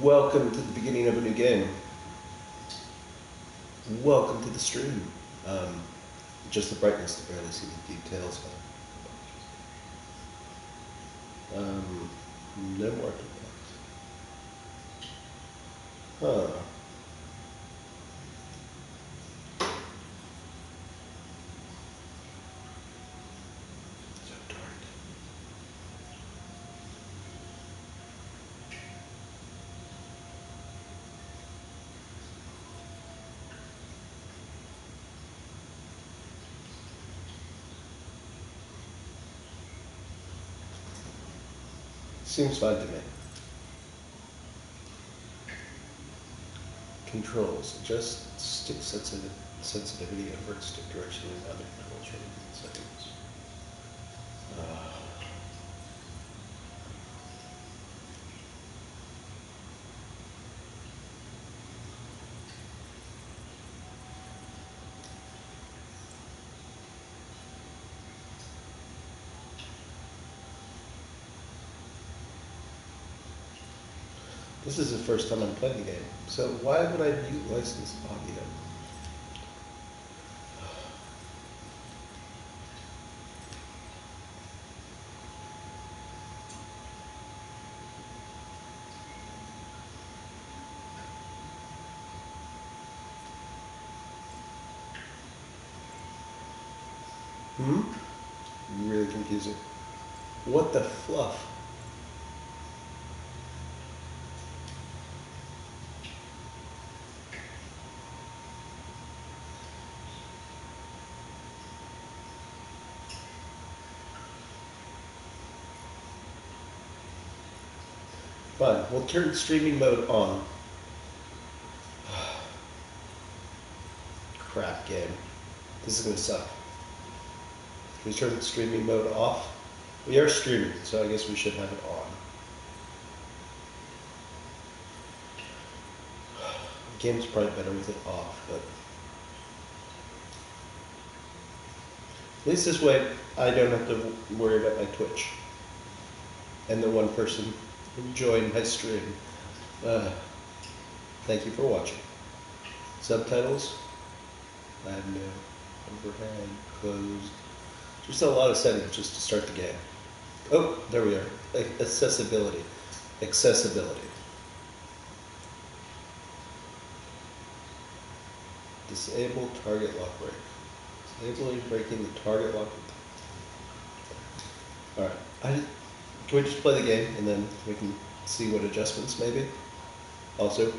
Welcome to the beginning of a new game. Welcome to the stream. Um, just the brightness to barely see the details. No more details. Huh. So dark. Seems fine to me. Controls. Adjust stick sensitivity, invert stick direction, and other control changes in settings. Uh, this is the first time I'm playing the game, so why would I mute licensed audio? Hmm? Really confusing. What the fluff? Fine, we'll turn streaming mode on. Crap game. This is gonna suck. Can we turn the streaming mode off? We are streaming, so I guess we should have it on. The game's probably better with it off, but at least this way I don't have to worry about my Twitch and the one person enjoying my stream. Thank you for watching. Subtitles? I have no overhead, closed. Just a lot of settings just to start the game. Oh, there we are. Accessibility. Accessibility. Disable target lock break. Disabling breaking the target lock. Alright. Can we just play the game and then we can see what adjustments maybe? Also,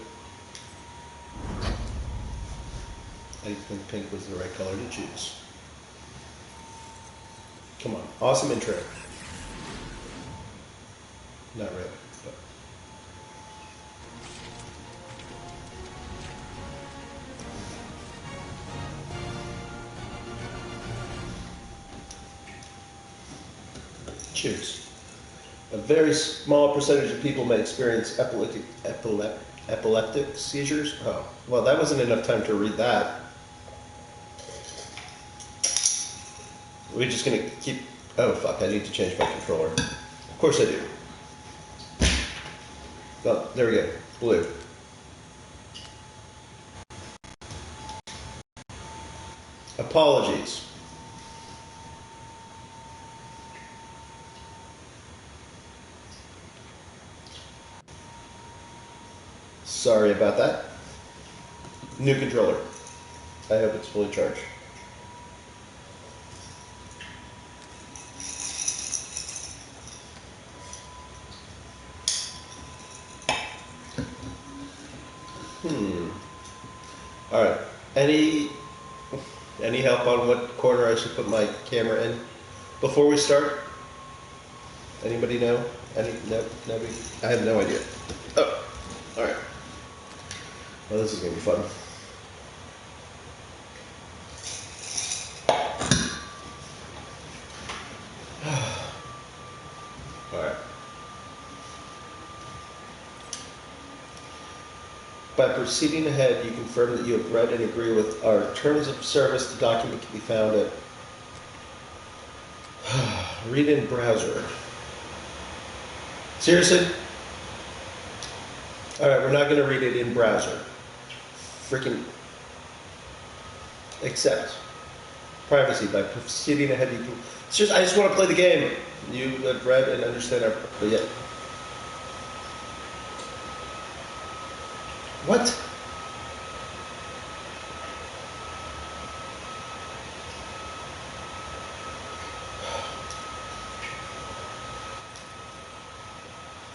I think pink was the right color to choose. Come on. Awesome intro. Not really, but. Cheers. A very small percentage of people may experience epileptic seizures. Oh, well, that wasn't enough time to read that. We're just gonna keep. Oh, fuck, I need to change my controller. Of course I do. Oh, there we go. Blue. Apologies. Sorry about that. New controller. I hope it's fully charged. All right. Any help on what corner I should put my camera in before we start? Anybody know? No, nobody. I have no idea. Oh, all right. Well, this is gonna be fun. All right. By proceeding ahead, you confirm that you have read and agree with our terms of service. The document can be found at read in browser. Seriously? Alright, we're not going to read it in browser. Freaking accept privacy by proceeding ahead. It's just, I just want to play the game. You have read and understand our... But yeah. What?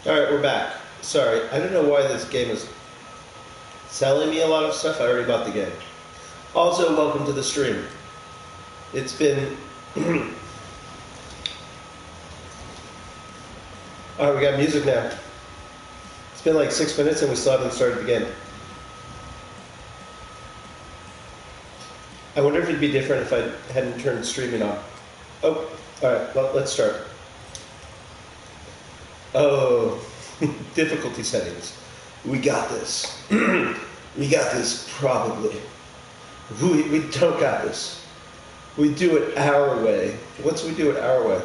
Alright, we're back. Sorry, I don't know why this game is selling me a lot of stuff. I already bought the game. Also, welcome to the stream. It's been... Alright, we got music now. It's been like 6 minutes and we still haven't started the game. I wonder if it'd be different if I hadn't turned streaming on. Oh, alright, well, let's start. Oh, difficulty settings. We got this. We got this, probably. We don't got this. We do it our way. Once we do it our way,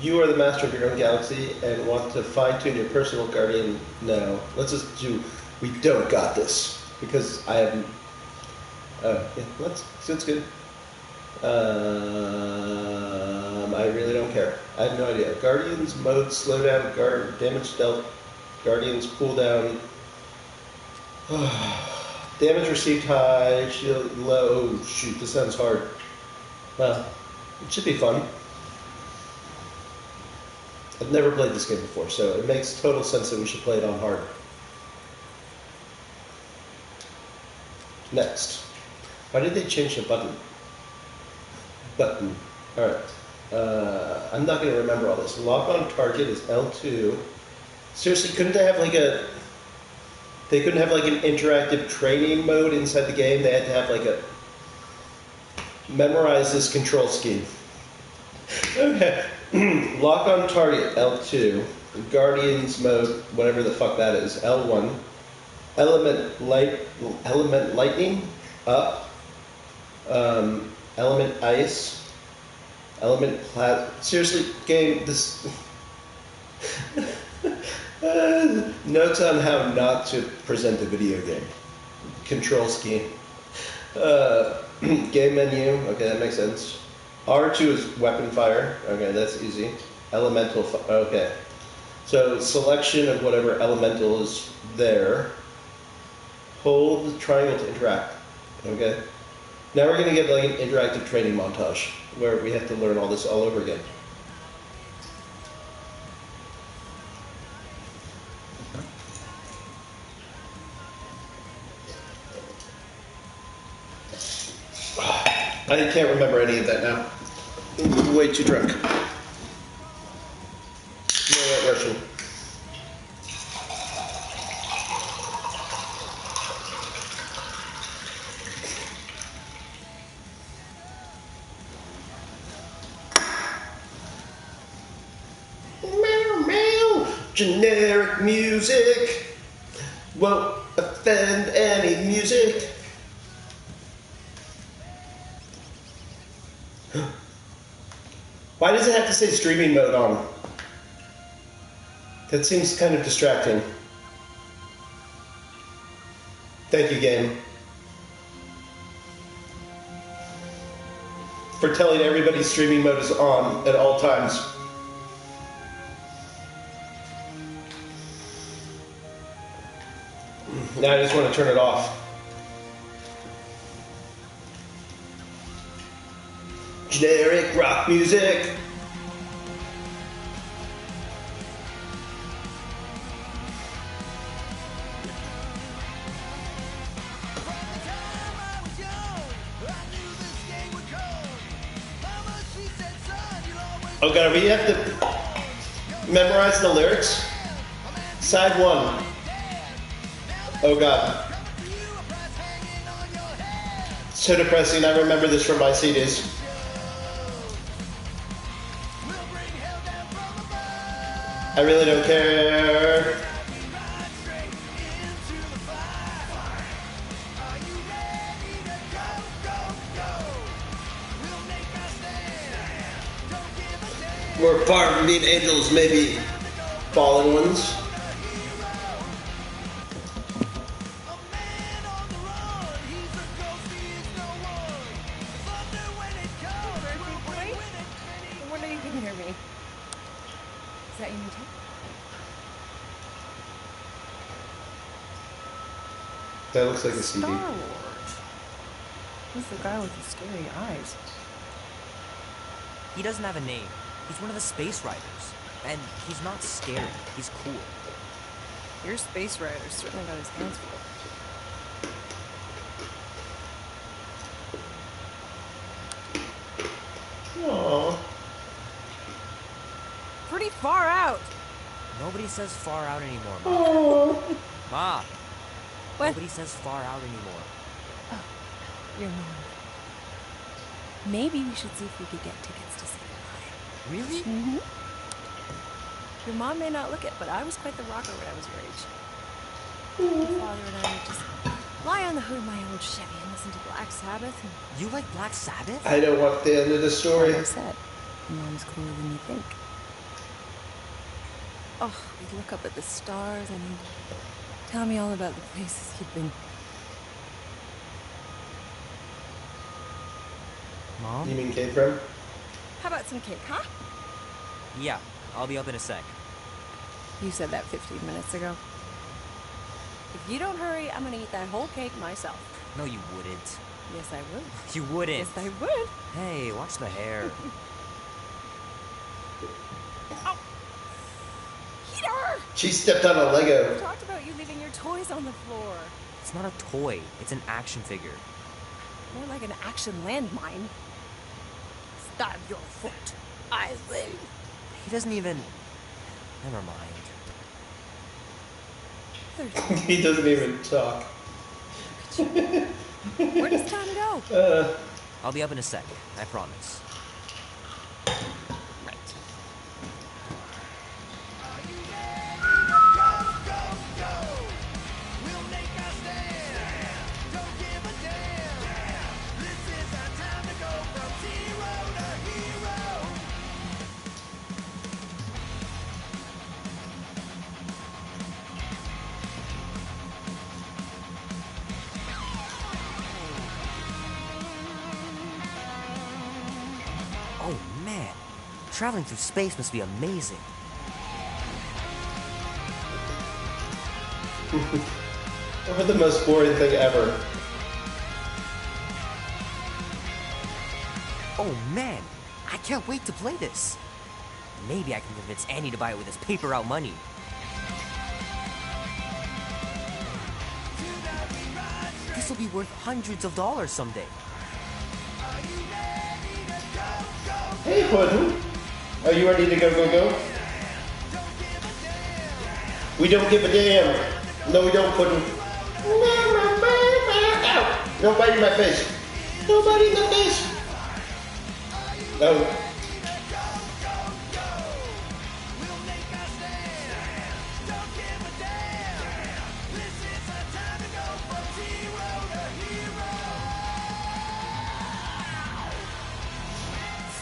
you are the master of your own galaxy and want to fine-tune your personal guardian now. Let's just do, we don't got this. Because I haven't, yeah, that's good. I really don't care. I have no idea. Guardians mode, slowdown, damage dealt, Guardians cooldown, damage received high, shield low. Oh, shoot, this sounds hard. Well, it should be fun. I've never played this game before, so it makes total sense that we should play it on hard. Next. Why did they change the button? Alright. I'm not going to remember all this. Lock on target is L2. Seriously, couldn't they have like a... They couldn't have like an interactive training mode inside the game? They had to have like a... Memorize this control scheme. Okay. Lock on target, L2. Guardians mode, whatever the fuck that is, L1. Element lightning, up. Element ice. Element plasma. Seriously, game, this... notes on how not to present a video game. Control scheme. Game menu, okay, that makes sense. R2 is weapon fire, okay, that's easy. Elemental, okay. So selection of whatever elemental is there. Hold the triangle to interact, okay. Now we're going to get like an interactive training montage where we have to learn all this all over again. I can't remember any of that now. I'm way too drunk. No, that Russian. Meow, meow. Generic music won't offend any music. Why does it have to say streaming mode on? That seems kind of distracting. Thank you, game, for telling everybody streaming mode is on at all times. Now I just want to turn it off. Generic rock music. Oh god, we have to memorize the lyrics? Side 1. Oh god. So depressing, I remember this from my CDs. I really don't care. We're far from being angels, maybe fallen ones. That looks like a CD. Star-Lord. Who's the guy with the scary eyes? He doesn't have a name. He's one of the Space Riders. And he's not scary. He's cool. Your Space Rider certainly got his hands full. Aww. Pretty far out. Nobody says far out anymore, Ma. Aww. Ma! What? Nobody says far out anymore. Oh, your mom. Maybe we should see if we could get tickets to say goodbye. Really? Mm-hmm. Your mom may not look it, but I was quite the rocker when I was your age. My father and I would just lie on the hood of my old Chevy and listen to Black Sabbath. And You like Black Sabbath? I don't want the end of the story. like I said, Mom's cooler than you think. Oh, we'd look up at the stars and he'd tell me all about the places he'd been. Mom? You mean came from? How about some cake, huh? Yeah, I'll be up in a sec. You said that 15 minutes ago. If you don't hurry, I'm gonna eat that whole cake myself. No, you wouldn't. Yes, I would. You wouldn't. Yes, I would. Hey, watch the hair. Oh! Peter! She stepped on a We Lego. talked about you leaving your toys on the floor. It's not a toy. It's an action figure. More like an action landmine. Stab your foot. I live. He doesn't even... Never mind. He doesn't even talk. Where does time go? I'll be up in a sec. I promise. Right. Oh, man. Traveling through space must be amazing. Or the most boring thing ever. Oh, man. I can't wait to play this. Maybe I can convince Annie to buy it with his paper out money. This will be worth hundreds of dollars someday. Hey, Puddin'. Are you ready to go? We don't give a damn. No, we don't, Puddin'. Ow! Nobody in my face. Nobody in the face. No.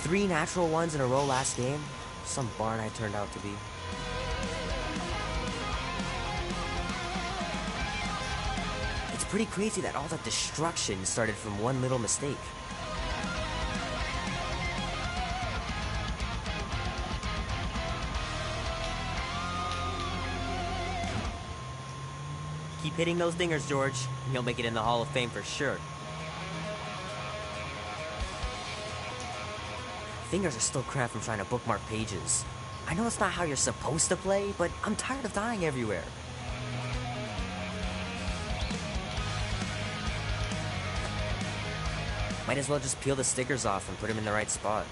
Three natural ones in a row last game. Some barn I turned out to be. It's pretty crazy that all that destruction started from one little mistake. Keep hitting those dingers, George. You'll make it in the Hall of Fame for sure. Fingers are still cramped from trying to bookmark pages. I know it's not how you're supposed to play, but I'm tired of dying everywhere. Might as well just peel the stickers off and put them in the right spot.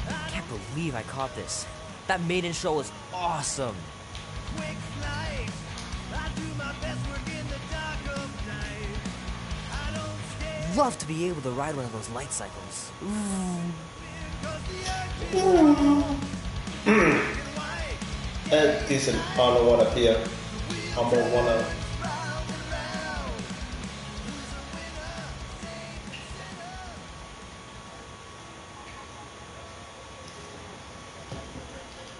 I can't believe I caught this. That maiden show was awesome. Love to be able to ride one of those light cycles. Decent onomatopoeia. Onomatopoeia.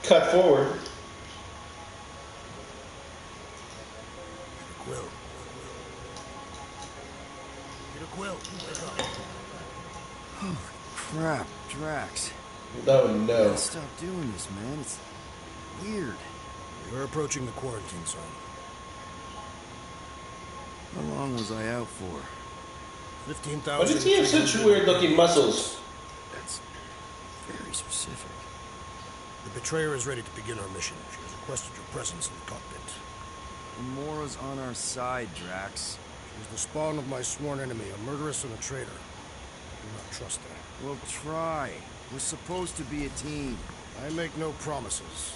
Cut forward. crap, Drax. Oh no. Gotta stop doing this, man. It's weird. We're approaching the quarantine zone. How long was I out for? 15,000. Why does he have such weird looking muscles? That's very specific. The betrayer is ready to begin our mission. She has requested your presence in the cockpit. Gamora's on our side, Drax. She's the spawn of my sworn enemy, a murderess and a traitor. Do not trust her. We'll try. We're supposed to be a team. I make no promises.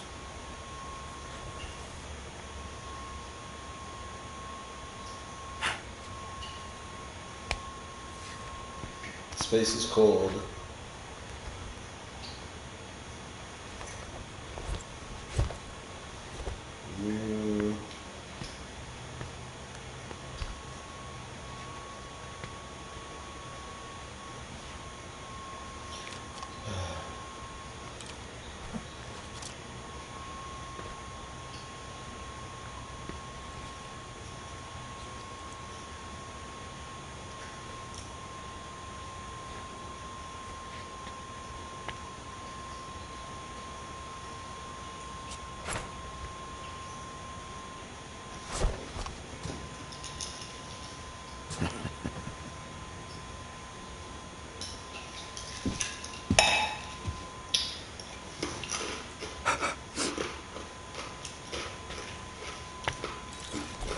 Space is cold. Mm.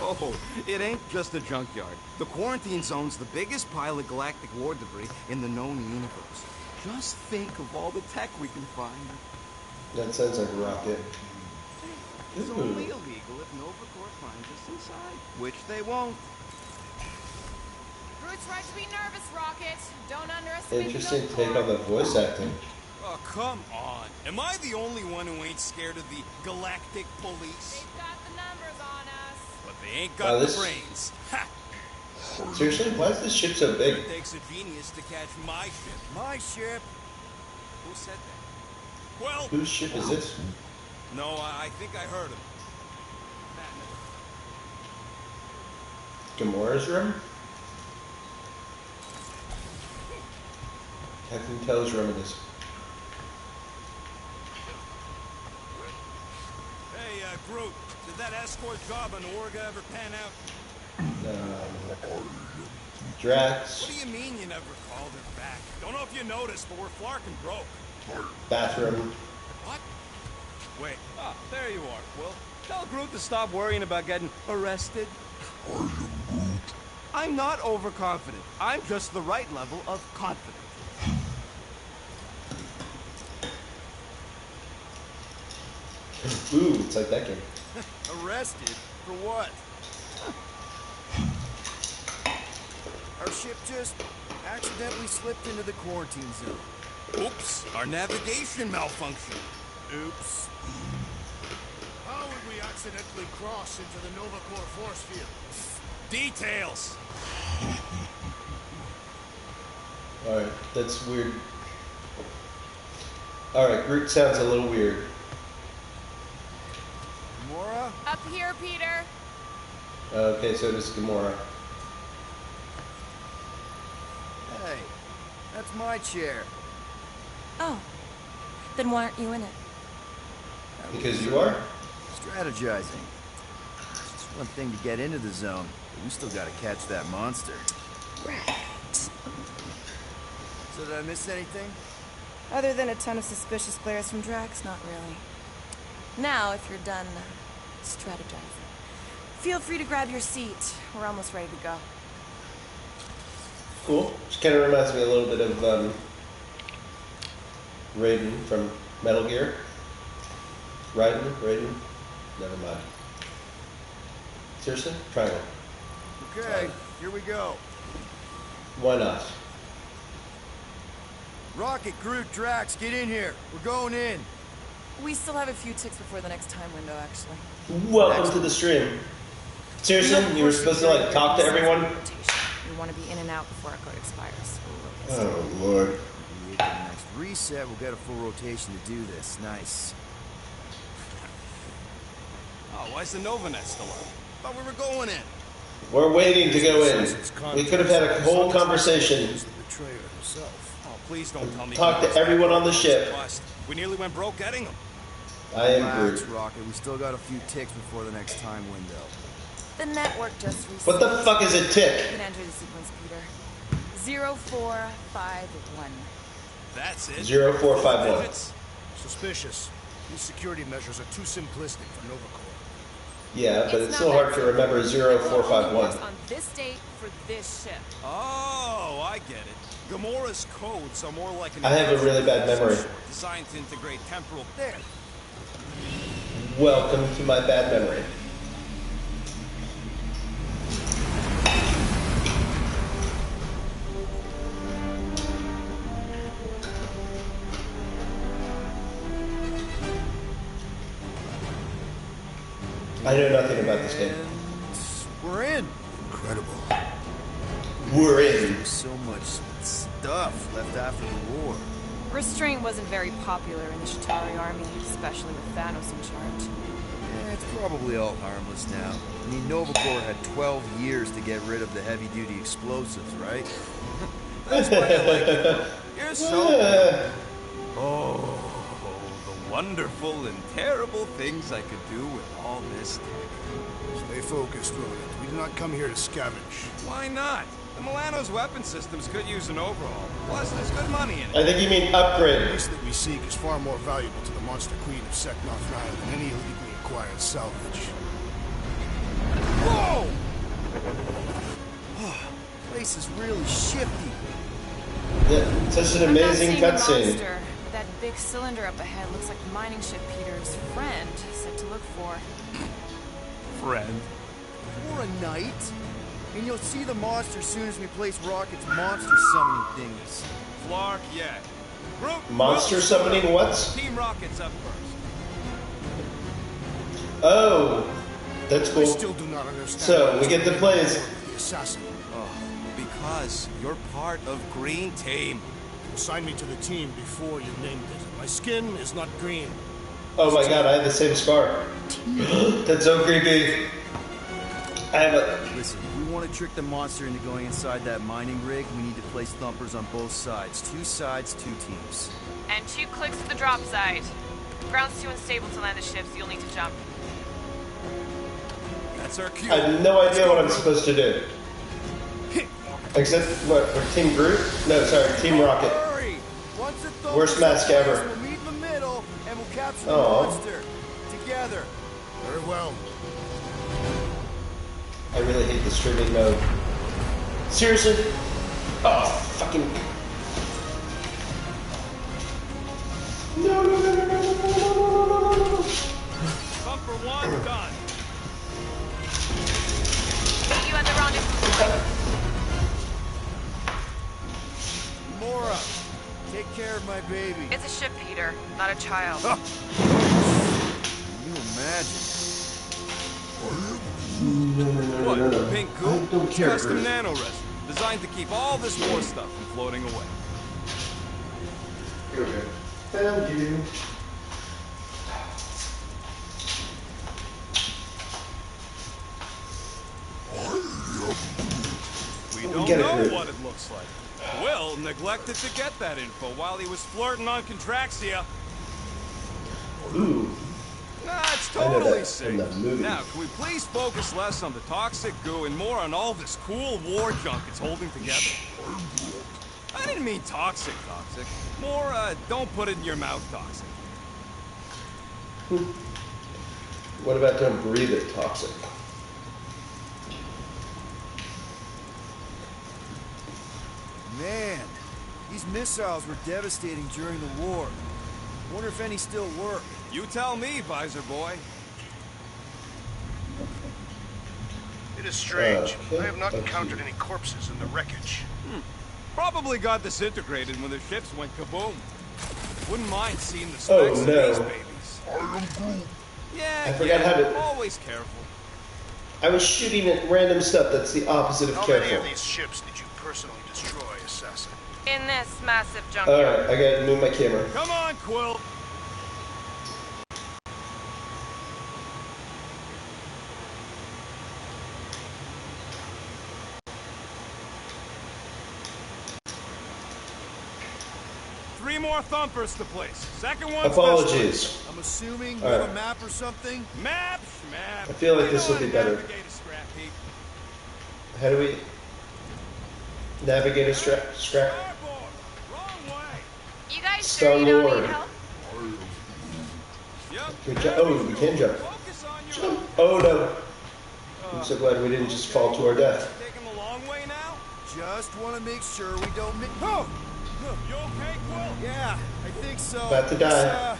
Oh, it ain't just a junkyard. The quarantine zone's the biggest pile of galactic war debris in the known universe. Just think of all the tech we can find. That sounds like a rocket. It's Ooh. only illegal if Nova Corps finds us inside, which they won't. Groot's right to be nervous, Rocket. Don't underestimate Interesting the take Nova on the voice acting. Oh, come on. Am I the only one who ain't scared of the galactic police? They've got the numbers on us. But they ain't got this- the brains. Ha! Seriously, why is this ship so big? It takes a genius to catch my ship. My ship. Who said that? Well, Whose ship is this? no, I think I heard him. Gamora's room? Captain Tel's room it is. Hey, Groot, did that escort job on Orga ever pan out? Drax. What do you mean you never called her back? Don't know if you noticed, but we're flarkin' broke. Bathroom. What? Wait, Ah, there you are. Well, tell Groot to stop worrying about getting arrested. I'm not overconfident. I'm just the right level of confident. Ooh, it's like that game. Arrested? For what? Our ship just accidentally slipped into the quarantine zone. oops, our navigation malfunctioned. Oops. How would we accidentally cross into the Nova Corps force field? Details. Alright, that's weird. Alright, Groot sounds a little weird. Gamora? Up here, Peter. Okay, so does Gamora. Hey, that's my chair. Oh. Then why aren't you in it? Because you are? Strategizing. It's one thing to get into the zone, but we still gotta catch that monster. Right. So did I miss anything? Other than a ton of suspicious glares from Drax, not really. Now, if you're done strategizing, feel free to grab your seat. We're almost ready to go. Cool. Just kind of reminds me a little bit of Raiden from Metal Gear. Raiden? Never mind. Seriously? Triangle. Okay, here we go. Why not? Rocket, Groot, Drax, get in here. We're going in. We still have a few ticks before the next time window, actually. Welcome to the stream. Seriously? You were supposed to like talk to everyone? We want to be in and out before our code expires. Oh lord. When we get to the next reset, we'll get a full rotation to do this. Nice. Oh, why's the Novanet still on? Thought we were going in. We're waiting to go in. We could have had a whole conversation. It's the betrayer herself. Oh, Please don't tell me. Talk to everyone on the ship. Bust. We nearly went broke getting them. I am Relax, Groot. Rocket. We still got a few ticks before the next time window. The network just reset. What the fuck is a You tick? can enter the sequence, Peter. 0451. That's it. 0451. Digits? Suspicious. These security measures are too simplistic for Novacore. Yeah, but it's not still that hard to simple. remember It only 0451. works on this date for this ship. Oh, I get it. Gamora's codes are more like an... I have a really bad memory. Designed to integrate temporal... There. Welcome to my bad memory. I know nothing about this game. We're in. Incredible. We're in. There's so much stuff left after the war. Restraint wasn't very popular in the Chitauri army, especially with Thanos in charge. Yeah, it's probably all harmless now. I mean, Novacore had 12 years to get rid of the heavy-duty explosives, right? That's why I like you. You're so... Oh, the wonderful and terrible things I could do with all this tech. Stay focused, Rodent. We did not come here to scavenge. Why not? The Milano's weapon systems could use an overhaul. Plus, there's good money in it. I think you mean The upgrade. piece that we seek is far more valuable to the Monster Queen of Seknoth Rana than any illegally acquired salvage. Whoa! Place is really shifty. Yeah, such an I'm not amazing seeing a cutscene. monster, but that big cylinder up ahead looks like the mining ship Peter's friend said to look for. Friend. For a night. And you'll see the monster as soon as we place Rocket's monster summoning things. Flark, yeah. Groot, Monster Groot, summoning what? Team Rocket's up first. Oh, that's I cool. still do not understand. So, we get to play as... the assassin. Oh, because you're part of Green Team. Assign me to the team before you named it. My skin is not green. Oh my god, I have the same scar. That's so creepy. I have a... Listen, if we want to trick the monster into going inside that mining rig, we need to place thumpers on both sides. 2 sides, 2 teams. And 2 clicks to the drop site. Ground's too unstable to land the ship, so you'll need to jump. That's our cue. I have no idea what I'm supposed to do. Except, what, for Team Groot? No, sorry, Team Rocket. Hurry! Once the thumpers Worst mask are placed, ever. We'll meet in the middle, and we'll capture the Aw. monster. Together. Very well. I really hate the streaming mode. Seriously? Oh, fucking... No, no, no, no, no, no, no, no, no, no. Bumper 1 done. Meet you at the rendezvous point. Mora, take care of my baby. It's a ship, Peter, not a child. Can you imagine? What? Pink I goo? don't care, Custom Groot. nano resin. Designed to keep all this war stuff from floating away. Okay. Found you. We We don't get it, know Groot. what it looks like. Will neglected to get that info while he was flirting on Contraxia. Ooh. Nah, it's I know totally that safe. from the movie. Now, can we please focus less on the toxic goo and more on all this cool war junk it's holding together? I didn't mean toxic. More, don't put it in your mouth toxic. What about don't breathe it toxic? Man, these missiles were devastating during the war. Wonder if any still work. You tell me, Visor Boy. It is strange. Okay. I have not encountered any corpses in the wreckage. Probably got disintegrated when the ships went kaboom. Wouldn't mind seeing the Oh, specs of no. these babies. Yeah, I forgot how to- Always careful. I was shooting at random stuff. That's the opposite of How many careful. of these ships did you personally destroy, Assassin? In this massive junkyard. Alright, I gotta move my camera. Come on, Quill. 3 more thumpers to place. Second one's Apologies. I'm assuming you All have right. a map or something? Map. I feel like this will be better. How do we navigate a scrap? Wrong way. You guys Star sure you don't Lord. need help? Yep. Oh, we can jump. Focus on your Jump. Oh no. I'm so glad we didn't just fall to our death. taking the long way now? Just want to make sure we don't miss. Oh! You okay, Quill? Yeah, I think so. About to This, die.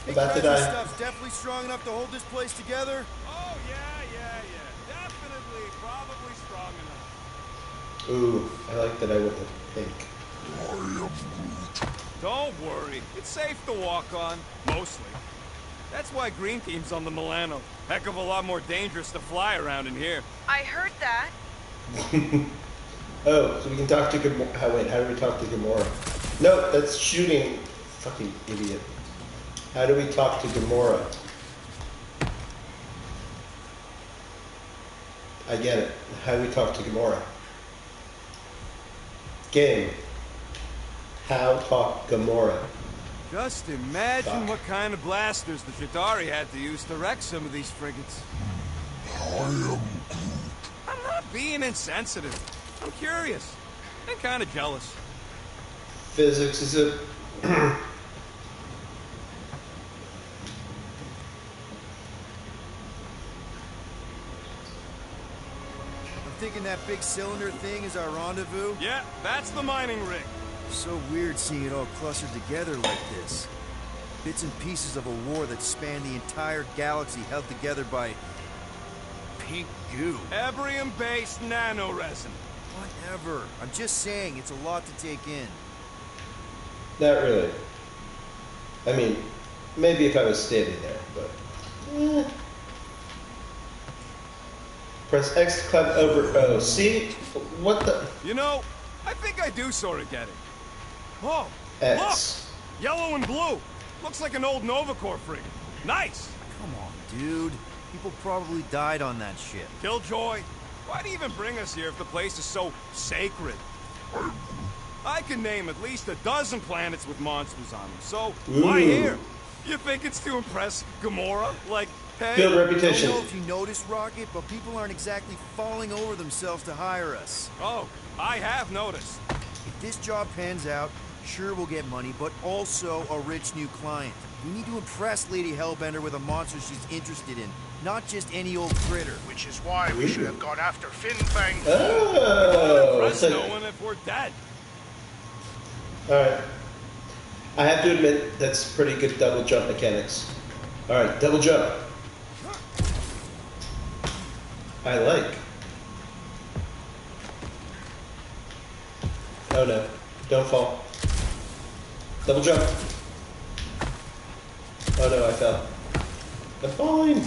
big About to treasure die. stuff's definitely strong enough to hold this place together. Oh, yeah. Definitely, probably strong enough. Ooh, I like that I went with pink. Don't worry. It's safe to walk on. Mostly. That's why green team's on the Milano. Heck of a lot more dangerous to fly around in here. I heard that. Oh, so we can talk to Gamora. Wait, how do we talk to Gamora? No, that's shooting. Fucking idiot. How do we talk to Gamora? I get it. How do we talk to Gamora? Game. How talk Gamora? Just imagine Fuck. what kind of blasters the Jadari had to use to wreck some of these frigates. I'm not being insensitive. I'm curious. And kind of jealous. Physics is a... I'm thinking that big cylinder thing is our rendezvous. Yeah, that's the mining rig. So weird seeing it all clustered together like this. Bits and pieces of a war that spanned the entire galaxy held together by pink goo. Ebrium-based nanoresin. Whatever. I'm just saying, it's a lot to take in. Not really. I mean, maybe if I was standing there, but... Press X to climb over O. See? What the... You know, I think I do sort of get it. Oh, X. look! Yellow and blue. Looks like an old Nova Corps frigate. Nice! Come on, dude. People probably died on that ship. Killjoy, why do you even bring us here if the place is so sacred? I can name at least a dozen planets with monsters on them, so why Ooh. here? You think it's to impress Gamora? Like, hey... Good I don't reputation. know if you noticed, Rocket, but people aren't exactly falling over themselves to hire us. Oh, I have noticed. If this job pans out, sure we'll get money, but also a rich new client. We need to impress Lady Hellbender with a monster she's interested in, not just any old critter. Which is why we should have gone after Fin Fang. Oh! Impress so- no one if we're dead. Alright. I have to admit, that's pretty good double jump mechanics. Alright, double jump. I like. Oh no. Don't fall. Double jump. Oh no, I fell. I'm falling!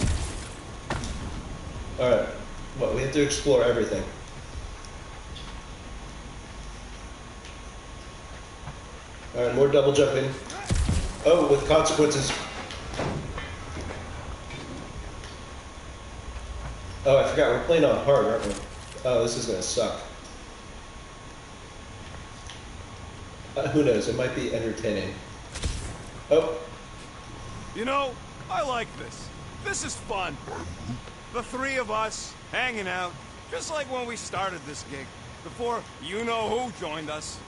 Alright. What, we have to explore everything. Alright, more double jumping. Oh, with consequences. Oh, I forgot, we're playing on hard, aren't we? Oh, this is gonna suck. Who knows, it might be entertaining. Oh, You know, I like this. This is fun. The three of us, hanging out, just like when we started this gig, before you-know-who joined us.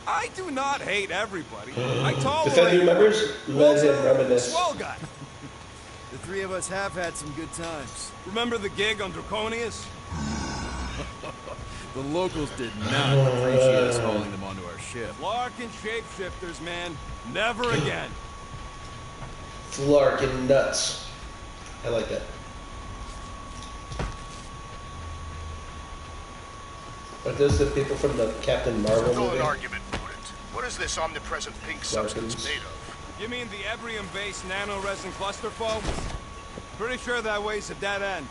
I do not hate everybody. I tolerate... defend your members? Let him reminisce. Swell guy. The three of us have had some good times. Remember the gig on Draconius? The locals did not appreciate us hauling them onto our ship. Larkin shapeshifters, man. Never again. Flarkin nuts. I like that. Are those the people from the Captain Marvel Go an movie? argument, Prudent. What is this omnipresent pink substance Larkins. made of? You mean the Ebrium-based nanoresin cluster foam? Pretty sure that way's a dead end.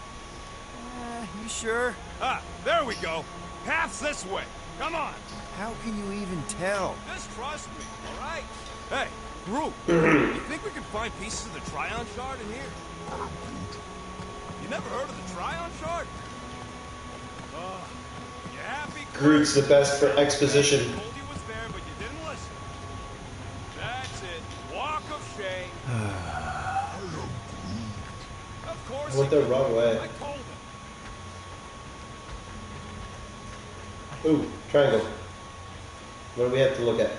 You sure? Ah, there we go. Path's this way. Come on. How can you even tell? Just trust me, all right? Hey, Groot, you think we can find pieces of the Trion Shard in here? You never heard of the Trion Shard? You happy? Groot's the best for exposition. I told you it was there, but you didn't listen. course I went the wrong way. I told him. Ooh, triangle. What do we have to look at?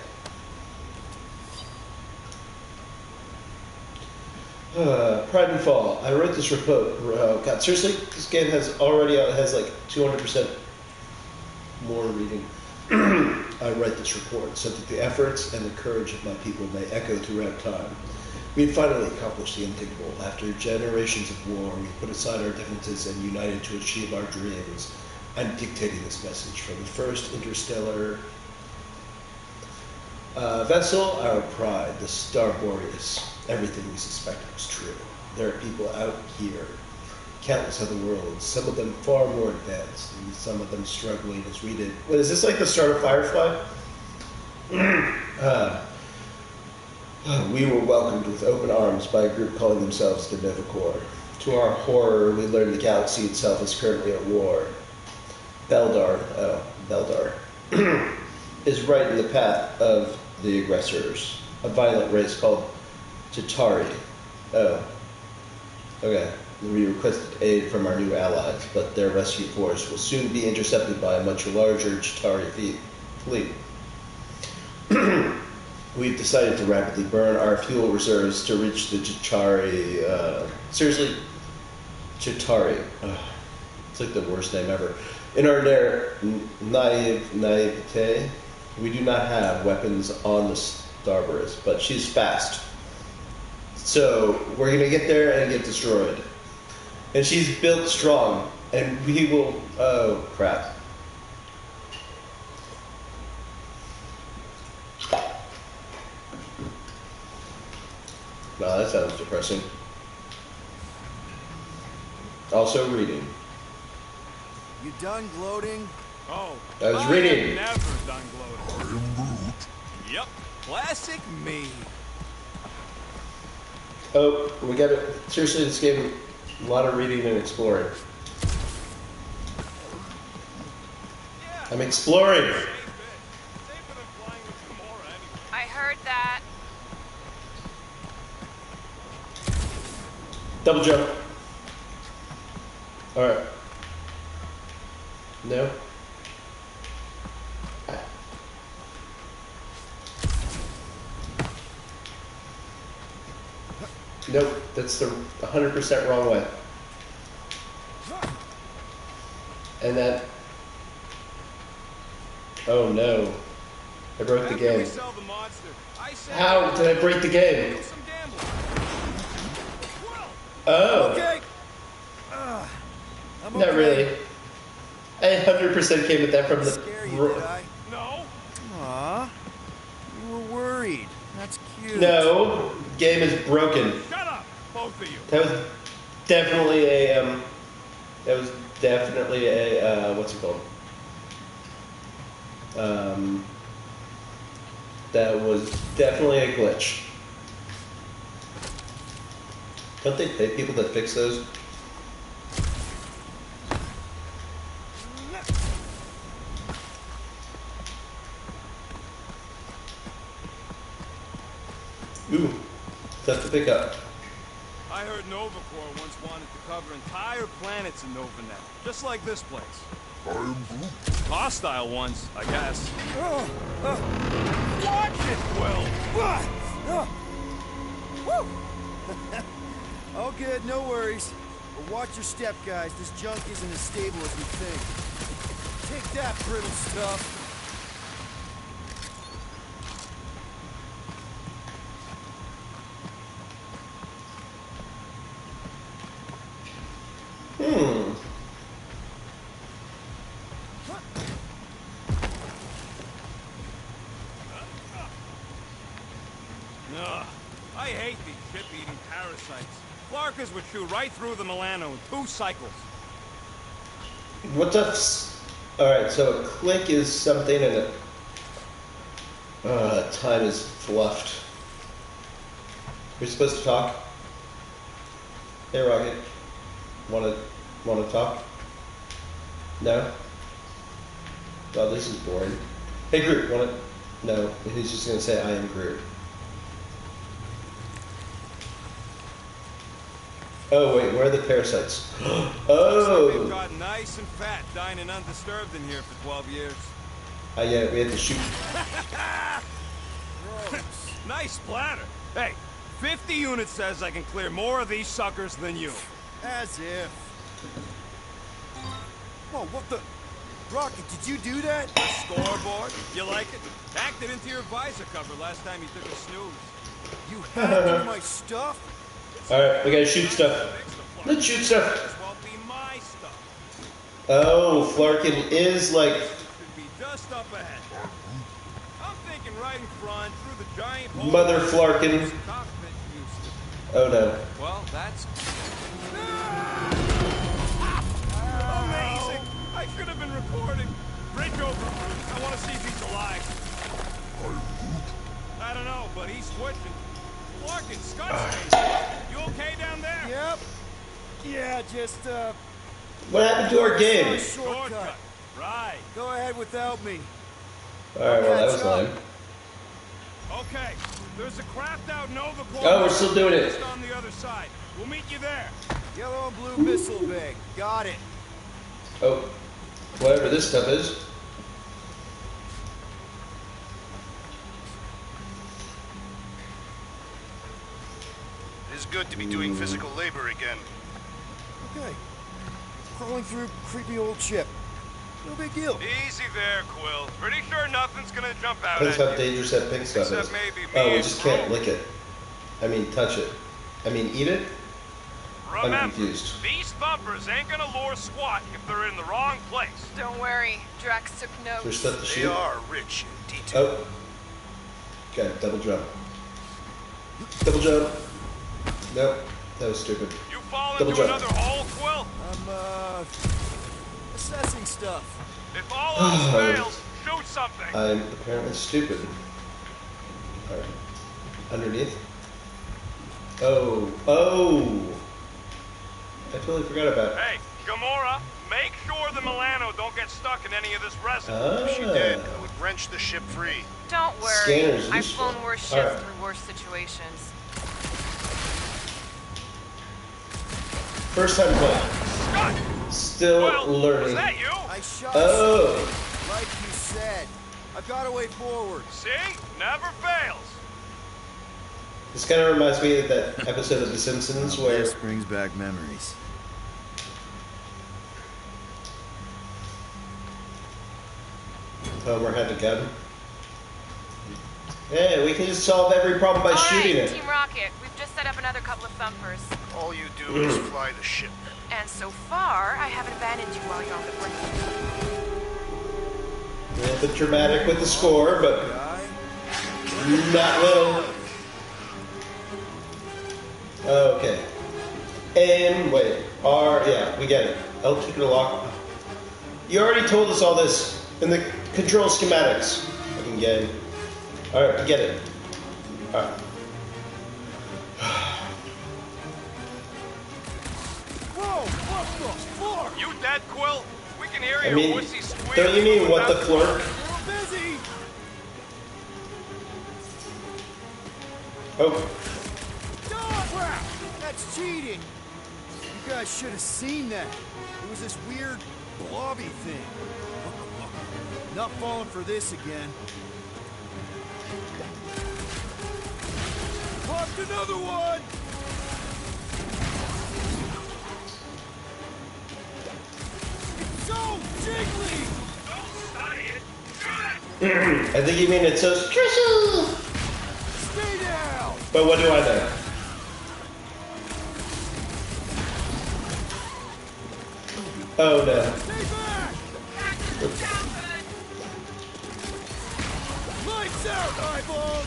Pride and Fall. I wrote this report. God, seriously, this game has like 200% more reading. I write this report so that the efforts and the courage of my people may echo throughout time. We had finally accomplished the unthinkable. After generations of war, we put aside our differences and united to achieve our dreams. I'm dictating this message from the first interstellar vessel, our pride, the Star Boreas. Everything we suspected was true. There are people out here, countless other worlds, some of them far more advanced, and some of them struggling as we did. What, is this like the start of Firefly? We were welcomed with open arms by a group calling themselves the Nova Corps. To our horror, we learned the galaxy itself is currently at war. Beldar is right in the path of the aggressors, a violent race called Chitauri. Oh, okay. We requested aid from our new allies, but their rescue force will soon be intercepted by a much larger Chitauri fleet. We've decided to rapidly burn our fuel reserves to reach the Chitauri. Seriously, Chitauri. It's like the worst name ever. In our naivete, we do not have weapons on the Starburst, but she's fast. So we're going to get there and get destroyed. And she's built strong, and we will... Oh, crap. No, that sounds depressing. Also reading. You done gloating? Oh, I was reading. have never done gloating. Yep, classic me. Oh, we got it. Seriously, this game, a lot of reading and exploring. Yeah. I'm exploring. Safer than flying with Gamora anyway. I heard that. Double jump. All right. No. Nope, that's the 100% wrong way. And that... Oh no. I broke the After we game. sell the monster, I said How did I break the game? do some gambling. Oh. Okay. I'm Not okay. really. I 100% came at that from the... Scare you, did I? No. Aw. You were worried. That's cute. No. Game is broken. Shut up, both of you. That was definitely a, what's it called? That was definitely a glitch. Don't they pay people to fix those? Ooh, tough to pick up. I heard Nova Corps once wanted to cover entire planets in Novanet, just like this place. Hostile ones, I guess. Watch it, Will! All good, no worries. But watch your step, guys. This junk isn't as stable as we think. Take that, brittle stuff. Ugh, I hate these ship-eating parasites. Flarkers would chew right through the Milano in 2 cycles. What the... Alright, so a click is something and a... time is fluffed. We're supposed to talk? Hey, Rocket. Wanna talk? No? Oh, this is boring. Hey, Groot, wanna... No, he's just gonna say, I am Groot. Oh wait, where are the parasites? We've Oh! gotten nice and fat, dining undisturbed in here for 12 years. Yeah, we had to shoot. Nice splatter. Hey, 50 units says I can clear more of these suckers than you. As if. Whoa, what the? Rocket, did you do that? The scoreboard, you like it? Hacked it into your visor cover last time you took a snooze. You hacked into my stuff? Alright, we gotta shoot stuff. Let's shoot stuff. This won't be my stuff. Oh, Flarkin is like... Should be just up ahead. I'm thinking right in front, through the giant hole. Mother Flarkin. Cockpit used to. Oh no. Well, that's... Amazing! I should have been recording. Bridge over, Bruce. I want to see if he's alive. I don't know, but he's switching. Larkin, Scott's you okay down there? Yep. Yeah, just, What happened to our game? shortcut. Right. Go ahead without me. Alright, well that was lame. Okay. There's a craft out Nova Corps. Oh, we're still doing it. Just on the other side. We'll meet you there. Yellow and blue missile bay. Got it. Oh, whatever this stuff is. It is good to be doing physical labor again. Okay. Crawling through creepy old ship. No big deal. Easy there, Quill. Pretty sure nothing's gonna jump out Depends at how you. dangerous that pink stuff Except is. maybe me Oh, we and just can't Drew. lick it. I mean, touch it. I mean, eat it? I'm Remember, confused. these thumpers ain't gonna lure squat if they're in the wrong place. Don't worry, Drax took notes. There's stuff to They shoot. are rich in detail. Oh. Okay, double jump. Double jump. Nope, that was stupid. You fall Double into jump. another hole, Quill? I'm, assessing stuff. If all else fails, shoot something. I'm apparently stupid. Alright. Underneath. Oh. Oh! I totally forgot about it. Hey, Gamora, make sure the Milano don't get stuck in any of this resin. If she did, Ah. I would wrench the ship free. Don't worry. Scanner's I've useful. flown worse ships Alright. through worse situations. First time playing. Scott! Still Well, was learning. that you? I shot Oh! like you said. I got a way forward. See? Never fails. This kind of reminds me of that episode of The Simpsons where This brings back memories. Homer had a gun. Yeah, we can just solve every problem by shooting Alright, it. Team Rocket, we've just set up another couple of thumpers. All you do is fly the ship. And so far, I haven't abandoned you while you're on the break. A little bit dramatic with the score, but not little. Okay. And wait, yeah, we get it. L keep it lock. You already told us all this in the control schematics. Fucking game. Alright, we get it. Alright. Whoa! What the fuck? You dead, Quill? We can hear I your mean, wussy squeal. don't you mean what the flirk? We're busy. Oh, Oh, crap! That's cheating. You guys should have seen that. It was this weird blobby thing. Not falling for this again. Popped another one! It's so jiggly! Don't study it. I think you mean it's so stressful. Stay down! But what do I know? Oh no. Stay back! Lights out, eyeballs!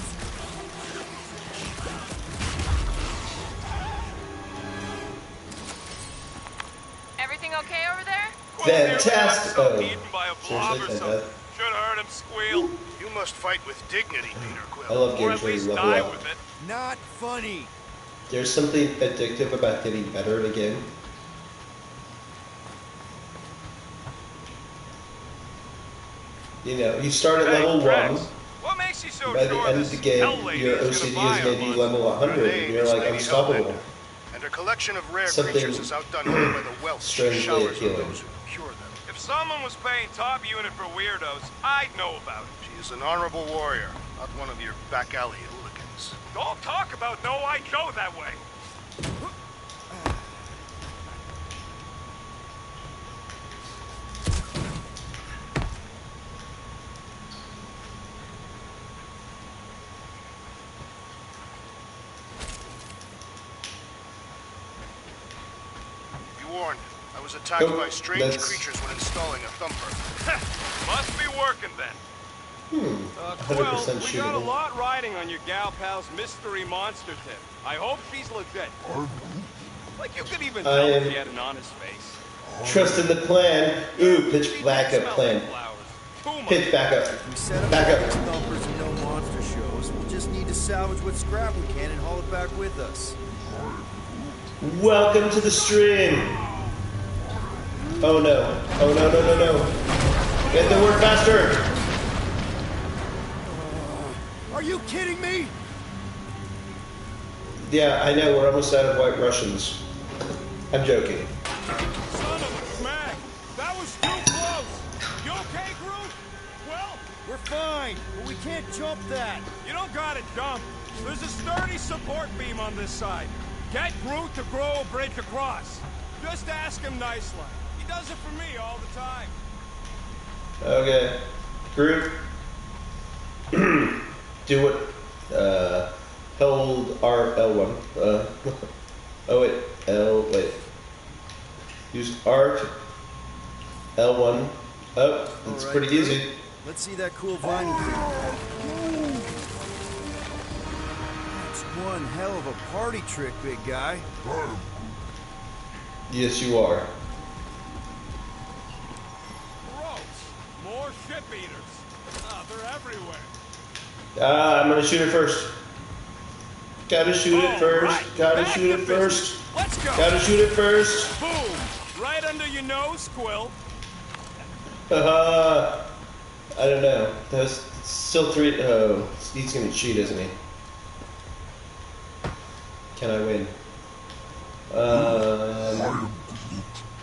Everything okay over there? Fantastic. Oh, Eaten by a blob or seriously? something. Should have heard him squeal. You must fight with dignity, Peter I Quill. love Or games at where you least level die up. with it. Not funny. There's something addictive about getting better at a game. You know, you start at Hey, level Drax, 1, what makes you so by the sure end of this the game, hell lady your is OCD gonna buy is a going to be bunch? level 100, Her and name you're is like Lady unstoppable. Hellbender, and a collection of rare Something creatures is outdone only by the wealth she strangely showers on appealing. those who cure them. If someone was paying top unit for weirdos, I'd know about it. She is an honorable warrior, not one of your back alley hooligans. Don't talk about No White Joe that way. Be warned, I was attacked Oh, by strange that's- creatures when installing a thumper. Must be working then. 100% Quill, we got a shootable. lot riding on your gal pal's mystery monster tip. I hope she's legit. Like you could even I tell if am- she had an honest face. Trust in the plan. Ooh, pitch She back up smells plan. like flowers. Too much. Pitch back up. We set up Back all up. these thumpers and no monster shows. We'll just need to salvage what scrap we can and haul it back with us. Welcome to the stream. Oh no. Oh no, no, no, no. Get the word faster. Are you kidding me? Yeah, I know. We're almost out of White Russians. I'm joking. Son of a smack! That was too close! You okay, Groot? Well, We're fine, but we can't jump that. you don't gotta jump. There's a sturdy support beam on this side. Get Groot to grow a bridge across. Just ask him nicely. He does it for me all the time. Okay. Groot. Do what? Hold R1. Oh wait. Wait. Use R. L1. Oh, it's All right, pretty Groot. easy. Let's see that cool vinyl thing. That's one hell of a party trick, big guy. Yes, you are. Gross. More ship eaters. They're everywhere. I'm gonna shoot it first. Gotta shoot it first. Right. Gotta Back shoot to it business. first. Let's go. Gotta shoot it first. Boom. Right under your nose, Quill. I don't know. There's still three. Oh, he's gonna cheat, isn't he? Can I win?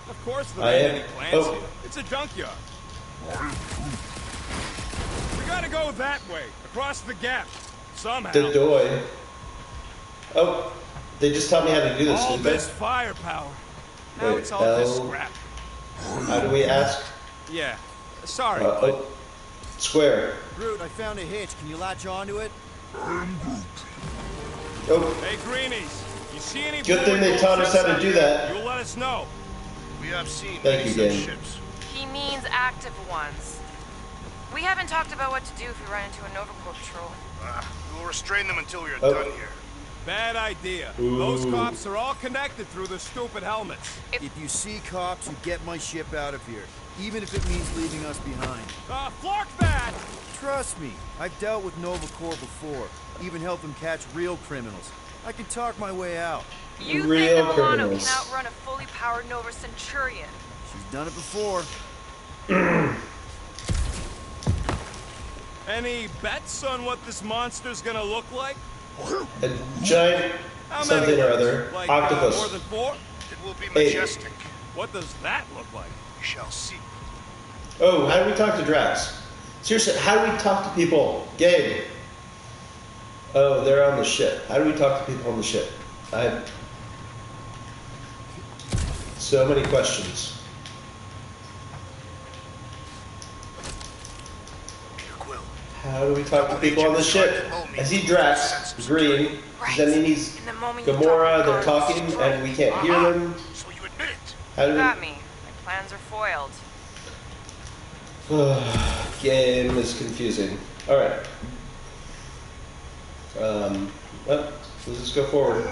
Of course there I ain't am- any plans oh. here. It's a junkyard. We gotta go that way, across the gap. Somehow. The doy. Oh, they just taught me how to do this. All Didn't they? this firepower. Now Wait, it's all just L- scrap. How do we ask? Yeah. Sorry, bud. Oh, square. Groot, I found a hitch. Can you latch onto it? Oh, Hey, Greenies. You see any Good thing they blue taught us ships how to out do there? that. You'll let us know. We have seen Thank many you, such game. ships. He means active ones. We haven't talked about what to do if we run into a Nova Corps patrol. We will restrain them until we are Oh. done here. Bad idea. Ooh. Those cops are all connected through the stupid helmets. If you see cops, you get my ship out of here, even if it means leaving us behind. Flark that! Trust me, I've dealt with Nova Corps before. Even helped them catch real criminals. I can talk my way out. You Real think the Milano criminals. can outrun a fully powered Nova Centurion? She's done it before. Any bets on what this monster's gonna look like? a giant How something many? or other. Like, Octopus. more than 4? It will be Hey. majestic. What does that look like? We shall see. Oh, how do we talk to Drax? Seriously, how do we talk to people? Gabe. Oh, they're on the ship. How do we talk to people on the ship? I have so many questions. Here, Quill. How do we talk to people on the ship? I see Drax, green. Does that mean he's And the moment you Gamora? drop They're the talking guns, and we can't hear them. So you admit it? How do You we... got me. My plans are foiled. Game is confusing. Alright. Well, let's just go forward.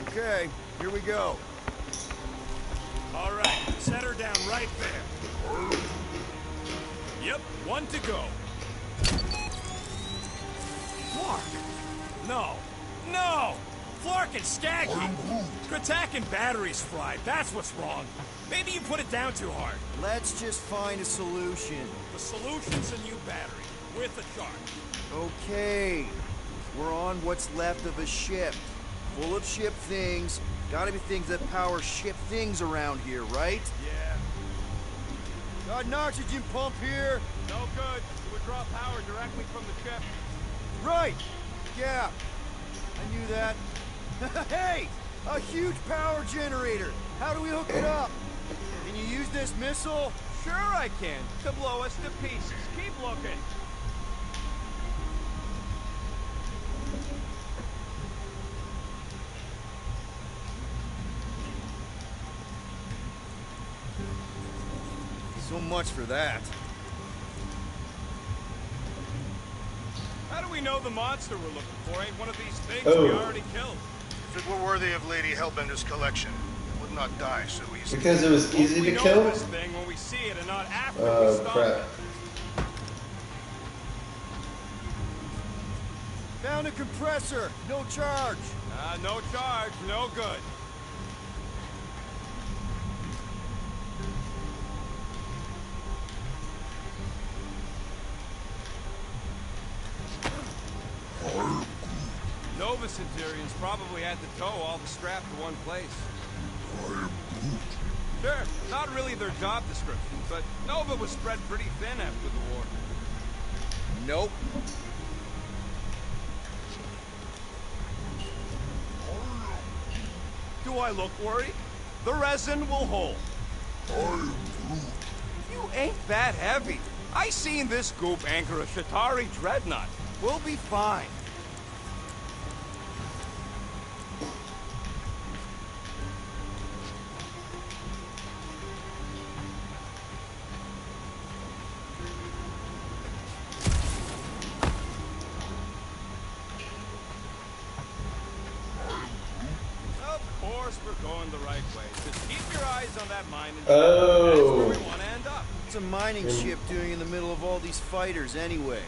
Okay, here we go. All right, set her down right there. Yep, one to go. Flark! No, no! Flark and Skaggy! Kratak and batteries fried, that's what's wrong. Maybe you put it down too hard. Let's just find a solution. The solution's a new battery, with a charge. Okay, we're on what's left of a ship. full of ship things. Gotta be things that power ship things around here, right? Yeah. Got an oxygen pump here. No good. It would draw power directly from the ship. Right. Yeah. I knew that. Hey! A huge power generator. How do we hook it up? Can you use this missile? Sure I can. To blow us to pieces. Keep looking. So much for that. How do we know the monster we're looking for ain't one of these things Oh. we already killed? If it were worthy of Lady Hellbender's collection, it would not die so easily. Because it was easy We to know kill? this thing when we see it and not after we Oh, stop crap. it. Found a compressor. No charge. No charge, no good. Nova Centurions probably had to tow all the scrap to one place. Sure, not really their job description, but Nova was spread pretty thin after the war. Nope. Do I look worried? The resin will hold. You ain't that heavy. I seen this goop anchor a Shatari dreadnought. We'll be fine. Of course we're going the right way. Just keep your eyes on that mine and that's Oh. where we want to end up. What's a mining ship doing in the middle of all these fighters anyway?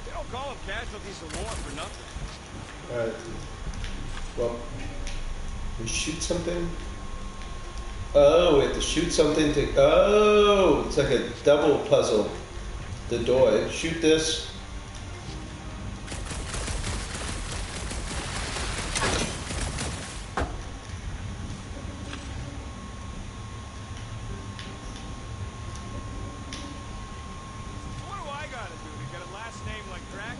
They don't call them casualties of war for nothing. Alright. Well, we shoot something. Oh, we have to shoot something to. Oh, it's like a double puzzle. The door. Shoot this. What do I gotta do to get a last name like Drax?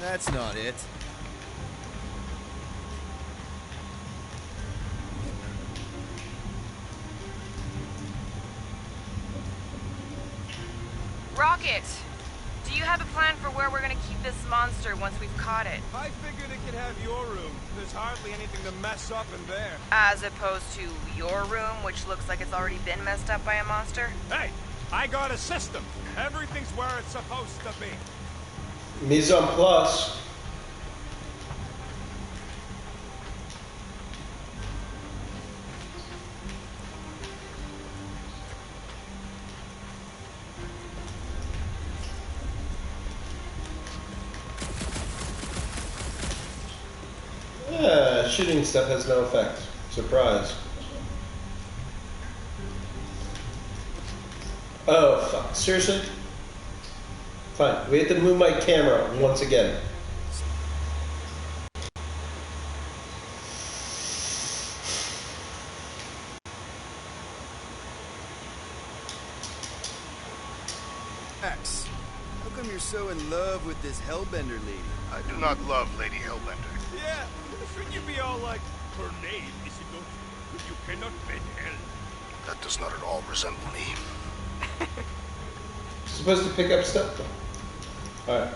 That's not it. Rocket, do you have a plan for where we're gonna keep this monster once we've caught it? I figured it could have your room. There's hardly anything to mess up in there. As opposed to your room, which looks like it's already been messed up by a monster? Hey, I got a system. Everything's where it's supposed to be. Mise en place. Yeah, shooting stuff has no effect. Surprise. Oh, fuck. Seriously? Fine. We have to move my camera once again. X. How come you're so in love with this Hellbender lady? I do not love Lady Hellbender. Yeah, shouldn't you be all like, her name is not, you cannot bend hell. That does not at all resemble me. Supposed to pick up stuff? Alright.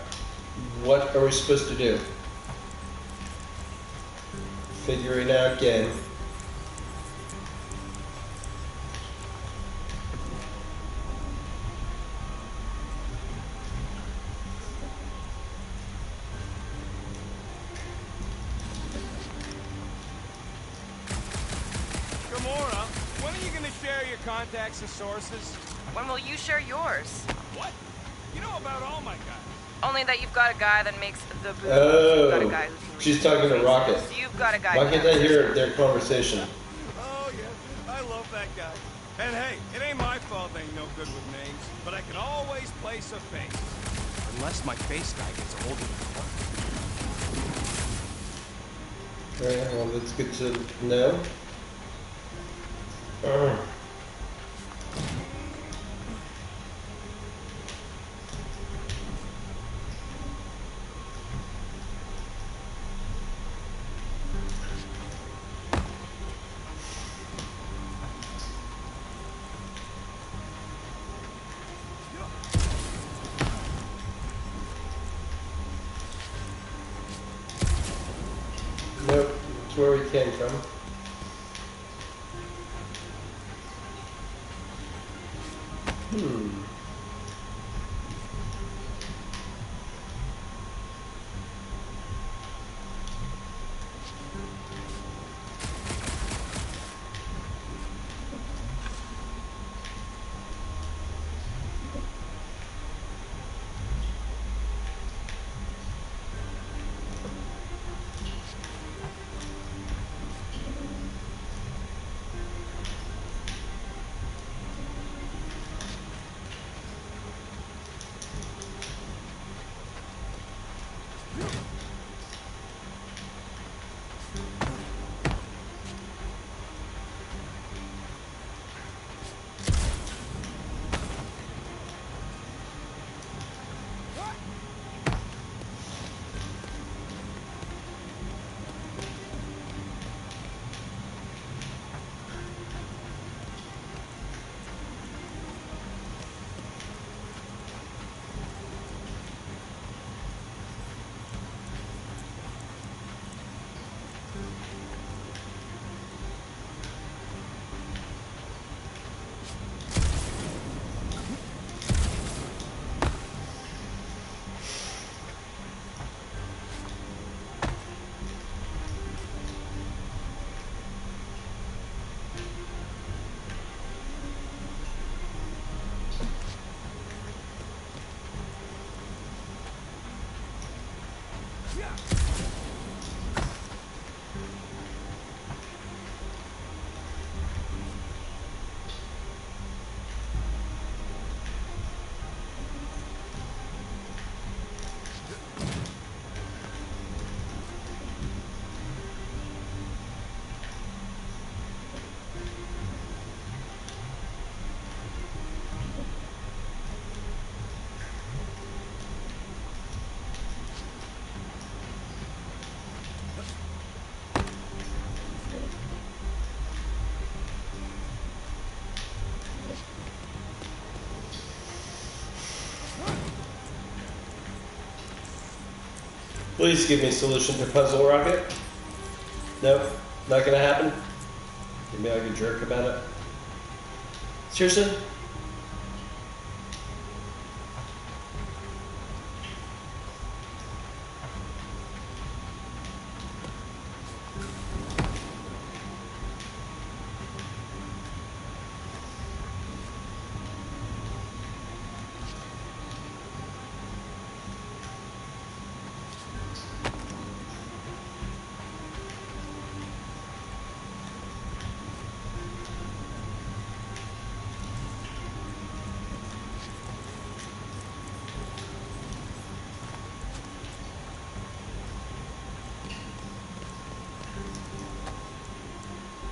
What are we supposed to do? Figure it out again. Gamora, when are you gonna share your contacts and sources? When will you share yours? What? You know about all my guys. Only that you've got a guy that makes the booze. You've got a guy Oh, who can she's read talking to faces. Rocket. You've got a guy. Why who can't knows I hear this. their conversation? Oh, yeah, I love that guy. And hey, it ain't my fault they ain't no good with names, but I can always place a face. Unless my face guy gets a hold of the Alright, well, that's good to know. Nope, it's where we came from. Hmm. Please give me a solution to Puzzle Rocket. Nope, not gonna happen. Give me like a jerk about it. Seriously?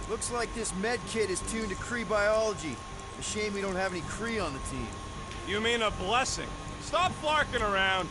Looks like this med kit is tuned to Kree biology. A shame we don't have any Kree on the team. You mean a blessing? Stop flarking around.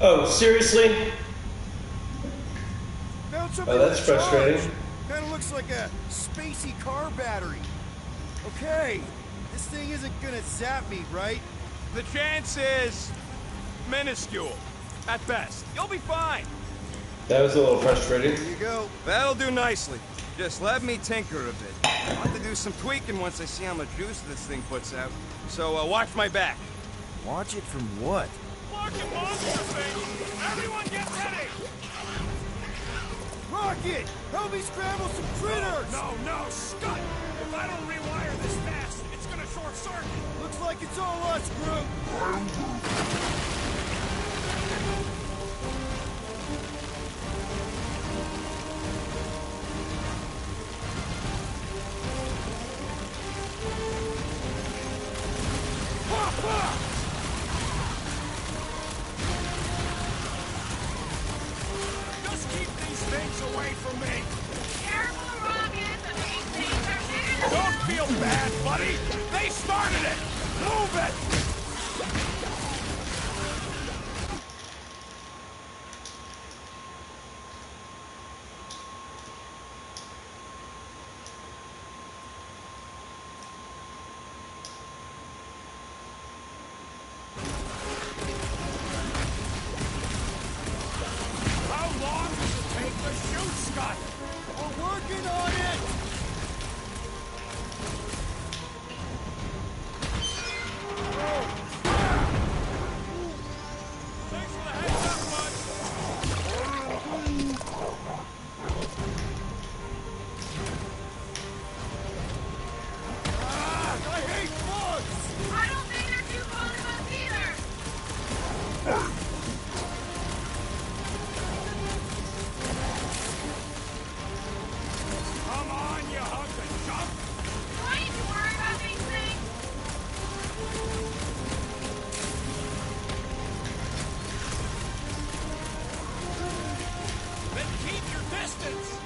Oh, seriously? Found something Oh, that's to charge. frustrating. Kinda looks like a spacey car battery. Okay, this thing isn't gonna zap me, right? The chance is minuscule, at best. You'll be fine. That was a little frustrating. Here you go. That'll do nicely. Just let me tinker a bit. I'll have to do some tweaking once I see how much juice this thing puts out. So watch my back. Watch it from what? Fucking monster thing! Everyone get ready! Rocket! Help me scramble some critters! No, Scott! If I don't rewire this fast, it's gonna short circuit. Looks like it's all us, Groot! Just keep these things away from me. Careful, Rocket. The big things are here. Don't feel bad, buddy. They started it. Move it. How long does it take to shoot, Scott? We're working on it! Thanks for the heads up, bud. I hate bugs! I don't think they're too fond of us either. Come on, you hunk of junk. Why need to worry about these things? Then keep your distance.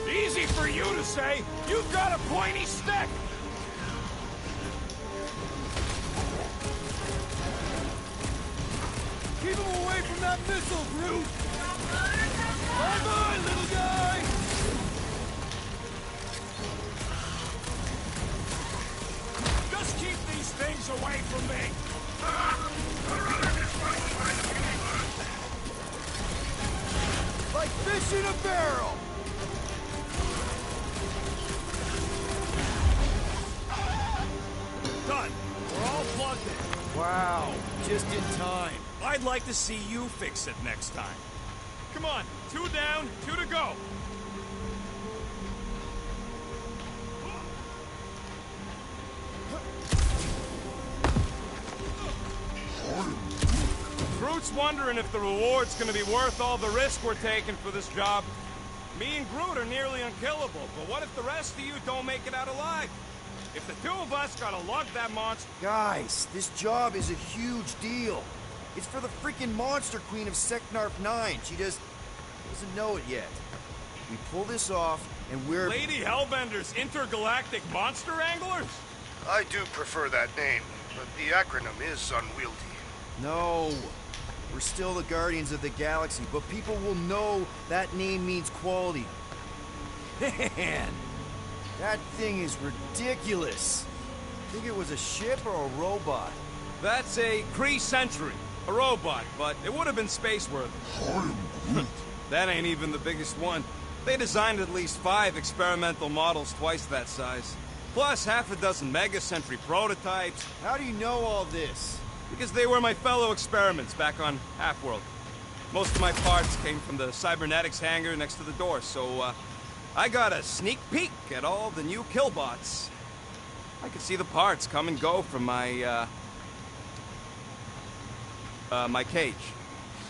Easy for you to say. You've got a pointy stick. Keep him away from that missile, Groot! Bye-bye, little guy! Just keep these things away from me. Like fish in a barrel! Done. We're all plugged in. Wow, just in time. I'd like to see you fix it next time. Come on, 2 down, 2 to go. Groot's wondering if the reward's gonna be worth all the risk we're taking for this job. Me and Groot are nearly unkillable, but what if the rest of you don't make it out alive? If the 2 of us gotta lug that monster... Guys, this job is a huge deal. It's for the freaking Monster Queen of Seknarf 9. She just doesn't know it yet. We pull this off, and we're... Lady Hellbender's Intergalactic Monster Anglers? I do prefer that name, but the acronym is unwieldy. No. We're still the Guardians of the Galaxy, but people will know that name means quality. Man, that thing is ridiculous. Think it was a ship or a robot? That's a Kree Sentry, a robot, but it would have been space-worthy. That ain't even the biggest one. They designed at least 5 experimental models twice that size. Plus half a dozen Mega Sentry prototypes. How do you know all this? Because they were my fellow experiments back on Half-World. Most of my parts came from the cybernetics hangar next to the door, so I got a sneak peek at all the new killbots. I could see the parts come and go from my, my cage.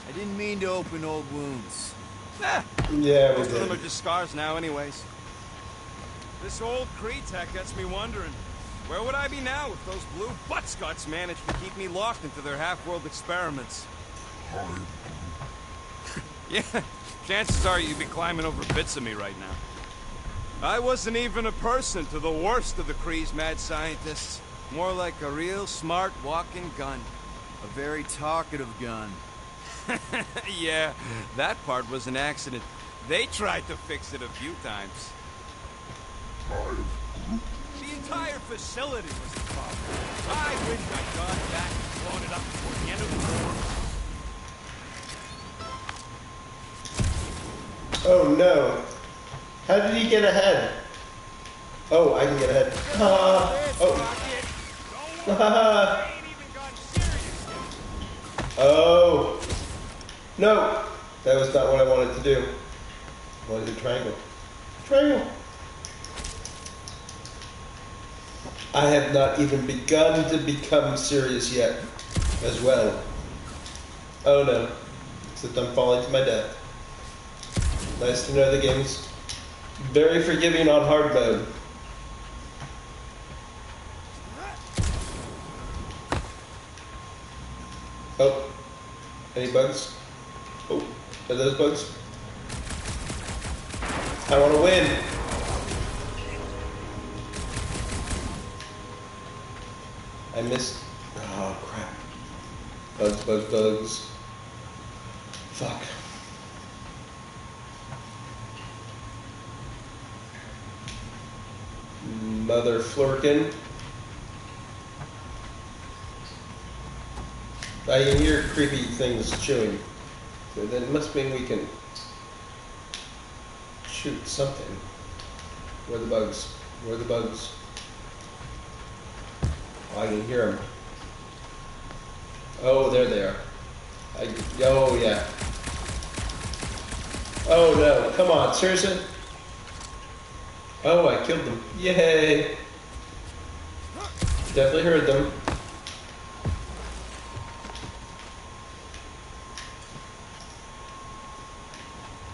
I didn't mean to open old wounds. Eh, Yeah, we most of them are did. just scars now anyways. This old Kree tech gets me wondering, where would I be now if those blue butt-scuts managed to keep me locked into their half-world experiments? Yeah, chances are you'd be climbing over bits of me right now. I wasn't even a person to the worst of the Kree's mad scientists. More like a real smart walking gun. A very talkative gun. Yeah, that part was an accident. They tried to fix it a few times. The entire facility was the problem. I wish I'd gone back and blown it up before the end of the war. Oh no. How did he get ahead? Oh, I can get ahead. Oh. No. That was not what I wanted to do. I wanted a triangle. Triangle. I have not even begun to become serious yet, as well. Oh no. Except I'm falling to my death. Nice to know the game's very forgiving on hard mode. Oh. Any bugs? Oh. Are those bugs? I want to win. I missed. Oh crap. Bugs, bugs, bugs. Fuck. Mother Flurkin. I can hear creepy things chewing. So then it must mean we can shoot something. Where are the bugs? Where are the bugs? Oh, I can hear them. Oh, there they are. Oh, yeah. Oh, no. Come on. Seriously? Oh, I killed them. Yay. Definitely heard them.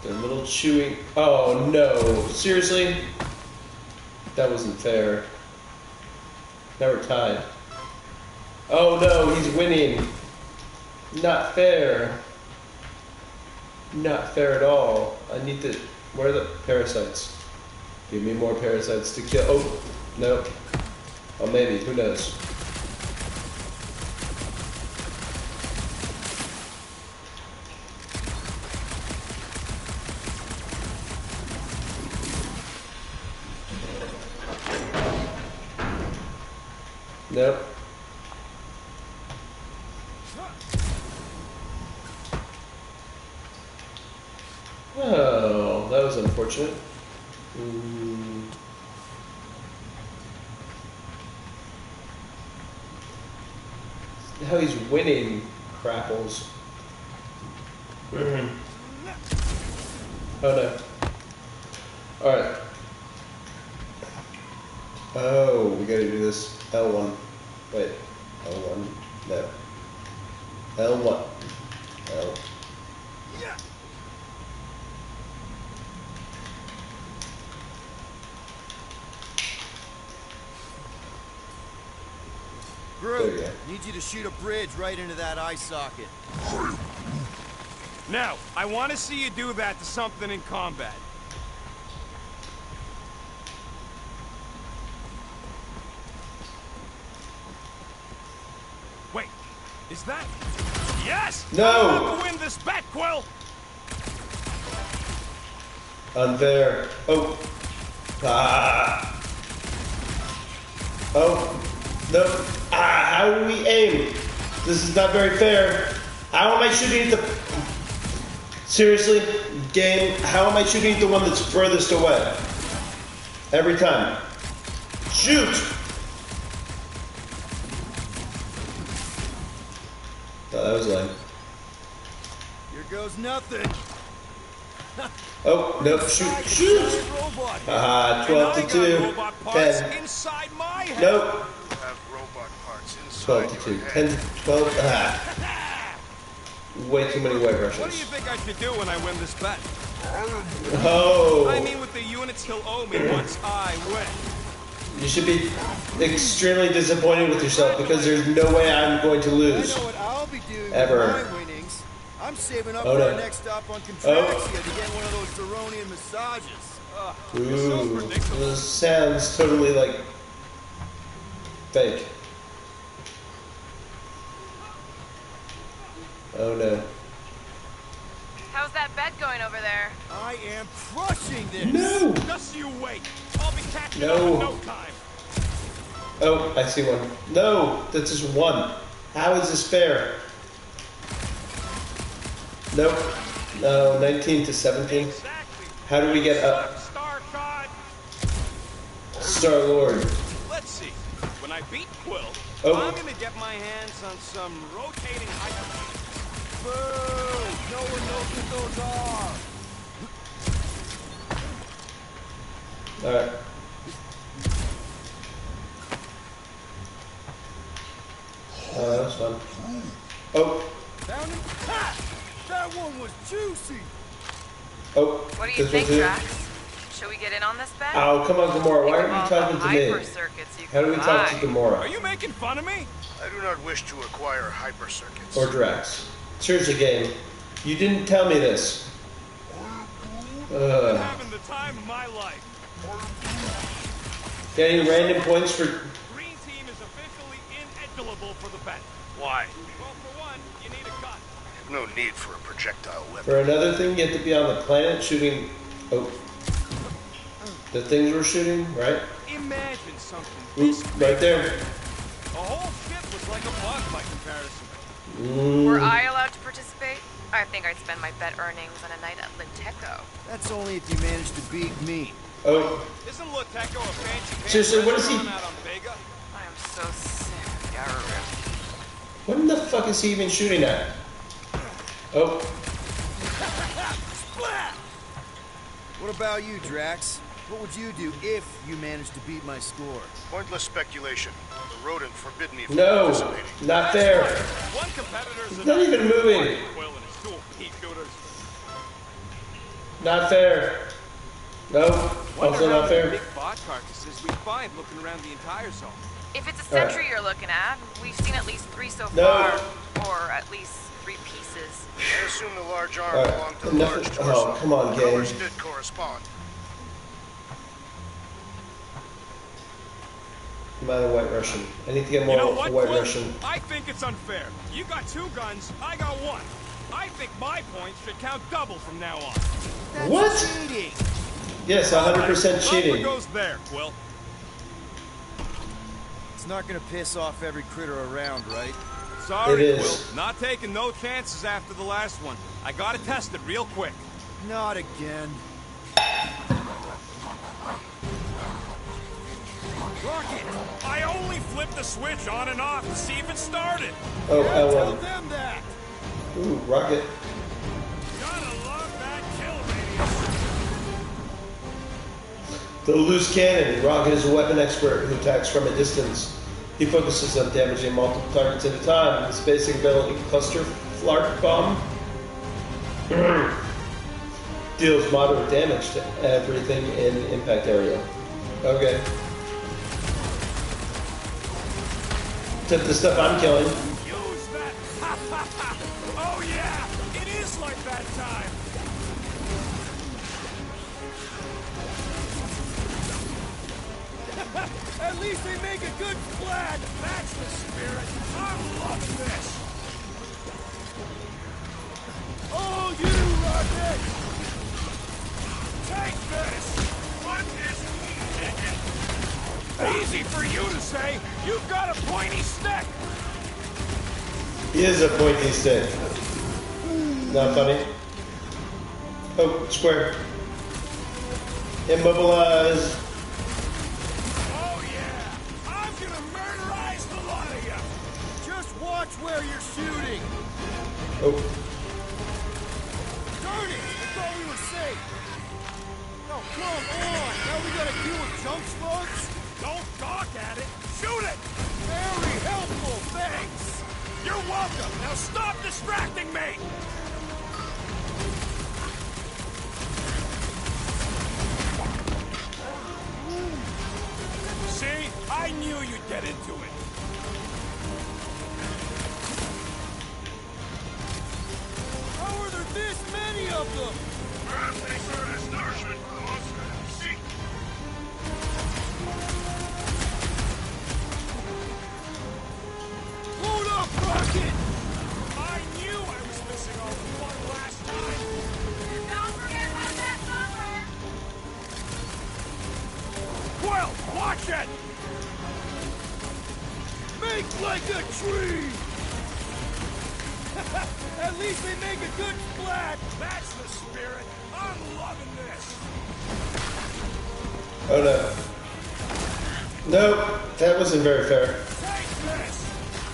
They're a little chewing. Oh, no. Seriously? That wasn't fair. Now we're tied. Oh no, he's winning. Not fair. Not fair at all. I need to... Where are the parasites? Give me more parasites to kill. Oh, no. Oh, maybe. Who knows? Nope. Oh, that was unfortunate. How he's winning, crapples. Oh no. Alright. Oh, we gotta do this. L1. Wait. L1. No. L1. L. Yeah. There you Groot, go. need you to shoot a bridge right into that eye socket. Now, I want to see you do that to something in combat. Wait, is that... Yes! No! I'm about to win this bet, Quill! Unfair. Oh. Ah. Oh. No. Ah, how do we aim? This is not very fair. How am I shooting at the... Seriously? Game, how am I shooting at the one that's furthest away? Every time. Shoot! Oh, that was lame. Here goes nothing. Oh, nope, shoot, shoot! Ah, 12 to 2. 10. Inside my head. Nope. Have robot parts inside 12 to 2. 10 to 12. Ah. Way too many white What do you Russians. think I should do when I win this bet? Oh. I mean, with the units he'll owe me once I win. You should be extremely disappointed with yourself because there's no way I'm going to I lose. know what I'll be doing Ever. with my winnings. I'm saving up Oh, for no. our next stop on Contraxia Oh. to get one of those Zeronian massages. You're so Ooh, predictable. this sounds totally like fake. Oh no. How's that bed going over there? I am crushing this! No! Just you wait. I'll be catching No. up in no time. Oh, I see one. No! That's just one. How is this fair? Nope. No, 19 to 17. Exactly. How do we get up? Starshot. Star-Lord. Let's see. When I beat Quill, Oh. I'm gonna get my hands on some rotating hyper. Boo! No one knows what those are! Alright. That was fun. Oh. Found him? Ha! That one was juicy! Oh. What do you this think, one's it. Drax? Should we get in on this bet? Oh, come on, Gamora. Why Think of aren't you all talking the to me? hyper circuits you How do we could talk to buy. Gamora? Are you making fun of me? I do not wish to acquire hyper circuits. Or Drax? Seriously, game. You didn't tell me this. I'm having the time of my life. Getting random points for... Green team is officially ineligible for the bet. Why? Well, for one, you need a gun. I have no need for a projectile weapon. For another thing, you have to be on the planet shooting... Oh. The things we're shooting, right? Imagine something Ooh, this right there. A whole ship was like a bug by comparison. Were I allowed to participate? I think I'd spend my bet earnings on a night at Linteco. That's only if you manage to beat me. Oh. Isn't Lateco a fancy Seriously, what is he... restaurant out on Vega? I am so sick. Yarr. What in the fuck is he even shooting at? Oh. What about you, Drax? What would you do if you managed to beat my score? Pointless speculation. The rodent forbid me from No. participating. Not there. One competitor's It's not even moving. Quill and his dual pea shooters. Not fair. No. Wonder Also how not many fair. big bot carcasses we find looking around the entire zone. If it's a All right. sentry you're looking at, we've seen at least 3 so No. far. Or at least 3 pieces. I assume the large arm Alright, belonged to the enough large of- torso. oh, come on, game. Colors did correspond. I'm out of White Russian. I need to get more You know what, White Quill? Russian. I think it's unfair. You got 2 guns, I got 1. I think my points should count double from now on. That's What? cheating! Yes, 100% Number cheating. goes there, Quill. It's not gonna piss off every critter around, right? Sorry, It Quill. is. Not taking no chances after the last one. I gotta test it real quick. Not again. Rocket, I only flipped the switch on and off to see if it started. Oh, Tell L1. them that! Ooh, rocket. Gotta love that kill radius. The loose cannon. Rocket is a weapon expert who attacks from a distance. He focuses on damaging multiple targets at a time. His basic ability, Cluster Flark Bomb, deals moderate damage to everything in impact area. Okay. Except the stuff I'm killing. Use that. Oh yeah, it is like that time. At least they make a good splat! That's the spirit. I'm loving this. Oh, you, Rocket! Take this. What is easy for you to say. You've got a pointy stick. He is a pointy stick. Not funny. Oh, square. Immobilize. Oh yeah, I'm gonna murderize the lot of you. Just watch where you're shooting! Oh, Darn it! I thought we were safe! Oh, come on! Now we gotta deal with jump slugs? Don't gawk at it. Shoot it. Very helpful, thanks! You're welcome. Now stop distracting me. See? I knew you'd get into it. How are there this many of them? Hold up, Rocket! I knew I Miles, watch it! Make like a tree! At least they make a good splat! That's the spirit. I'm loving this. Oh no. Nope, that wasn't very fair. Take this.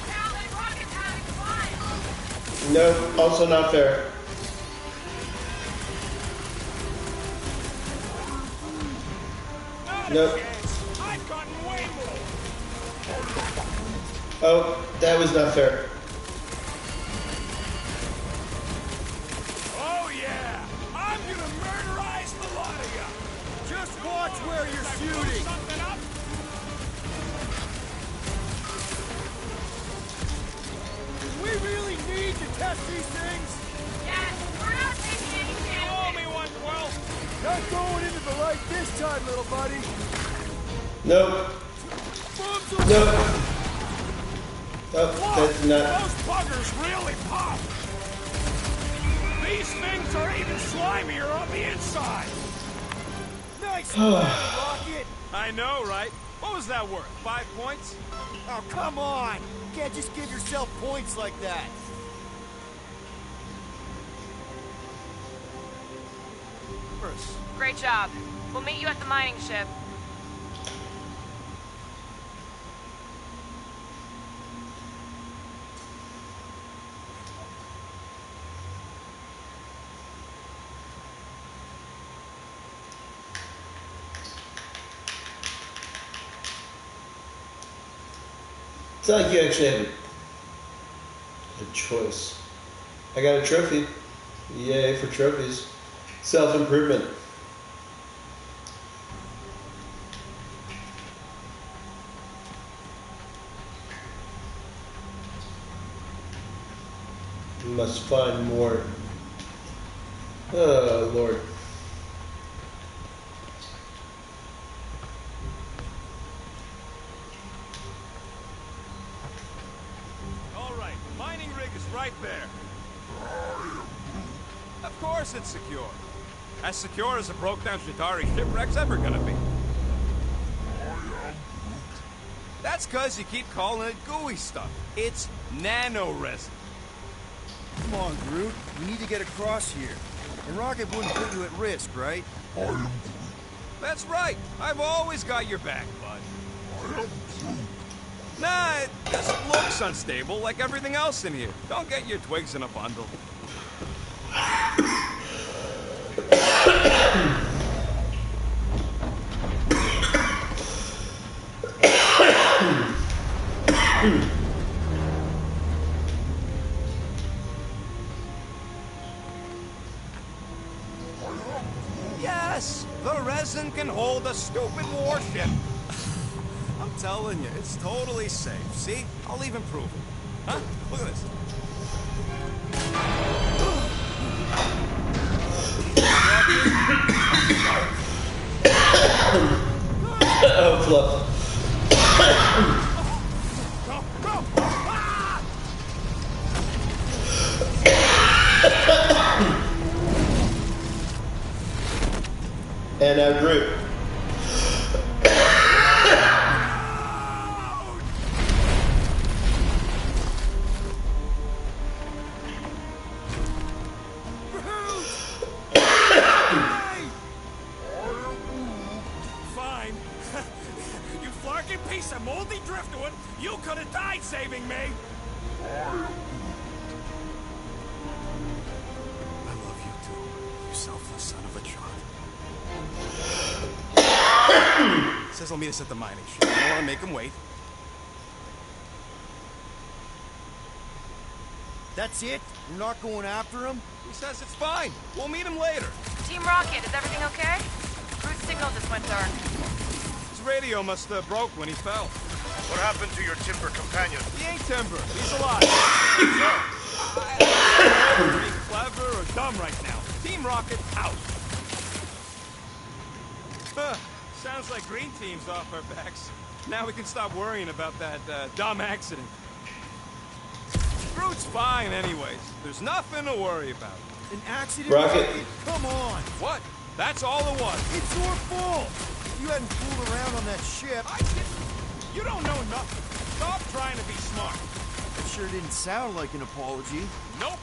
Cal and Rocket having fun. Nope, also not fair. Not Nope. a chance. I've gotten way more. Oh, that was not fair. Oh yeah. I'm gonna murderize the lot of you. Just watch where you're shooting! Something up? Do we really need to test these things? Yes, we're not taking any You owe chances. me 112. Not going into the light this time, little buddy! Nope. Bombs will- Nope. Oh, Look, that's not. those buggers really pop. These things are even slimier on the inside. Nice plan, Rocket! I know, right? What was that worth? 5 points? Oh, come on! You can't just give yourself points like that! Bruce. Great job. We'll meet you at the mining ship. It's not like you actually have a choice. I got a trophy. Yay for trophies. Self-improvement. We must find more. Oh, Lord. All right, mining rig is right there. Of course it's secure. As secure as a broke-down Shatari shipwreck's ever gonna be. That's cause you keep calling it gooey stuff. It's nano-resin. Come on, Groot. We need to get across here. And Rocket wouldn't put you at risk, right? That's right. I've always got your back, bud. Nah, it just looks unstable like everything else in here. Don't get your twigs in a bundle. Yes, the resin can hold a stupid warship. I'm telling you, it's totally safe. See? I'll even prove it. Huh? Look at this. Oh, fluff. Go, go! Ah! And now Groot. Fine. You flarking piece of moldy driftwood. You could have died saving me. I love you too, you selfless son of a chunk. Says he'll meet us at the mining ship. I don't want to make him wait. That's it? You're not going after him? He says it's fine. We'll meet him later. Team Rocket, is everything okay? Groot's signal just went dark. His radio must have broke when he fell. What happened to your timber companion? He ain't timber. He's alive. I don't know if he's clever or dumb right now. Team Rocket out. Huh. Sounds like Green Team's off our backs. Now we can stop worrying about that dumb accident. Groot's fine anyways. There's nothing to worry about. An accident? Rocket. Come on! What? That's all it was. It's your fault! if you hadn't fooled around on that ship. I didn't. You don't know nothing. Stop trying to be smart. It sure didn't sound like an apology. Nope.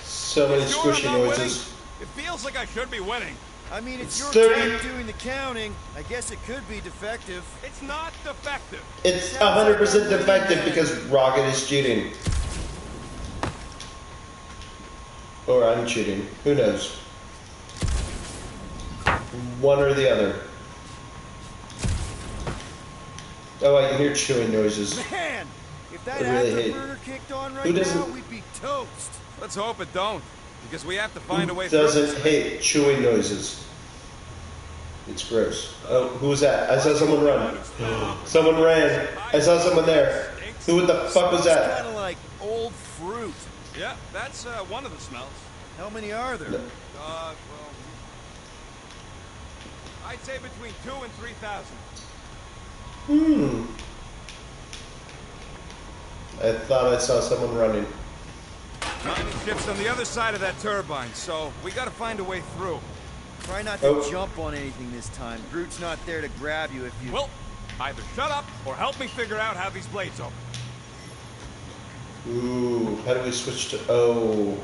So many Sure I'm squishy not noises. winning? It feels like I should be winning. I mean, it's It's your 30. tech doing the counting. I guess it could be defective. It's not defective. It's 100% defective because Rocket is cheating. Or I'm cheating. Who knows? One or the other. Oh, I can hear chewing noises. Man, if that I really hate- afterburner kicked on right Who now, doesn't- we'd be toast. Let's hope it don't, because we have to find a way Who through doesn't this. hate chewing noises? It's gross. Oh, who was that? I saw someone run. Someone ran. I saw someone there. Who the fuck was Kind that? of like old fruit. Yeah, that's one of the smells. How many are there? Well, I'd say between 2,000 and 3,000. I thought I saw someone running. Mining ship's on the other side of that turbine, so we gotta find a way through. Try not to Oh. jump on anything this time. Groot's not there to grab you if you... Well, either shut up or help me figure out how these blades open. Ooh, how do we switch to... Oh.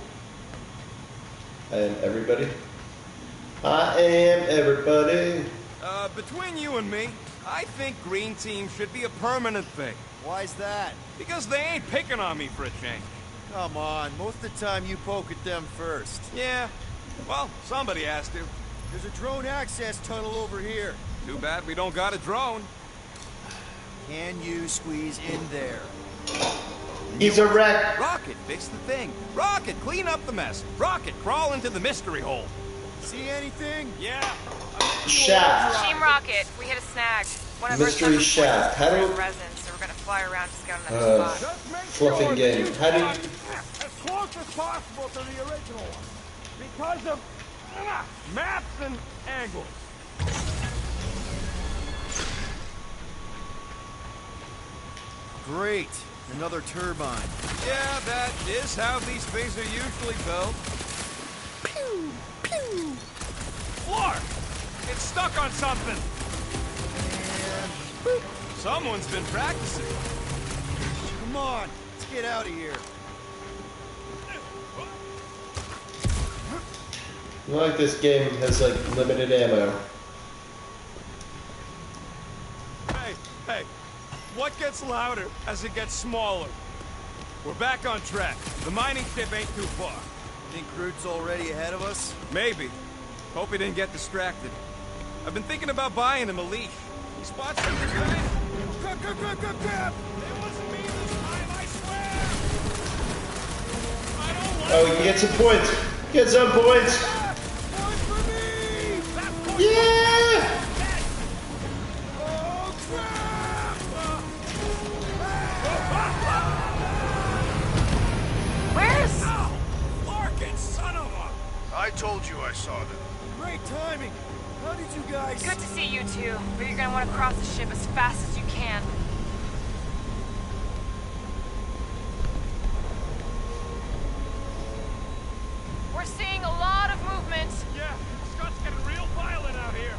I am everybody? I am everybody. Between you and me, I think Green Team should be a permanent thing. Why's that? Because they ain't picking on me for a change. Come on, most of the time you poke at them first. Yeah, well, somebody has to. There's a drone access tunnel over here. Too bad we don't got a drone. Can you squeeze in there? He's a wreck. Rocket, fix the thing. Rocket, clean up the mess. Rocket, crawl into the mystery hole. See anything? Yeah. Shaft. Team Rocket, we hit a snag. One of Mystery our shaft. How do- resin, so we're gonna fly around to scout another spot. Just make Fluffing sure game. that you How do you- are as close as possible to the original one. Because of maps and angles. Great. Another turbine. Yeah, that is how these things are usually built. Pew, pew. Floor! It's stuck on something. Someone's been practicing. Come on, let's get out of here. I like this game has like limited ammo. Hey, what gets louder as it gets smaller? We're back on track. The mining ship ain't too far. Think Groot's already ahead of us? Maybe. Hope he didn't get distracted. I've been thinking about buying him a leash. He spots something good. Grab! It wasn't me this time, I swear! I don't like Oh, you can get some points. Get some points. One for me! That's point Yeah! Oh, crap! Where's... Ow! Larkin, son of a... I told you I saw them. Great timing. How did you guys... Good to see you two, but you're gonna want to cross the ship as fast as you can. We're seeing a lot of movement. Yeah, Scott's getting real violent out here.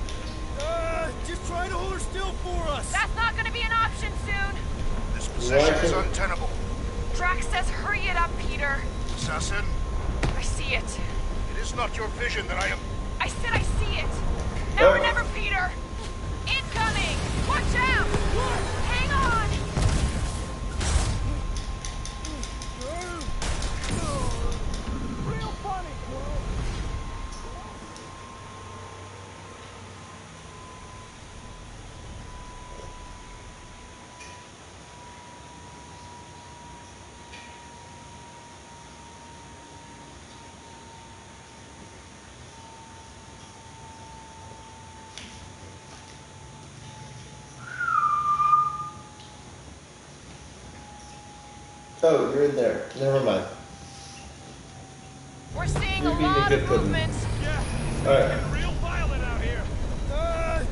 Just try to hold her still for us. That's not gonna be an option soon. This position is What? untenable. Drax says hurry it up, Peter. Assassin, I see it. it is not your vision that I am... I said I see it. Now or Oh. never, Peter. Incoming. Watch out. Hang on. Real funny, Oh, you're in there. Never mind. We're seeing You're a being a lot good of pudding. movement. Alright. real violent out here.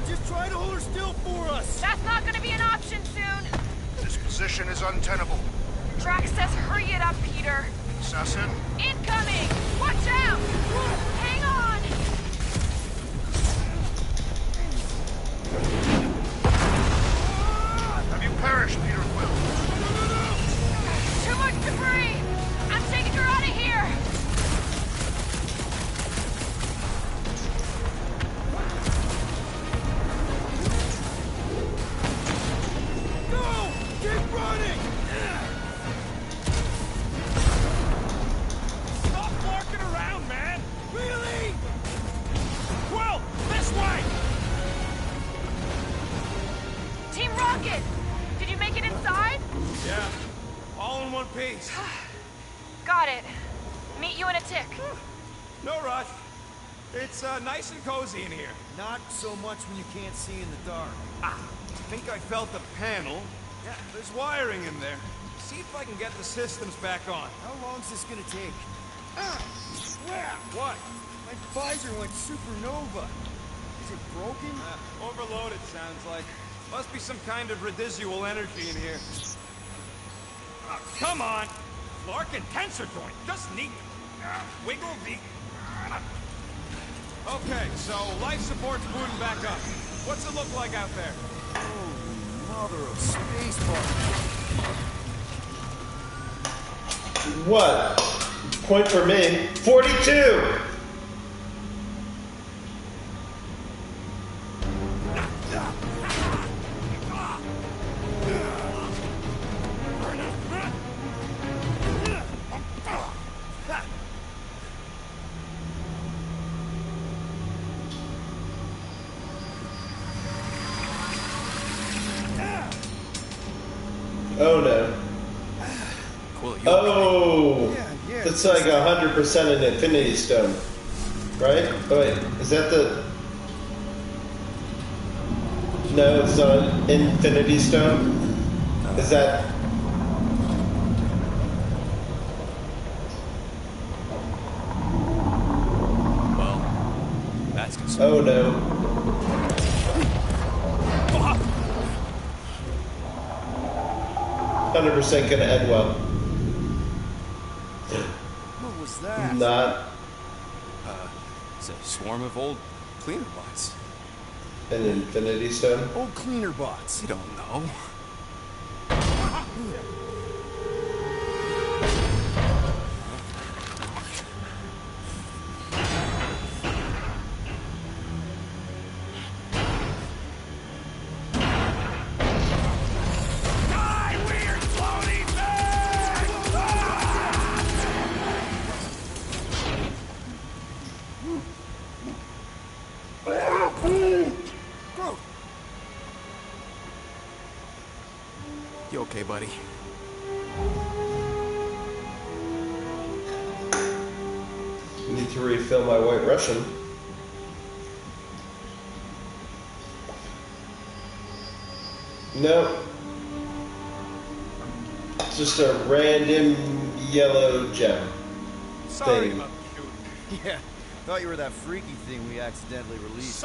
Just try to hold her still for us. That's not going to be an option soon. This position is untenable. Drax says hurry it up, Peter. Assassin? Incoming! Watch out! Hang on! Have you perished, Peter Quill? Too much debris! I'm taking her out of here! No! Keep running! Stop barking around, man! Really? Quill, this way! Team Rocket! Did you make it inside? Yeah, all in one piece. Got it. Meet you in a tick. No rush. It's nice and cozy in here. Not so much when you can't see in the dark. I think I felt the panel. Yeah, there's wiring in there. See if I can get the systems back on. How long's this gonna take? Ah! Crap! What? My visor went supernova. Is it broken? Overloaded, sounds like. Must be some kind of residual energy in here. Oh, come on! Larkin tensor joint, just neat. Wiggle the... Okay, so life support's booting back up. What's it look like out there? Mother of spacebar. What? Point for me. 42! Oh no. Cool, you Oh! Yeah. That's like 100% an Infinity Stone. Right? Oh wait, is that the... No, it's not an Infinity Stone? Is that... Well, that's concerning. Oh no. %, gonna end well. What was that? Not It's a swarm of old cleaner bots. an Infinity Stone. Old cleaner bots. You don't know. You okay, buddy? Need to refill my White Russian. Nope. Just a random yellow gem. Sorry Thing. about the shooting. Yeah. Thought you were that freaky thing we accidentally released.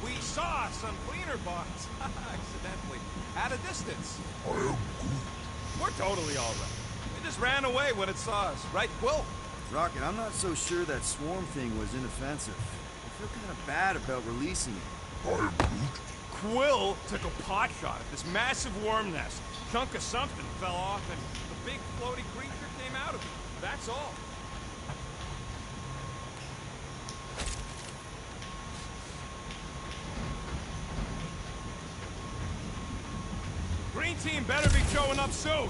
We saw some cleaner bots. Accidentally. At a distance. We're totally alright. It just ran away when it saw us. Right, Quill? Rocket, I'm not so sure that swarm thing was inoffensive. I feel kind of bad about releasing it. Quill took a pot shot at this massive worm nest. Chunk of something fell off and the big floaty creature came out of it. That's all. Green team better be showing up soon.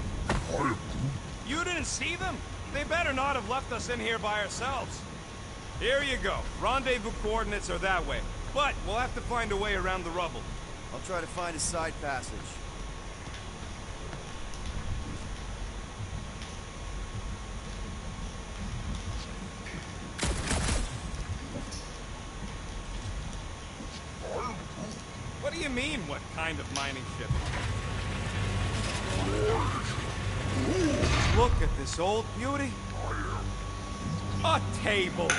You didn't see them? They better not have left us in here by ourselves. Here you go. Rendezvous coordinates are that way. But we'll have to find a way around the rubble. I'll try to find a side passage. What do you mean, what kind of mining ship? Look at this old beauty. A table.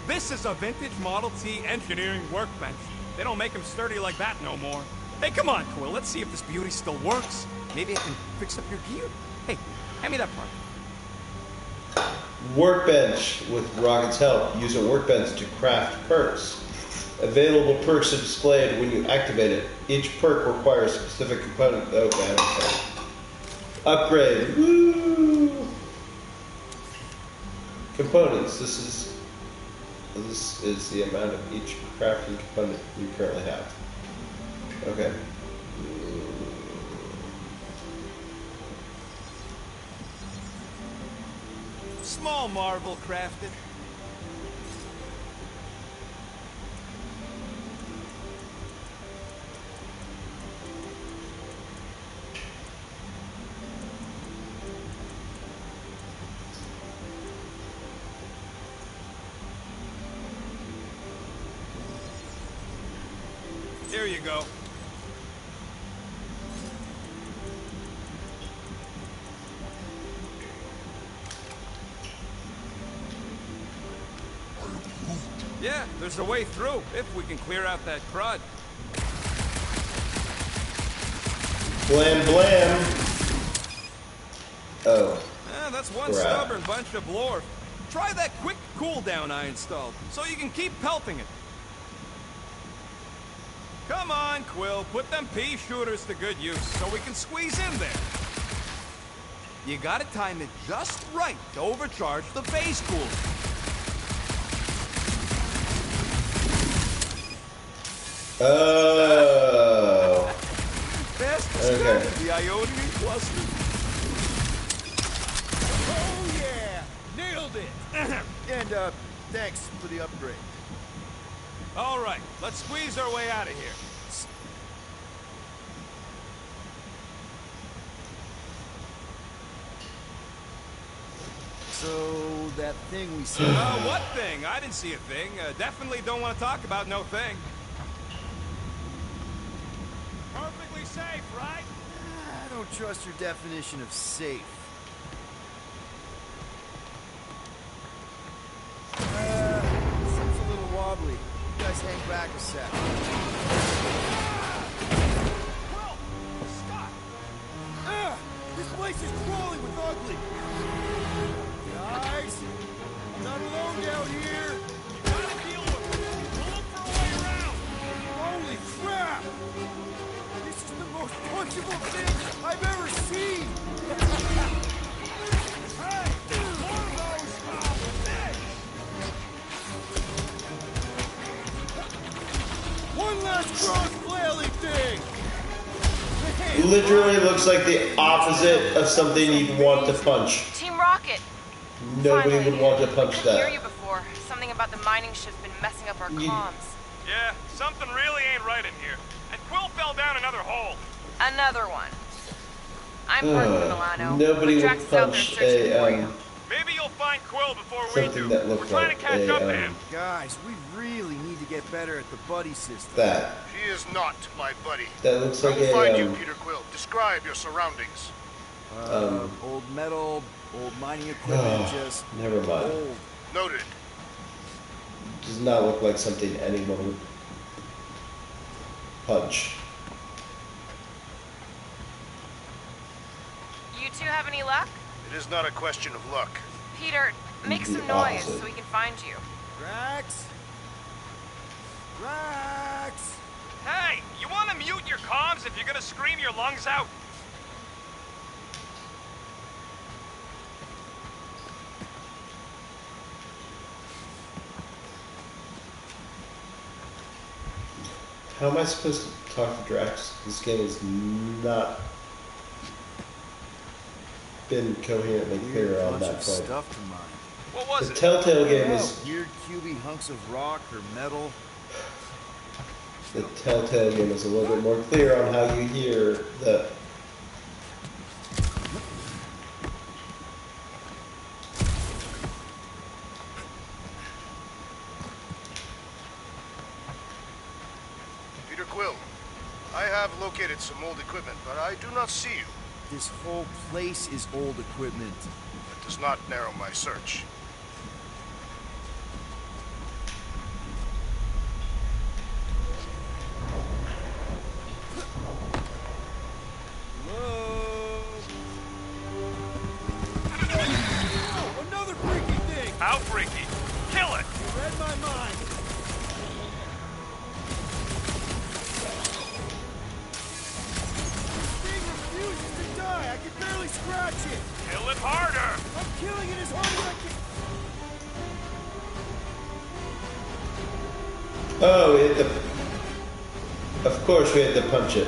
This is a vintage Model T engineering workbench. They don't make them sturdy like that no more. Hey, come on, Quill. Let's see if this beauty still works. Maybe I can fix up your gear. Hey, hand me that part. Workbench. With Rocket's help, use a workbench to craft perks. Available perks are displayed when you activate it. Each perk requires a specific component. Okay, upgrade. Woo! Components. This is the amount of each crafting component you currently have. Okay. Small marvel crafted. Here you go. Yeah, there's a way through, if we can clear out that crud. Blam blam. Oh. That's one Crap. stubborn bunch of lore. Try that quick cooldown I installed, so you can keep pelting it. Come on, Quill, put them pea shooters to good use, so we can squeeze in there. You gotta time it just right to overcharge the phase cooler. Oh. Fast Okay. the Ionian cluster. Oh yeah! Nailed it! And thanks for the upgrade. All right, let's squeeze our way out of here. So, that thing we saw... What thing? I didn't see a thing. Definitely don't want to talk about no thing. Perfectly safe, right? I don't trust your definition of safe. Seems a little wobbly. You guys hang back a sec. Well, stop! This place is crawling with ugly! Guys! I'm not alone down here! You gotta deal with it. We'll look for a way around. Holy crap! This is the most punchable thing I've ever seen! Hey, more of those fish! One last cross-flailing thing! Literally looks like the opposite of something you'd want to punch. Team Rocket. Nobody Finally. would want to punch I couldn't hear you that. before. Something about the mining ship's been messing up our comms. Yeah, something really ain't right in here. And Quill fell down another hole. Another one. I'm Bertha Milano. Nobody Drax would is out there punch searching for you. Maybe you'll find Quill before we do. something that We're looked trying like to catch up to a him. Guys, we really need to get better at the buddy system. that. She is not my buddy. That looks like I'll find you, a Peter Quill. Describe your surroundings. Old metal, old mining equipment, just never mind. old. Noted. Does not look like something anyone would punch. You two have any luck? It is not a question of luck. Peter, make The some noise opposite. so we can find you. Drax? Drax! Hey, you want to mute your comms if you're gonna scream your lungs out? How am I supposed to talk to Drax? This game has not been coherently clear on bunch that of point. stuff to mine. What was The it? Telltale game Yeah, is weird cubey hunks of rock or metal. the Telltale game is a little bit more clear on how you hear the. Peter Quill, I have located some old equipment, but I do not see you. This whole place is old equipment. That does not narrow my search. Hello? scratch it! Kill it harder! I'm killing it as hard as I can. Oh, we hit the. Of course, we had to punch it.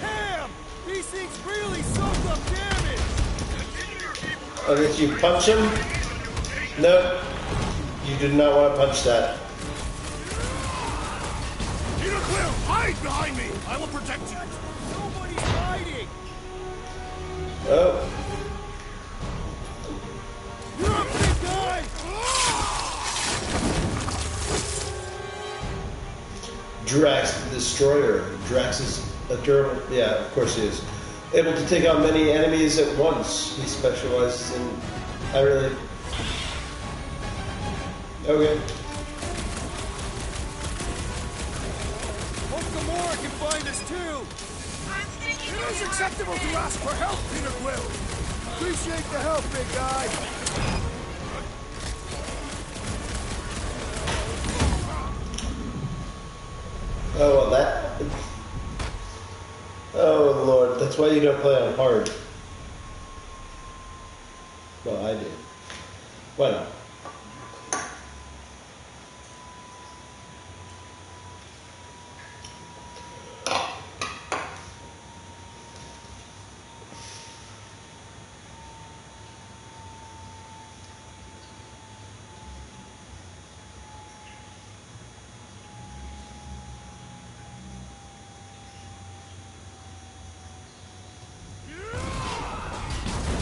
Damn! These things really soak up damage! Oh, did you punch him? No. You did not want to punch that. Peter Quill, hide behind me! I will protect you! Nobody's hiding! Oh. You're up, big guy! Drax the Destroyer. Drax is a durable. Yeah, of course he is. Able to take on many enemies at once. He specializes in. I really. Okay. Hope Gamora can find us too! It is acceptable to ask for help, Peter Quill! Appreciate the help, big guy! Oh, well, that. Oh, Lord. That's why you don't play on hard. Well, I did. Why not?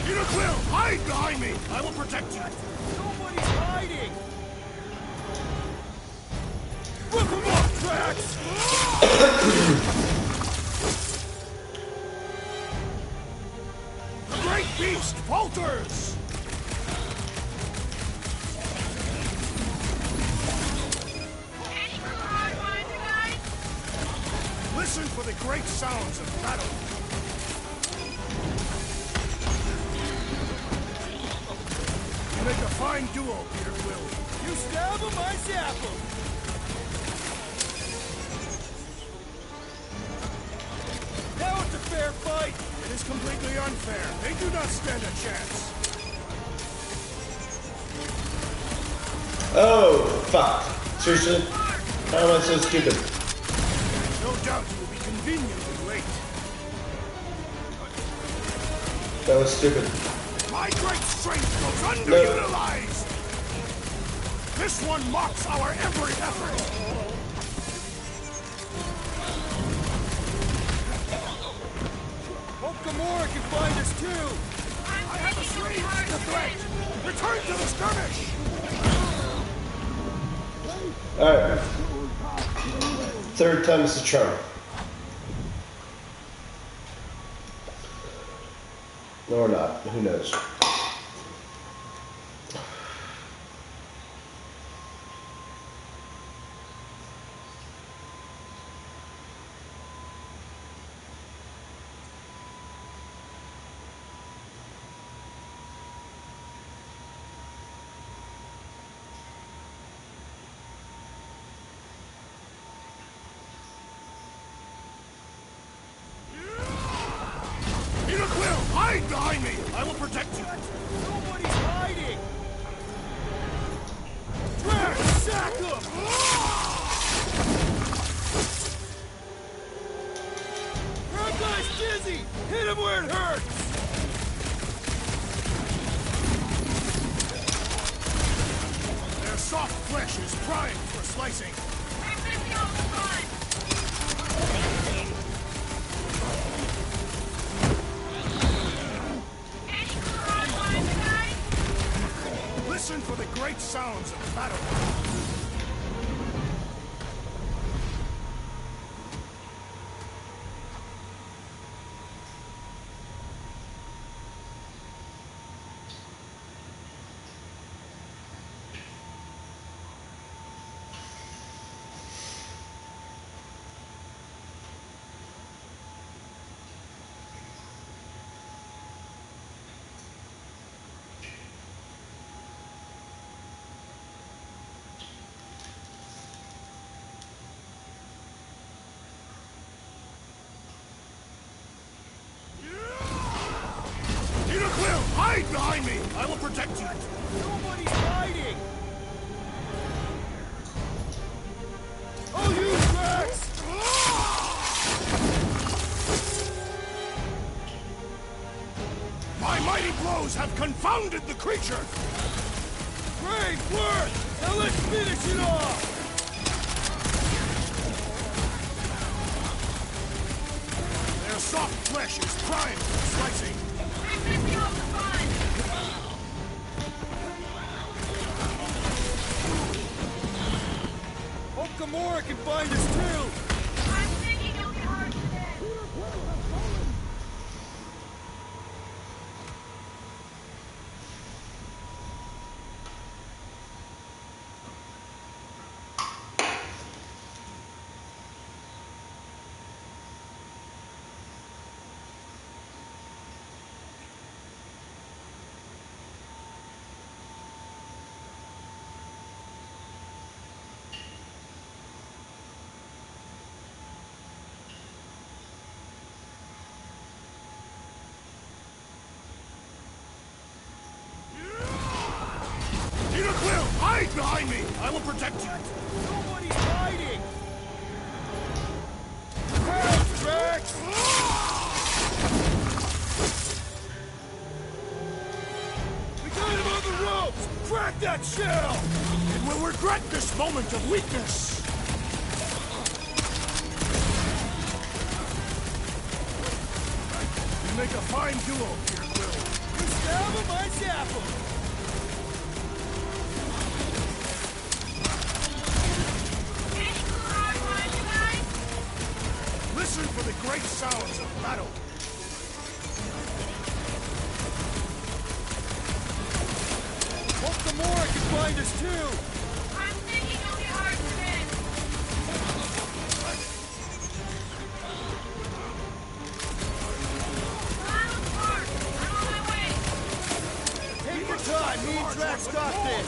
Peter Quill, hide behind me! I will protect you! Nobody's hiding! Rip him off, Drax! The great beast falters! Any clue on why you guys? Listen for the great sounds of battle! You make a fine duo, Peter Quill. You stab him, I zap him! Now it's a fair fight! It is completely unfair. They do not stand a chance. Oh, fuck. Seriously? How am I so stupid? No doubt you will be conveniently late. That was stupid. My great strength goes underutilized! This one mocks our every effort! Hope Gamora can find us too! I have assuaged the threat! Return to the skirmish! Alright. Third time's the charm. Or not. Who knows? Peter Quill, hide behind me! I will protect you! Nobody's hiding! Drax, sack him! That guy's dizzy! Hit him where it hurts! Their soft flesh is primed for slicing. We're busy all the time. Any clue on why you guys? Listen for the great sounds of battle. protect you. Nobody's hiding! I'll use Drax! My mighty blows have confounded the creature. Great work! Now let's finish it off! Their soft flesh is primed for slicing. I'm missing all the fun. Hope Gamora can find us too! I'm thinking it'll be hard to get. Peter Quill, hide behind me! I will protect you. Nobody's hiding! Help, Drax! We got him on the ropes! Crack that shell! It will regret this moment of weakness. You make a fine duo, Peter Quill. You stab him, I zap him! Any cool hard ones, you guys? Listen for the great sounds of battle. Hope Gamora can find us too! I'm thinking it'll be hard to miss. Cloud Park! I'm on my way. Take your time, me and Drax got this!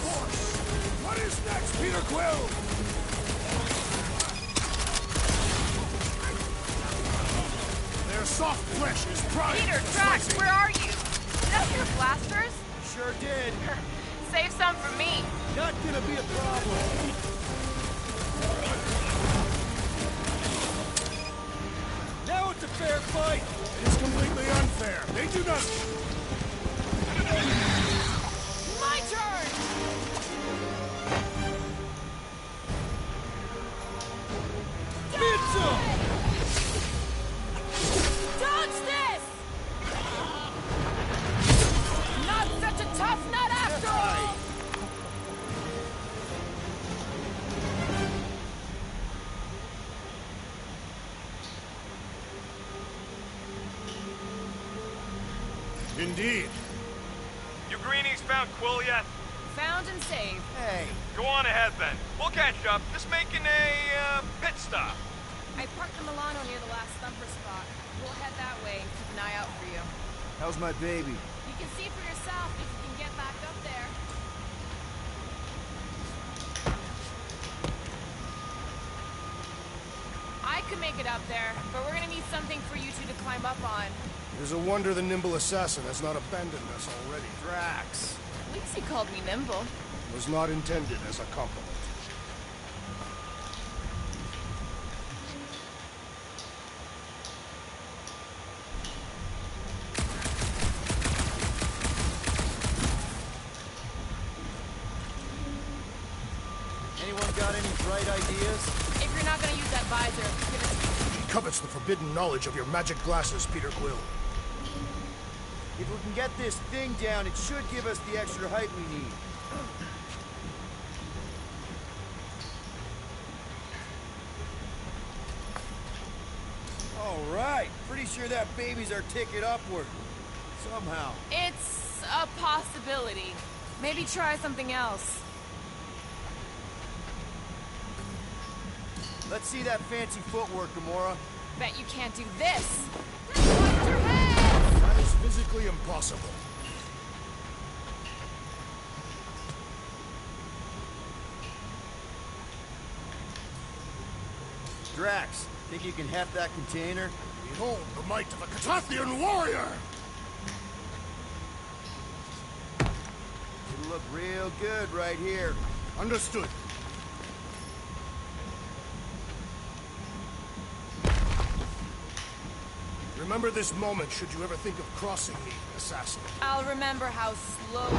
What is next, Peter Quill? Their soft flesh is primed Peter, for Drax, slicing. where are you? Did I hear blasters? Sure did. Save some for me. Not gonna be a problem. Now it's a fair fight! It is completely unfair. They do not... My turn! Mitsu! Dodge this! Not such a tough nut after all! Indeed. You greenies found Quill yet? Found and saved. Hey, Go on ahead then. We'll catch up. Just making a pit stop. I parked the Milano near the last thumper spot. We'll head that way and keep an eye out for you. how's my baby? You can see for yourself if you can get back up there. I could make it up there, but we're gonna need something for you two to climb up on. It is a wonder the nimble assassin has not abandoned us already. Drax. At least he called me nimble. Was not intended as a compliment. Anyone got any bright ideas? If you're not gonna use that visor, give it to me. He covets the forbidden knowledge of your magic glasses, Peter Quill. If we can get this thing down, it should give us the extra height we need. All right, pretty sure that baby's our ticket upward. Somehow. It's a possibility. Maybe try something else. Let's see that fancy footwork, Gamora. Bet you can't do this. Watch your head! That is physically impossible. Drax, think you can heft that container? Behold the might of a Catathian warrior! It'll look real good right here. Understood. Remember this moment should you ever think of crossing me, assassin. I'll remember how slowly.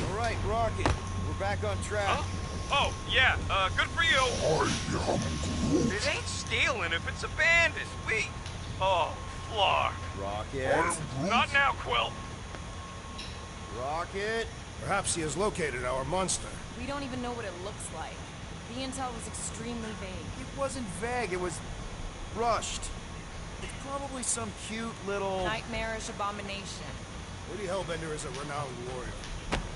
All right, Rocket. We're back on track. Huh? Oh, yeah, good for you. It ain't stealing if it's abandoned. Oh, Flar. Rocket. Not now, Quill. Rocket. Perhaps he has located our monster. We don't even know what it looks like. The intel was extremely vague. It wasn't vague, it was rushed. It's probably some cute little... Nightmarish abomination. Lady Hellbender is a renowned warrior.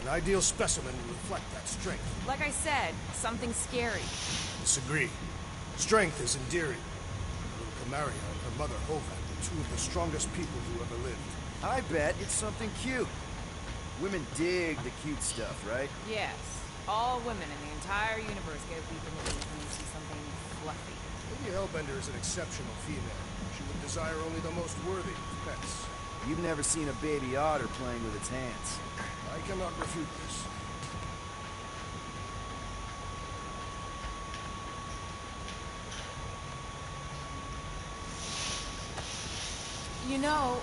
An ideal specimen to reflect that strength. Like I said, something scary. Disagree. Strength is endearing. Little Camaria and her mother Hovan were two of the strongest people who ever lived. I bet it's something cute. Women dig the cute stuff, right? Yes. All women in the entire universe get weak in the knees when you see something fluffy. Lady Hellbender is an exceptional female. She would desire only the most worthy of pets. You've never seen a baby otter playing with its hands. I cannot refute this. You know,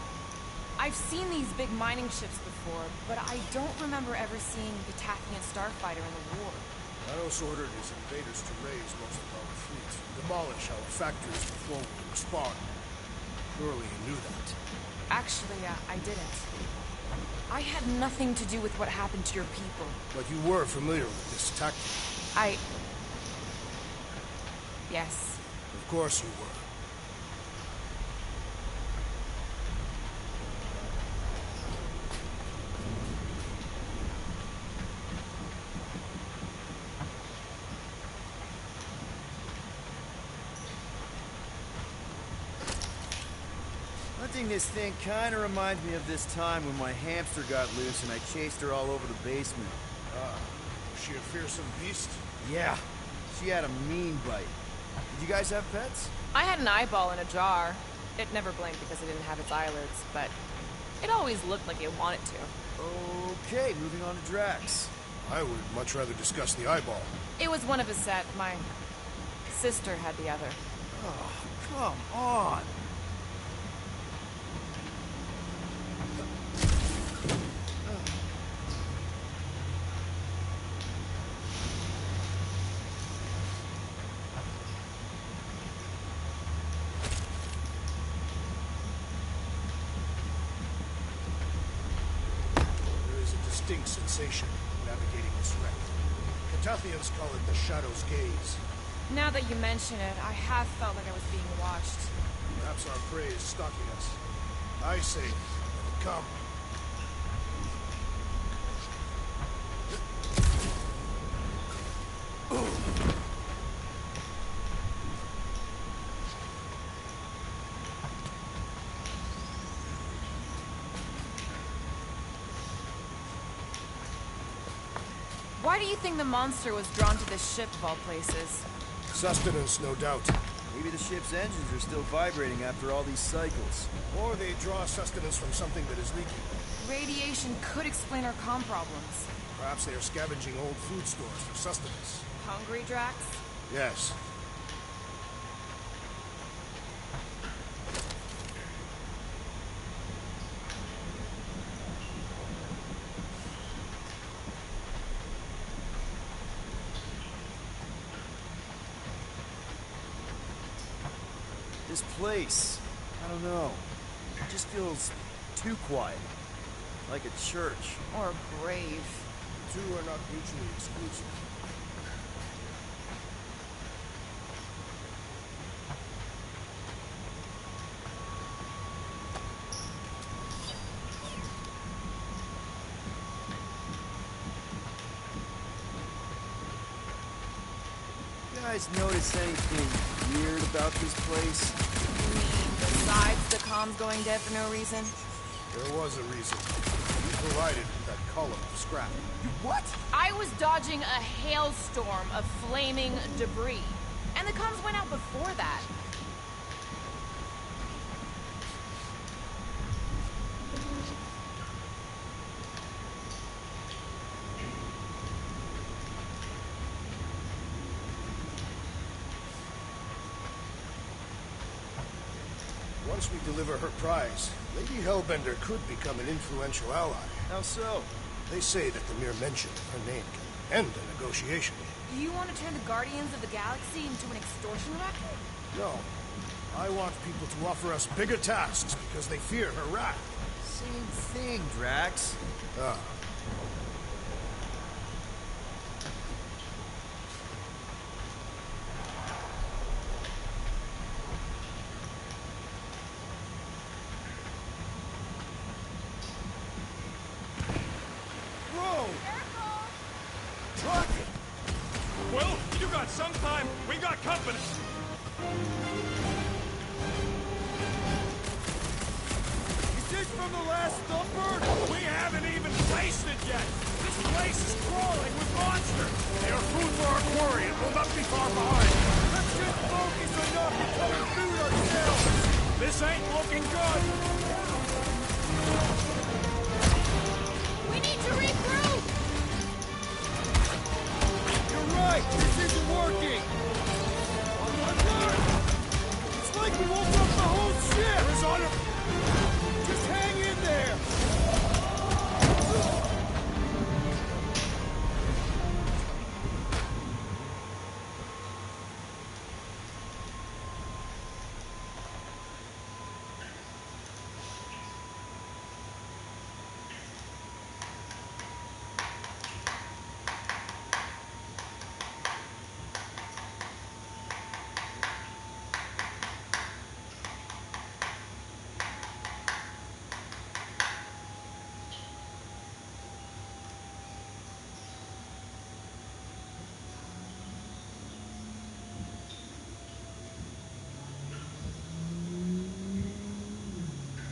I've seen these big mining ships before, but I don't remember ever seeing the Tathian starfighter in the war. Talos ordered his invaders to raise most of our fleet, demolish our factories before we could respond. Surely you knew that. Actually, I didn't. I had nothing to do with what happened to your people. But you were familiar with this tactic. Yes. Of course you were. Hunting this thing kinda reminds me of this time when my hamster got loose and I chased her all over the basement. Was she a fearsome beast? Yeah, she had a mean bite. Did you guys have pets? I had an eyeball in a jar. It never blinked because it didn't have its eyelids, but it always looked like it wanted to. Okay, moving on to Drax. I would much rather discuss the eyeball. It was one of a set. My sister had the other. Oh, come on. Distinct sensation navigating this wreck. Catathians call it the Shadow's Gaze. Now that you mention it, I have felt like I was being watched. Perhaps our prey is stalking us. I say, let it come. Why do you think the monster was drawn to this ship of all places? Sustenance, no doubt. Maybe the ship's engines are still vibrating after all these cycles. Or they draw sustenance from something that is leaking. Radiation could explain our comm problems. Perhaps they are scavenging old food stores for sustenance. Hungry, Drax? Yes. This place, I don't know. It just feels too quiet. Like a church. Or a grave. The two are not mutually exclusive. You guys notice anything weird about this place? You mean besides the comms going dead for no reason? There was a reason. You provided that column of scrap. You what? I was dodging a hailstorm of flaming debris. And the comms went out before that. Once we deliver her prize, Lady Hellbender could become an influential ally. How so? They say that the mere mention of her name can end a negotiation. You want to turn the Guardians of the Galaxy into an extortion racket? No. I want people to offer us bigger tasks because they fear her wrath. Same thing, Drax. Ah. Whoa! Rocket! Well, you got some time. We got company. Is this from the last thumper? We haven't even placed it yet. This place is crawling with monsters. They are food for our quarry and will not be far behind. Let's just focus on not becoming food ourselves! This ain't looking good. We need to regroup! You're right! This isn't working! It's like we woke up the whole ship! Arizona! Just hang in there!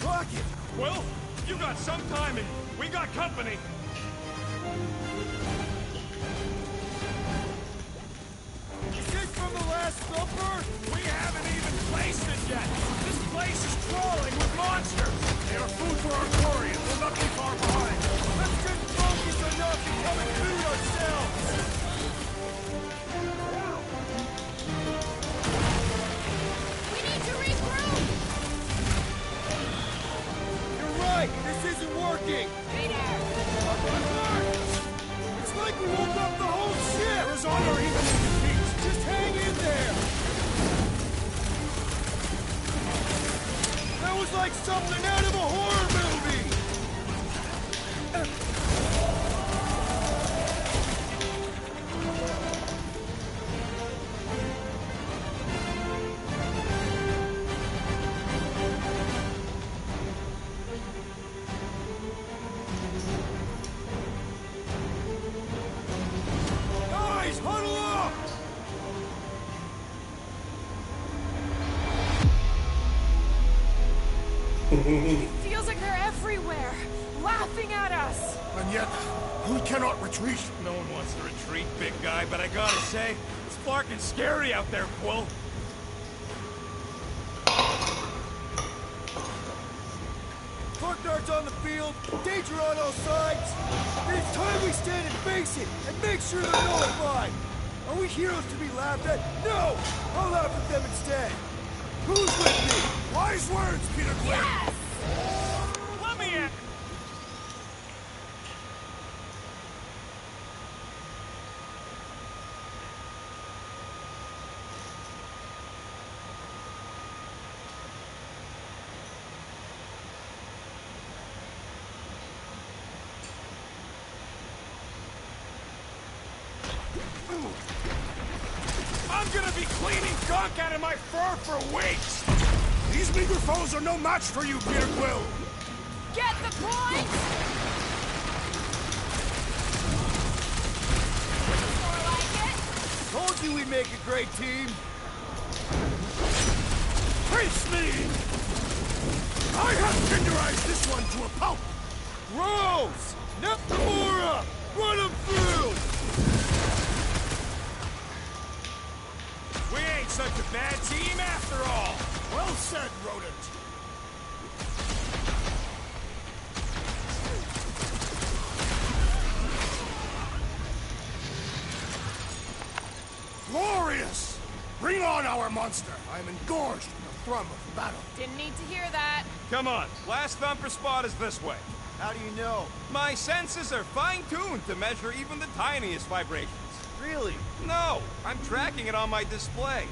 Rocket! Well, you got some time and we got company. Is this from the last thumper? We haven't even placed it yet. This place is crawling with monsters. They are food for our quarry and will not be far behind. Let's just focus on not becoming food ourselves! We need to regroup! You're right! This isn't working! Peter! It's like we woke up the whole ship! Arizona or even in defeat. Just hang in there! That was like something out of a horror movie! Guys, huddle up! It feels like they're everywhere, laughing at us! And yet, we cannot retreat. No one wants to retreat, big guy, but I gotta say, it's fucking scary out there, Quill. Darts on the field, danger on all sides. It's time we stand and face it, and make sure they're notified. Are we heroes to be laughed at? No! I'll laugh at them instead. Who's with me? Wise words, Peter Quill. Yes! Let me in. I'm gonna be cleaning gunk out of my fur for weeks! These meager foes are no match for you, Peter Quill. Get the point? More like it? Told you we'd make a great team. Face me! I have tenderized this one to a pulp. Rose! Nakamura! Run him through! We ain't such a bad team after all. Well said, Rodent. Glorious! Bring on our monster. I am engorged in the thrum of battle. Didn't need to hear that. Come on, last thumper spot is this way. How do you know? My senses are fine-tuned to measure even the tiniest vibrations. Really? No, I'm tracking it on my display.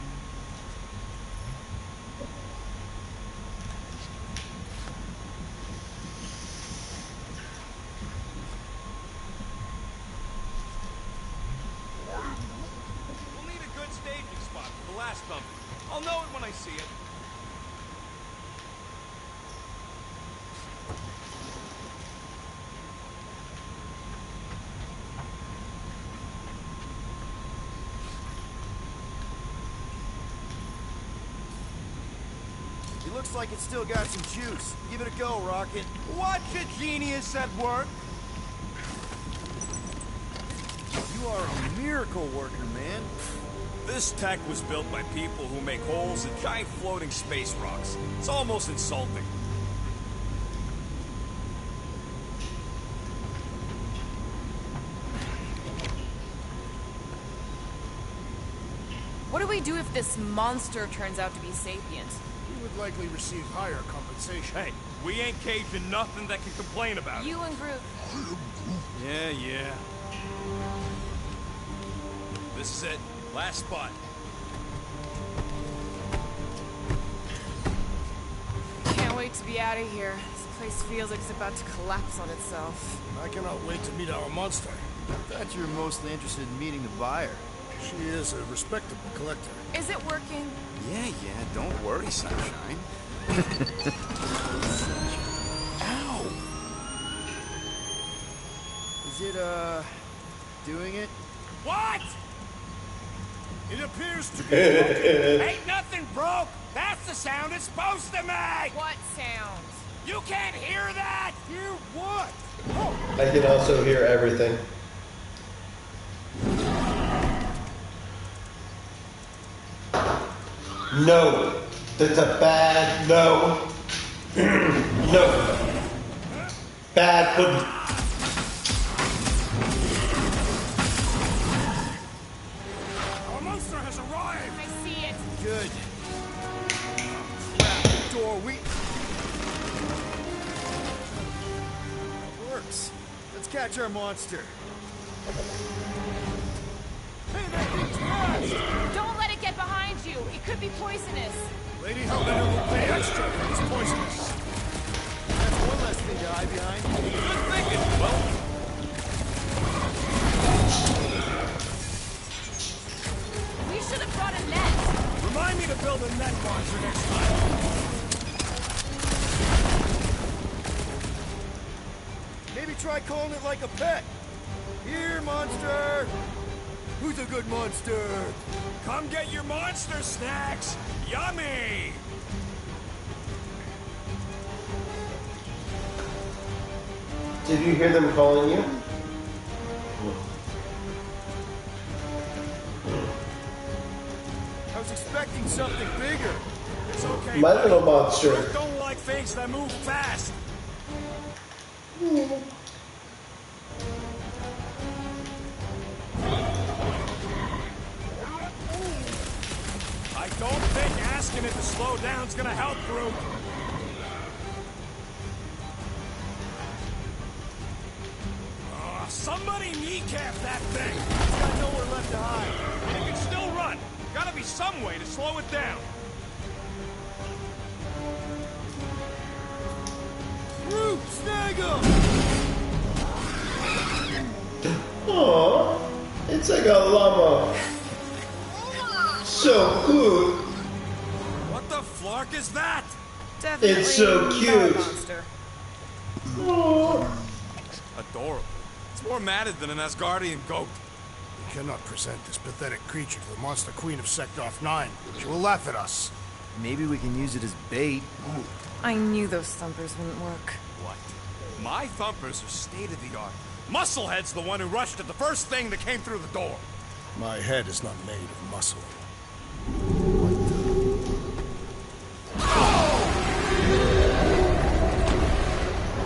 We'll need a good staging spot for the last thumper. I'll know it when I see it. He looks like it's still got some juice. Give it a go, Rocket. Watch a genius at work. You are a miracle worker, man. This tech was built by people who make holes in giant floating space rocks. It's almost insulting. What do we do if this monster turns out to be sapient? We would likely receive higher compensation. Hey, we ain't caging nothing that can complain about it. You and Groot. Yeah. This is it. Last spot. Can't wait to be out of here. This place feels like it's about to collapse on itself. I cannot wait to meet our monster. I thought you were mostly interested in meeting the buyer. She is a respectable collector. Is it working? Yeah, don't worry, Sunshine. Ow! Is it, doing it? What? It appears to be broken. Ain't nothing broke. That's the sound it's supposed to make. What sound? You can't hear that. Hear what? I can also hear everything. No. That's a bad no. No. Bad pudding. Our monster has arrived. I see it. Good. Crap, the door, That works. Let's catch our monster. Hey, that thing's fast! Don't let it get behind you. It could be poisonous. Lady Hellbender will pay extra for this poisonous. That's one less thing to hide behind. Good thinking. Well, We should have brought a net. remind me to build a net launcher next time. Maybe try calling it like a pet. Here, monster! Who's a good monster? Come get your monster snacks. Yummy. Did you hear them calling you? I was expecting something bigger. It's okay. My little monster. Groot don't like things that move fast. I don't think asking it to slow down's gonna help, Groot. Somebody kneecap that thing. It's got nowhere left to hide. It can still run. Gotta be some way to slow it down. Groot, snag him! Aww, it's like a llama. So good. What the flark is that? Definitely It's so not a cute. monster. Aww. Adorable. It's more matted than an Asgardian goat. We cannot present this pathetic creature to the monster queen of Sektoff 9. She will laugh at us. Maybe we can use it as bait. I knew those thumpers wouldn't work. What? My thumpers are state-of-the-art. Musclehead's the one who rushed at the first thing that came through the door. My head is not made of muscle.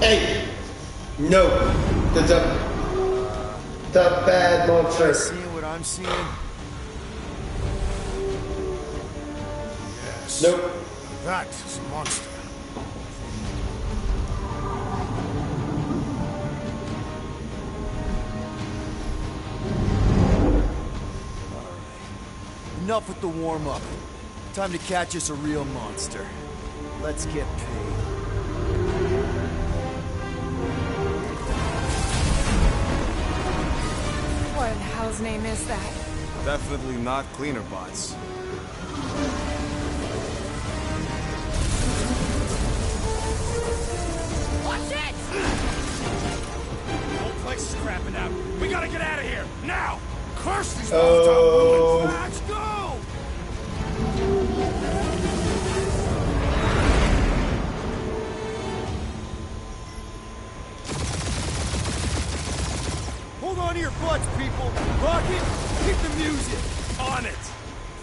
Hey! No! The bad monster. Seeing what I'm seeing? Yes. Nope. That is a monster. Enough with the warm-up. Time to catch us a real monster. Let's get paid. What in hell's name is that? Definitely not cleaner bots. Watch it! The whole place is crapping out. We gotta get out of here, now! Curse these Oh. Molotov bullets! Let's go! Hold on to your butts, people! Rocket, keep the music! On it!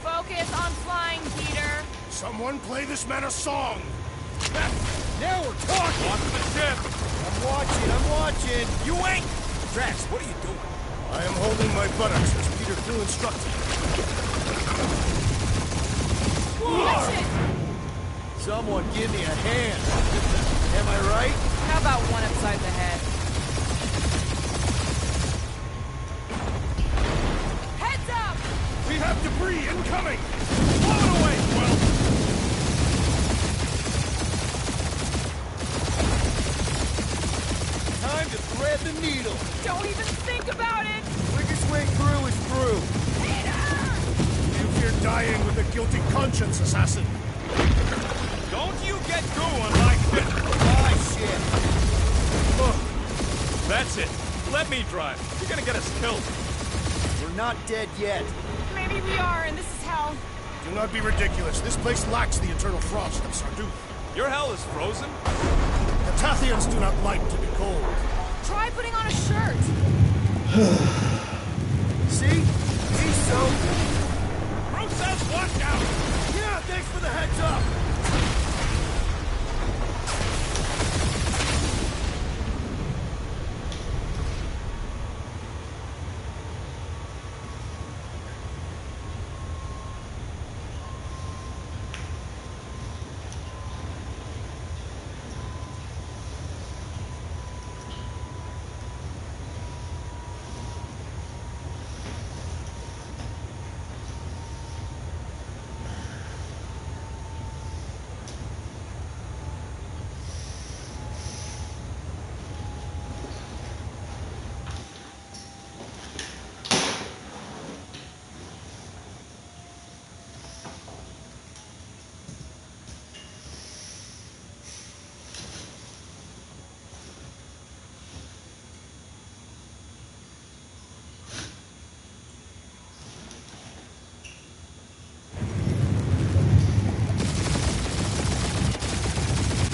Focus on flying, Peter. Someone play this man a song! Now we're talking! Watch the ship! I'm watching! You ain't! Drax, what are you doing? I am holding my buttocks as Peter Quill instructed. Watch it! Someone give me a hand! Am I right? How about one upside the head? Heads up! We have debris incoming! Blow it away, Quill! Time to thread the needle! Don't even think about it! Quickest way through is through! You fear dying with a guilty conscience, assassin. Don't you get goo on my ship! Ah, shit! That's it. Let me drive. You're gonna get us killed. We're not dead yet. Maybe we are, and this is hell. Do not be ridiculous. This place lacks the eternal frost of Sarduth. Your hell is frozen? The Tathians do not like to be cold. Try putting on a shirt. See? He's so... Bruce says watch out! Yeah, thanks for the heads up!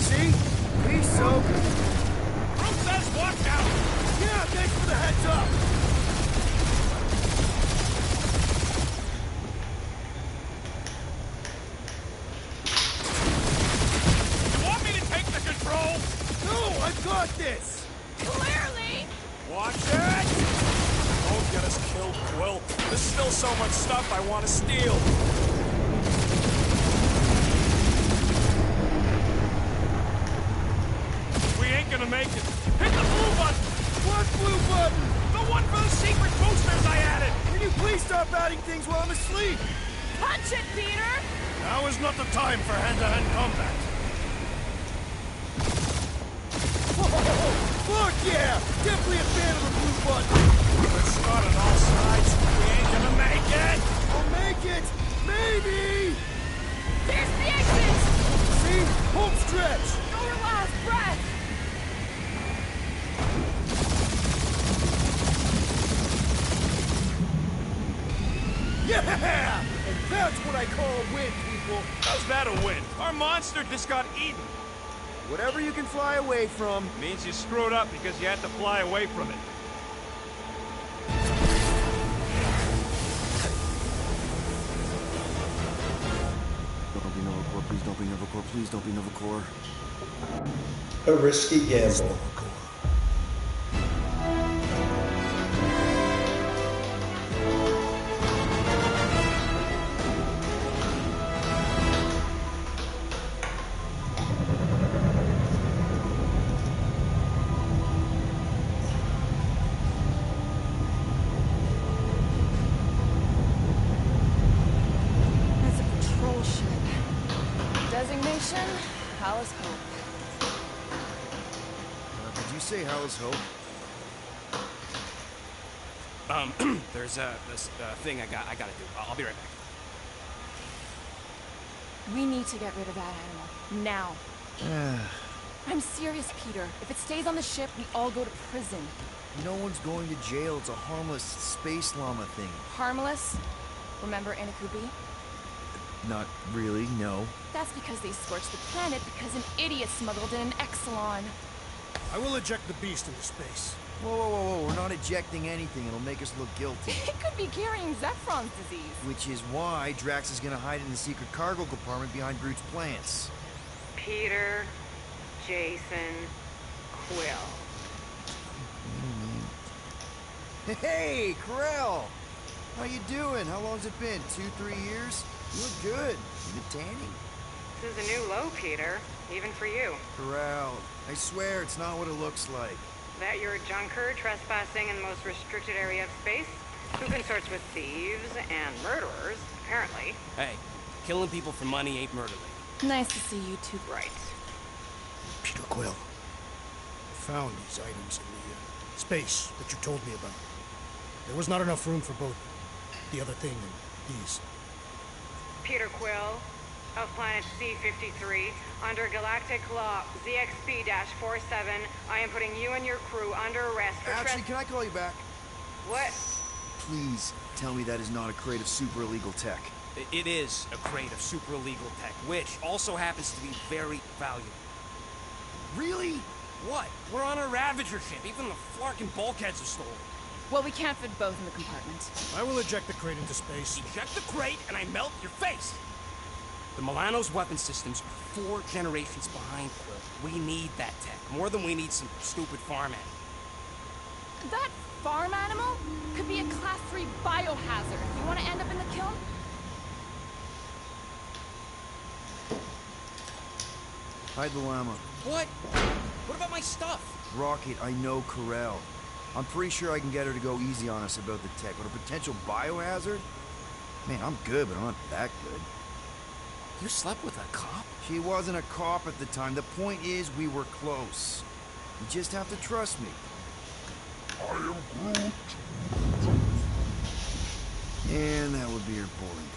See? He's so... Bruce says watch out! Yeah, thanks for the heads up! You want me to take the controls? No, I've got this! Clearly! Watch it! Don't get us killed, Quill. There's still so much stuff I want to steal. We ain't gonna make it. Hit the blue button! What blue button? The one for the secret boosters I added! Can you please stop adding things while I'm asleep? Punch it, Peter! Now is not the time for hand-to-hand combat. Whoa! Fuck yeah! Definitely a fan of the blue button! We're shot on all sides. We ain't gonna make it! I'll make it! Maybe! There's the exit! See? Home stretch! Your last breath! Yeah! And that's what I call a win, people! How's that a win? Our monster just got eaten. Whatever you can fly away from. Means you screwed up because you had to fly away from it. Don't be Novacore, please don't be Novacore, please don't be Novacore. A risky gamble. It's a patrol ship. Designation, Palace Hope. Did you say How's Hope? There's this thing I gotta do. I'll be right back. We need to get rid of that animal. Now. I'm serious, Peter. If it stays on the ship, we all go to prison. No one's going to jail. It's a harmless space llama thing. Harmless? Remember Inakubi? Not really, no. That's because they scorched the planet because an idiot smuggled in an Exelon. I will eject the beast into space. Whoa. We're not ejecting anything. It'll make us look guilty. It could be carrying Zephron's disease. Which is why Drax is gonna hide in the secret cargo compartment behind Groot's plants. Peter, Jason, Quill. Hey, Corell! How you doing? How long's it been? 2-3 years? You look good. You been tanning? This is a new low, Peter. Even for you. Corell, I swear it's not what it looks like. That you're a junker trespassing in the most restricted area of space? Who consorts with thieves and murderers, apparently. Hey, killing people for money ain't murder, lady. Nice to see you two. Right. Peter Quill. I found these items in the space that you told me about. There was not enough room for both the other thing and these. Peter Quill, of planet C-53, under Galactic Law ZXP-47, I am putting you and your crew under arrest for Actually, can I call you back? What? Please tell me that is not a crate of super illegal tech. It is a crate of super illegal tech, which also happens to be very valuable. Really? What? We're on a Ravager ship. Even the flarkin' bulkheads are stolen. Well, we can't fit both in the compartment. I will eject the crate into space. Eject the crate and I melt your face! The Milano's weapon systems are 4 generations behind, Quill. We need that tech, more than we need some stupid farm animal. That farm animal could be a Class 3 biohazard. You want to end up in the kiln? Hide the llama. What? What about my stuff? Rocket, I know Corell. I'm pretty sure I can get her to go easy on us about the tech, but a potential biohazard? Man, I'm good, but I'm not that good. You slept with a cop? She wasn't a cop at the time. The point is, we were close. You just have to trust me. I am Groot. And that would be your bowling party.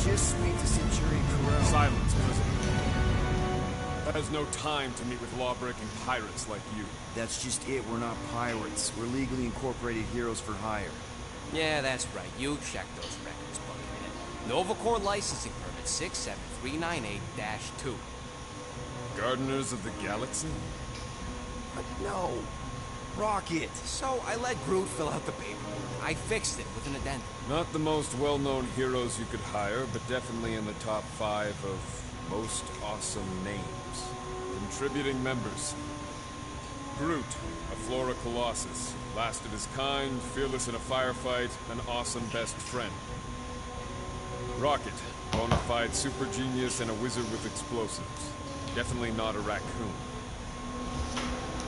Just speak to Centurion Corell. Silence, prisoner. That has no time to meet with law-breaking pirates like you. That's just it. We're not pirates. We're legally incorporated heroes for hire. Yeah, that's right. You checked those records, Buckethead. Novacore licensing permit 67398-2. Gardeners of the Galaxy? But no. Rocket. So I let Groot fill out the paperwork. I fixed it with an addendum. Not the most well-known heroes you could hire, but definitely in the top 5 of most awesome names. Contributing members. Groot, a Flora Colossus, last of his kind, fearless in a firefight, an awesome best friend. Rocket, bona fide super genius and a wizard with explosives. Definitely not a raccoon.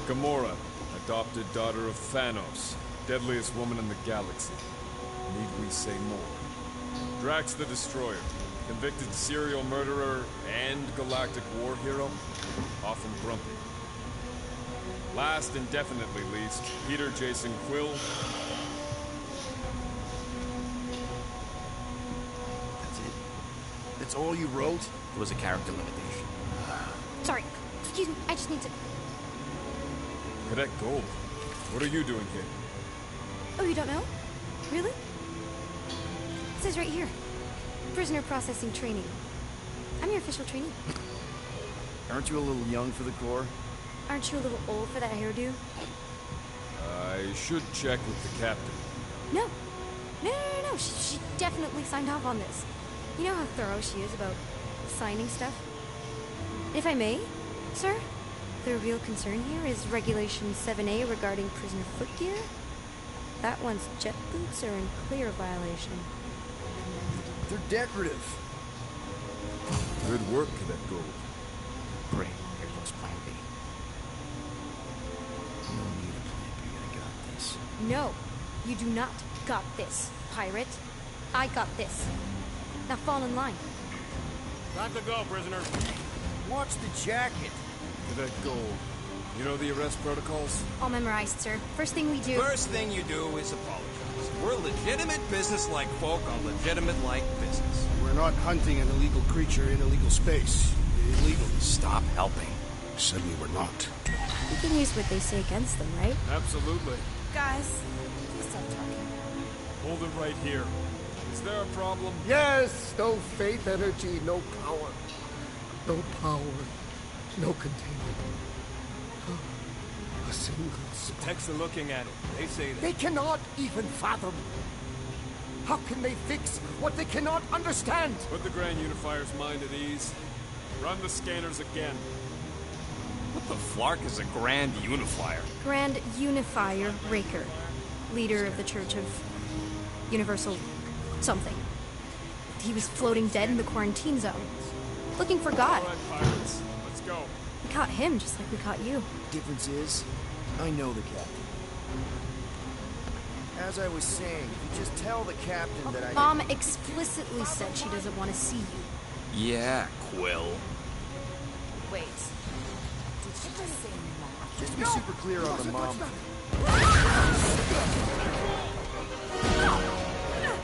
Gamora, adopted daughter of Thanos, deadliest woman in the galaxy. Need we say more? Drax the Destroyer, convicted serial murderer and galactic war hero, often grumpy. Last and definitely least, Peter Jason Quill. That's it. That's all you wrote? It was a character limitation. Sorry. Excuse me. I just need to... Cadet Gold, what are you doing here? Oh, you don't know? Really? It says right here. Prisoner processing training. I'm your official trainee. Aren't you a little young for the Corps? Aren't you a little old for that hairdo? I should check with the captain. No. No. She definitely signed off on this. You know how thorough she is about signing stuff? If I may, sir, the real concern here is Regulation 7A regarding prisoner footgear. That one's jet boots are in clear violation. They're decorative. Good work, Cadet Gold. Great. Here goes Plan B. You don't need a plan B. I got this. No, you do not got this, pirate. I got this. Now fall in line. Time to go, prisoner. Watch the jacket. Cadet Gold, you know the arrest protocols? All memorized, sir. First thing we do... First thing you do is apologize. We're legitimate business-like folk on legitimate-like business. We're not hunting an illegal creature in illegal space. Illegal. Stop helping. Certainly we're not. You can use what they say against them, right? Absolutely. Guys, please stop talking. Hold it right here. Is there a problem? Yes, no faith energy, no power. No power, no containment. A single spark. Techs are looking at it. They say that. They cannot even fathom. How can they fix what they cannot understand? Put the Grand Unifier's mind at ease. Run the scanners again. What the flark is a Grand Unifier? Grand Unifier Raker, leader of the Church of Universal something. He was floating dead in the quarantine zone, looking for God. All right, pirates. Let's go. We caught him just like we caught you. Difference is, I know the captain. As I was saying, if you just tell the captain that I... Mom explicitly said she doesn't want to see you. Yeah, Quill. Wait. Did she just say mom? Just to be super clear on the mom.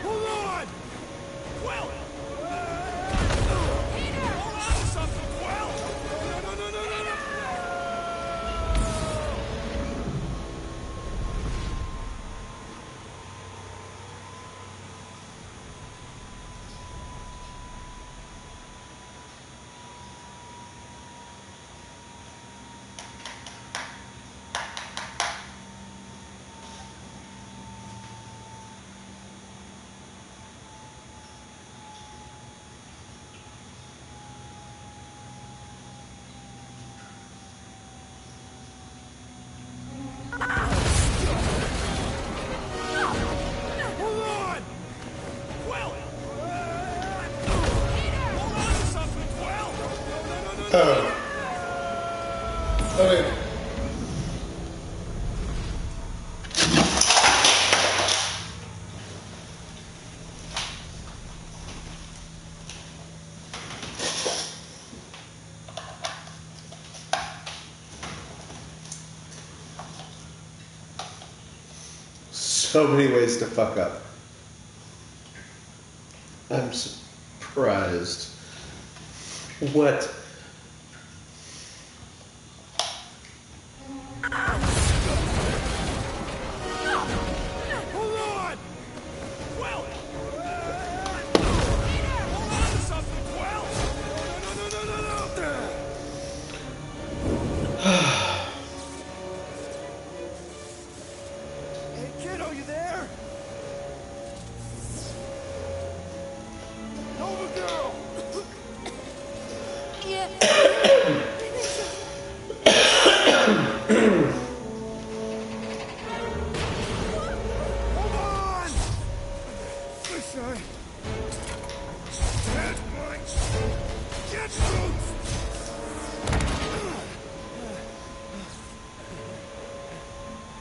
Hold on! Quill! Peter! Hold on to something, Quill! No! Okay. So many ways to fuck up. I'm surprised. What? Hey, kiddo, you there? Nova girl! Yeah. Hold on! Wish I had my jet boots!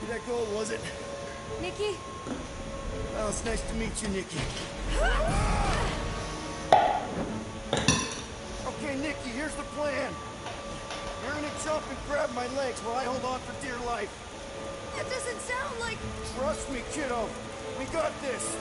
That gold, was it? Nikki? Well, it's nice to meet you, Nikki. Okay, Nikki, here's the plan. You're gonna jump and grab my legs while I hold on for dear life. That doesn't sound like... Trust me, kiddo. We got this.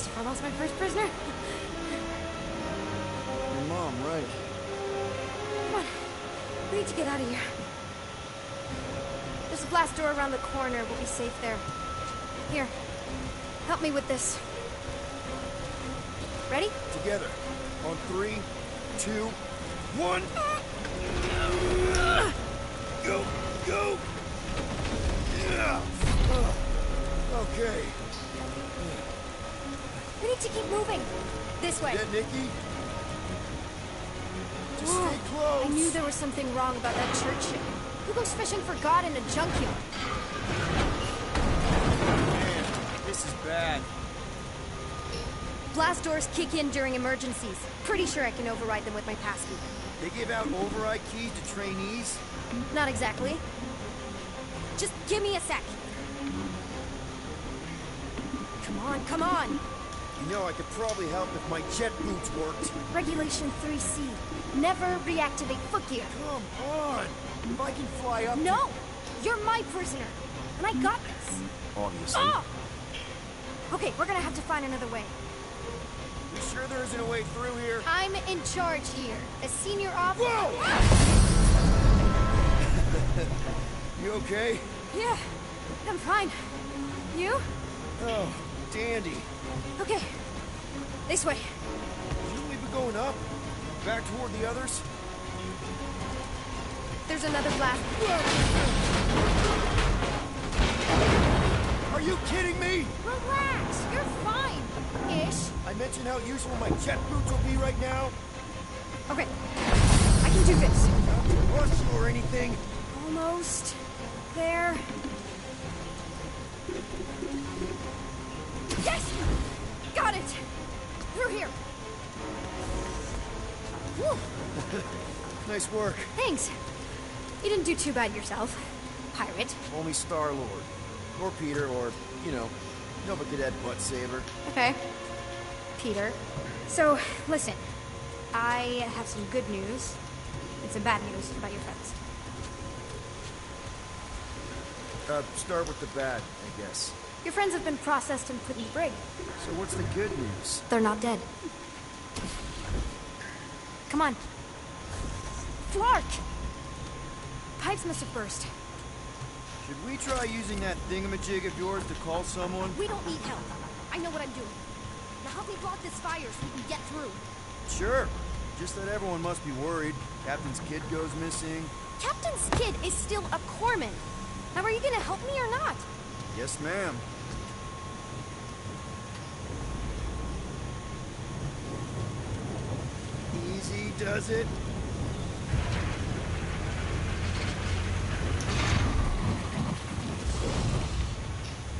Christopher lost my first prisoner. Your mom, right? Come on. We need to get out of here. There's a blast door around the corner. We'll be safe there. Here. Help me with this. Ready? Together. On 3, 2, 1. Go! Go! Yeah. Okay. We need to keep moving. This way. Yeah, Nikki? Just Whoa. stay close. I knew there was something wrong about that church ship. Who goes fishing for God in a junkyard? Man, this is bad. Blast doors kick in during emergencies. Pretty sure I can override them with my passkey. They give out override keys to trainees? Not exactly. Just give me a sec. Come on, come on! You know, I could probably help if my jet boots worked. Regulation 3C. Never reactivate foot gear. Come on! If I can fly up... No! You're my prisoner. And I got this. Obviously. Oh! Okay, we're gonna have to find another way. You sure there isn't a way through here? I'm in charge here. As senior officer... Whoa! You okay? Yeah, I'm fine. You? Oh, dandy. Okay. This way. Shouldn't we be going up? Back toward the others? There's another blast. Are you kidding me? Relax. You're fine. Ish. I mentioned how useful my jet boots will be right now. Okay. I can do this. Not to rush you or anything. Almost. There. Yes! Got it! Through here. Whew. Nice work. Thanks. You didn't do too bad yourself. Pirate. Only Star-Lord. Or Peter, or, you know but Cadet Butt Saber. Okay. Peter. So, listen. I have some good news and some bad news about your friends. Start with the bad, I guess. Your friends have been processed and put in the brig. So what's the good news? They're not dead. Come on. Flark! Pipes must have burst. Should we try using that thingamajig of yours to call someone? We don't need help. I know what I'm doing. Now help me block this fire so we can get through. Sure. Just that everyone must be worried. Captain's kid goes missing. Captain's kid is still a corpsman. Now are you gonna help me or not? Yes, ma'am. Easy does it.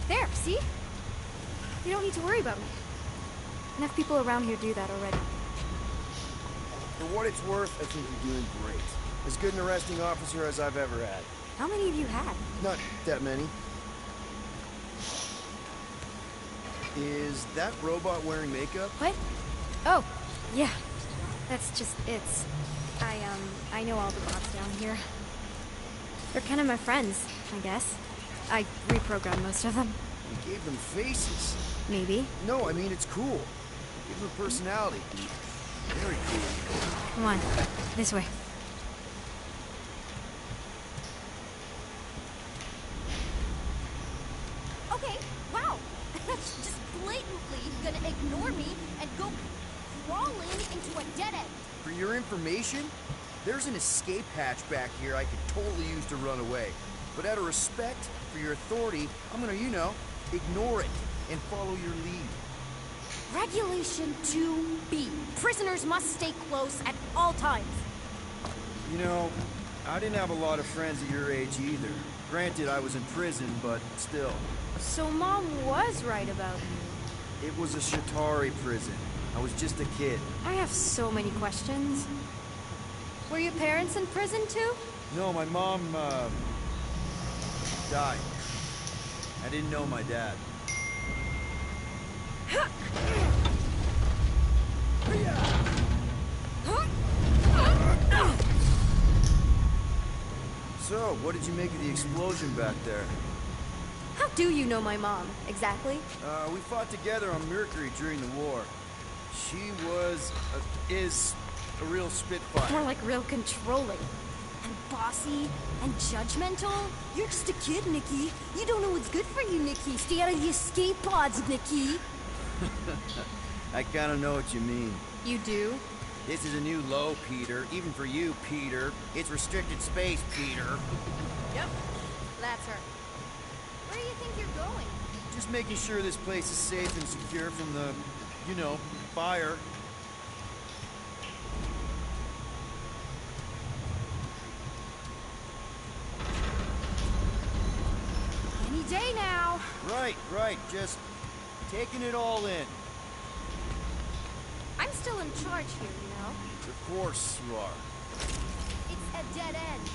There, see? You don't need to worry about me. Enough people around here do that already. For what it's worth, I think you're doing great. As good an arresting officer as I've ever had. How many have you had? Not that many. Is that robot wearing makeup? What? Oh, yeah. That's just it's. I know all the bots down here. They're kind of my friends, I guess. I reprogrammed most of them. You gave them faces. Maybe. No, I mean it's cool. Give them personality. Very cool. Come on, this way. Okay, wow. Just blatantly gonna ignore me and go crawling into a dead end. For your information, there's an escape hatch back here I could totally use to run away. But out of respect for your authority, I'm gonna, ignore it and follow your lead. Regulation 2B. Prisoners must stay close at all times. I didn't have a lot of friends at your age either. Granted, I was in prison, but still. So Mom was right about you. It was a Shatari prison. I was just a kid. I have so many questions. Were your parents in prison too? No, my mom, died. I didn't know my dad. So, what did you make of the explosion back there? How do you know my mom, exactly? We fought together on Mercury during the war. She was, is a real spitfire. More like real controlling. And bossy and judgmental. You're just a kid, Nikki. You don't know what's good for you, Nikki. Stay out of the escape pods, Nikki. I kinda know what you mean. You do? This is a new low, Peter. Even for you, Peter. It's restricted space, Peter. Yep. That's her. Where do you think you're going? Just making sure this place is safe and secure from the, you know, fire. Any day now. Right. Just taking it all in. I'm still in charge here, you know? Of course you are. It's a dead end.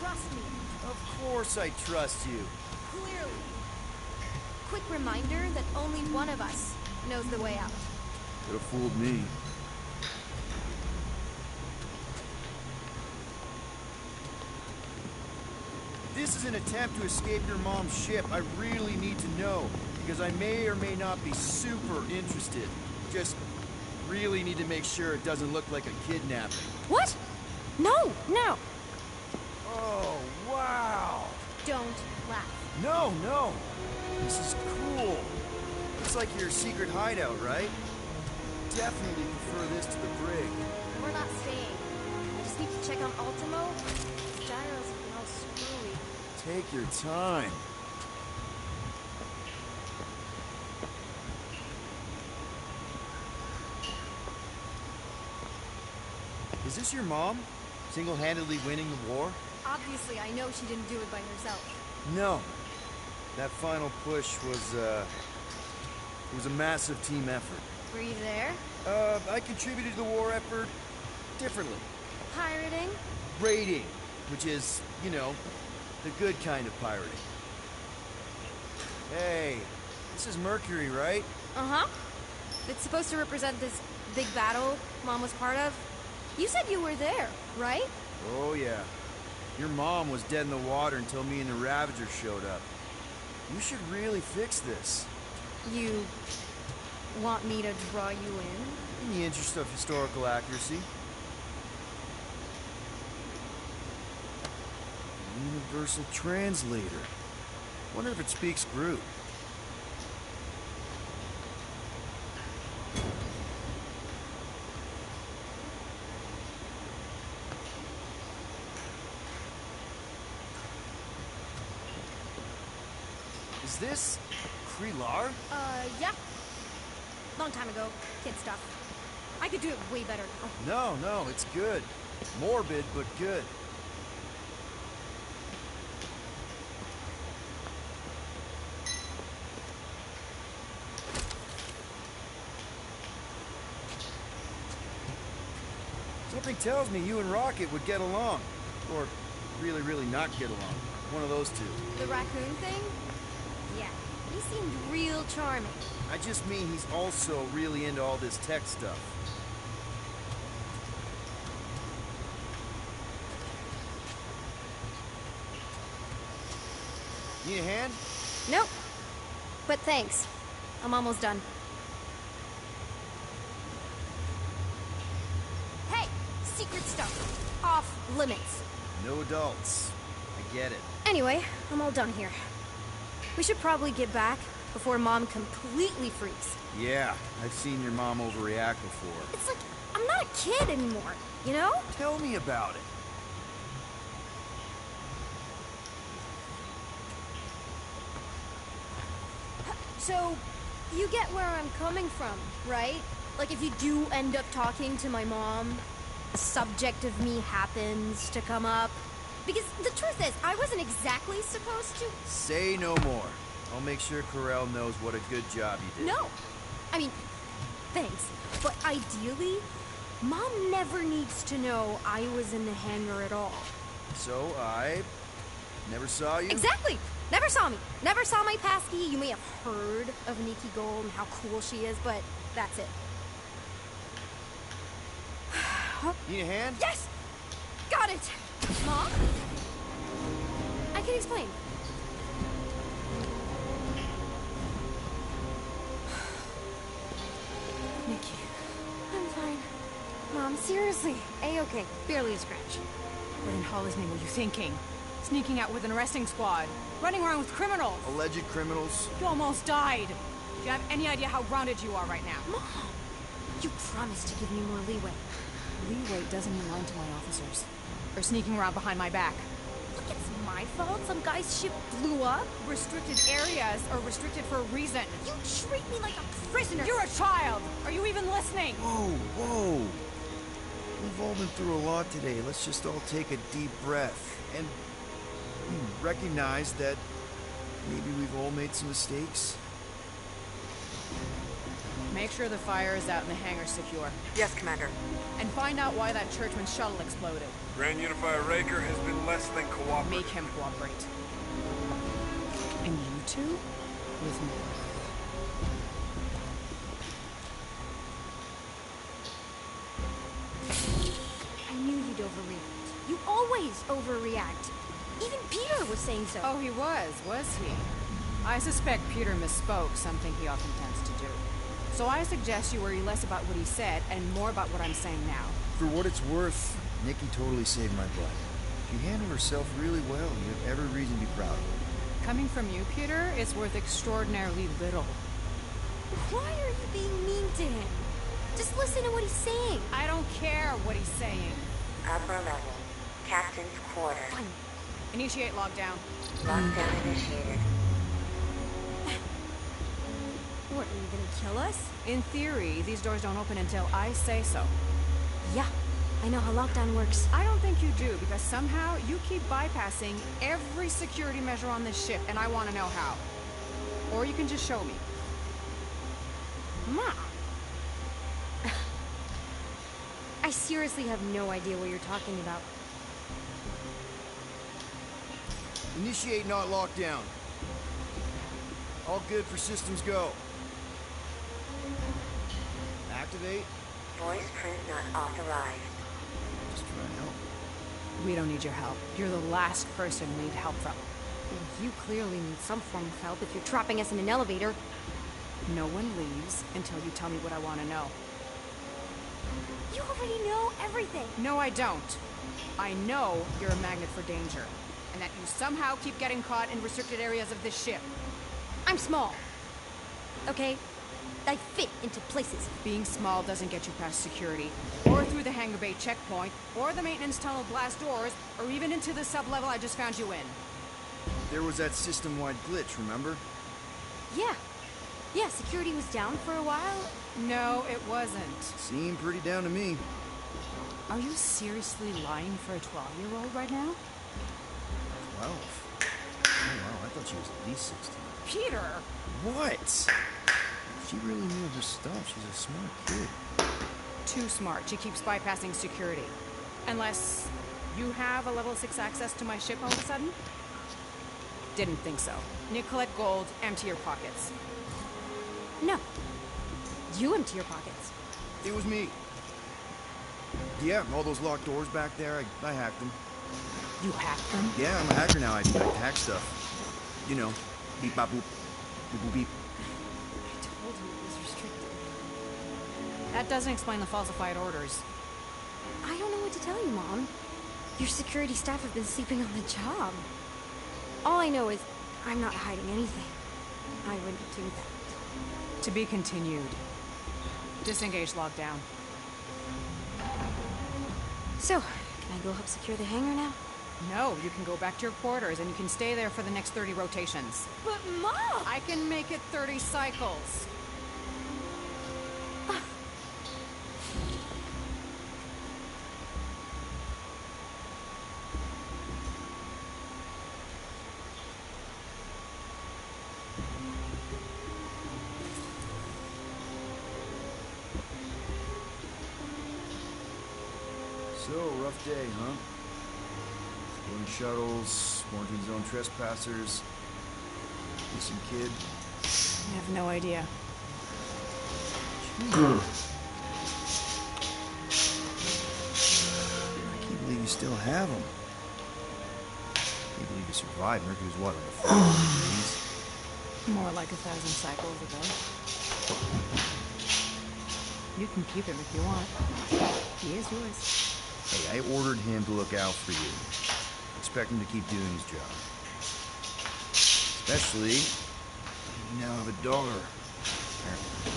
Trust me. Of course I trust you. Clearly. Quick reminder that only one of us knows the way out. Could have fooled me. This is an attempt to escape your mom's ship. I really need to know, because I may or may not be super interested. Just really need to make sure it doesn't look like a kidnapping. What? No. Oh, wow. Don't laugh. No. This is cool. Looks like your secret hideout, right? Definitely prefer this to the brig. We're not staying. I just need to check on Ultimo. His gyros have been all screwy. Take your time. Is this your mom? Single-handedly winning the war? Obviously, I know she didn't do it by herself. No. That final push was, it was a massive team effort. Were you there? I contributed to the war effort differently. Pirating? Raiding, which is, you know, the good kind of pirating. Hey, this is Mercury, right? Uh-huh. It's supposed to represent this big battle Mom was part of. You said you were there, right? Oh, yeah. Your mom was dead in the water until me and the Ravager showed up. You should really fix this. You want me to draw you in? In the interest of historical accuracy. Universal translator. Wonder if it speaks Groot. Is this Krelar? Yeah. Long time ago. Kid stuff. I could do it way better now. No, it's good. Morbid, but good. Something tells me you and Rocket would get along. Or really not get along. One of those two. The raccoon thing? Yeah. He seemed real charming. I just mean he's also really into all this tech stuff. Need a hand? Nope. But thanks. I'm almost done. Hey! Secret stuff. Off limits. No adults. I get it. Anyway, I'm all done here. We should probably get back before Mom completely freaks. Yeah, I've seen your mom overreact before. It's like, I'm not a kid anymore, you know? Tell me about it. So, you get where I'm coming from, right? Like, if you do end up talking to my mom, the subject of me happens to come up. Because the truth is, I wasn't exactly supposed to. Say no more. I'll make sure Corell knows what a good job you did. No! I mean, thanks. But ideally, Mom never needs to know I was in the hangar at all. So I never saw you? Exactly! Never saw me. Never saw my passkey. You may have heard of Nikki Gold and how cool she is, but that's it. Need a hand? Yes! Got it! Mom? I can explain. Seriously, A-okay. Barely a scratch. What in Hollis' name were you thinking? Sneaking out with an arresting squad. Running around with criminals. Alleged criminals. You almost died. Do you have any idea how grounded you are right now? Mom! You promised to give me more leeway. Leeway doesn't mean lying to my officers. Or sneaking around behind my back. Look, it's my fault some guy's ship blew up. Restricted areas are restricted for a reason. You treat me like a prisoner. You're a child! Are you even listening? Whoa, whoa. We've all been through a lot today. Let's just all take a deep breath and recognize that maybe we've all made some mistakes. Make sure the fire is out and the hangar secure. Yes, Commander. And find out why that Churchman shuttle exploded. Grand Unifier Raker has been less than cooperative. Make him cooperate. And you two? With me. I knew you'd overreact. You always overreact. Even Peter was saying so. Oh, he was he? I suspect Peter misspoke, something he often tends to do. So I suggest you worry less about what he said and more about what I'm saying now. For what it's worth, Nikki totally saved my butt. She handled herself really well. You have every reason to be proud of her. Coming from you, Peter, it's worth extraordinarily little. Why are you being mean to him? Just listen to what he's saying. I don't care what he's saying. Upper level. Captain's quarters. Fine. Initiate lockdown. Lockdown initiated. What, are you gonna kill us? In theory, these doors don't open until I say so. Yeah, I know how lockdown works. I don't think you do, because somehow you keep bypassing every security measure on this ship, and I want to know how. Or you can just show me. Mom! I seriously have no idea what you're talking about. Initiate not lockdown. All good for systems go. Activate. Voice print not authorized. Just trying to help. We don't need your help. You're the last person we need help from. You clearly need some form of help if you're trapping us in an elevator. No one leaves until you tell me what I want to know. You already know everything. No, I don't. I know you're a magnet for danger, and that you somehow keep getting caught in restricted areas of this ship. I'm small. Okay? I fit into places. Being small doesn't get you past security, or through the hangar bay checkpoint, or the maintenance tunnel blast doors, or even into the sub-level I just found you in. There was that system-wide glitch, remember? Yeah. Yeah, security was down for a while. No, it wasn't. Seemed pretty down to me. Are you seriously lying for a 12-year-old right now? 12? Oh, wow, I thought she was at least 16. Peter! What? She really knew her stuff. She's a smart kid. Too smart. She keeps bypassing security. Unless you have a level 6 access to my ship all of a sudden? Didn't think so. Nicolette Gold, empty your pockets. No. You empty your pockets. It was me. Yeah, all those locked doors back there, I hacked them. You hacked them? Yeah, I'm a hacker now. I hack stuff. You know, beep bop boop. Boop boop beep. I told you it was restricted. That doesn't explain the falsified orders. I don't know what to tell you, Mom. Your security staff have been sleeping on the job. All I know is I'm not hiding anything. I wouldn't do that. To be continued. Disengage lockdown. So, can I go help secure the hangar now? No, you can go back to your quarters and you can stay there for the next 30 rotations. But Mom! I can make it 30 cycles. So, rough day, huh? Stealing shuttles, quarantine zone trespassers, missing kid. I have no idea. I can't believe you still have them. I can't believe you survived. Mercury was what, like 1,000 days? More like 1,000 cycles ago. You can keep him if you want. He is yours. Hey, I ordered him to look out for you. Expect him to keep doing his job. Especially, you now have a daughter, apparently.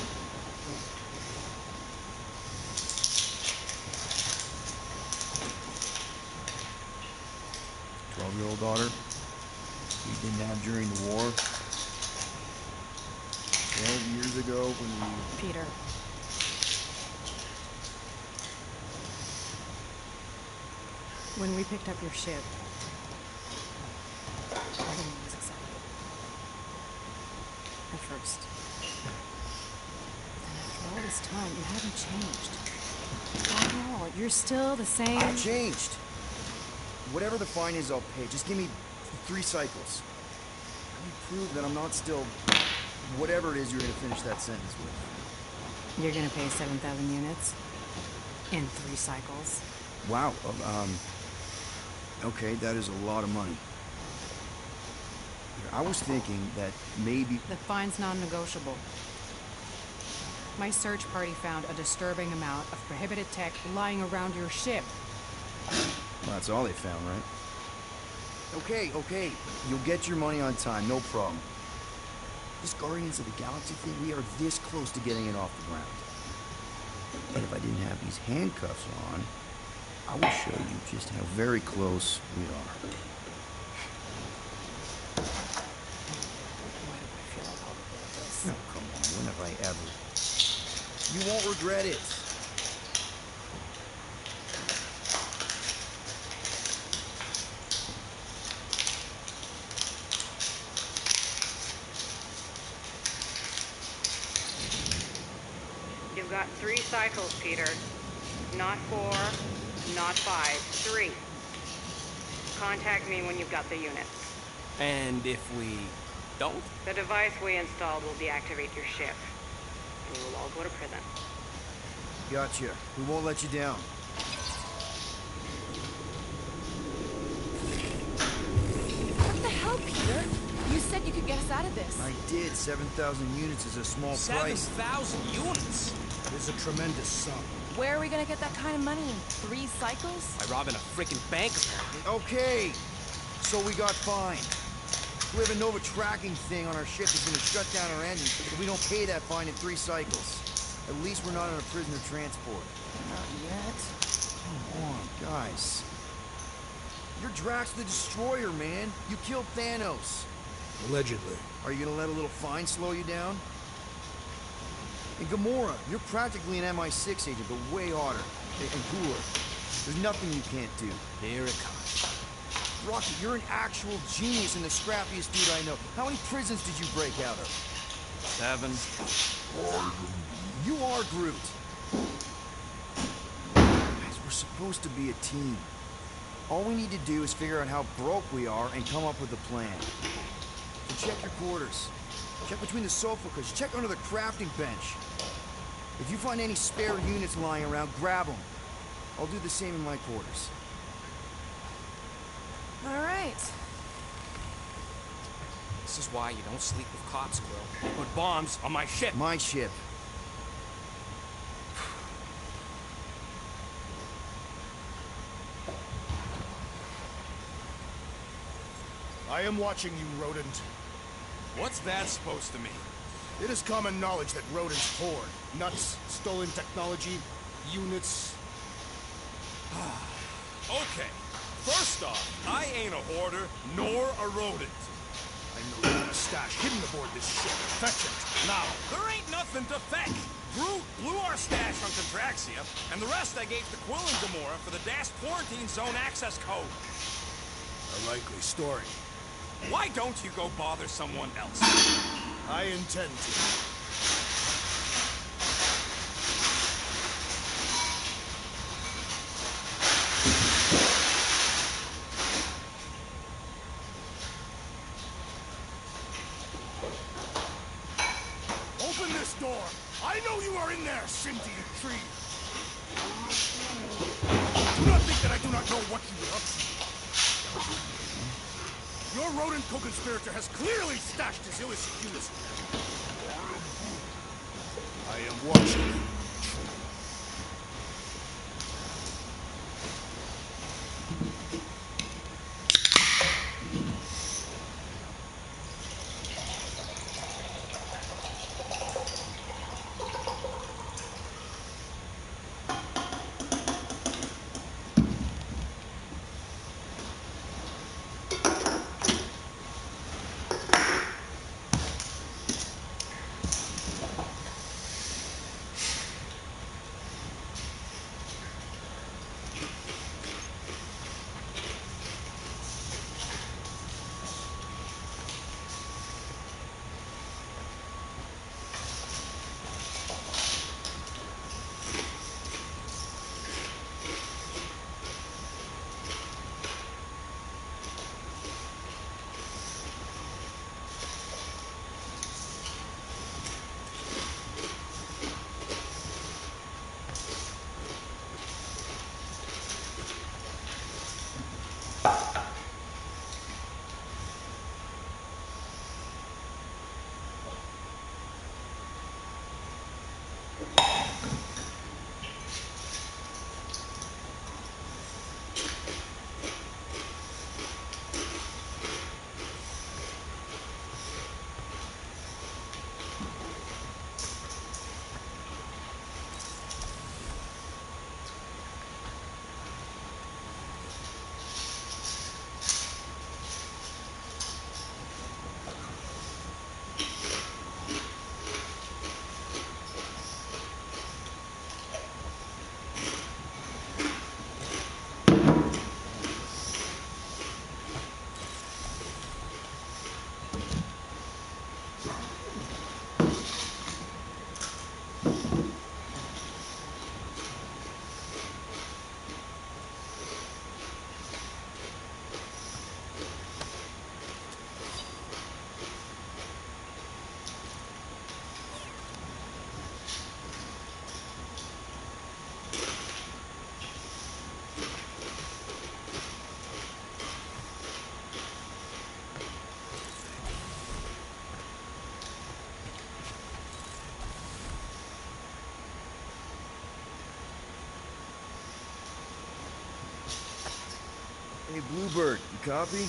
12-year-old daughter you didn't have during the war. 12 years ago when we... Peter. When we picked up your ship, everything was acceptable. At first. And after all this time, you haven't changed. Not at all. You're still the same. I've changed. Whatever the fine is, I'll pay. Just give me 3 cycles. Let me prove that I'm not still... whatever it is you're gonna finish that sentence with. You're gonna pay 7,000 units? In 3 cycles? Wow, okay, that is a lot of money. I was thinking that maybe... The fine's non-negotiable. My search party found a disturbing amount of prohibited tech lying around your ship. Well, that's all they found, right? Okay. You'll get your money on time, no problem. This Guardians of the Galaxy thing, we are this close to getting it off the ground. And if I didn't have these handcuffs on, I will show you just how very close we are. Why do I feel uncomfortable with this? No, come on, when have I ever? You won't regret it. You've got 3 cycles, Peter. Not 4, not 5, 3. Contact me when you've got the units. And if we don't? The device we installed will deactivate your ship. And we'll all go to prison. Gotcha. We won't let you down. What the hell, Peter? You said you could get us out of this. I did. 7,000 units is a small price. 7,000 units? It is a tremendous sum. Where are we gonna get that kind of money in 3 cycles? By robbing a freaking bank, apparently. Okay, so we got fined. We have a Nova tracking thing on our ship that's gonna shut down our engines if we don't pay that fine in 3 cycles. At least we're not on a prisoner transport. Not yet. Come on, guys. You're Drax the Destroyer, man. You killed Thanos. Allegedly. Are you gonna let a little fine slow you down? And Gamora, you're practically an MI6 agent, but way harder and cooler. There's nothing you can't do. Here it comes. Rocky, you're an actual genius and the scrappiest dude I know. How many prisons did you break out of? 7. You are Groot. Guys, we're supposed to be a team. All we need to do is figure out how broke we are and come up with a plan. So check your quarters. Check between the sofa cushions. Check under the crafting bench. If you find any spare units lying around, grab them. I'll do the same in my quarters. All right. This is why you don't sleep with cops, Quill. You put bombs on my ship. My ship. I am watching you, rodent. What's that supposed to mean? It is common knowledge that rodents hoard nuts, stolen technology, units. Okay, first off, I ain't a hoarder, nor a rodent. I know you have a stash hidden aboard this ship. Fetch it, now. There ain't nothing to fetch. Groot blew our stash on Contraxia, and the rest I gave to Quill and Gamora for the DAS quarantine zone access code. A likely story. Why don't you go bother someone else? I intend to. Open this door! I know you are in there, sentient tree! Do not think that I do not know what you are up to. Your rodent co-conspirator has clearly stashed his illicit units. I am watching. Hey, Bluebird, you copy?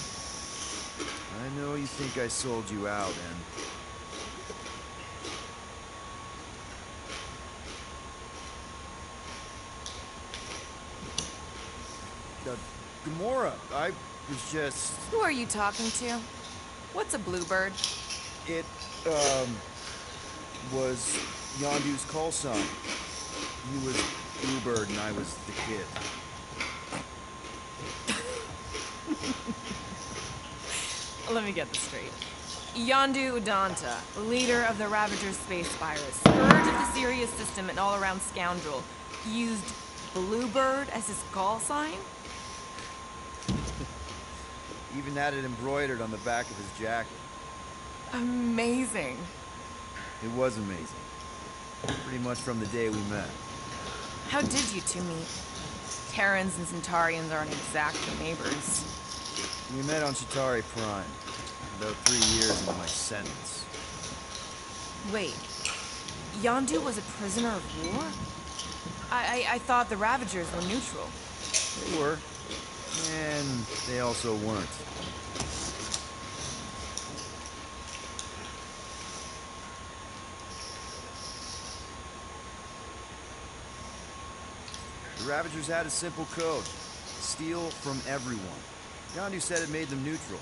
I know you think I sold you out, and... Gamora, I was just... Who are you talking to? What's a bluebird? It, was Yondu's call sign. He was Bluebird and I was the kid. Let me get this straight. Yondu Udonta, leader of the Ravager's space virus, scourge of the Sirius system and all-around scoundrel, used Bluebird as his call sign? Even had it embroidered on the back of his jacket. Amazing. It was amazing. Pretty much from the day we met. How did you two meet? Terrans and Centaurians aren't exactly neighbors. We met on Chitauri Prime, about 3 years into my sentence. Wait, Yondu was a prisoner of war? I thought the Ravagers were neutral. They were. And they also weren't. The Ravagers had a simple code. Steal from everyone. Yondu said it made them neutral.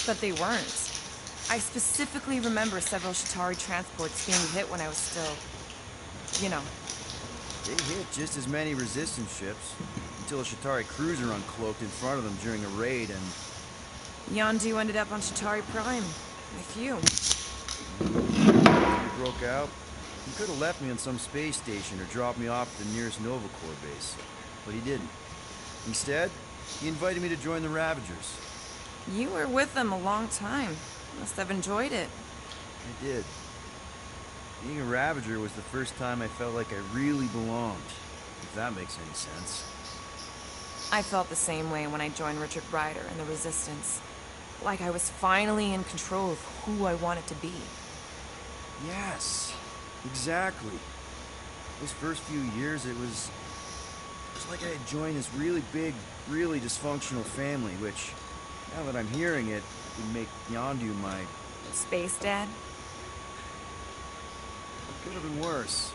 But they weren't. I specifically remember several Chitauri transports being hit when I was still... you know. They hit just as many resistance ships, until a Chitauri cruiser uncloaked in front of them during a raid and... Yondu ended up on Chitauri Prime. With you. When he broke out, he could have left me on some space station or dropped me off at the nearest Nova Corps base. But he didn't. Instead, he invited me to join the Ravagers. You were with them a long time. Must have enjoyed it. I did. Being a Ravager was the first time I felt like I really belonged, if that makes any sense. I felt the same way when I joined Richard Rider and the Resistance. Like I was finally in control of who I wanted to be. Yes, exactly. Those first few years, it was like I had joined this really big, really dysfunctional family, which, now that I'm hearing it, would make Yondu my... Space Dad? It could have been worse.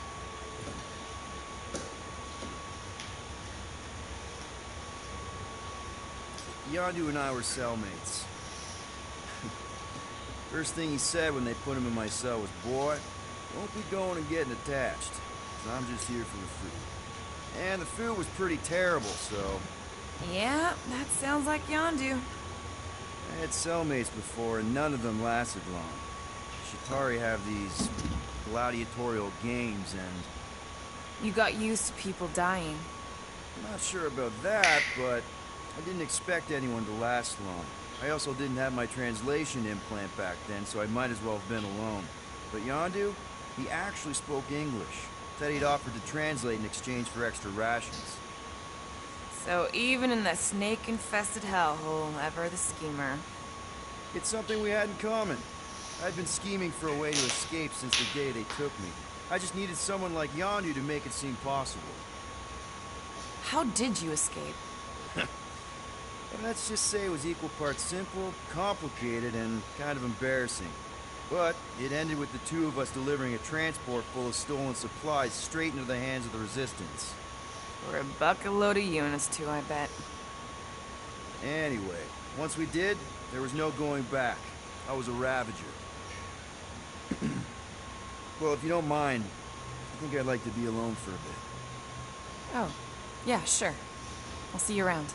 Yondu and I were cellmates. First thing he said when they put him in my cell was, "Boy, don't be going and getting attached, 'cause I'm just here for the food." And the food was pretty terrible, so... Yeah, that sounds like Yondu. I had cellmates before, and none of them lasted long. Chitauri have these gladiatorial games, and... You got used to people dying. I'm not sure about that, but I didn't expect anyone to last long. I also didn't have my translation implant back then, so I might as well have been alone. But Yondu, he actually spoke English. Said he'd offered to translate in exchange for extra rations. So even in that snake-infested hellhole, ever the schemer. It's something we had in common. I'd been scheming for a way to escape since the day they took me. I just needed someone like Yondu to make it seem possible. How did you escape? Let's just say it was equal parts simple, complicated, and kind of embarrassing. But it ended with the two of us delivering a transport full of stolen supplies straight into the hands of the Resistance. For a bucket load of units too, I bet. Anyway, once we did, there was no going back. I was a Ravager. Well, if you don't mind, I think I'd like to be alone for a bit. Oh, yeah, sure. I'll see you around.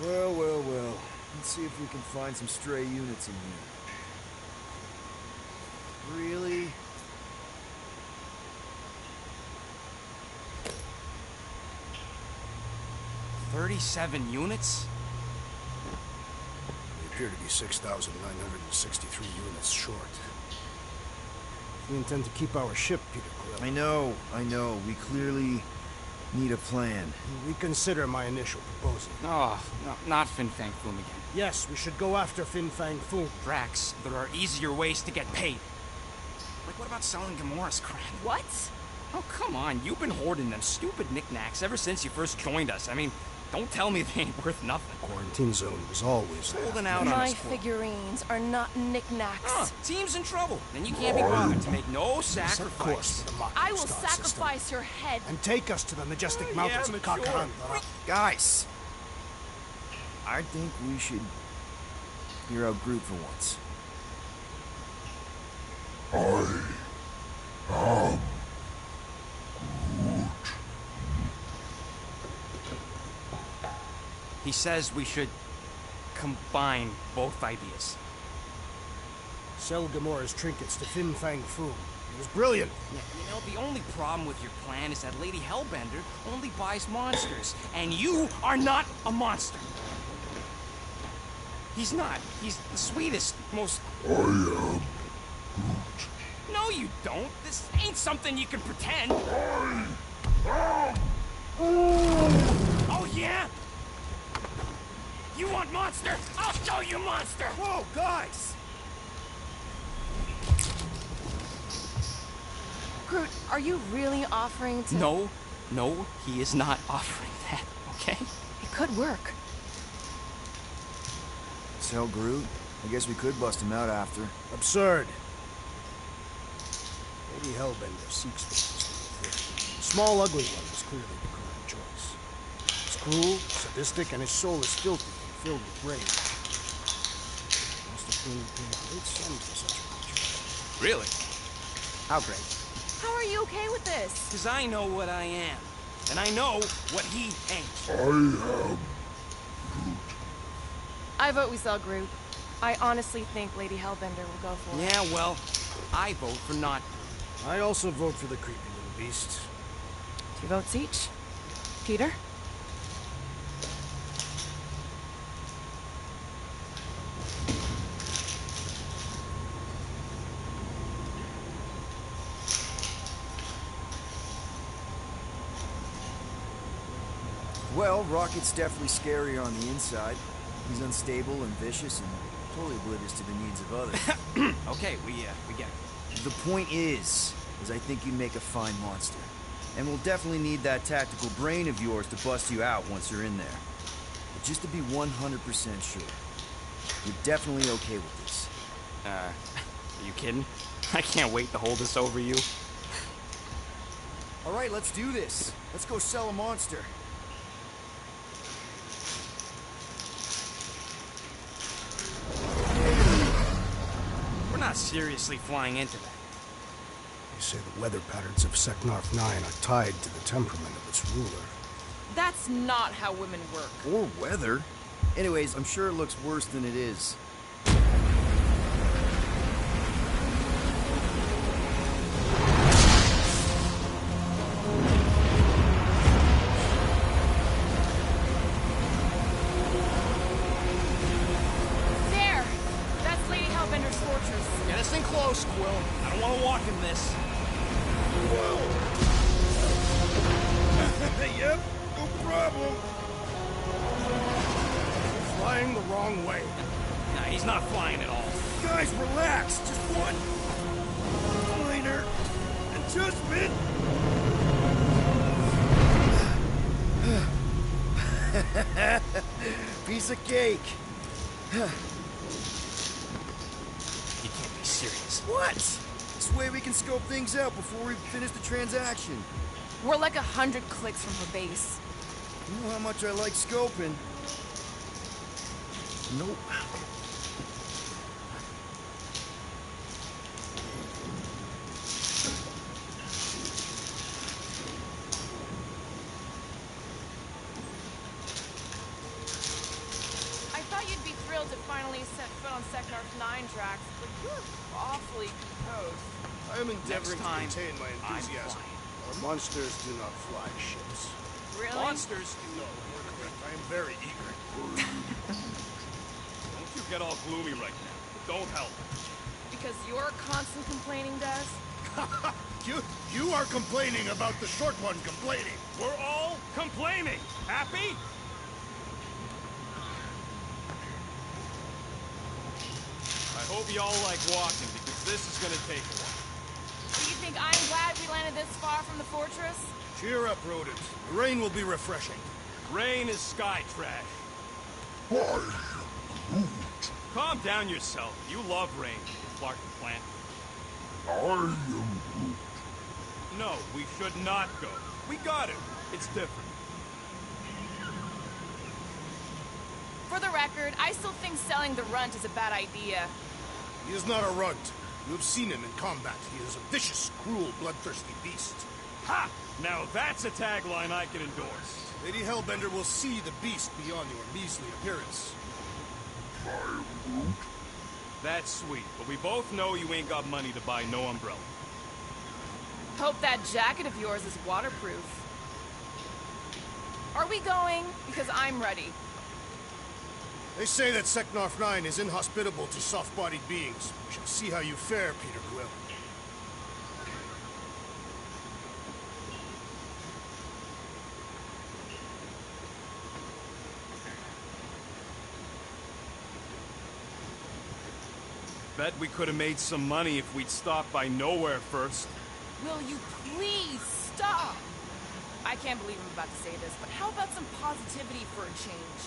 Well, well, well. Let's see if we can find some stray units in here. Really? $37 units? We appear to be 6,963 units short. We intend to keep our ship, Peter Quill. I know. We clearly need a plan. Reconsider my initial proposal. Oh, no, not Fin Fang Foom again. Yes, we should go after Fin Fang Foom. Drax, there are easier ways to get paid. Like, what about selling Gamora's crap? What? Oh, come on. You've been hoarding them stupid knickknacks ever since you first joined us. I mean, don't tell me they ain't worth nothing. Quarantine zone was always holding out on My us. figurines are not knickknacks. Team's in trouble. Then you can't be bothered to make no sacrifice. I will sacrifice your head. And take us to the majestic mountains of Kakahan. Guys! I think we should hear out Groot for once. He says we should combine both ideas. Sell Gamora's trinkets to Fin Fang Foom. It was brilliant. Yeah, you know, the only problem with your plan is that Lady Hellbender only buys monsters, and you are not a monster. He's not. He's the sweetest, most... I am Groot. No, you don't. This ain't something you can pretend. Oh, yeah? You want monster? I'll show you monster! Whoa, guys! Groot, are you really offering to... No, he is not offering that, okay? It could work. Sell Groot? I guess we could bust him out after. Absurd. Lady Hellbender seeks the small, ugly one is clearly the correct choice. He's cruel, sadistic, and his soul is filthy and filled with rage. Must have been a great sum for such a creature. Really? How great? How are you okay with this? Because I know what I am. And I know what he ain't. I am. I vote we sell Groot. I honestly think Lady Hellbender will go for it. Yeah, well, I vote for not. I also vote for the creepy little beast. 2 votes each. Peter? Well, Rocket's definitely scarier on the inside. He's unstable and vicious and totally oblivious to the needs of others. Okay, we get it. The point is I think you make a fine monster. And we'll definitely need that tactical brain of yours to bust you out once you're in there. But just to be 100% sure, you're definitely okay with this. Are you kidding? I can't wait to hold this over you. All right, let's do this. Let's go sell a monster. We're not seriously flying into that. They say the weather patterns of Seknarf 9 are tied to the temperament of its ruler. That's not how women work. Or weather. Anyways, I'm sure it looks worse than it is. There! That's Lady Hellbender's fortress. Get us in close, Quill. I don't want to walk in this. Yep, no problem. You're flying the wrong way. Nah, he's not flying at all. Guys, relax. Just one minor adjustment. Piece of cake. You can't be serious. What? This way we can scope things out before we finish the transaction. We're like 100 clicks from her base. You know how much I like scoping. Nope. I thought you'd be thrilled to finally set foot on Seknarf 9, Drax, but you're awfully composed. I am endeavoring to time, contain my enthusiasm. Our monsters do not fly ships. Really? Monsters No, you're correct. I am very eager. Don't you get all gloomy right now. Don't help. Because your constant complaining does? You are complaining about the short one complaining. We're all complaining. Happy? I hope y'all like walking, because this is gonna take a while. Do you think I'm glad we landed this far from the fortress? Cheer up, rodent. The rain will be refreshing. Rain is sky trash. Calm down yourself. You love rain, Clark the Plant. No, we should not go. We got it. It's different. For the record, I still think selling the runt is a bad idea. He is not a runt. You have seen him in combat. He is a vicious, cruel, bloodthirsty beast. Ha! Now that's a tagline I can endorse. Lady Hellbender will see the beast beyond your measly appearance. That's sweet, but we both know you ain't got money to buy no umbrella. Hope that jacket of yours is waterproof. Are we going? Because I'm ready. They say that Seknarf 9 is inhospitable to soft-bodied beings. We shall see how you fare, Peter Quill. Bet we could have made some money if we'd stopped by Nowhere first. Will you please stop? I can't believe I'm about to say this, but how about some positivity for a change?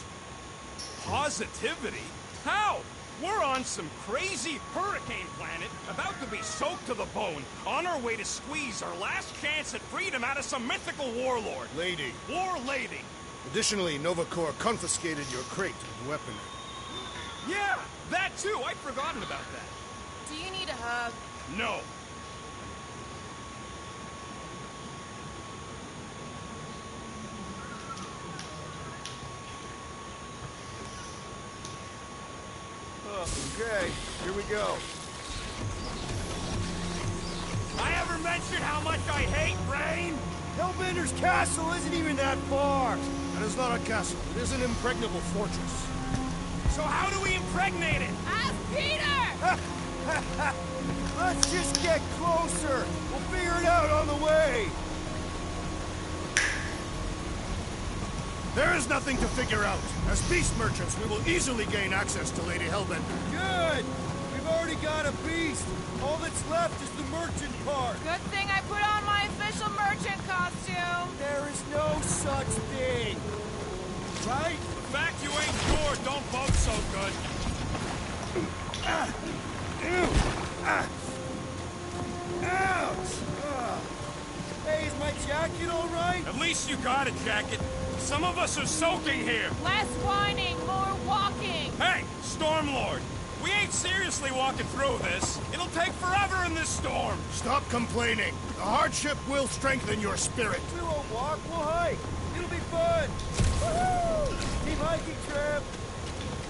Positivity? How? We're on some crazy hurricane planet, about to be soaked to the bone, on our way to squeeze our last chance at freedom out of some mythical warlord. Lady. War lady. Additionally, Nova Corps confiscated your crate of weaponry. Yeah, that too. I'd forgotten about that. Do you need a hug? No. Okay, here we go. I ever mentioned how much I hate rain? Hellbender's castle isn't even that far. That is not a castle. It is an impregnable fortress. So how do we impregnate it? Ask Peter! Let's just get closer. We'll figure it out on the way. There is nothing to figure out. As beast merchants, we will easily gain access to Lady Hellbender. Good! We've already got a beast. All that's left is the merchant part. Good thing I put on my official merchant costume. There is no such thing. Right? The fact you ain't sure don't vote so good. Ouch! Hey, is my jacket all right? At least you got a jacket. Some of us are soaking here. Less whining, more walking. Hey, Stormlord. We ain't seriously walking through this. It'll take forever in this storm. Stop complaining. The hardship will strengthen your spirit. We won't walk, we'll hike. It'll be fun. Woohoo! Team hiking trip.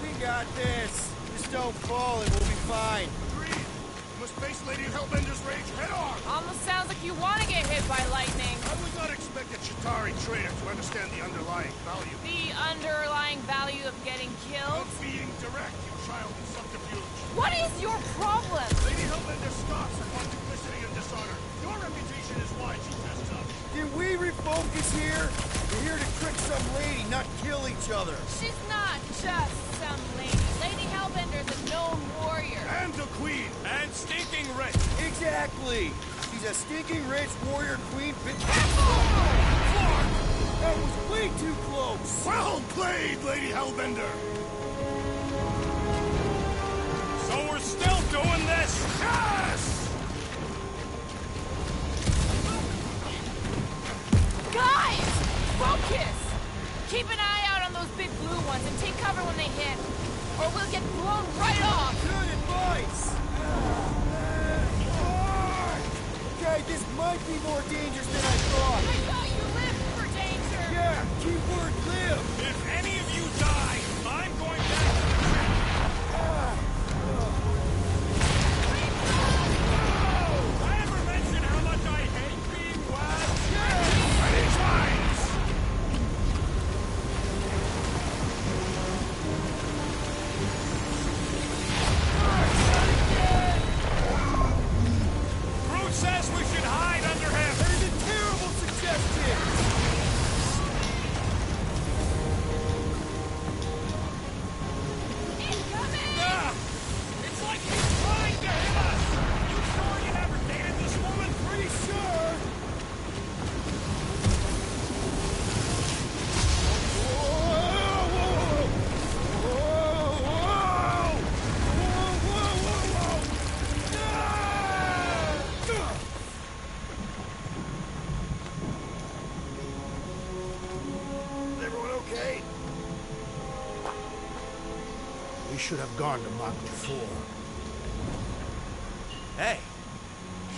We got this. Just don't fall and we'll be fine. Agreed. You must face Lady Hellbender's rage head on. Almost sounds like you want to get hit by lightning. I would not expect a Chitauri trader to understand the underlying value. The underlying value of getting killed? Of being direct, you child of subterfuge. What is your problem? Lady Hellbender scoffs upon duplicity and dishonor. Your reputation is why she tests up. Can we refocus here? We're here to trick some lady, not kill each other. She's not just some lady. Lady Hellbender's a known warrior. And a queen. And stinking rich. Exactly. She's a stinking rich warrior queen. That was way too close. Well played, Lady Hellbender. So we're still doing this? Yes! Guys! Focus! Keep an eye out on those big blue ones and take cover when they hit. Or we'll get blown right off! Good advice! Okay, this might be more dangerous than I thought. I thought you lived for danger! Yeah, keyword live! If any of you die, I'm going back to the I ever mention how much I hate being wet? Many times! Groot says we should hide should have gone to Mako 4. Hey,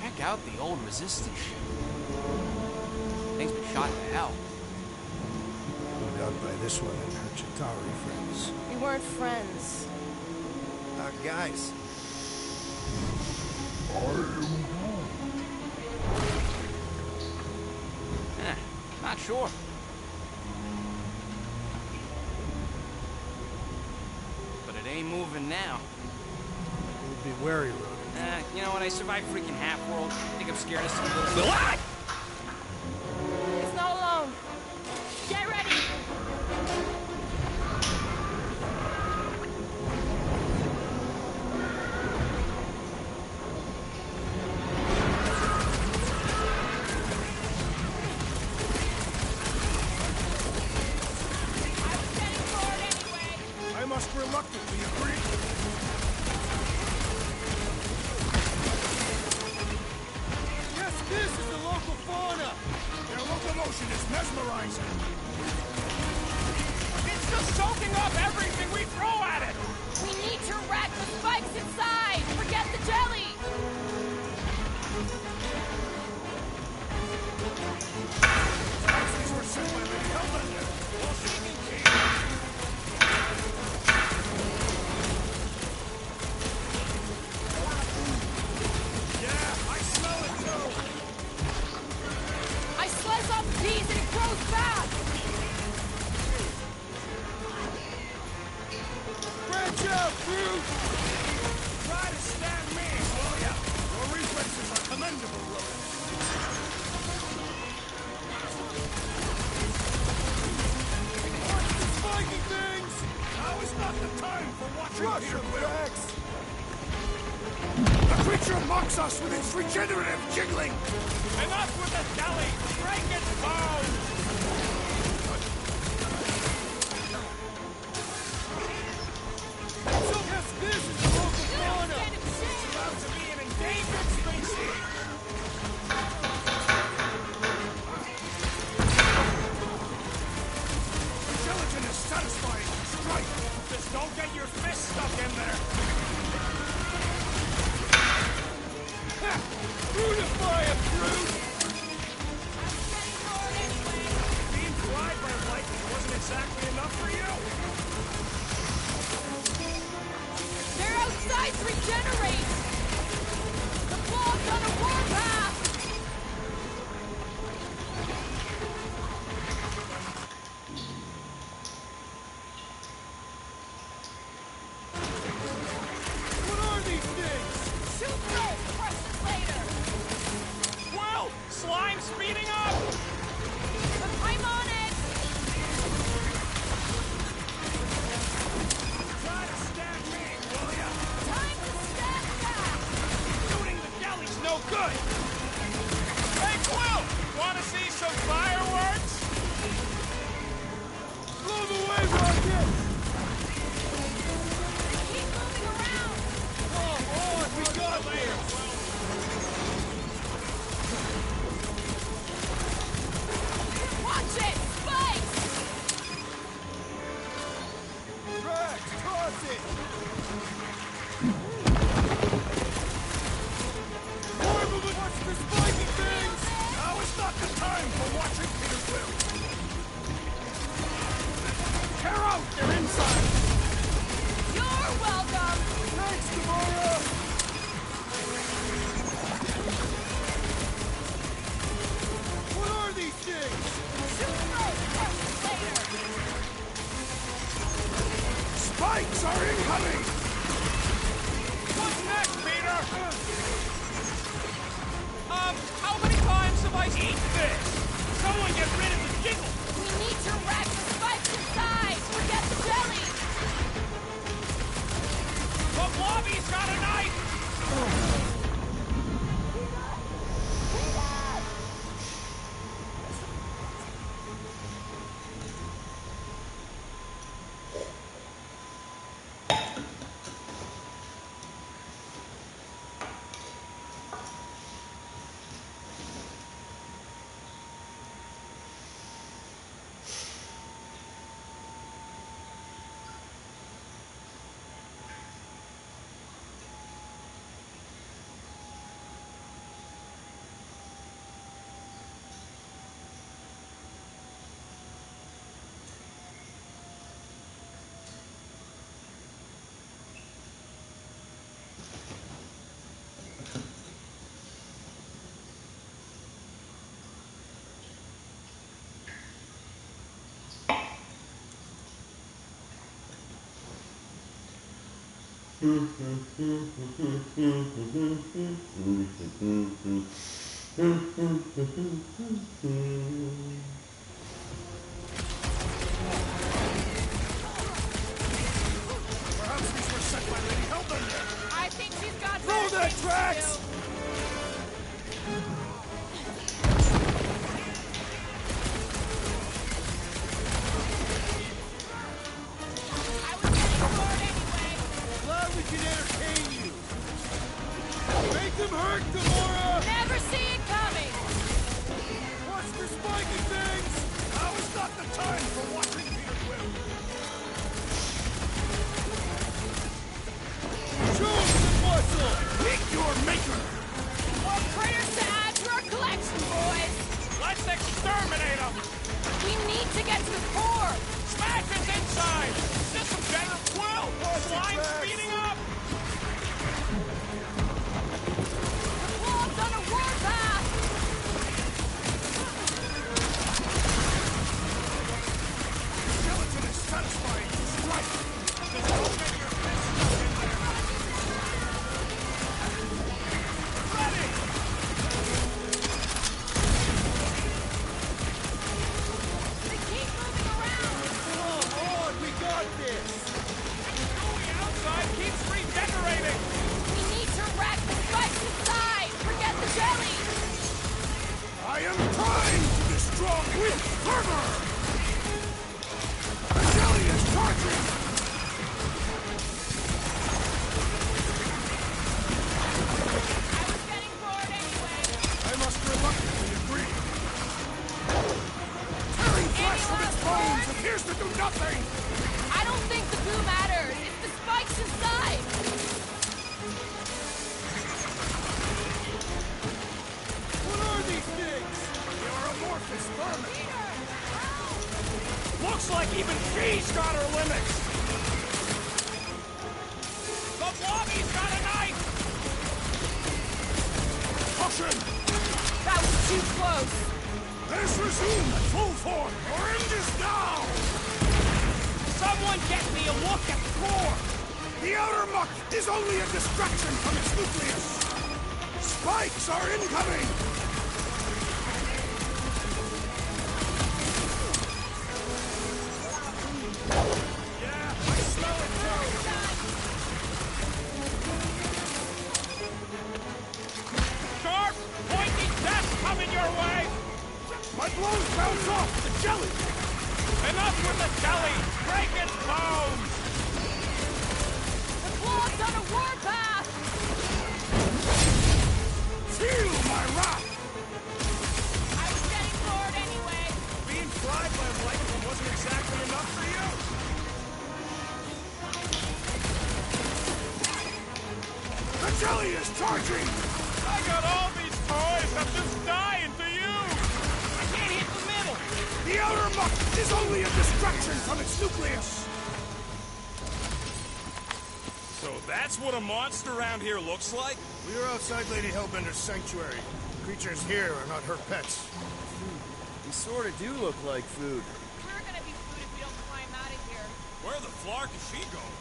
check out the old Resistance ship. Thing's been shot to hell. Moved out by this one and her Chitauri friends. We weren't friends. Guys. Not sure. But it ain't moving now. We'll be wary, Ronan. You know what? I survived freaking Half-World. I think I'm scared of some little... Ah! It's not alone. Get ready! I must reluctantly agree. Yes, this is the local fauna. Their locomotion is mesmerizing. It's just soaking up everything we throw at it! We need to rack the spikes inside! Forget the jelly! These were sent by Lady Hellbender. While seeking king. Yeah, I smell it too. I slice off these and it grows back! Branch out, Groot! Try to stand me, will ya? Your reflexes are commendable, Ronan. Spiky things! Now is not the time for watching Crush Peter your Quill. backs! The creature mocks us with its regenerative jiggling. Enough with the jelly! Break its bones! So yes, this is the local fauna! It's about to be an endangered species! The gelatin is satisfying. Strike. Just don't get your fist stuck in there! Brutify it, Groot! Being fried by lightning wasn't exactly enough for you? Their outsides regenerate! The blob's on a warpath! What are these things? Shoot first, crush it later! Well, slime speeding up! I'm on it! Try to stab me, will ya? Time to stand back! Shooting the jelly's no good! Hey, Quill! Wanna see some fireworks? Blow the way, Rocket! Keep moving around! Come on, we got this! Watch it! Spikes! Drax, toss it! More of them! Watch the spiky things! Now is not the time for watching Peter Quill. Tear out their inside. You're welcome! Thanks, Gamora! What are these things? Shoot first, crush it later! Spikes are incoming. What's next, Peter? How many times have I eaten this? Someone get rid of the jiggle! We need to rack the spikes inside! Forget the jelly! But Blobby's got a knife! Perhaps these were set by Lady Hellbender. I think she's got Roll better that things to tracks! do. Glad we could entertain you. Make them hurt, Gamora! Never see it coming! Watch for spiky things! Now is not the time for watching Peter Quill. Show us the muscle! Meet your maker! More critters to add to our collection, boys! Let's exterminate them! We need to get to the core! Smash is inside! Just some general Quill! Slime speeding up! Wolves on a warpath! Skeleton is satisfying his strike! Just open your fist! Ready! They keep moving around! Come on, we got this! The outside keeps regenerating! We need to wreck the spikes inside! Forget the jelly! I am trying to destroy with fervor! The jelly is charging! I was getting bored anyway! I must reluctantly agree. Tearing flesh from its bones appears to do nothing! I don't think the goo matters! It's the spikes inside! What are these things? They are amorphous vermin! Looks like even she's got her limits! The Blobby's got a knife! Caution! That was too close! Let us resume at full form! Our end is now! Someone get me a look at the core! The outer muck is only a distraction from its nucleus! Spikes are incoming! Yeah, I smell it too! Sharp, pointy death coming your way! My blows bounce off the jelly! Enough with the jelly! Break its bones! The blob's on a warpath! Feel my wrath! I was getting bored anyway! Being fried by lightning wasn't exactly enough for you? The jelly is charging! I got all these toys, I'm just dying to use! I can't hit the middle! The outer muck is only a distraction from its nucleus! So that's what a monster around here looks like? We are outside Lady Hellbender's sanctuary. Creatures here are not her pets. They sort of do look like food. We're gonna be food if we don't climb out of here. Where the flark is she going?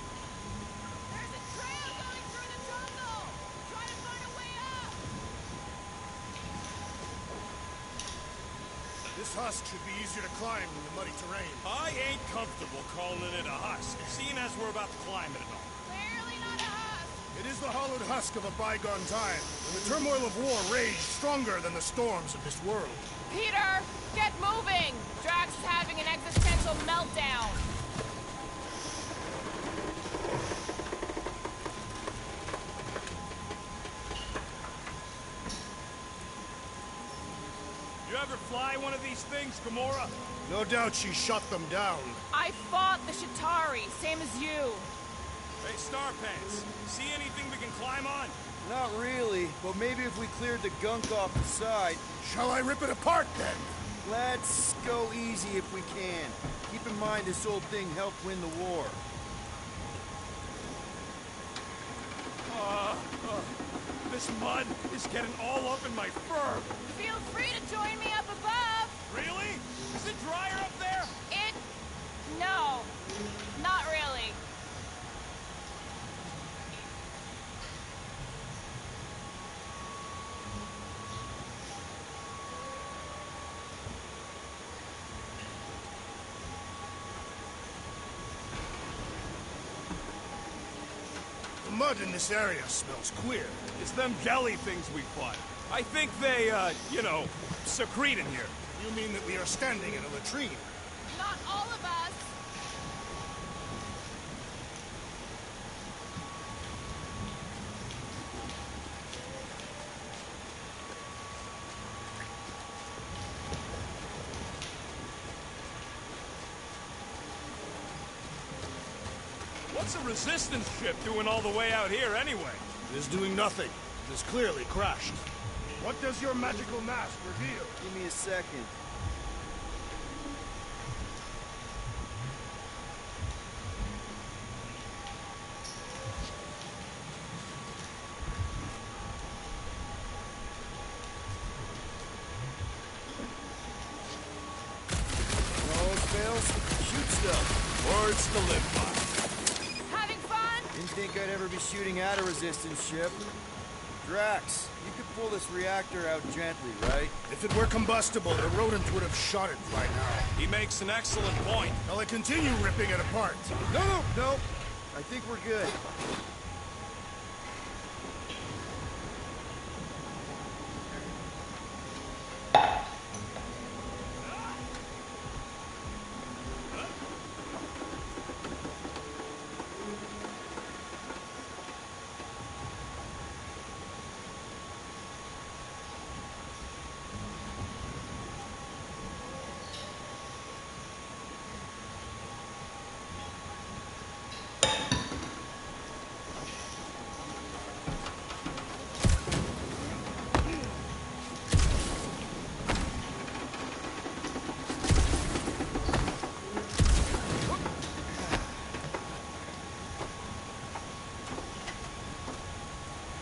There's a trail going through the jungle! Try to find a way up! This husk should be easier to climb than the muddy terrain. I ain't comfortable calling it a husk, seeing as we're about to climb it and all. Clearly not a husk! It is the hollowed husk of a bygone time, when the turmoil of war raged stronger than the storms of this world. Peter, get moving! Drax is having an existential meltdown. You ever fly one of these things, Gamora? No doubt she shot them down. I fought the Shatari, same as you. Hey, Starpants, see anything we can climb on? Not really, but maybe if we cleared the gunk off the side. Shall I rip it apart, then? Let's go easy if we can. Keep in mind this old thing helped win the war. This mud is getting all up in my fur. Feel free to join me up above. Really? Is it drier up there? No, not really. mud in this area smells queer. It's them jelly things we fought. I think they, you know, secrete in here. You mean that we are standing in a latrine? Not all of us. What's a resistance ship doing all the way out here anyway? It is doing nothing. It is clearly crashed. What does your magical mask reveal? Give me a second. No fails. Shoot stuff. Words to live by. Having fun? Didn't think I'd ever be shooting at a resistance ship. Drax, you could pull this reactor out gently, right? If it were combustible, the rodents would have shot it by now. He makes an excellent point. Shall I continue ripping it apart? No. I think we're good.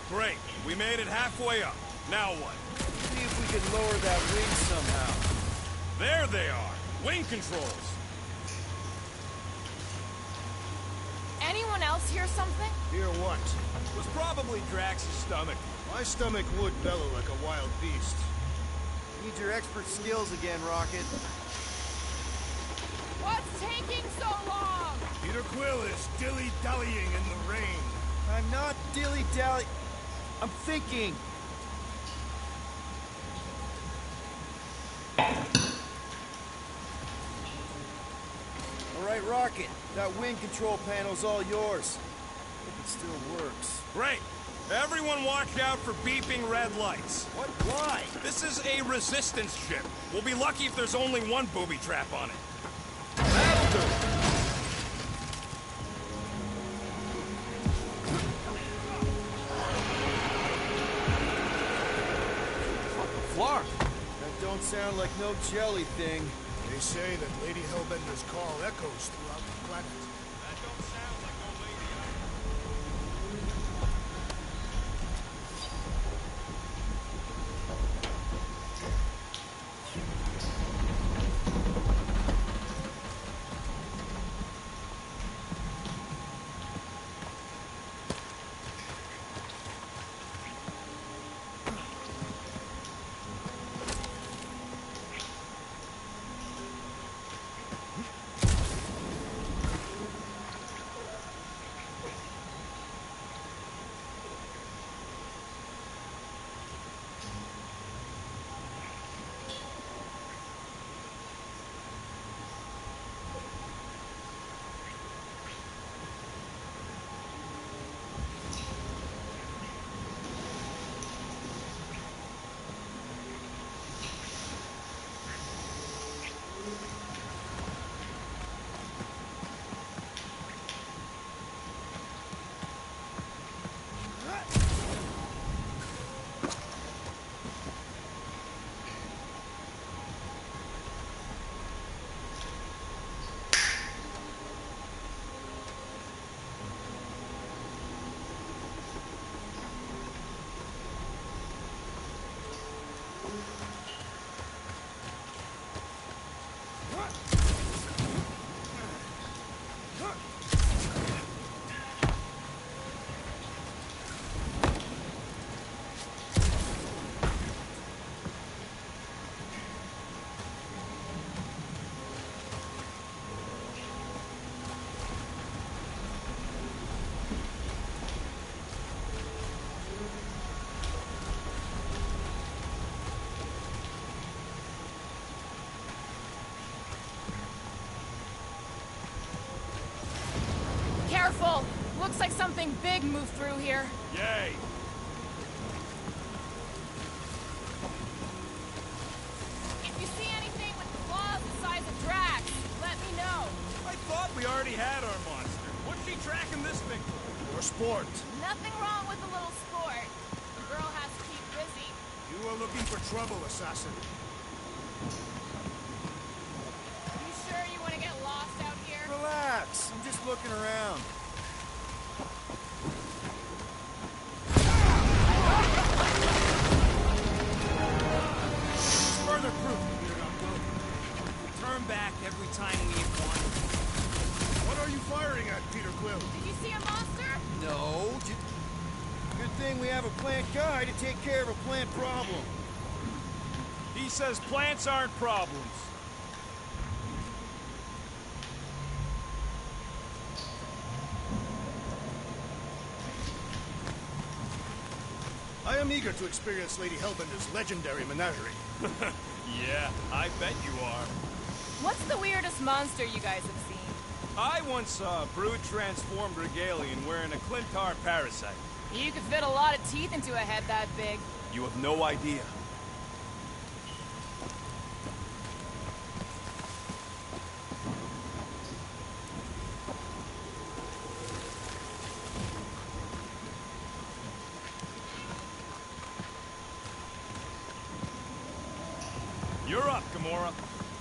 Great. We made it halfway up. Now what? See if we can lower that wing somehow. There they are. Wing controls. Anyone else hear something? Hear what? It was probably Drax's stomach. My stomach would bellow like a wild beast. Need your expert skills again, Rocket. What's taking so long? Peter Quill is dilly-dallying in the rain. I'm not dilly-dally. I'm thinking. All right, Rocket. That wing control panel's all yours. Hope it still works. Great. Everyone watch out for beeping red lights. What? Why? This is a resistance ship. We'll be lucky if there's only one booby trap on it. That'll do. Flark. That don't sound like no jelly thing. They say that Lady Hellbender's call echoes throughout the planet. That don't sound like no lady. Careful! Looks like something big moved through here. Yay! If you see anything with claws the size of Drax, let me know. I thought we already had our monster. What's she tracking this thing for? For sport. Nothing wrong with a little sport. The girl has to keep busy. You are looking for trouble, assassin. You sure you want to get lost out here? Relax. I'm just looking around. Further proof that we're not good. We turn back every time we hit one. What are you firing at, Peter Quill? Did you see a monster? No. Good thing we have a plant guy to take care of a plant problem. He says plants aren't problems. I am eager to experience Lady Hellbender's legendary menagerie. Yeah, I bet you are. What's the weirdest monster you guys have seen? I once saw a brood transformed Regalian wearing a Clintar parasite. You could fit a lot of teeth into a head that big. You have no idea. You're up, Gamora.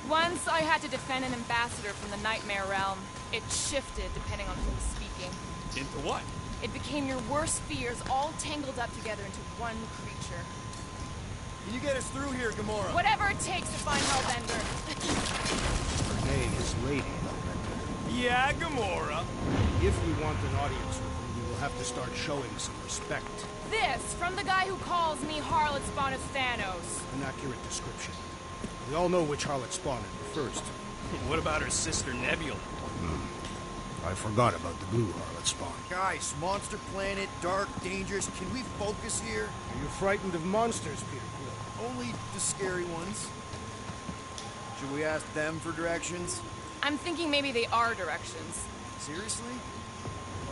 Once I had to defend an ambassador from the Nightmare Realm. It shifted depending on who was speaking. Into what? It became your worst fears all tangled up together into one creature. Can you get us through here, Gamora? Whatever it takes to find Hellbender. Her name is Lady Hellbender. Yeah, Gamora. If we want an audience with him, we will have to start showing some respect. This, from the guy who calls me Harlot Spawn of Thanos. An accurate description. We all know which harlot spawn it refers to. What about her sister Nebula? I forgot about the blue harlot spawn. Guys, monster planet, dark, dangerous. Can we focus here? Are you frightened of monsters, Peter Quill? Only the scary ones. Should we ask them for directions? I'm thinking maybe they are directions. Seriously?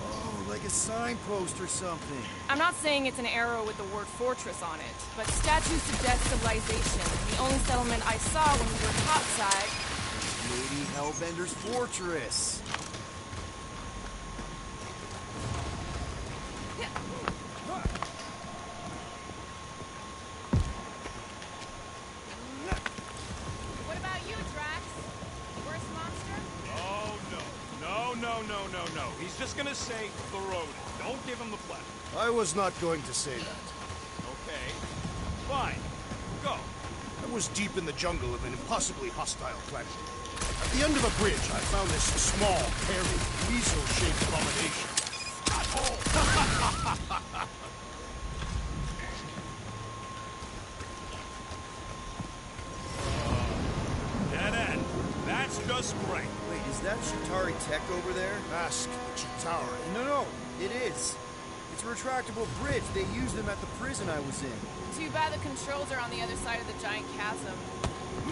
Oh, like a signpost or something. I'm not saying it's an arrow with the word fortress on it, but statues suggest civilization. The only settlement I saw when we were topside. Lady Hellbender's fortress. What about you, Drax? Worst monster? Oh, no. No. He's just gonna say the rodent. Don't give him the pleasure. I was not going to say that. Okay. Fine. Go. I was deep in the jungle of an impossibly hostile planet. At the end of a bridge, I found this small, hairy, weasel-shaped abomination. Dead end. That's just great. Wait, is that Shatari tech over there? Ask Chitauri. No, it is. It's a retractable bridge. They used them at the prison I was in. Too bad the controls are on the other side of the giant chasm.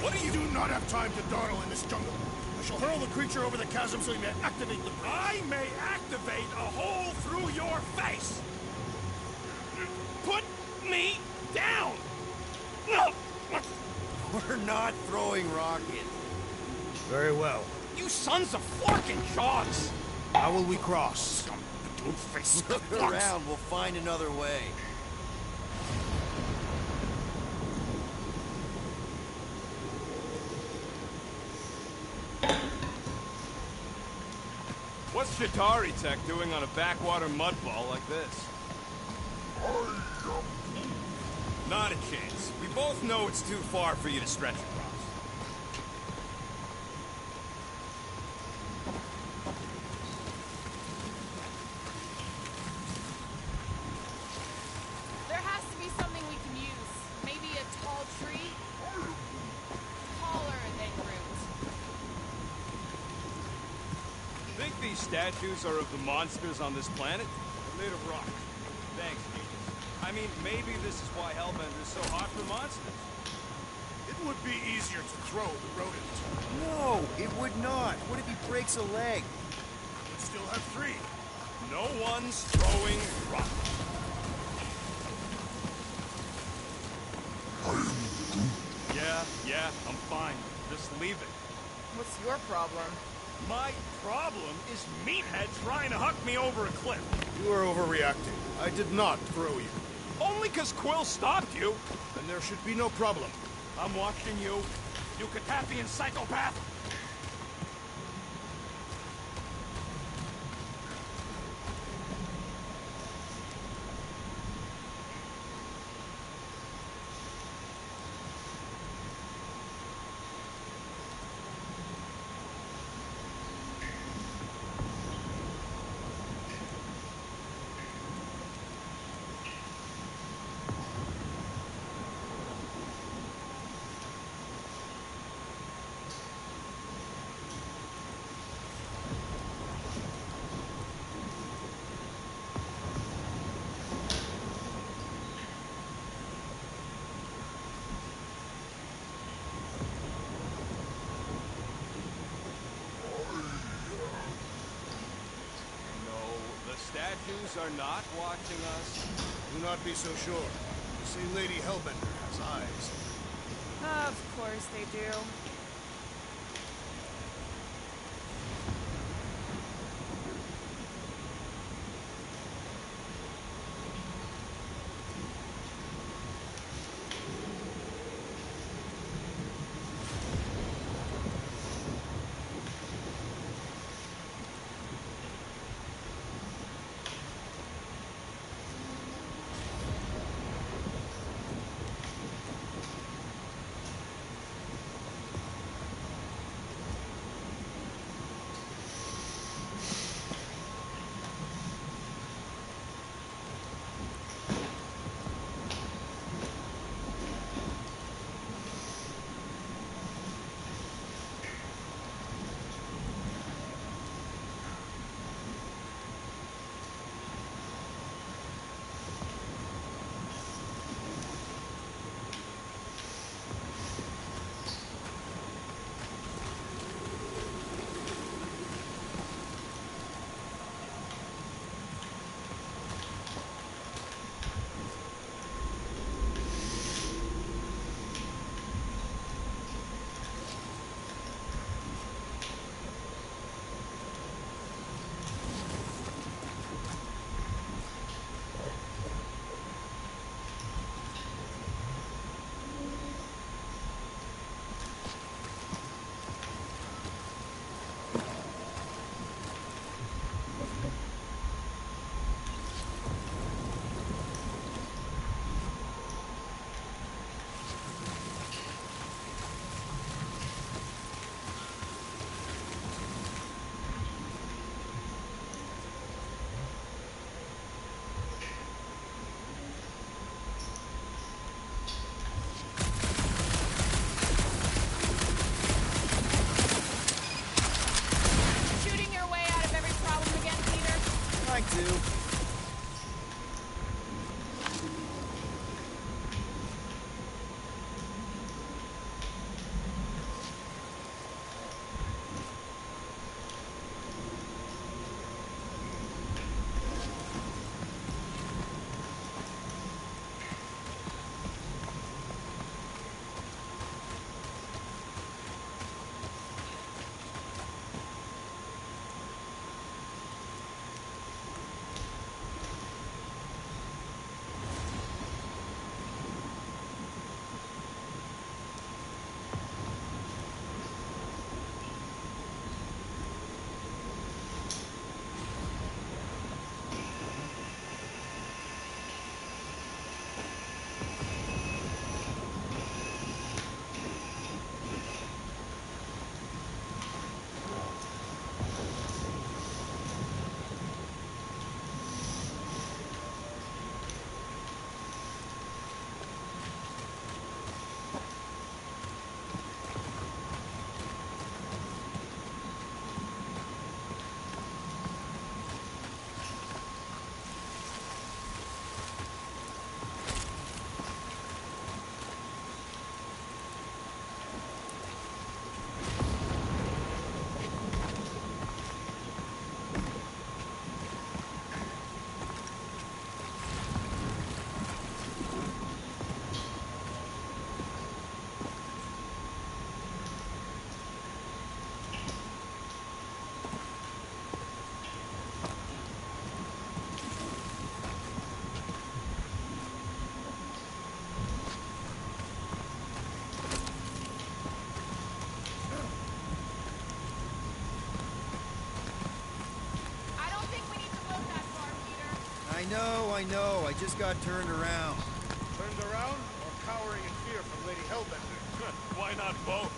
What do you do not have time to dawdle in this jungle? I shall hurl the creature over the chasm so he may activate the bridge. I may activate a hole through your face. Put me down. No. We're not throwing rockets. Very well. You sons of forking jogs! How will we cross? Face Look around, we'll find another way. What's Shatari Tech doing on a backwater mudball like this? Not a chance. We both know it's too far for you to stretch across. There has to be something we can use. Maybe a tall tree? Taller than Groot. Think these statues are of the monsters on this planet? They're made of rock. Thanks, genius. I mean, maybe this is why Hellbender is so hot for monsters. It would be easier to throw the rodent. No, it would not. What if he breaks a leg? We'd still have three. No one's throwing rocks. Yeah, I'm fine. Just leave it. What's your problem? My problem is Meathead trying to huck me over a cliff. You are overreacting. I did not throw you. Only 'cause Quill stopped you. And there should be no problem. I'm watching you, you Yucatepian psychopath. Statues are not watching us. Do not be so sure. You say Lady Hellbender has eyes. Of course they do. I know. I just got turned around. Turned around or cowering in fear from Lady Hellbender? Why not both?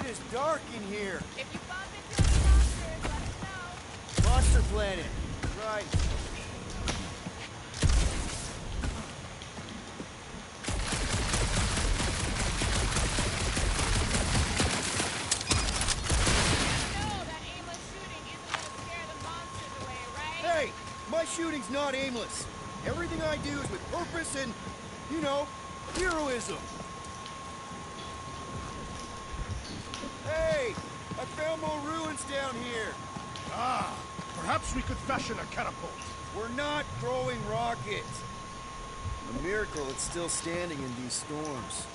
is dark in here. If you bump into any monsters, let us know. Monster Planet. Right. Hey, my shooting's not aimless. Everything I do is with purpose and, you know, heroism. Hey, I found more ruins down here. Ah, perhaps we could fashion a catapult. We're not throwing rockets. A miracle it's still standing in these storms.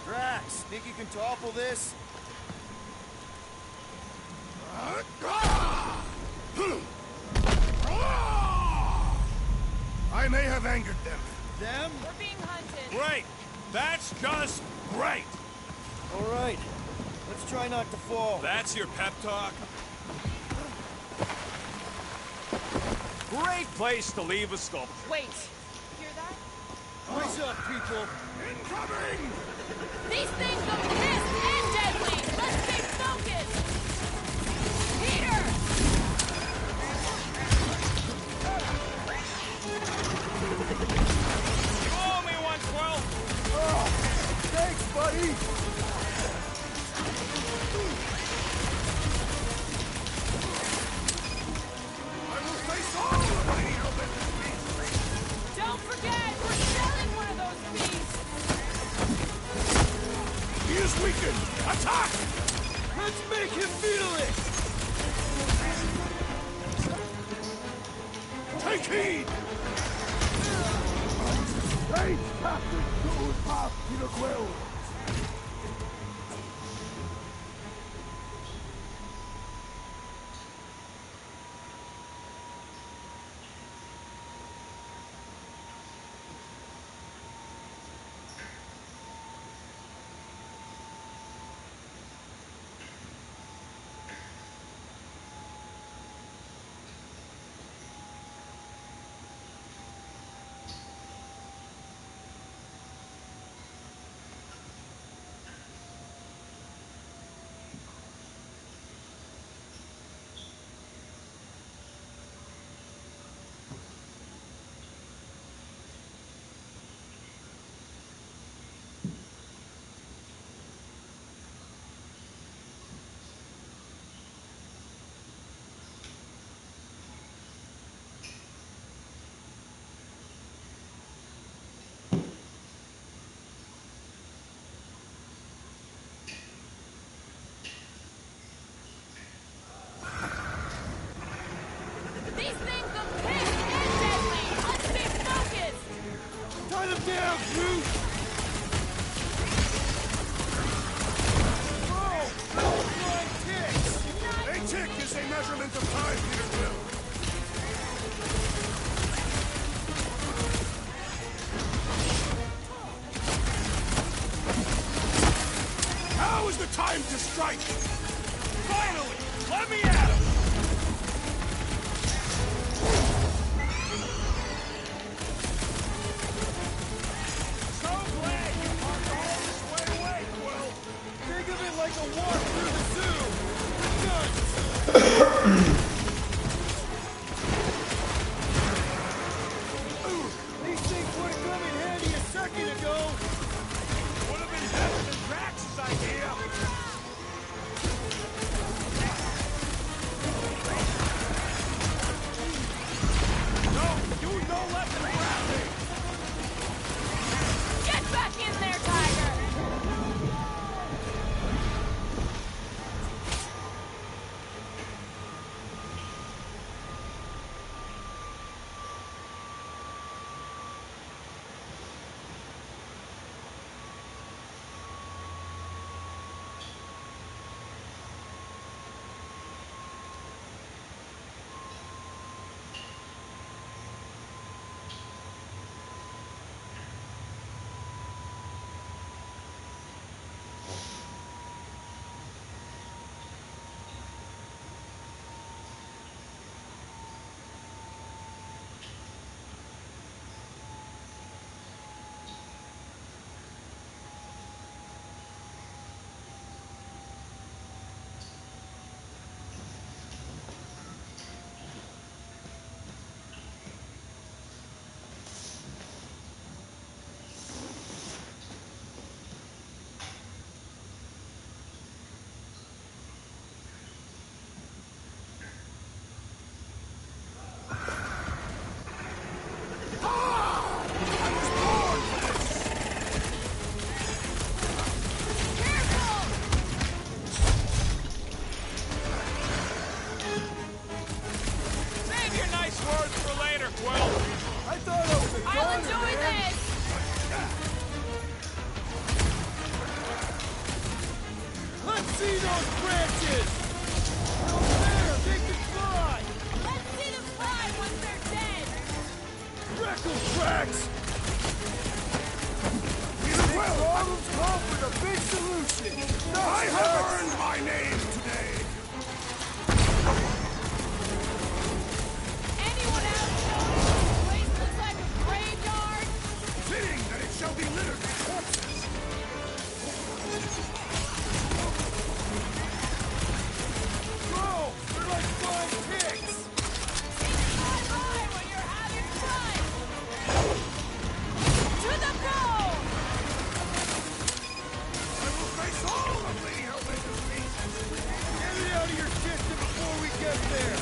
Drax, think you can topple this? I may have angered them. Them? We're being hunted. Great! That's just great! All right, let's try not to fall. That's your pep talk? Great place to leave a sculpture. Wait, hear that? Rise up, people. Incoming! These things are pissed and deadly! Let's stay focused! Peter! You owe me one, Quill! Oh, thanks, buddy! I will face all the mighty Elven beasts! Don't forget, we're selling one of those beasts! He is weakened! Attack! Let's make him feel it! Take heed! Strange captain goes past Peter Quill! These things are pissed and deadly! Let's stay focused! Tie them down, Groot! Oh, flying ticks! A tick is a measurement of time, Peter Quill. Now is the time to strike! Finally! Let me at him! So glad you parked all this way away, Quill! Think of it like a walk through the zoo! We're done! These things would have come in handy a second ago! Would have been better than Drax's idea! Tackle tracks! Big problems call for the big solution! No, I have earned my name today! Anyone else notice this place looks like a graveyard? Fitting that it shall be littered with corpses! Bro, they're like flying pigs! It's not right when you're having fun! To the goal! I will face all of Lady Hellbender's feet! Get it out of your system before we get there!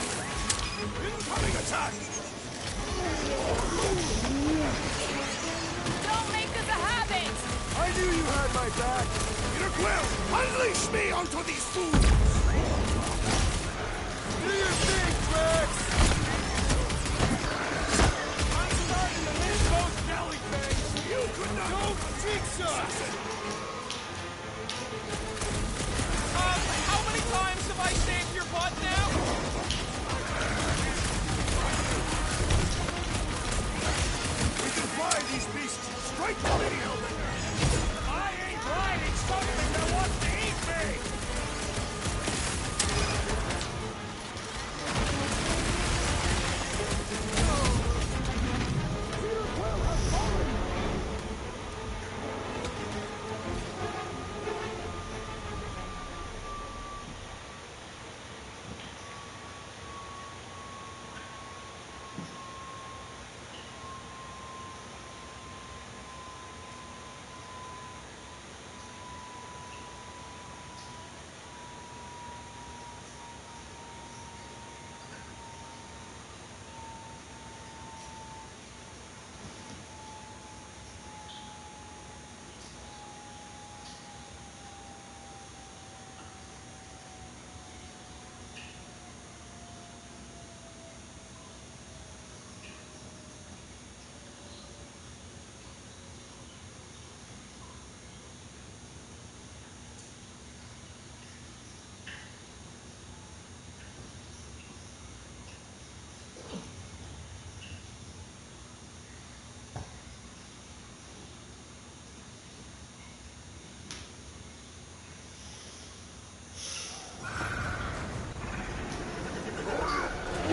Incoming attack! Don't make this a habit! I knew you had my back! Peter Quill, unleash me onto these fools! Do your thing, Drax! I'm starting to miss those jelly things! You could not... Don't jinx us! How many times have I saved your butt now? We can fly these beasts straight to Lady Hellbender! I ain't riding something that wants to eat me!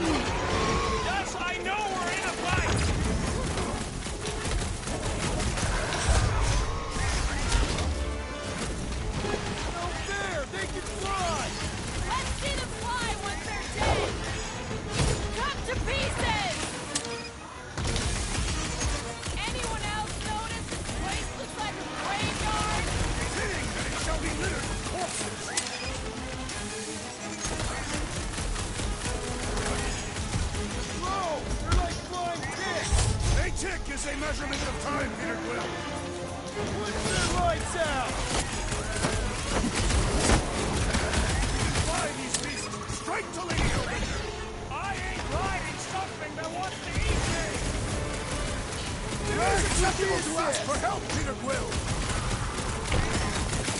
Yes, I know we're in a fight! No fair! They can fly! Let's see them fly once they're dead! Cut to pieces! Anyone else notice this place looks like a graveyard? Fitting that it shall be littered with corpses! Bro, they're like flying ticks! A tick is a measurement of time, Peter Quill! Put their lights out! Fly these beasts straight to Lady Hellbender! I ain't riding something that wants to eat me! It is acceptable to ask for help, Peter Quill!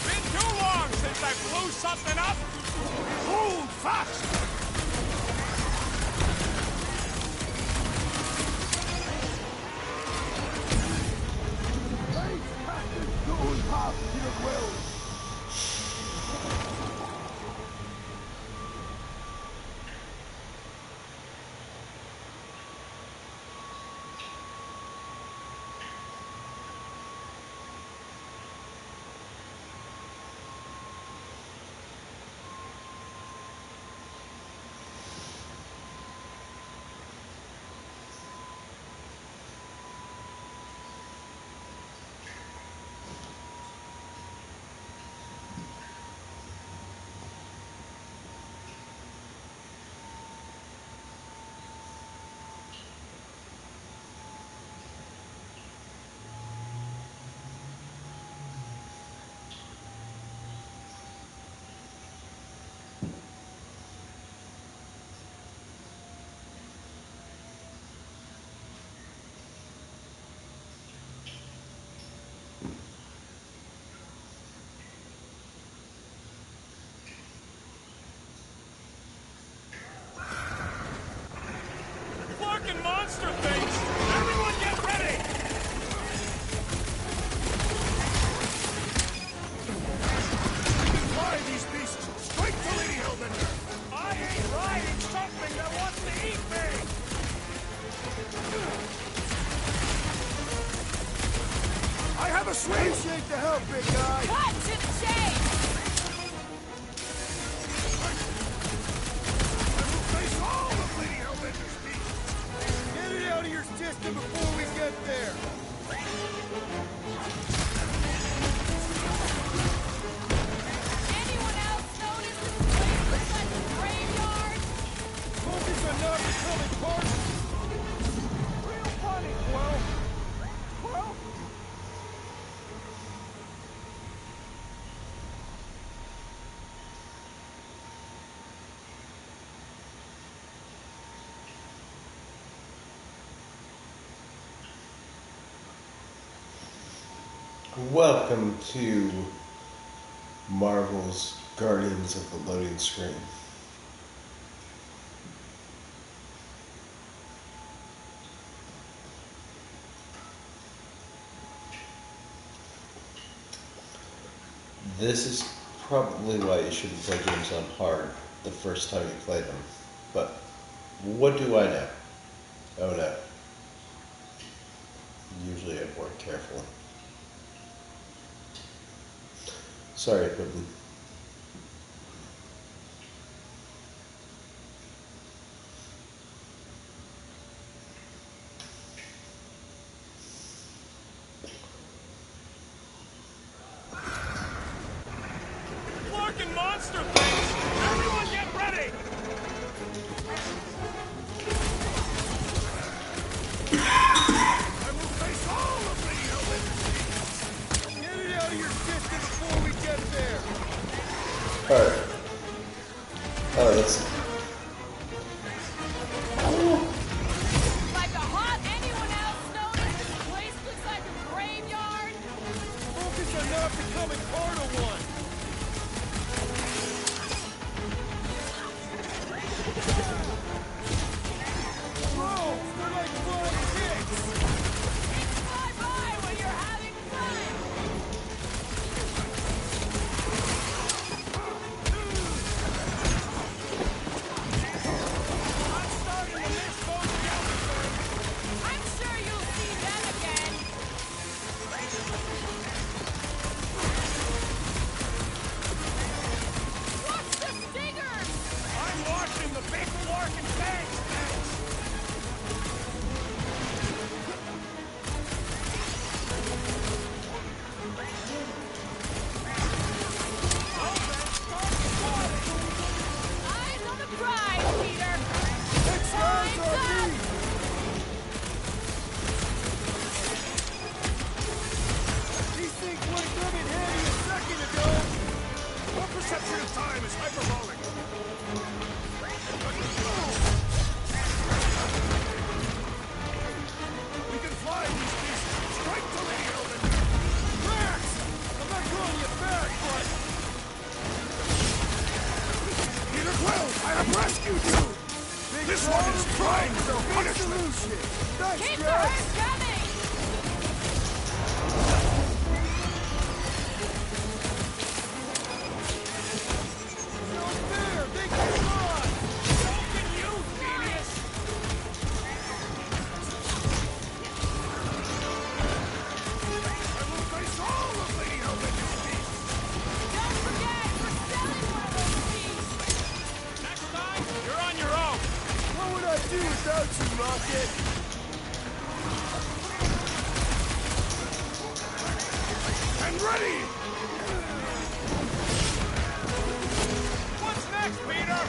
Been too long since I blew something up! Hold fast! Peter Quill! a swing! Appreciate the help, big guy! Cut to the chase! Face all of Lady Hellbender's feet! Get it out of your system before we get there! Anyone else notice this place looks like a graveyard? Focus on not becoming part of it. Real funny, Quill! Quill? Welcome to Marvel's Guardians of the Loading Screen. This is probably why you shouldn't play games on hard the first time you play them. But what do I know? Oh no. Usually I'm more careful. Sorry, Putin. Larkin monster things! Everyone get ready! I will face all of Lady Hellbender's feet! Get it out of your system before we get there! Alright. Oh, that's... Like a hot anyone else notice this place looks like a graveyard? Focus on not becoming part of one! Bro, they're like flying pigs! Fly by when you're having fun! I'm sure you'll see them again. Watch the stingers! I'm watching the big Larkin tanks! Eyes on the prize, Peter! Next round's on me! These things wouldn't come in handy a second ago! Your perception of time is hyperbolic. We can fly these beasts straight to Lady Hellbender. Max! I'm not calling you back, but... Peter Quill, I have rescued you! This one is trying for punishment! Thanks, Keep the Jax! herd coming! No fair! They came on! So can you, genius! I will face all of Lady Hellbender's beasts! Don't forget, we're selling one of those beasts! Next time, you're on your own! What would I do without you, Rocket? And ready! What's next, Peter?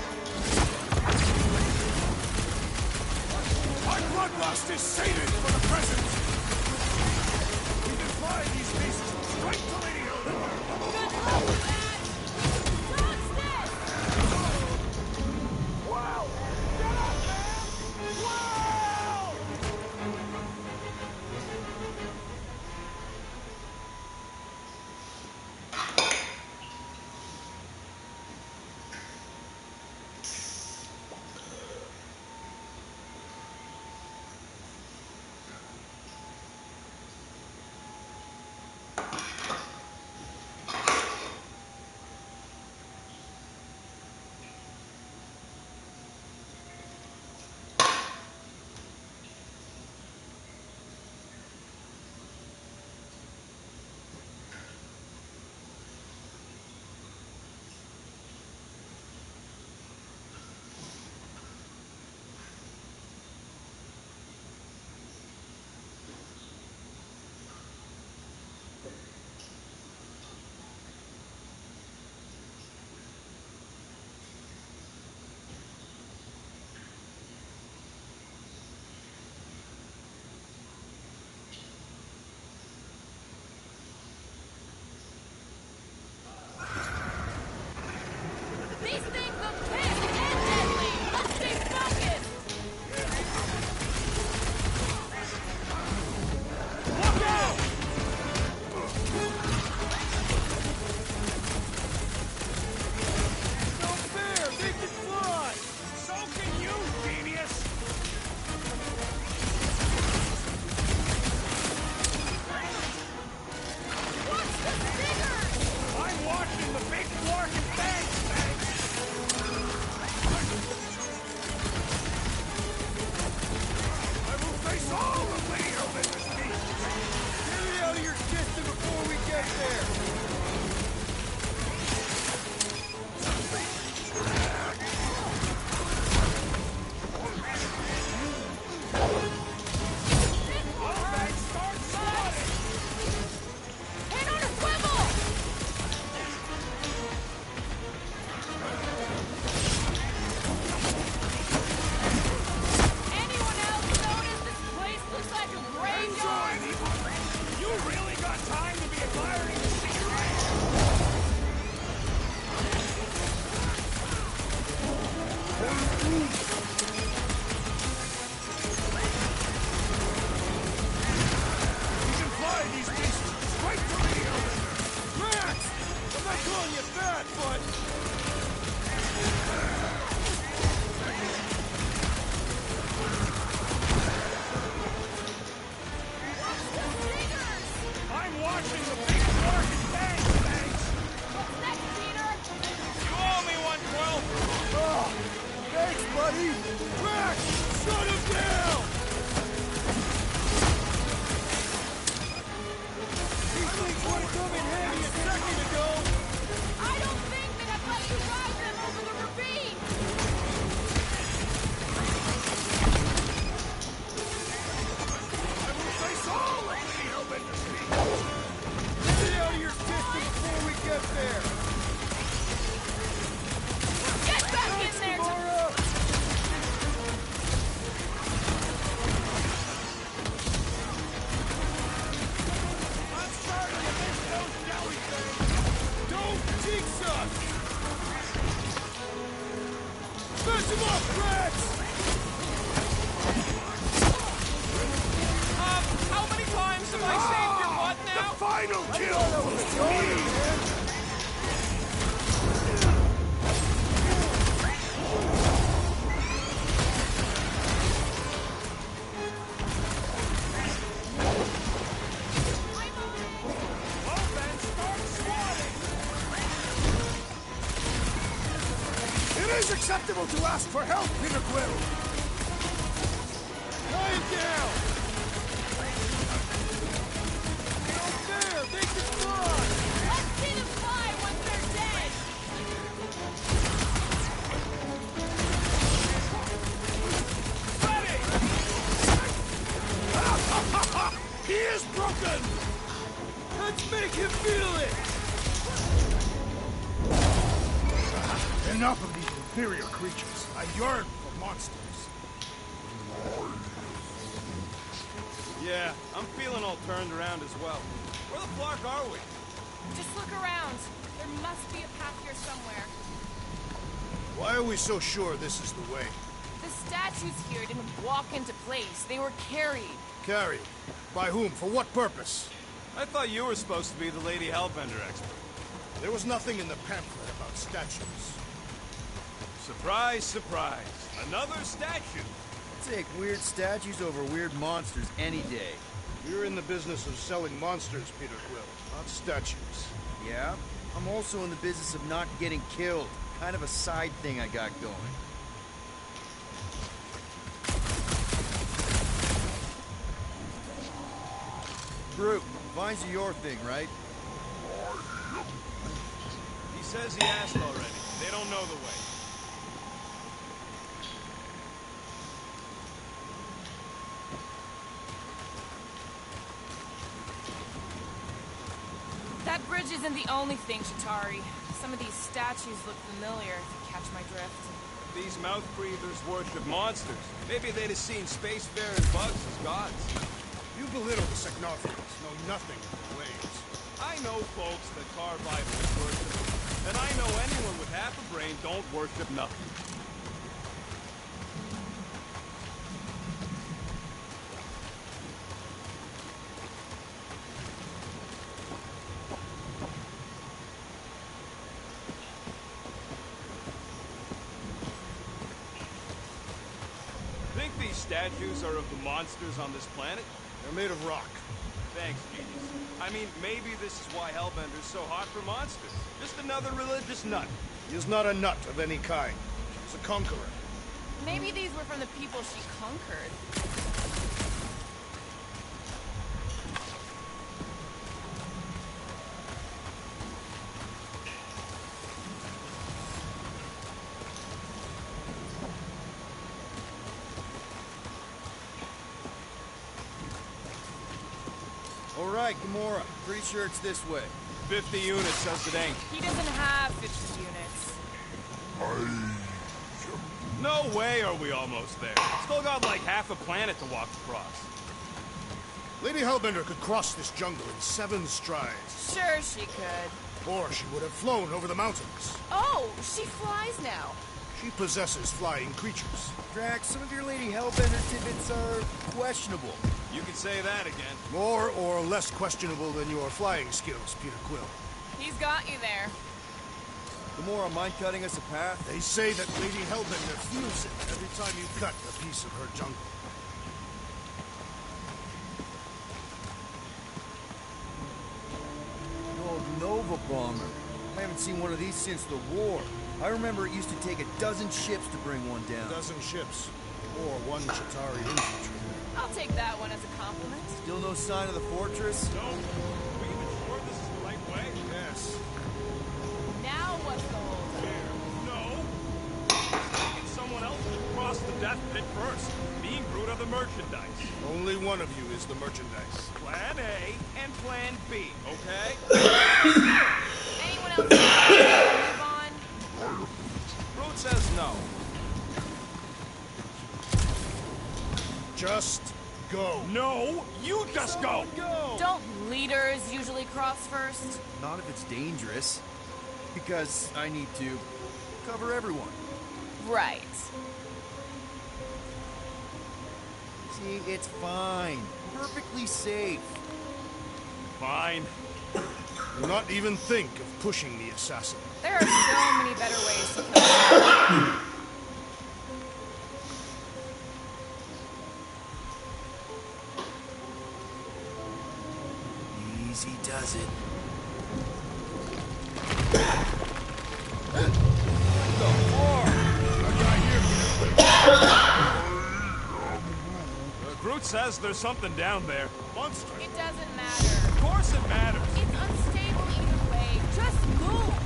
My bloodlust is sated for the present! We can fly these beasts straight to Lady Hellbender! Good luck with that! Dodge this! Wow! Get up, man! Wow! up there! Get back in there! I'm sorry you missed those jellyfish! Don't jinx us! Smash him up, Rex! How many times have I saved your butt now? The final kill! It is acceptable to ask for help, Peter Quill! Tie him down! There, they can fly! Let's see them fly once they're dead! He is broken! Let's make him feel it! Enough of these inferior creatures. I yearn for monsters. Yeah, I'm feeling all turned around as well. Where the flark are we? Just look around. There must be a path here somewhere. Why are we so sure this is the way? The statues here didn't walk into place. They were carried. Carried? By whom? For what purpose? I thought you were supposed to be the Lady Hellbender expert. There was nothing in the pamphlet about statues. Surprise, surprise. Another statue. Take weird statues over weird monsters any day. You're in the business of selling monsters, Peter Quill, not statues. Yeah? I'm also in the business of not getting killed. Kind of a side thing I got going. Brute, vines are your thing, right? He says he asked already. They don't know the way. That bridge isn't the only thing, Chitauri. Some of these statues look familiar, if you catch my drift. These mouth breathers worship monsters. Maybe they'd have seen spacefaring bugs as gods. You belittle the Secnothians, know nothing of their ways. I know folks that carve idols worship, and I know anyone with half a brain don't worship nothing. Think these statues are of the monsters on this planet? They're made of rock. Thanks, genius. I mean, maybe this is why Hellbender's so hot for monsters. Just another religious nut. He is not a nut of any kind. He's a conqueror. Maybe these were from the people she conquered. All right, Gamora. Pretty sure it's this way. 50 units says it ain't. He doesn't have 50 units. No way are we almost there. Still got like half a planet to walk across. Lady Hellbender could cross this jungle in 7 strides. Sure she could. Or she would have flown over the mountains. Oh, she flies now. She possesses flying creatures. Drax, some of your Lady Hellbender tidbits are questionable. You can say that again. More or less questionable than your flying skills, Peter Quill. He's got you there. Gamora, mind cutting us a path? They say that Lady Hellbender feels it every time you cut a piece of her jungle. An old Nova bomber. I haven't seen one of these since the war. I remember it used to take 12 ships to bring one down. 12 ships. Or 1 Chitauri infantry. I'll take that one as a compliment. Still no sign of the fortress? No. Are we even sure this is the right way? Yes. Now what's the hold? No. Thinking someone else should cross the death pit first. Me and Groot are the merchandise. Only one of you is the merchandise. Plan A and Plan B, okay? Anyone anyone else move on? Root says no. Just go. No, you just go. Don't leaders usually cross first? Not if it's dangerous. Because I need to cover everyone. Right. See, it's fine. Perfectly safe. Fine. Do not even think of pushing the assassin. There are so many better ways to kill Easy does it. Groot says there's something down there. Monster. It doesn't matter. Of course it matters. It's unstable either way. Just move.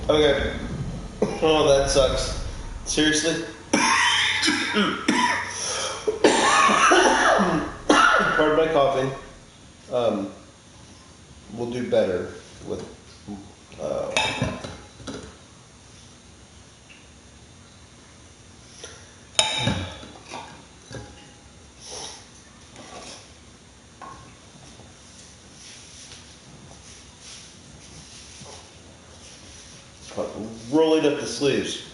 Okay. Oh, that sucks. Seriously? Pardon my coughing. We'll do better with. Rolling up the sleeves.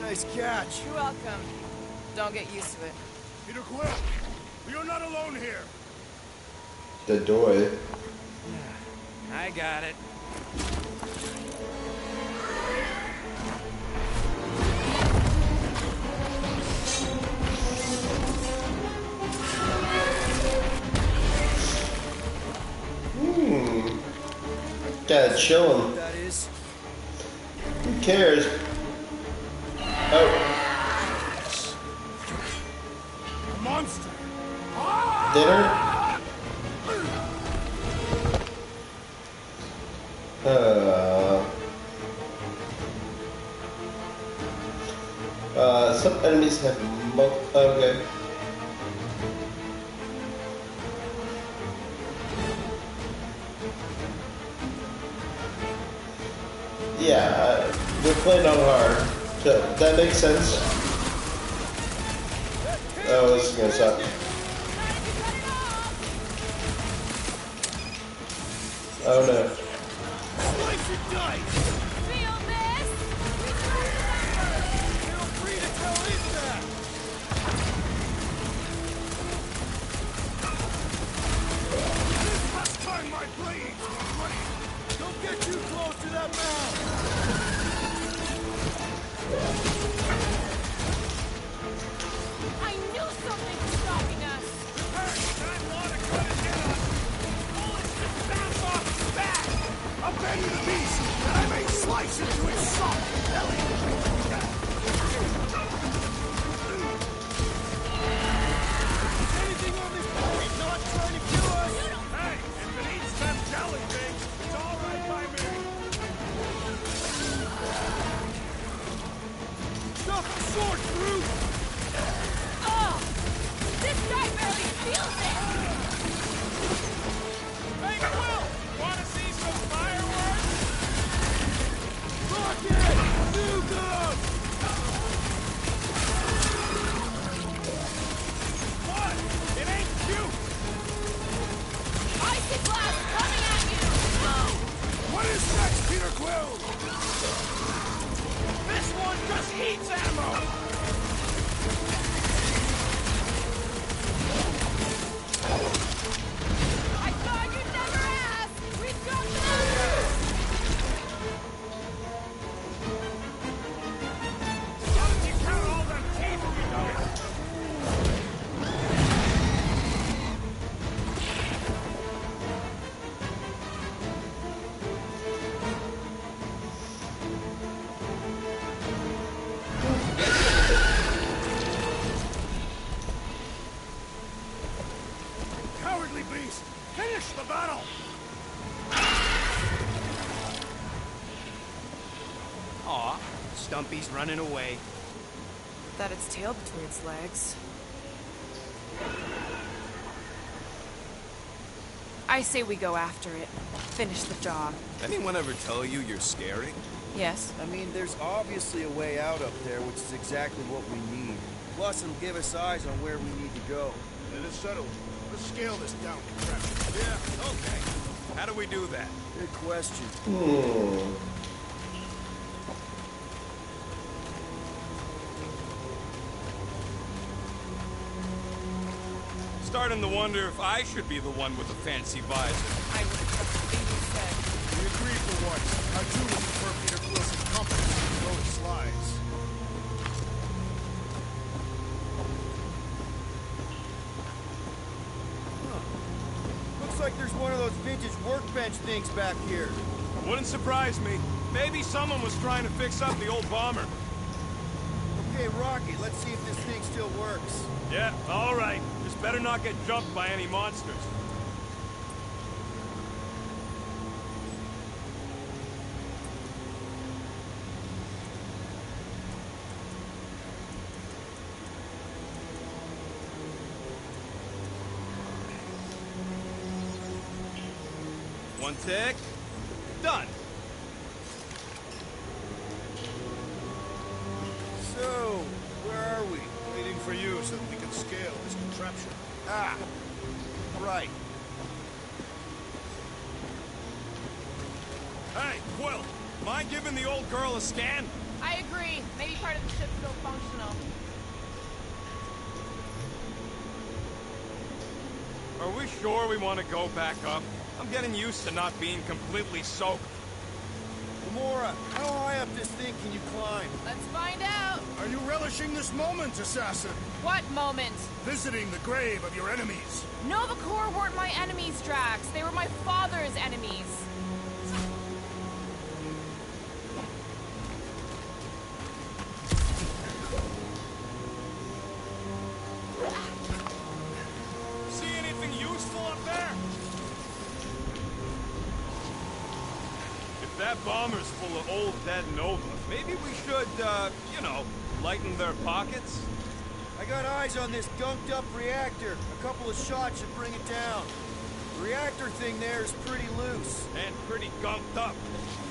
Nice catch. You're welcome. Don't get used to it. Peter Quill, you're not alone here. The door. I got it. Gotta chill him. That is. Who cares? Oh. Monster. Dinner? Some enemies have okay. Yeah, we're playing on hard. So that makes sense. Oh, this is gonna suck. Oh no. Slice and dice! Feel this? Feel free to tell him that! This must turn my Quill! This one just heats ammo! I thought you'd never ask! We've got the How did you count all them teeth, you dummies? Cowardly beast! Finish the battle! Aw, Stumpy's running away. That its tail between its legs. I say we go after it. Finish the job. Anyone ever tell you you're scary? Yes. I mean, there's obviously a way out up there, which is exactly what we need. Plus, it'll give us eyes on where we need to go. It is settled. Let's scale this down contraption. Yeah, okay. How do we do that? Good question. Starting to wonder if I should be the one with the fancy visor. I would have trusted anything you said. We agreed for once. I too would prefer Peter Quill's competence to road slides. Looks like there's one of those vintage workbench things back here. Wouldn't surprise me. Maybe someone was trying to fix up the old bomber. Okay, Rocky, let's see if this thing still works. Yeah, all right. Just better not get jumped by any monsters. One tick. Done. So, where are we? Waiting for you so that we can scale this contraption. Ah, right. Hey, Quill, mind giving the old girl a scan? I agree. Maybe part of the ship's still functional. Are we sure we want to go back up? I'm getting used to not being completely soaked. Gamora, how high up this thing can you climb? Let's find out. Are you relishing this moment, assassin? What moment? Visiting the grave of your enemies. Nova Corps weren't my enemies, Drax. They were my father's enemies. See anything useful up there? If that bomber's full of old dead Nova, maybe we should, you know, lighten their pockets? I got eyes on this gunked up reactor. A couple of shots should bring it down. The reactor thing there is pretty loose. And pretty gunked up.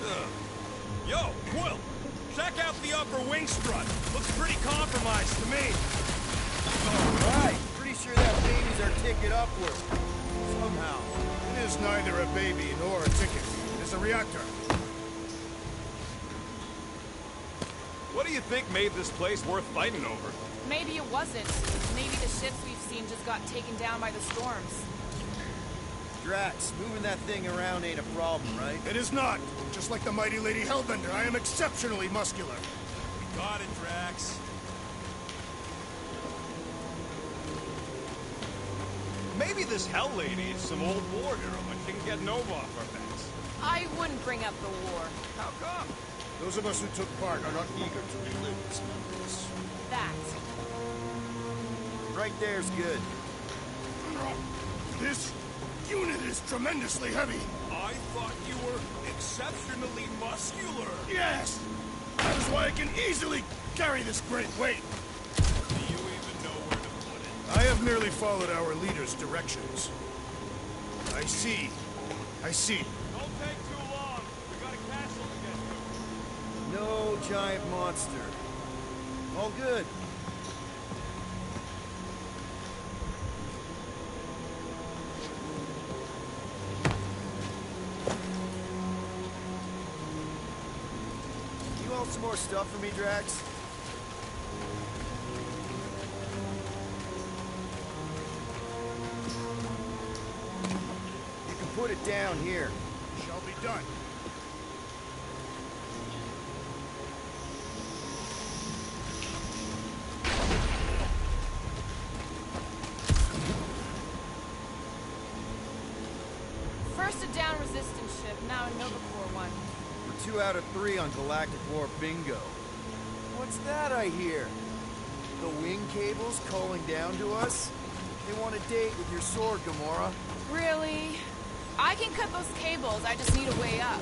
Ugh. Yo, Quill, check out the upper wing strut. Looks pretty compromised to me. Alright, pretty sure that baby's our ticket upward. Somehow. It is neither a baby nor a ticket. It is a reactor. What do you think made this place worth fighting over? Maybe it wasn't. Maybe the ships we've seen just got taken down by the storms. Drax, moving that thing around ain't a problem, right? It is not. Just like the mighty Lady Hellbender, I am exceptionally muscular. We got it, Drax. Maybe this Hell Lady is some old war hero and she can get Nova off our backs. I wouldn't bring up the war. How come? Those of us who took part are not eager to relive its memories. That. Right there's good. This unit is tremendously heavy. I thought you were exceptionally muscular. Yes! That is why I can easily carry this great weight. Do you even know where to put it? I have merely followed our leader's directions. I see. I see. Don't take too long. We got a castle to get to. No giant monster. All good. some more stuff for me, Drax? You can put it down here. Shall be done. First a down resistance ship, now a Nova Corps one. We're 2 out of 3 on Galactic War bingo. What's that I hear? The wing cables calling down to us? They want a date with your sword, Gamora. Really? I can cut those cables, I just need a way up.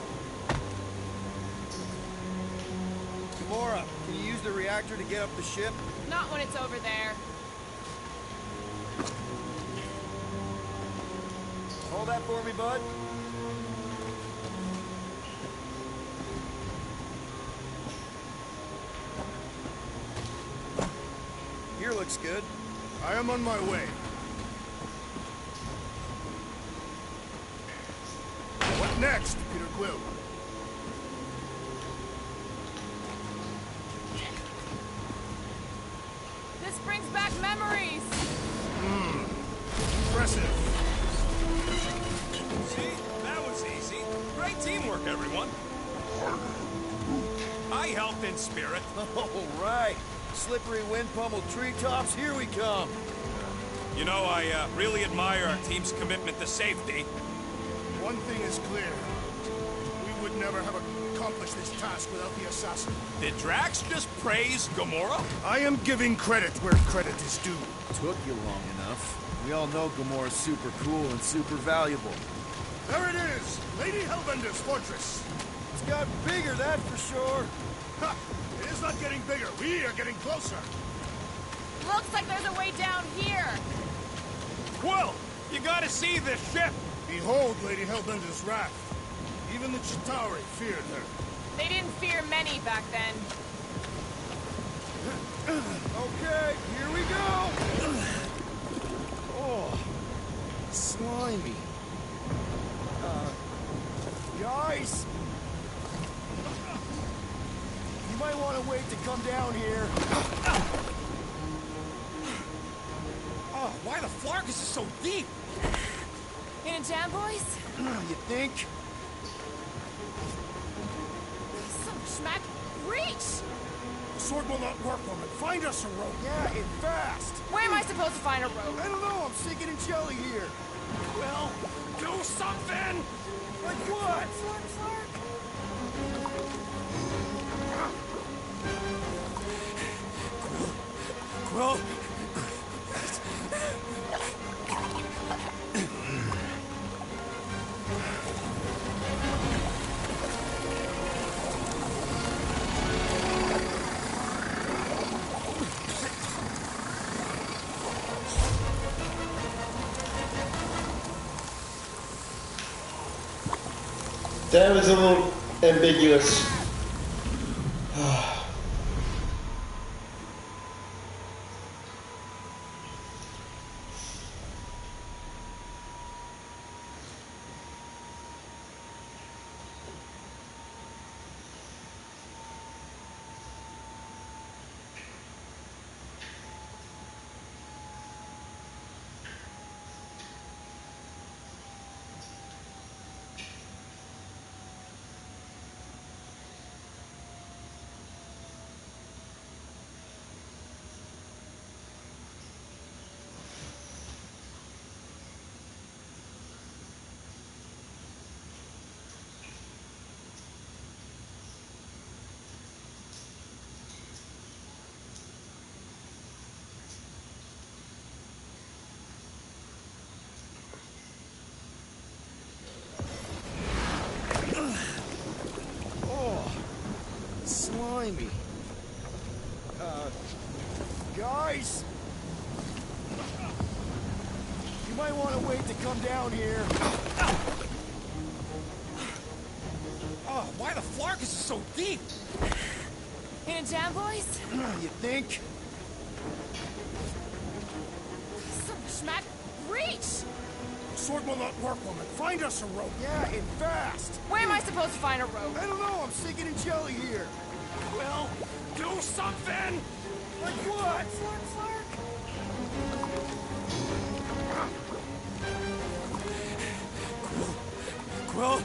Gamora, can you use the reactor to get up the ship? Not when it's over there. Hold that for me, bud. Here looks good. I am on my way. What next, Peter Quill? This brings back memories! Impressive. See? That was easy. Great teamwork, everyone. I helped in spirit. All right. Slippery wind pummeled treetops, here we come. You know, I really admire our team's commitment to safety. One thing is clear. We would never have accomplished this task without the assassin. Did Drax just praise Gamora? I am giving credit where credit is due. Took you long enough. We all know Gamora's super cool and super valuable. There it is! Lady Hellbender's fortress! It's got bigger, that for sure. Ha! It is not getting bigger. We are getting closer. Looks like there's a way down here! Quill, you gotta see this ship! Behold Lady Hellbender's wrath. Even the Chitauri feared her. They didn't fear many back then. Okay, here we go! Oh, slimy. Guys! You might want to wait to come down here. Oh, why the Flarkus is so deep? In a jam, boys? You think? Some schmack. Reach! The sword will not work, woman. Find us a rope. Yeah, and fast. Where am I supposed to find a rope? I don't know. I'm sinking in jelly here. Well, do something! Like what? Quill? That was a little ambiguous. Slimy. Guys! You might want to wait to come down here. Oh, why the Flarkus is so deep? In a jam, boys? You think? Some schmack. Reach! The sword will not work, woman. Find us a rope. Yeah, and fast. Where am I supposed to find a rope? I don't know. I'm sinking in jelly here. Quill, do something! Like what? Quill?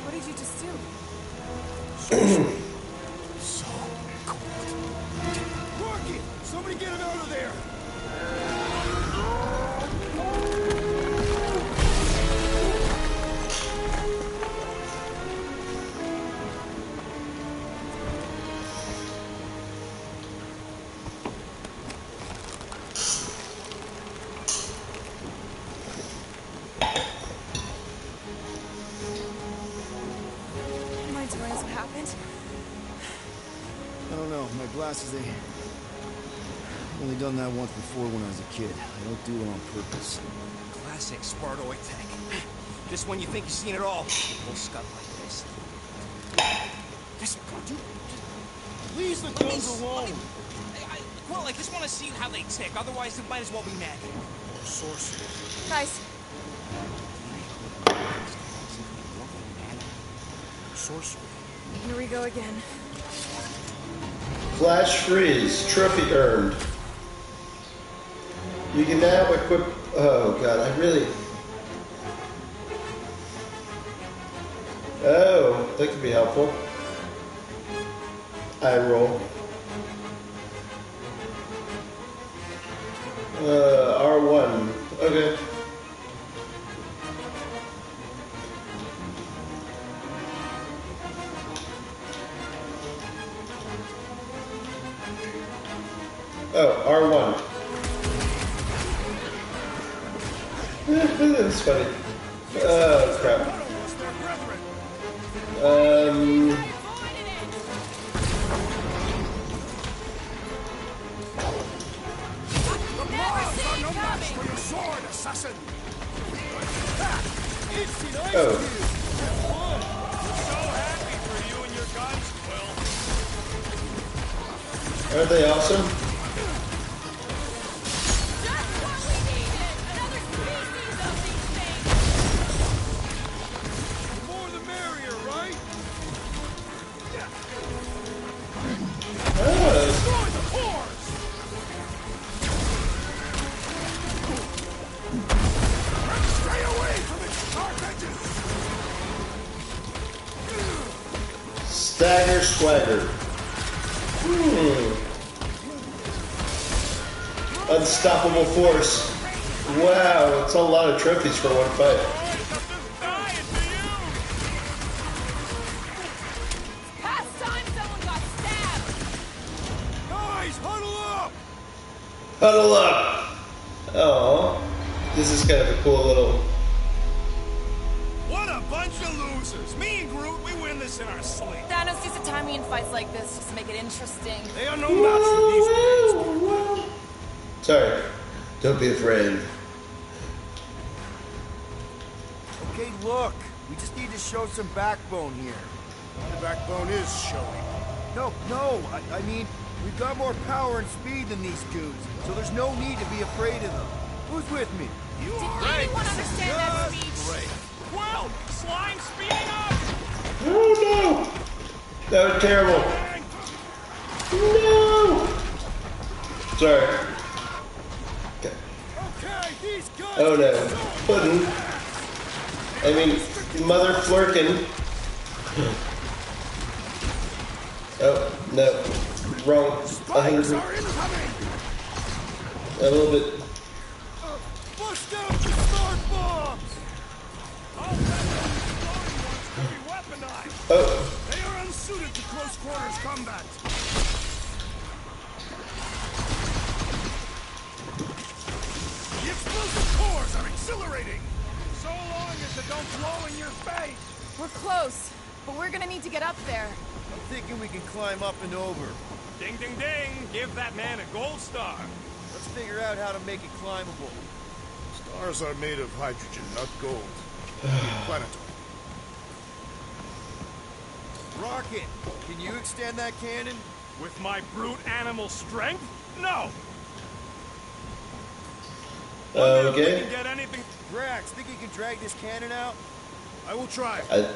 What did you just do? So cold. Rocky! Somebody get him out of there! happened? I don't know. My glasses, I've only done that once before when I was a kid. I don't do it on purpose. Classic Spartoid tech. Just when you think you've seen it all, it will scut like this. Just, dude, Leave the guns alone! Well, I just want to see how they tick. Otherwise, it might as well be magic. Sorcery. Guys, Sorcery. here we go again. Flash freeze. Trophy earned. You can now equip... Oh, God, I really... Oh, that could be helpful. I roll. R1. Okay. Oh, R1. That's funny. Oh, crap. Oh. Aren't they awesome? Stagger Swagger. Unstoppable Force. Wow, it's a lot of trophies for one fight. Past time someone got stabbed! Guys, huddle up! Huddle up! Oh, this is kind of a cool little... What a bunch of losers! Me and Groot, we win this in our sleep. Thanos used to tie me in fights like this just to make it interesting. They are no match for these days. Sorry, don't be afraid. Okay, look. We just need to show some backbone here. The backbone is showing. No, I mean, we've got more power and speed than these goons, so there's no need to be afraid of them. Who's with me? You Did are anyone understand that speech? great. Well, slime speeding up! Oh no! That was terrible. No! Sorry. Okay. Okay, these guys. Oh no. Puddin'. I mean, Mother Flurkin. Oh, no. Wrong. 100. A little bit. Bust out the smart bombs! Oh. They are unsuited to close quarters combat. The explosive cores are exhilarating. So long as it don't blow in your face! We're close, but we're gonna need to get up there. I'm thinking we can climb up and over. Ding, ding, ding! Give that man a gold star. Let's figure out how to make it climbable. Stars are made of hydrogen, not gold. Planetoid. Rocket, can you extend that cannon? With my brute animal strength? No! Okay. Get anything. Drax, think you can drag this cannon out? I will try. I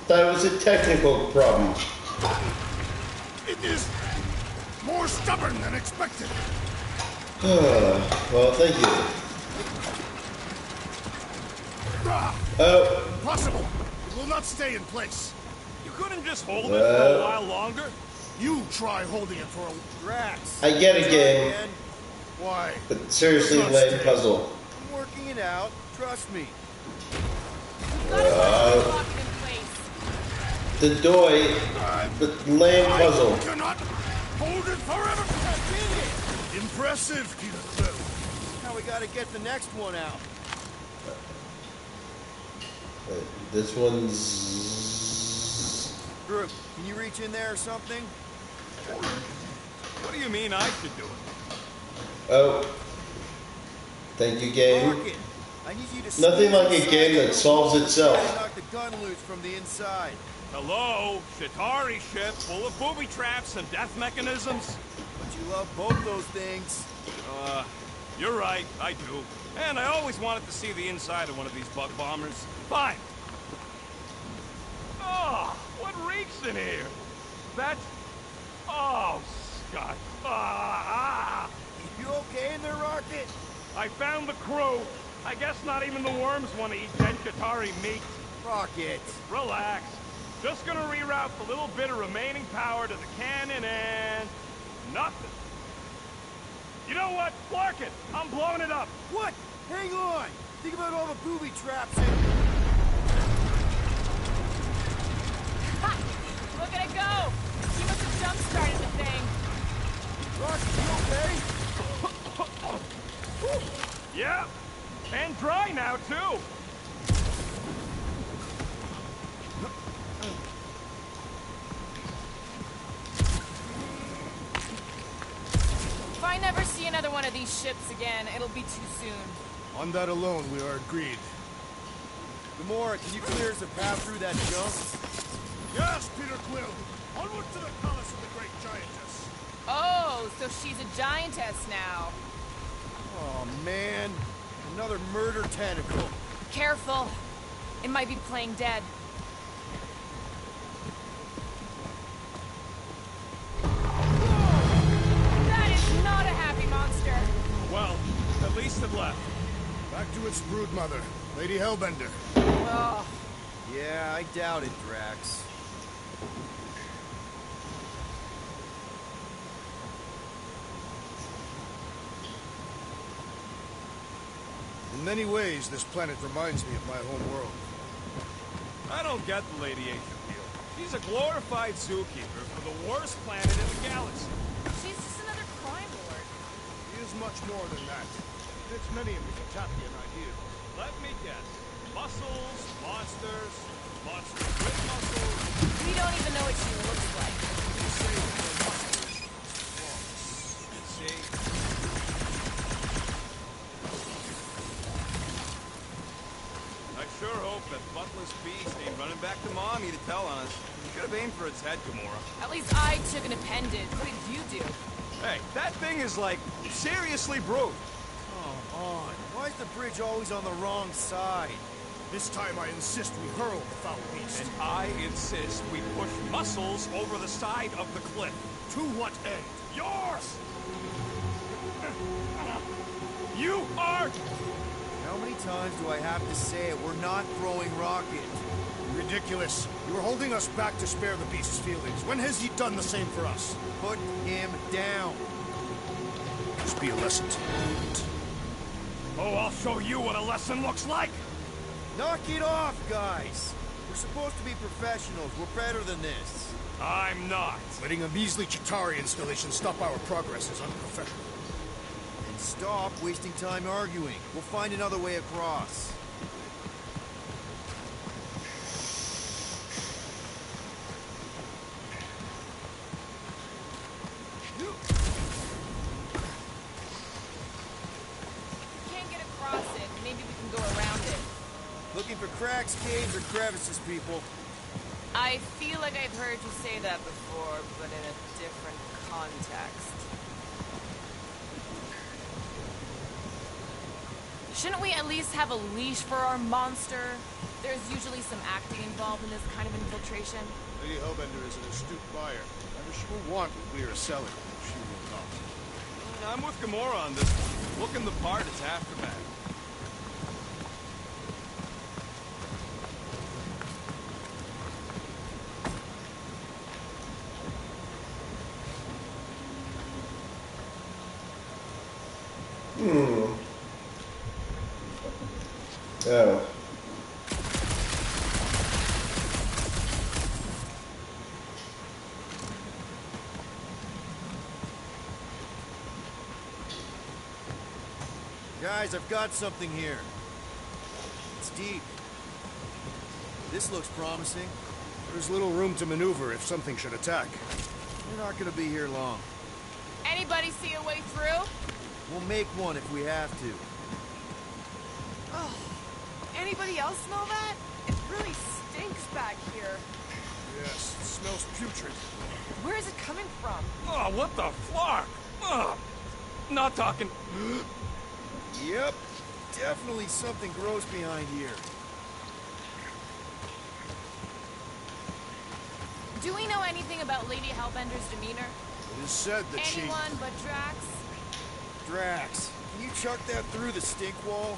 thought it was a technical problem. It is more stubborn than expected. Well, thank you. Oh. Impossible. It will not stay in place. You couldn't just hold it for a while longer? You try holding it for a... Drax. I get a game. Why? But seriously, lame puzzle. I'm working it out. Trust me. The doy, the lame puzzle. Cannot hold it forever. Impressive, Kilo. Now we gotta get the next one out. This one's... Brooke, can you reach in there or something? What do you mean I should do it? Oh. Thank you, game. Rocket, I need you to Nothing like a inside game that the solves room. itself. Knock the gun loose from the inside. Hello? Shatari ship full of booby traps and death mechanisms? But you love both those things. You're right, I do. And I always wanted to see the inside of one of these bug bombers. Fine. Oh, what reeks in here? That's... Oh, Scott. You okay in there, Rocket? I found the crew. I guess not even the worms want to eat dead Shatari meat. Rocket. Relax. Just gonna reroute the little bit of remaining power to the cannon and... nothing. You know what? Clark it! I'm blowing it up! What? Hang on! Think about all the booby traps and... Ha! Look at it go! He must have jump-started the thing. Rocket, you okay? Yeah! And dry now, too! If I never see another one of these ships again, it'll be too soon. On that alone, we are agreed. Gamora, can you clear us a path through that junk? Yes, Peter Quill! Onward to the palace of the great giantess! Oh, so she's a giantess now. Oh, man. Another murder tentacle. Careful. It might be playing dead. That is not a happy monster. Well, at least it left. Back to its brood mother, Lady Hellbender. Oh. Yeah, I doubt it, Drax. In many ways, this planet reminds me of my home world. I don't get the Lady H appeal. She's a glorified zookeeper for the worst planet in the galaxy. She's just another crime lord. He is much more than that. Fits many of the Katapian ideas. Let me guess. Muscles, monsters, monsters with muscles. We don't even know what she looks like. You say they're muscles. See? I sure hope that buttless beast ain't running back to Mommy to tell on us. We should have aimed for its head, Gamora. At least I took an appendage. What did you do? Hey, that thing is like, seriously broke. Come on. Why is the bridge always on the wrong side? This time I insist we hurl the foul beast. And I insist we push muscles over the side of the cliff. To what end? Yours! You are... How many times do I have to say it? We're not throwing Rocket. Ridiculous. You are holding us back to spare the beast's feelings. When has he done the same for us? Put him down. This be a lesson to you. Oh, I'll show you what a lesson looks like! Knock it off, guys! We're supposed to be professionals. We're better than this. I'm not. Letting a measly Chitauri installation stop our progress is unprofessional. And stop wasting time arguing. We'll find another way across. Can't get across it. Maybe we can go around it. Looking for cracks, caves, or crevices, people. I feel like I've heard you say that before, but in a different context. Shouldn't we at least have a leash for our monster? There's usually some acting involved in this kind of infiltration. Lady Hellbender is an astute buyer. Whatever she will want, we are selling. She will not. I'm with Gamora on this one. Looking the part is half the battle. Oh. Guys, I've got something here. It's deep. This looks promising. There's little room to maneuver if something should attack. We're not gonna be here long. Anybody see a way through? We'll make one if we have to. Oh, anybody else smell that? It really stinks back here. Yes, it smells putrid. Where is it coming from? Oh, what the fuck? Ugh. Not talking. Yep, definitely something gross behind here. Do we know anything about Lady Hellbender's demeanor? It is said that Anyone but Drax? Drax, can you chuck that through the stink wall?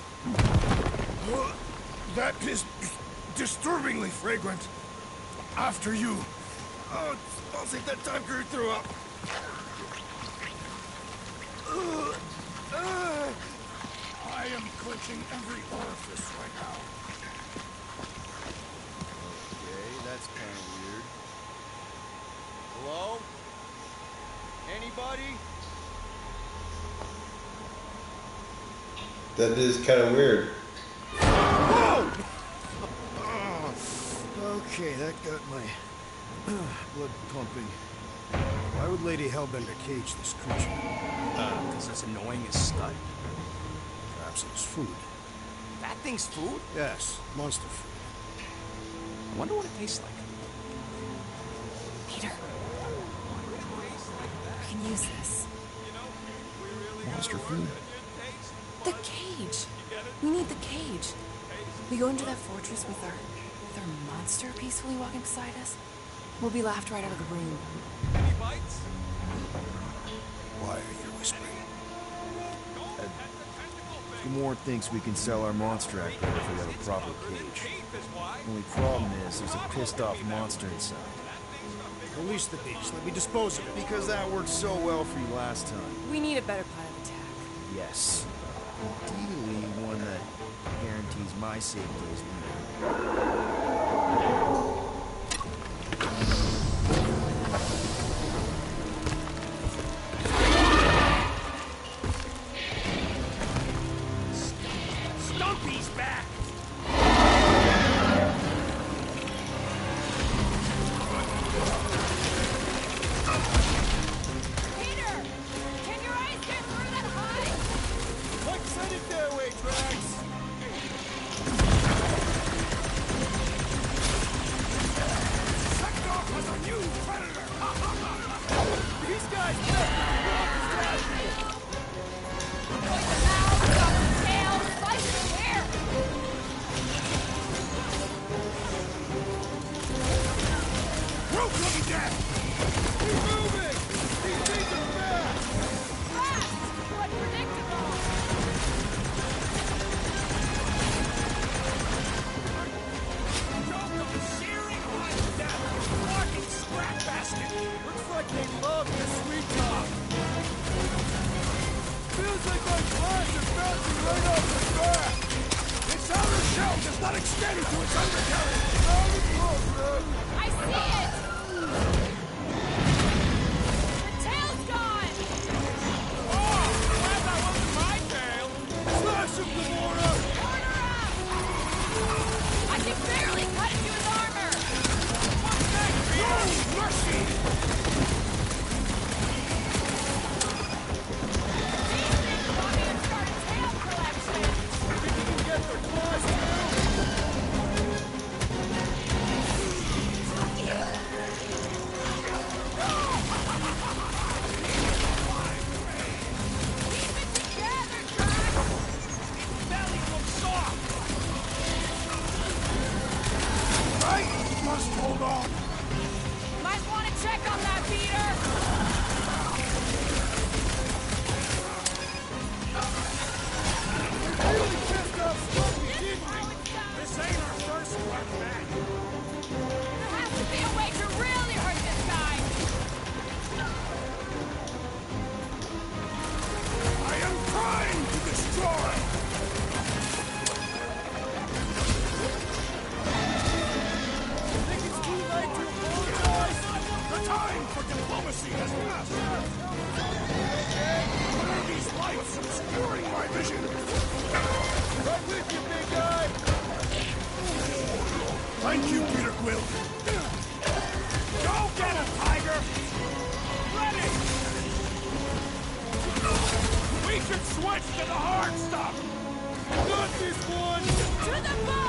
That is disturbingly fragrant. After you. Oh, it smells like that time Groot threw up. I am clenching every orifice right now. Okay, that's kind of weird. Hello? Anybody? That is kind of weird. Whoa! Okay, that got my blood pumping. Why would Lady Hellbender cage this creature? Because it's annoying as stud. Perhaps it was food. That thing's food? Yes, monster food. I wonder what it tastes like. Peter. We can use this. Monster food? The cage. We need the cage. We go into that fortress with our monster peacefully walking beside us. We'll be laughed right out of the room. Any bites? Why are you whispering? Gamora thinks we can sell our monster act better if we have a proper cage. Only problem is, there's a pissed off monster inside. Release the beast. Let me dispose of it. Because that worked so well for you last time. We need a better plan of attack. Yes. Ideally, one that guarantees my safety as leader. Stumpy's back! Peter! Can your eyes get through that high? What sent it that way, Drax? Sector has a new predator! These guys left the Rope looking dead! He's moving! These things are fast! Fast, but predictable. Searing hot death! Walking scrap basket! Looks like they love this sweet talk. Feels like my class is bouncing right off the back. Its outer shell does not extend to its undercarriage! I see it! The tail's gone! Oh, glad that wasn't my tail. Slash him, Gamora! Order up! I can barely cut into his armor! What's next, Peter? Mercy! Want me to start a tail collection? Think you can get their claws through? Keep it together, Drax! Belly looks soft! I must hold on! Might want to check on that, Peter! Really pissed off Stumpy, didn't we? This ain't our first rough match. There has to be a way to really hurt this guy! I am trying to destroy! Think it's too late to apologize? The time for diplomacy has passed! What are these lights obscuring my vision? Right with you, big guy! Thank you, Peter Quill. Ready! We should switch to the hard stuff! Got this one! To the bow!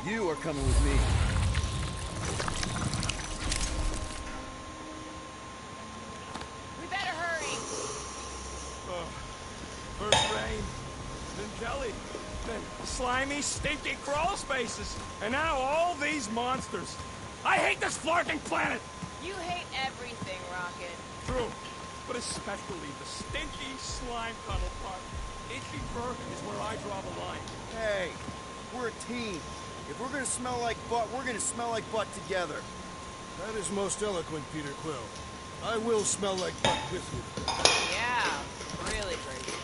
You are coming with me. We better hurry. First rain, then jelly, then slimy, stinky crawl spaces, and now all these monsters. I hate this flarting planet! You hate everything, Rocket. True, but especially the stinky slime tunnel part. Itchy fur is where I draw the line. Hey, we're a team. If we're gonna smell like butt, we're gonna smell like butt together. That is most eloquent, Peter Quill. I will smell like butt with you. Yeah, really great speech.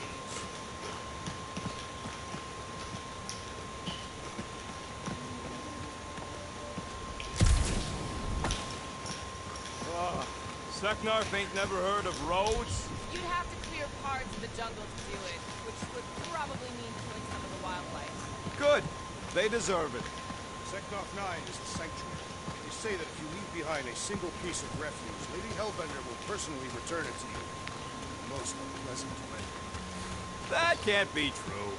Seknarf ain't never heard of roads? You'd have to clear parts of the jungle to do it, which would probably mean killing some of the wildlife. Good. They deserve it. Seknarf 9 is the sanctuary. They say that if you leave behind a single piece of refuge, Lady Hellbender will personally return it to you. In the most unpleasant way. That can't be true.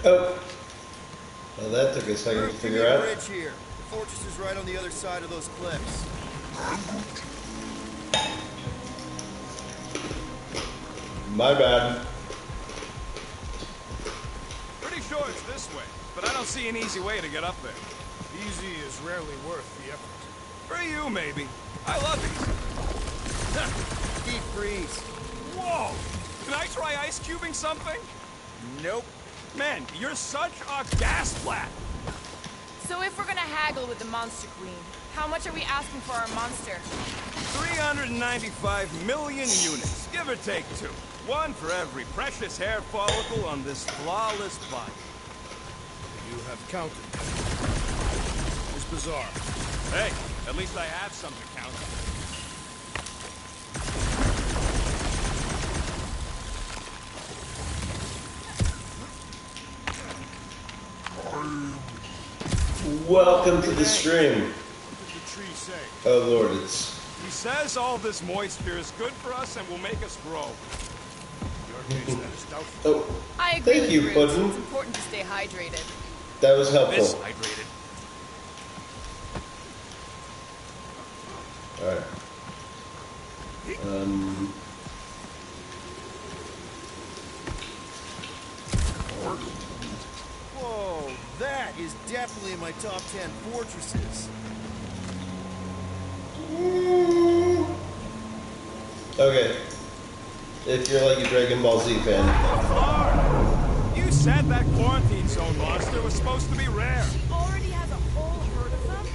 Oh. Well, that took a second to figure out. Bridge here. The fortress is right on the other side of those cliffs. My bad. Pretty sure it's this way, but I don't see an easy way to get up there. Easy is rarely worth the effort. For you, maybe. I love these. Deep freeze. Whoa! Can I try ice cubing something? Nope. Man, you're such a gas flat. So if we're gonna haggle with the Monster Queen, how much are we asking for our monster? 395 million units, give or take 2. One for every precious hair follicle on this flawless body. You have counted. It's bizarre. Hey, at least I have some to count. Welcome to the stream. What did the tree say? Oh Lord, it's... He says all this moisture is good for us and will make us grow. In your case, that is doubtful. Oh, I agree thank with you, Roots. Puddin'. It's important to stay hydrated. That was helpful. This hydrated. Alright. Whoa, that is definitely in my top 10 fortresses. Okay. If you're like a Dragon Ball Z fan. You said that quarantine zone monster was supposed to be rare. Already has a whole herd of them?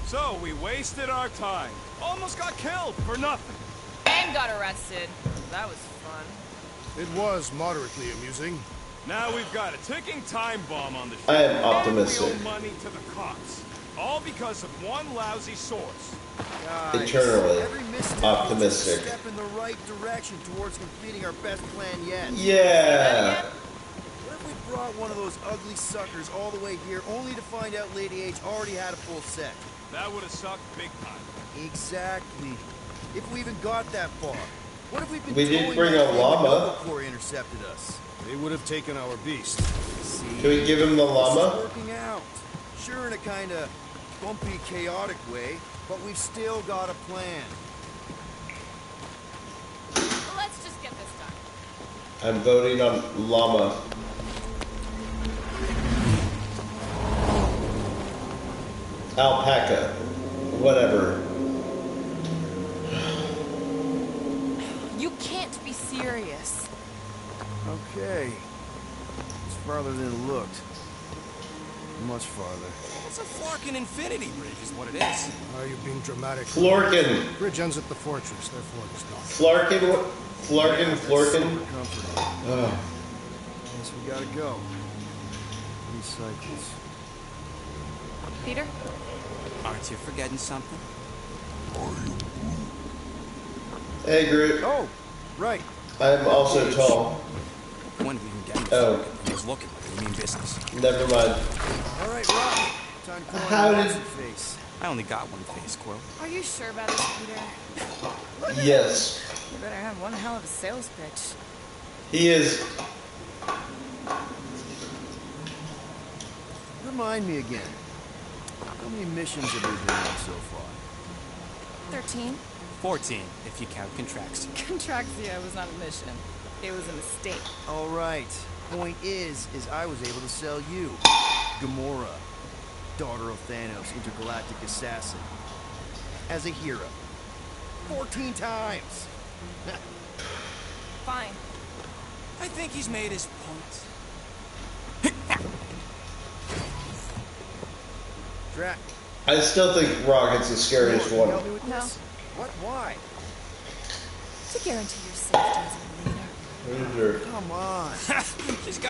So we wasted our time. Almost got killed for nothing. And got arrested. That was fun. It was moderately amusing. Now we've got a ticking time bomb on the ship. I am optimistic. And we owe money to the cops. All because of one lousy source. Guys, Eternally every misstep optimistic. is a step in the right direction towards completing our best plan yet. Yeah. What if we brought one of those ugly suckers all the way here only to find out Lady H already had a full set? That would have sucked big time. Exactly. If we even got that far. What if we'd been We did towing bring that a thing when llama. Novacore intercepted us? They would have taken our beast. See? Can we give him the This llama? is working out. Sure, in a kind of bumpy, chaotic way, but we've still got a plan. Well, let's just get this done. I'm voting on llama. Alpaca. Whatever. You can't be serious. Okay. It's farther than it looked. Much farther. It's a Flarkin Infinity Bridge is what it is. Why are you being dramatic? Florkin. Bridge ends at the fortress, therefore it is not. Flarkin, what? Flarkin, Florkin. Comforting. Guess we gotta go. 3 cycles. Peter? Aren't you forgetting something? Hey, Groot. Oh, right. I'm also tall. When did we even get in Oh. I was looking like we mean business. Never mind. All right, Rock. Time to put How on did- your face. I only got one face, Quill. Are you sure about this, Peter? Yes. You better have one hell of a sales pitch. He is. Remind me again. How many missions have we been on so far? 13? 14, if you count Contraxia. Contraxia was not a mission. It was a mistake. All right. Point is I was able to sell you, Gamora, daughter of Thanos, intergalactic assassin, as a hero. 14 times. Fine. I think he's made his point. Drac. I still think Rocket's the scariest Can you one. help me with No. this? What? Why? To guarantee your safety as a leader. Loser. Come on. She's got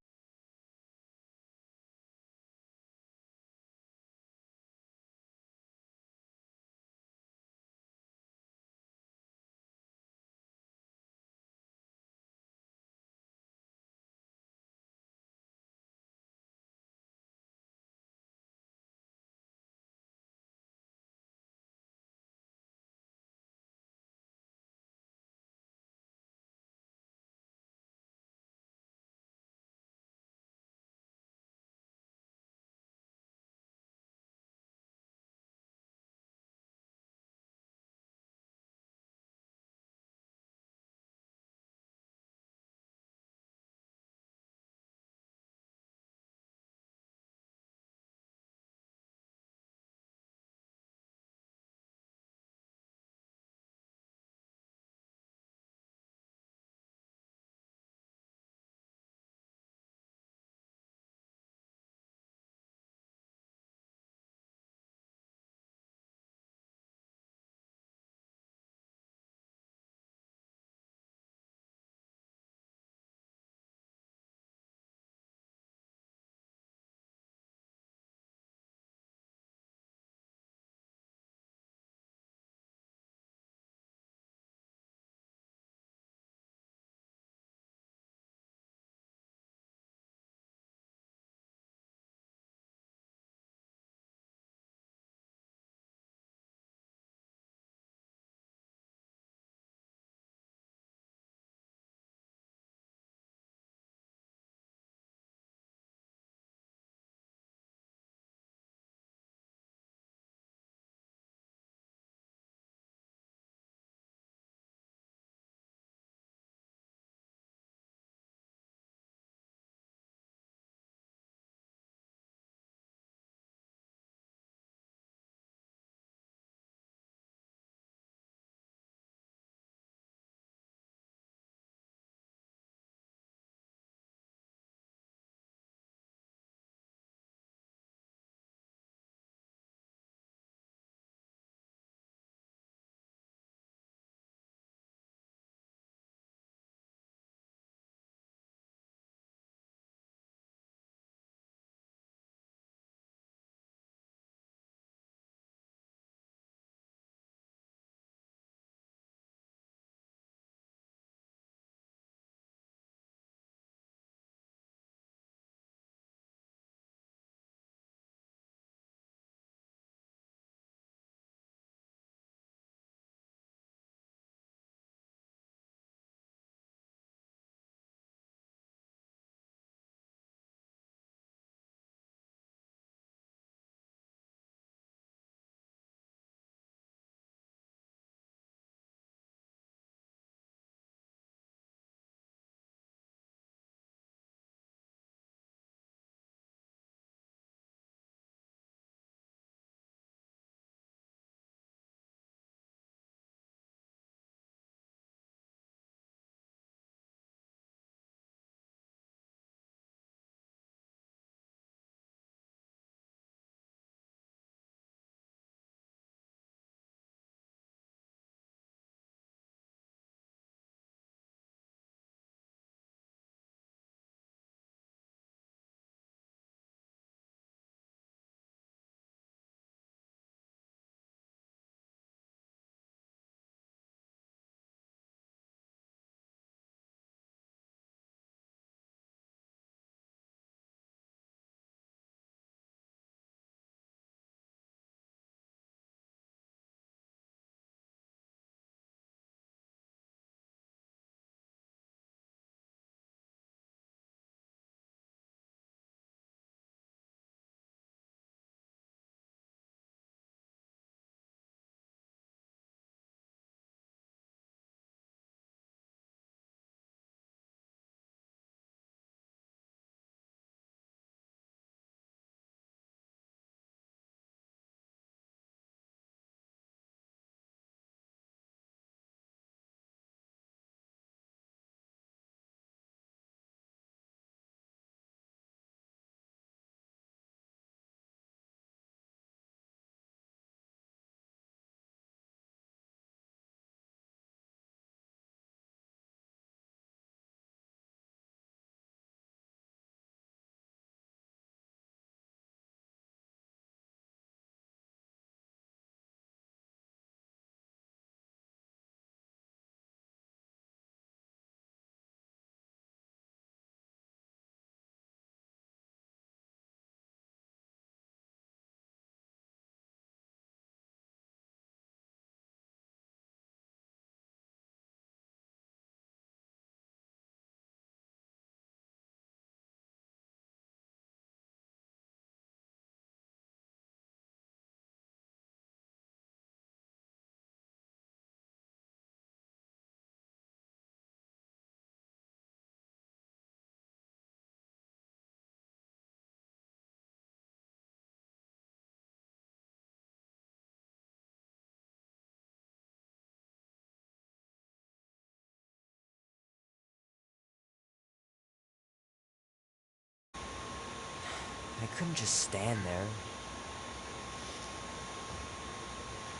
couldn't just stand there.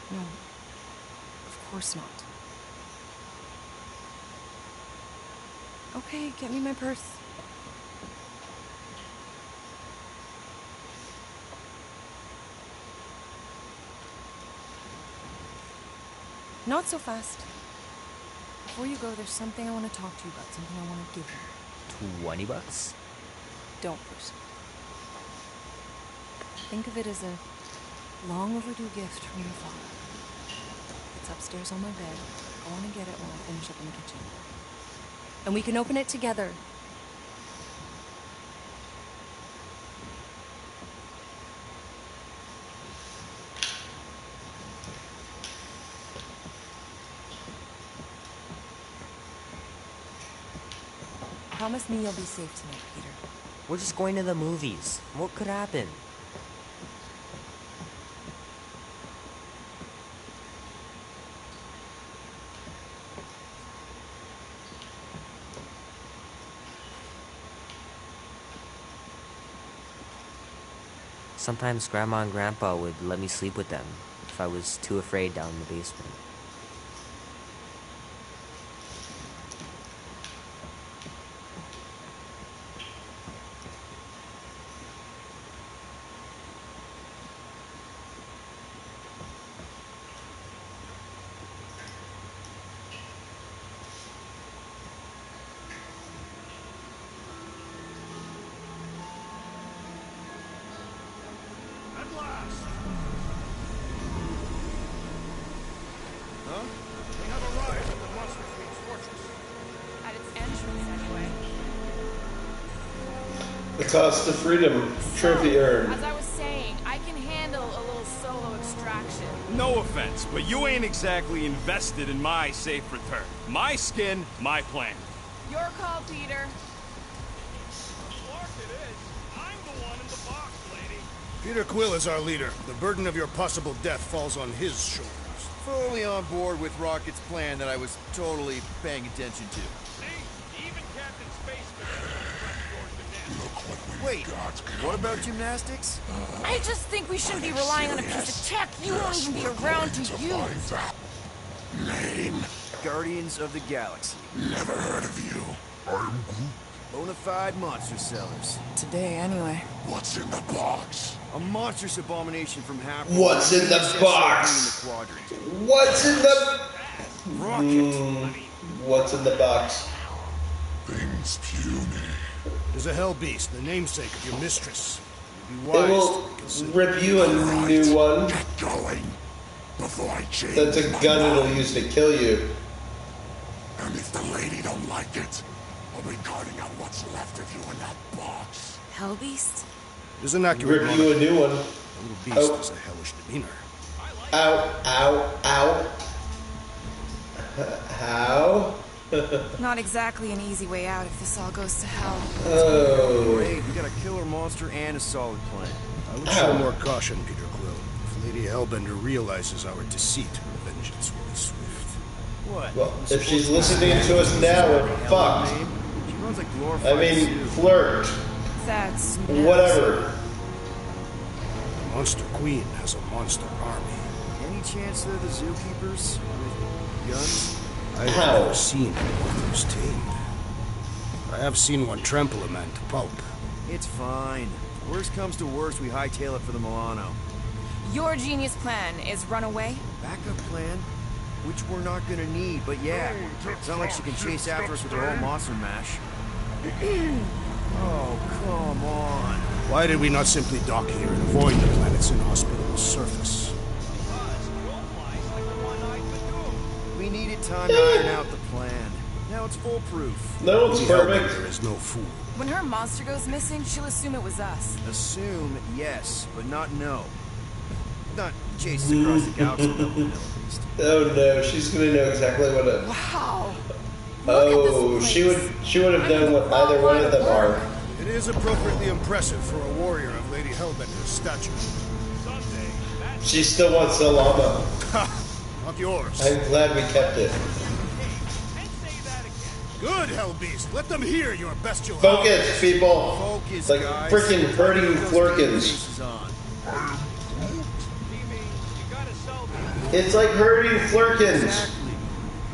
No, of course not. Okay, get me my purse. Not so fast. Before you go, there's something I want to talk to you about, something I want to give you. $20? Don't push it. Think of it as a long overdue gift from your father. It's upstairs on my bed. I want to get it when I finish up in the kitchen. And we can open it together. Promise me you'll be safe tonight, Peter. We're just going to the movies. What could happen? Sometimes Grandma and Grandpa would let me sleep with them if I was too afraid down in the basement. At last! Huh? We have arrived at the Monster Queen's fortress. At its entrance, anyway. The cost of freedom. Trophy earned. As I was saying, I can handle a little solo extraction. No offense, but you ain't exactly invested in my safe return. My skin, my plan. Your call, Peter. Clark it is. I'm the one in the box, lady. Peter Quill is our leader. The burden of your possible death falls on his shoulders. Fully on board with Rocket's plan that I was totally paying attention to. See? Even Captain Spaceman. Wait, what about gymnastics? I just think we shouldn't be relying on a piece of tech you won't even be around to use. Name? Guardians of the Galaxy. Never heard of you. I'm Groot. Bonafide monster sellers. Today, anyway. What's in the box? A monstrous abomination from half. What's in the box? What's in the... What's in the box? Things puny. It is a hell beast, the namesake of your mistress. Be It will rip you a new one. Going before I change. That's a gun it'll use to kill you. And if the lady don't like it, I'll be carting out what's left of you in that box. Hellbeast? It is an accurate Rip you a new one. The little beast has a hellish demeanor. Ow, ow, ow. How? Not exactly an easy way out if this all goes to hell. Oh. Great, we got a killer monster and a solid plan. I would show more caution, Peter Quill. If Lady Hellbender realizes our deceit, her vengeance will be swift. What? Well, if she's listening to us now, we're fucked. She runs like glorified I mean, zoo. flirt. That's Whatever. The Monster Queen has a monster army. Any chance they're the zookeepers with guns? I have never seen one of those tamed. I have seen one trample a man to pulp. It's fine. Worst comes to worst, we hightail it for the Milano. Your genius plan is run away? Backup plan? Which we're not gonna need, but yeah. It's not like she can chase after us with her whole monster mash. Oh, come on. Why did we not simply dock here and avoid the planet's inhospitable surface? We needed time to iron out the plan. Now it's foolproof. No, it's perfect. There is no fool. When her monster goes missing, she'll assume it was us. Assume, yes, but not no. Not chase us across the galaxy level, at least. Oh no, she's gonna know exactly what it. Wow. Oh, she would have known what either one of them are. It is appropriately impressive for a warrior of Lady Hellbender's stature. She still wants the llama. Not yours. I'm glad we kept it. Good, Hellbeast. Let them hear your bestial Focus, people. Focus, Like guys. freaking hurting Flurkins. Faces on. It's like hurting Flurkins.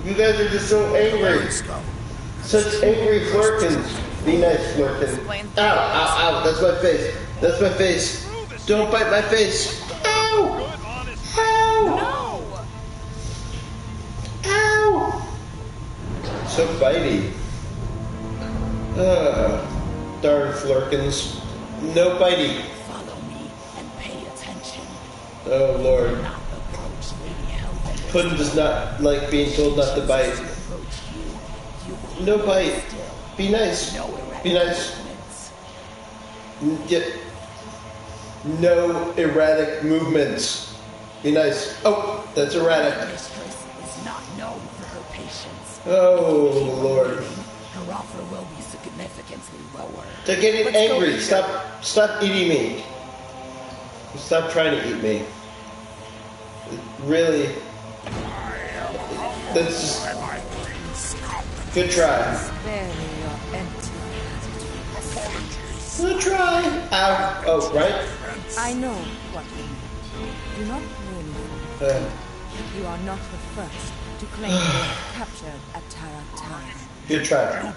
You guys are just so angry. Such angry Flurkins. Be nice, Flurkin. Ow, ow, ow. That's my face. That's my face. Don't bite my face. Ow! Ow! Ow! So bitey. Darn Flurkins. No bitey. Follow me and pay attention. Oh, Lord. Puddin does not like being told not to bite. No bite. Be nice. Be nice. No erratic movements. Be nice. Oh, that's erratic. Mistress is not known for her patience. Oh, Lord. Her offer will be significantly lower. They're getting angry. Stop eating me. Stop trying to eat me. Really. That's just... Good try. Good try. Ow. Oh, right? I know what you mean. Do not blame me. You are not the first to claim you were captured at Taratara. Good try.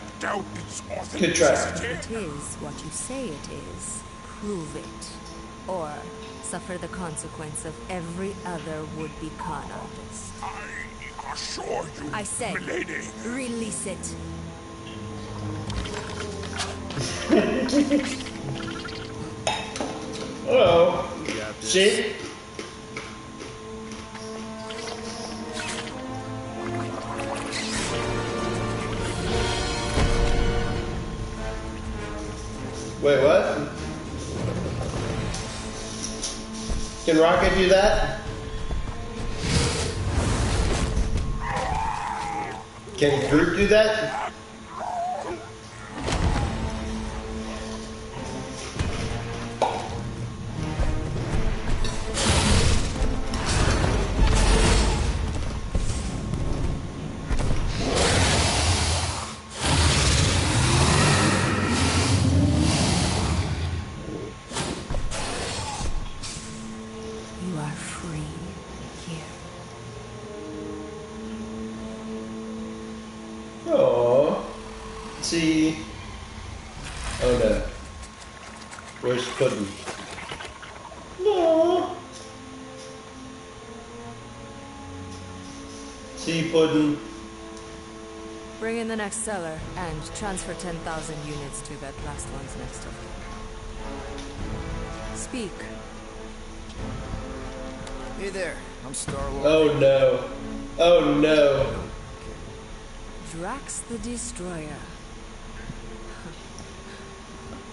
Good try. If it is what you say it is, prove it. Or suffer the consequence of every other would-be con artist. I assure you, I say, milady. Release it. Oh. See? Wait, what? Can Rocket do that? Can Groot do that? You are free here. Oh. See. Oh no. Where's Puddin'? No. See, Puddin'. Bring in the next seller and transfer 10,000 units to that last one's next of kin. Speak. Hey there, I'm Star-Lord. Oh no. Oh no. Drax the Destroyer.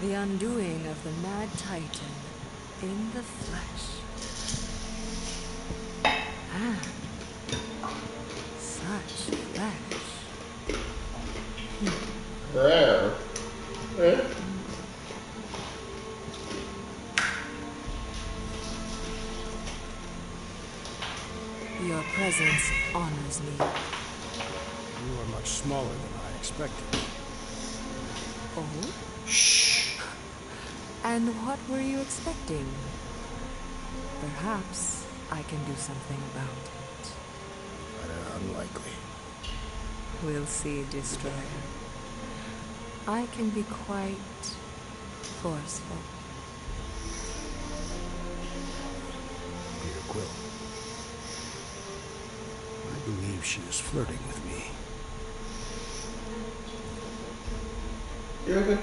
The undoing of the Mad Titan in the flesh. Ah. Such flesh. Wow. Huh? Your presence honors me. You are much smaller than I expected. Oh? Shh. And what were you expecting? Perhaps I can do something about it. Unlikely. We'll see, Destroyer. I can be quite forceful. Peter Quill. I believe she is flirting with me. You're okay.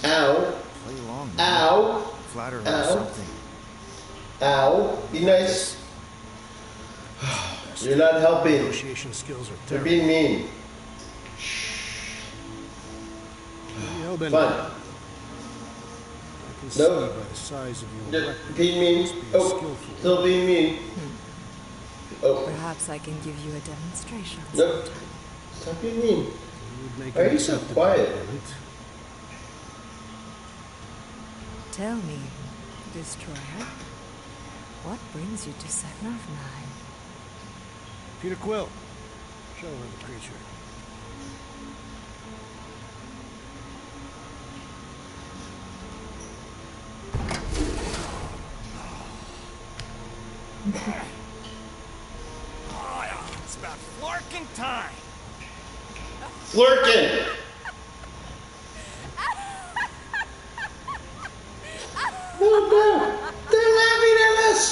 Ow. Play along, man. Ow. Flatter her or Ow. something. Ow. Be nice. You're not helping. Negotiation skills are You're terrible. being mean. Hellbender. Fun. I can see No. by the size of your Just weapon. being mean. Oh, still being mean. Oh. Perhaps I can give you a demonstration. Nope. Stop being mean. Would make Why an are you so acceptable quiet? opponent. Tell me, Destroyer, what brings you to Setnov 9? Peter Quill. Show her the creature. It's about Flarkin time. Flirkin! Oh no! They're laughing at us!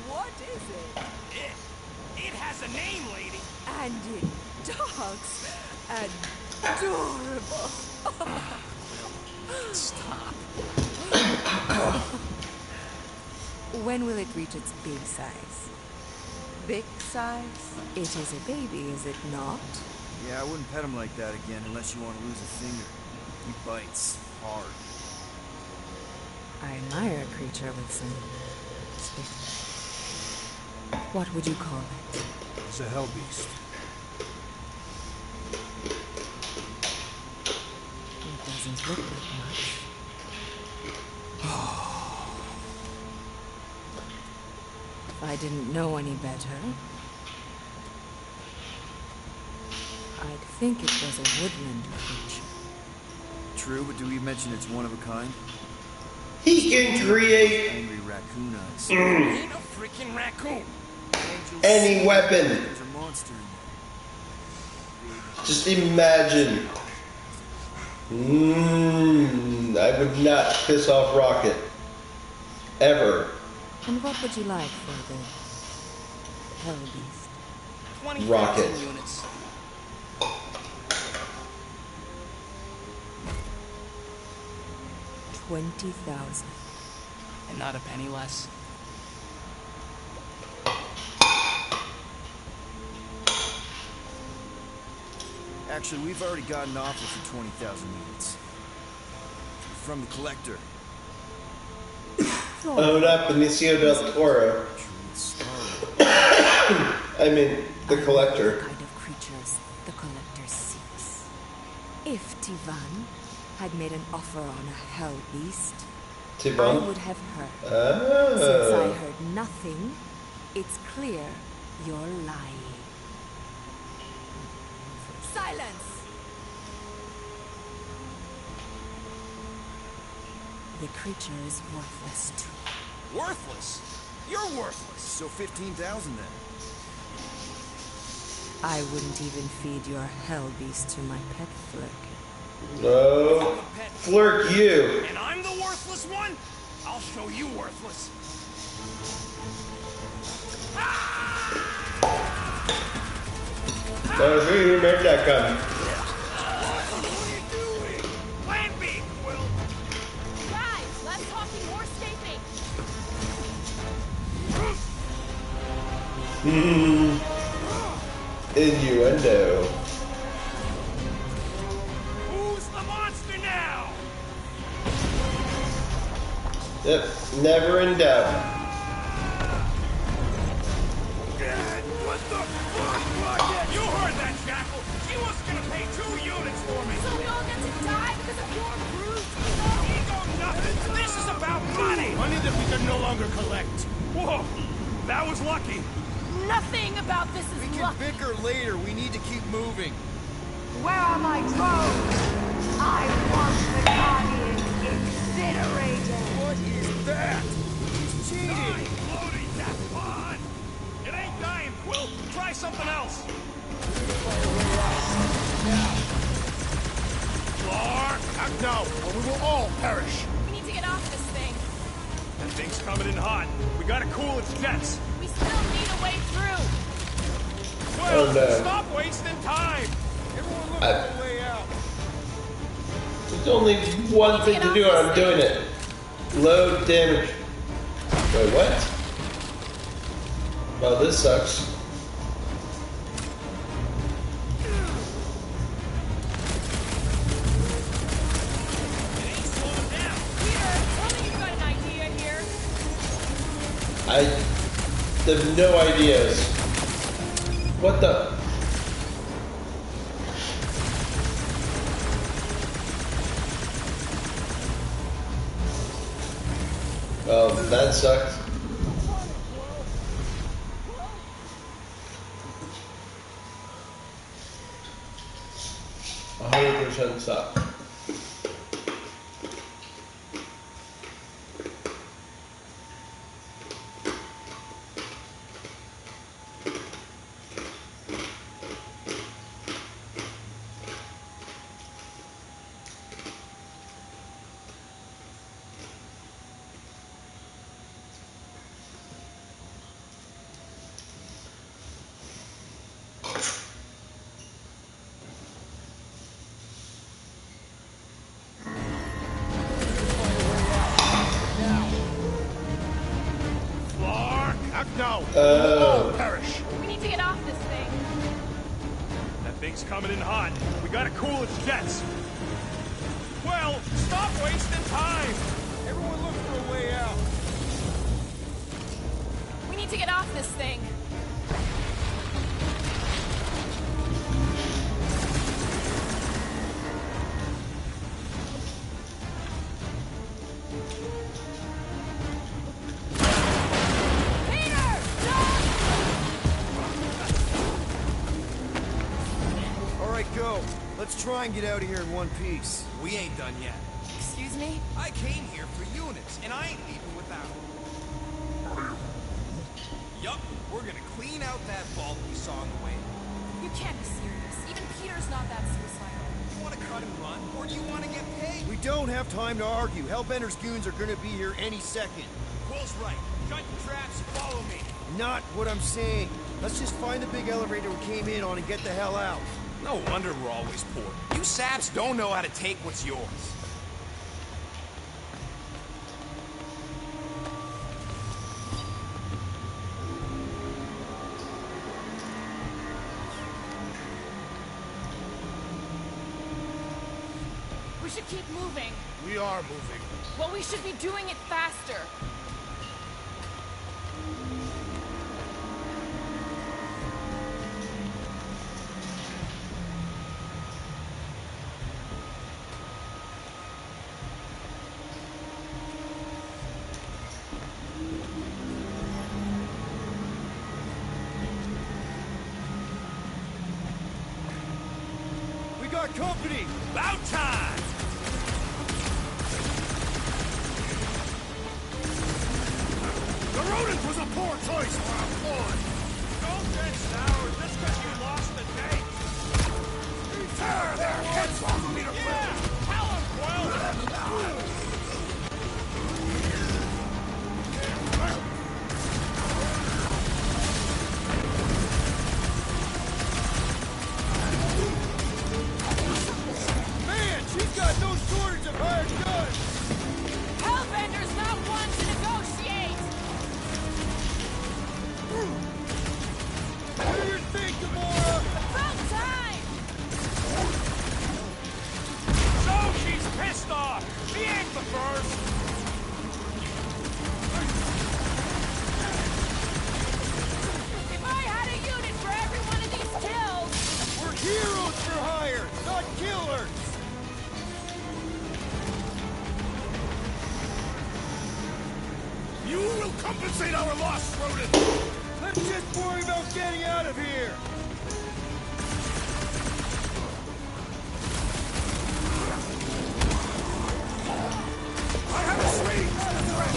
What is it? It has a name, lady. And it talks adorable. Stop. When will it reach its big size? Big size? It is a baby, is it not? Yeah, I wouldn't pet him like that again unless you want to lose a finger. He bites hard. I admire a creature with some spirit. What would you call it? He's a hell beast. It doesn't look like much. If I didn't know any better, I'd think it was a woodland creature. True, but do we mention it's one of a kind? He can create Angry raccoon eyes. Ain't no freaking raccoon. any weapon. There's a monster in Just imagine. I would not piss off Rocket. Ever. And what would you like for the hell beast? 20,000 Rocket. units. $20,000. And not a penny less. Actually, we've already got an offer for 20,000 units. From the collector. Owned up Benicio del Toro. I mean, the collector. Kind of creatures the collector seeks. If Tivan had made an offer on a hell beast, Tivan? I would have heard. Oh. Since I heard nothing, it's clear you're lying. Silence! The creature is worthless too. Worthless? You're worthless. So 15,000 then. I wouldn't even feed your hell beast to my pet Flurk. No. Flirk you. And I'm the worthless one? I'll show you worthless. No, who made that gun? Plan B, Quill. Guys, less talking, more escaping. Innuendo. Who's the monster now? Yep, never in doubt. What the fuck, Rocket? You heard that, Jackal. She was gonna pay 2 units for me. So we all get to die because of your bruised Ego nothing. This is about money. Money that we can no longer collect. Whoa, that was lucky. Nothing about this is We can luck. bicker later. We need to keep moving. Where are my drones? I want the Guardian incinerated. What is that? He's cheating. Loading that pod. It ain't dying, Quill. Try something else. Clark. Act now, or we will all perish. We need to get off this thing. That thing's coming in hot. We gotta cool its jets. We still need a way through. Quill, Oh, no. stop wasting time. Everyone look for a way out. There's only one thing to do, and I'm doing it. Load damage. Wait, what? Well, this sucks. It ain't slowing down. Peter, tell me you've got an idea here. I have no ideas. What the? Well, that sucked. this up. No. Perish. We need to get off this thing. That thing's coming in hot. We gotta cool its jets. Well, stop wasting time. Everyone look for a way out. We need to get off this thing. Let's try and get out of here in one piece. We ain't done yet. Excuse me? I came here for units, and I ain't leaving without them. Yup, we're gonna clean out that vault we saw on the way. You can't be serious. Even Peter's not that suicidal. You wanna cut and run, or do you wanna get paid? We don't have time to argue. Hellbender's goons are gonna be here any second. Quill's right. Shut your traps and follow me. Not what I'm saying. Let's just find the big elevator we came in on and get the hell out. No wonder we're always poor. You saps don't know how to take what's yours. We should keep moving. We are moving. Well, we should be doing it faster. Company! About time! The rodent was a poor choice for a pawn! Don't get sour just because you lost the date! Tear their heads off, Peter Quill! Yeah! Tell them, Quill! Hellbender's not one to negotiate! What do you think, Gamora? About time! So she's pissed off! She ain't the first! If I had a unit for every one of these kills... We're heroes for hire, not killers! You will compensate our loss, rodent! Let's just worry about getting out of here! I have a strange threat!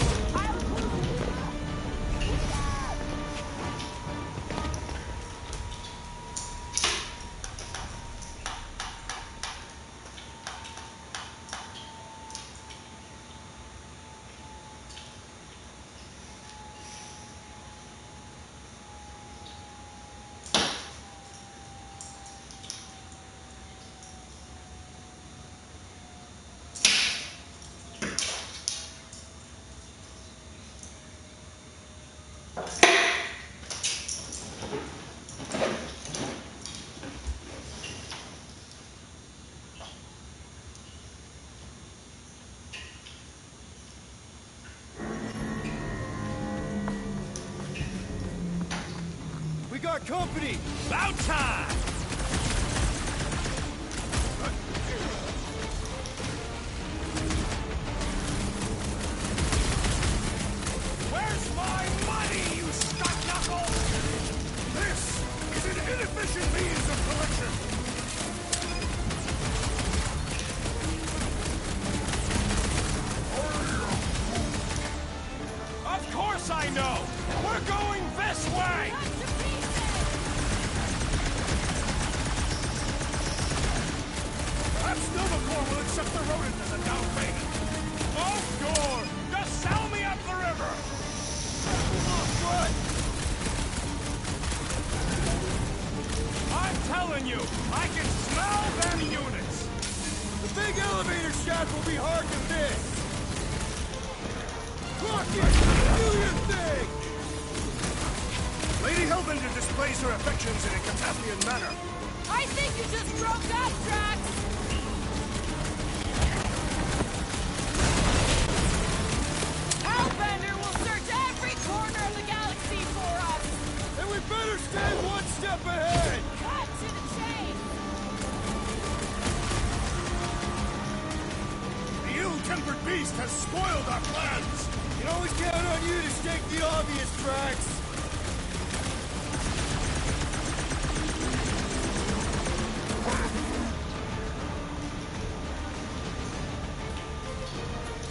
We got company! About time! Where's my money, you stuck-knuckle? This is an inefficient means of collection! course I know! We're going this way! Perhaps Novacore will accept the rodent as a down payment. Oh, sure! Just sell me up the river! What? I'm telling you, I can smell them units! The big elevator shaft will be hard to miss! Rocket! Do your thing! Lady Hellbender displays her affections in a Cataphian manner. I think you just broke that, Drax! Hellbender will search every corner of the galaxy for us! Then we better stay one step ahead! Cut to the chase! The ill-tempered beast has spoiled our plans! You can always count on you to state the obvious, Drax!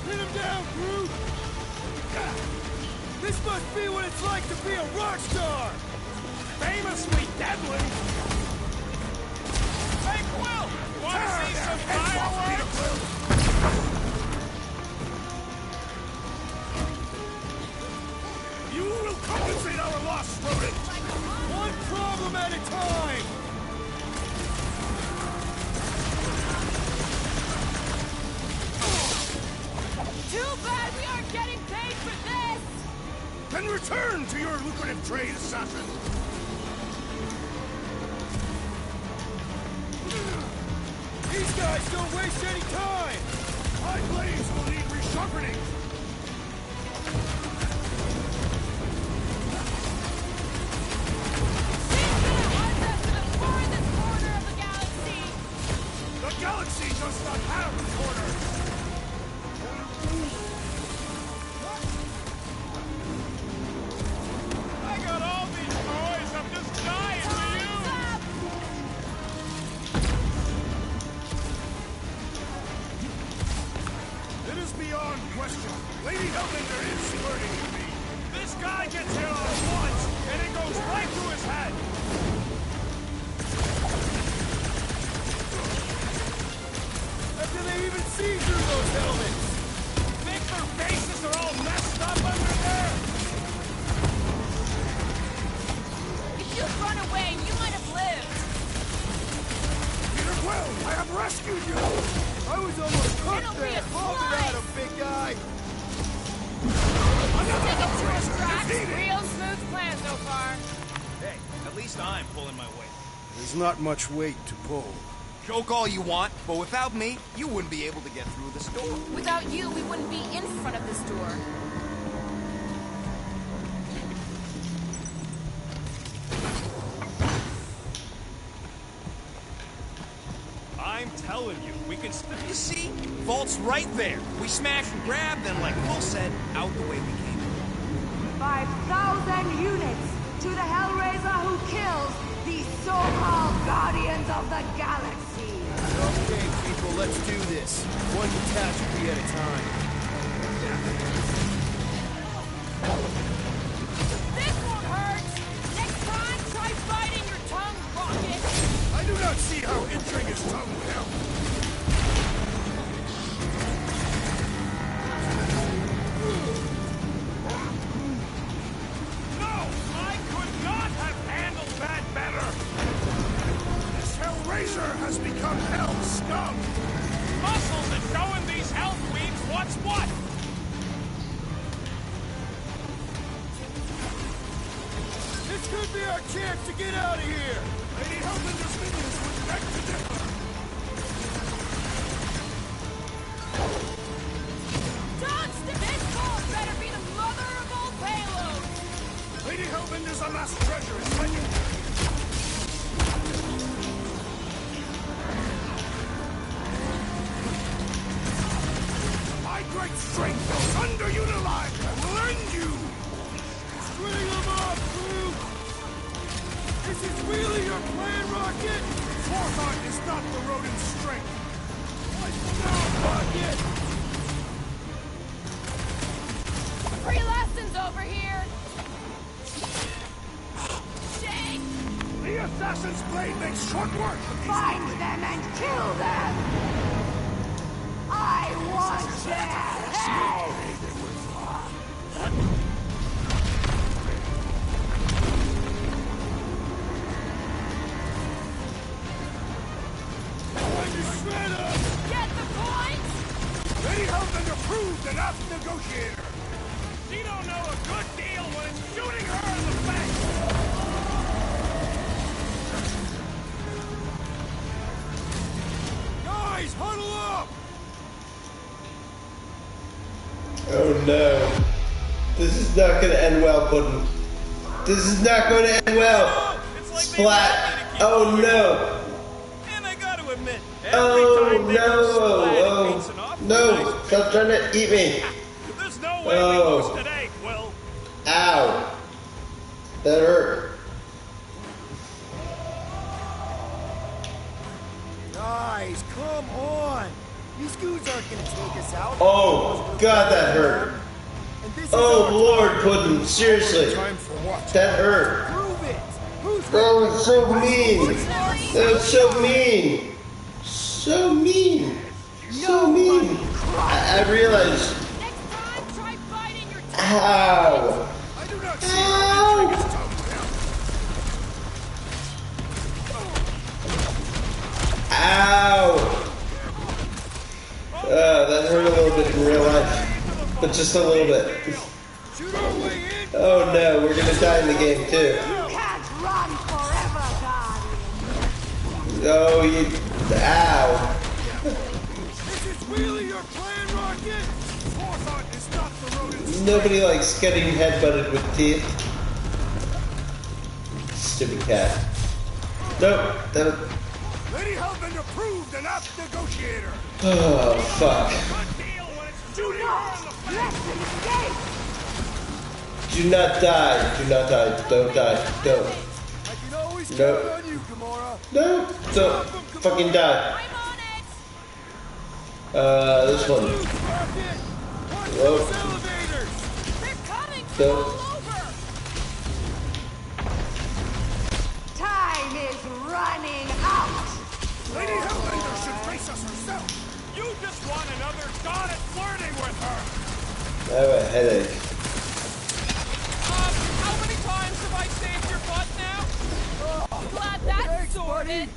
Pin him down, Groot! This must be what it's like to be a rock star! Famously deadly! Hey, Quill! Want to see some fireworks? You will compensate our loss, rodent! One problem at a time! Too bad we aren't getting paid for this! Then return to your lucrative trade, assassin! These guys don't waste any time! My blades will need resharpening! The galaxy does not have corners! I got all these toys, I'm just dying for you! It is beyond question. Lady Hellbender is flirting with me. This guy gets hit on once, and it goes right through his head! How can they even see through those helmets? Think their faces are all messed up under there? If you'd run away, you might have lived! Peter Quill, I have rescued you! I was almost cooked It'll be there! a Hold it at him, big guy! Take it to us, Drax! Real smooth plan so far. Hey, at least I'm pulling my weight. There's not much weight to pull. Joke all you want, but without me, you wouldn't be able to get through this door. Without you, we wouldn't be in front of this door. I'm telling you, we can You see? Vault's right there. We smash and grab, then like Will said, out the way we came. 5,000 units to the Hellraiser who kills these so-called Guardians of the Galaxy. Okay, people, let's do this. One catastrophe at a time. This won't hurt! Next time, try biting your tongue, Rocket! I do not see how injuring his tongue would help. No! I could not have handled that better! This Hellraiser has become Hell Scum! Muscles are showing these hell queens what's what! This could be our chance to get out of here! Lady Hellbender's minions would beg to differ! Dodge this ball better be the mother of all payloads! Lady Hellbender's amassed treasure is legendary! My great strength goes underutilized and will end you! String them up, Groot! This is really your plan, Rocket? Forethought is not the rodent's strength! What's now, Rocket? Free lessons over here! assassin's blade makes short work of these Find weaklings. them and kill them! I want their head! Get the points? Lady Hellbender proved an apt negotiator. She don't know a good deal when it's shooting her in the face. Guys, huddle up! Oh no. This is not gonna end well, Puddin'. This is not going to end well. Splat. Oh no. And I gotta admit, Oh no. Oh no. Stop trying to eat me. there's no way we lose today, Quill. Ow. That hurt. Guys, come on! These goons aren't gonna take us out. Oh god, that hurt. Oh Lord, Puddin', seriously. That hurt. Prove it! Who's That was so mean. That was so mean. So mean. So mean. I realized. Ow. Ow. Ow. That hurt a little bit in real life. But just a little bit. Oh no, we're gonna die in the game too. You can't run forever, Guardian. Oh, you. Ow. This is really your plan, Rocket? Forethought is not the road in Nobody likes getting headbutted with teeth. Stupid cat. Nope. That. Lady Hellbender proved an apt negotiator. Oh fuck. Do not let them escape! Do not die. Do not die. Don't die. Don't. I can always No. count on you, Gamora. No. Don't fucking die. This one. Whoa. Don't. Time is running out! Lady Hellbender should face us herself. You just want another shot at flirting with her. I have a headache. How many times have I saved your butt now? Glad that's sorted.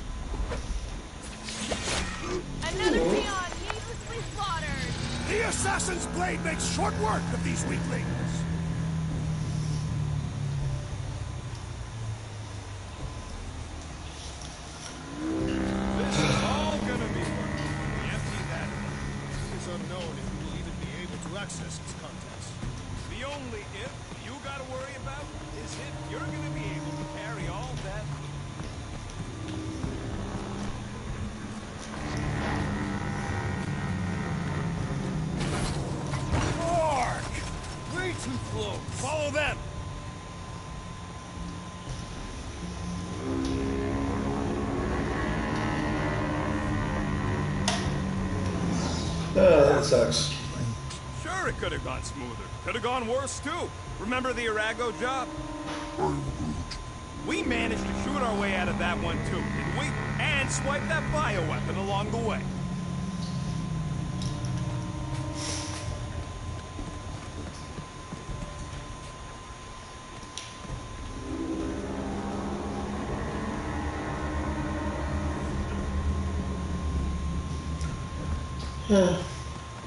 Another peon needlessly slaughtered. The assassin's blade makes short work of these weaklings. This is all gonna be worth it. Empty that. It is unknown if we will even be able to access this contest. The only if you gotta worry about is if you're gonna be able to carry all that. Mark! Way too close. Follow them. Oh, that sucks. Sure, it could have gone smoother. Could have gone worse, too. Remember the Arago job? We managed to shoot our way out of that one, too, didn't we? And swipe that bioweapon along the way.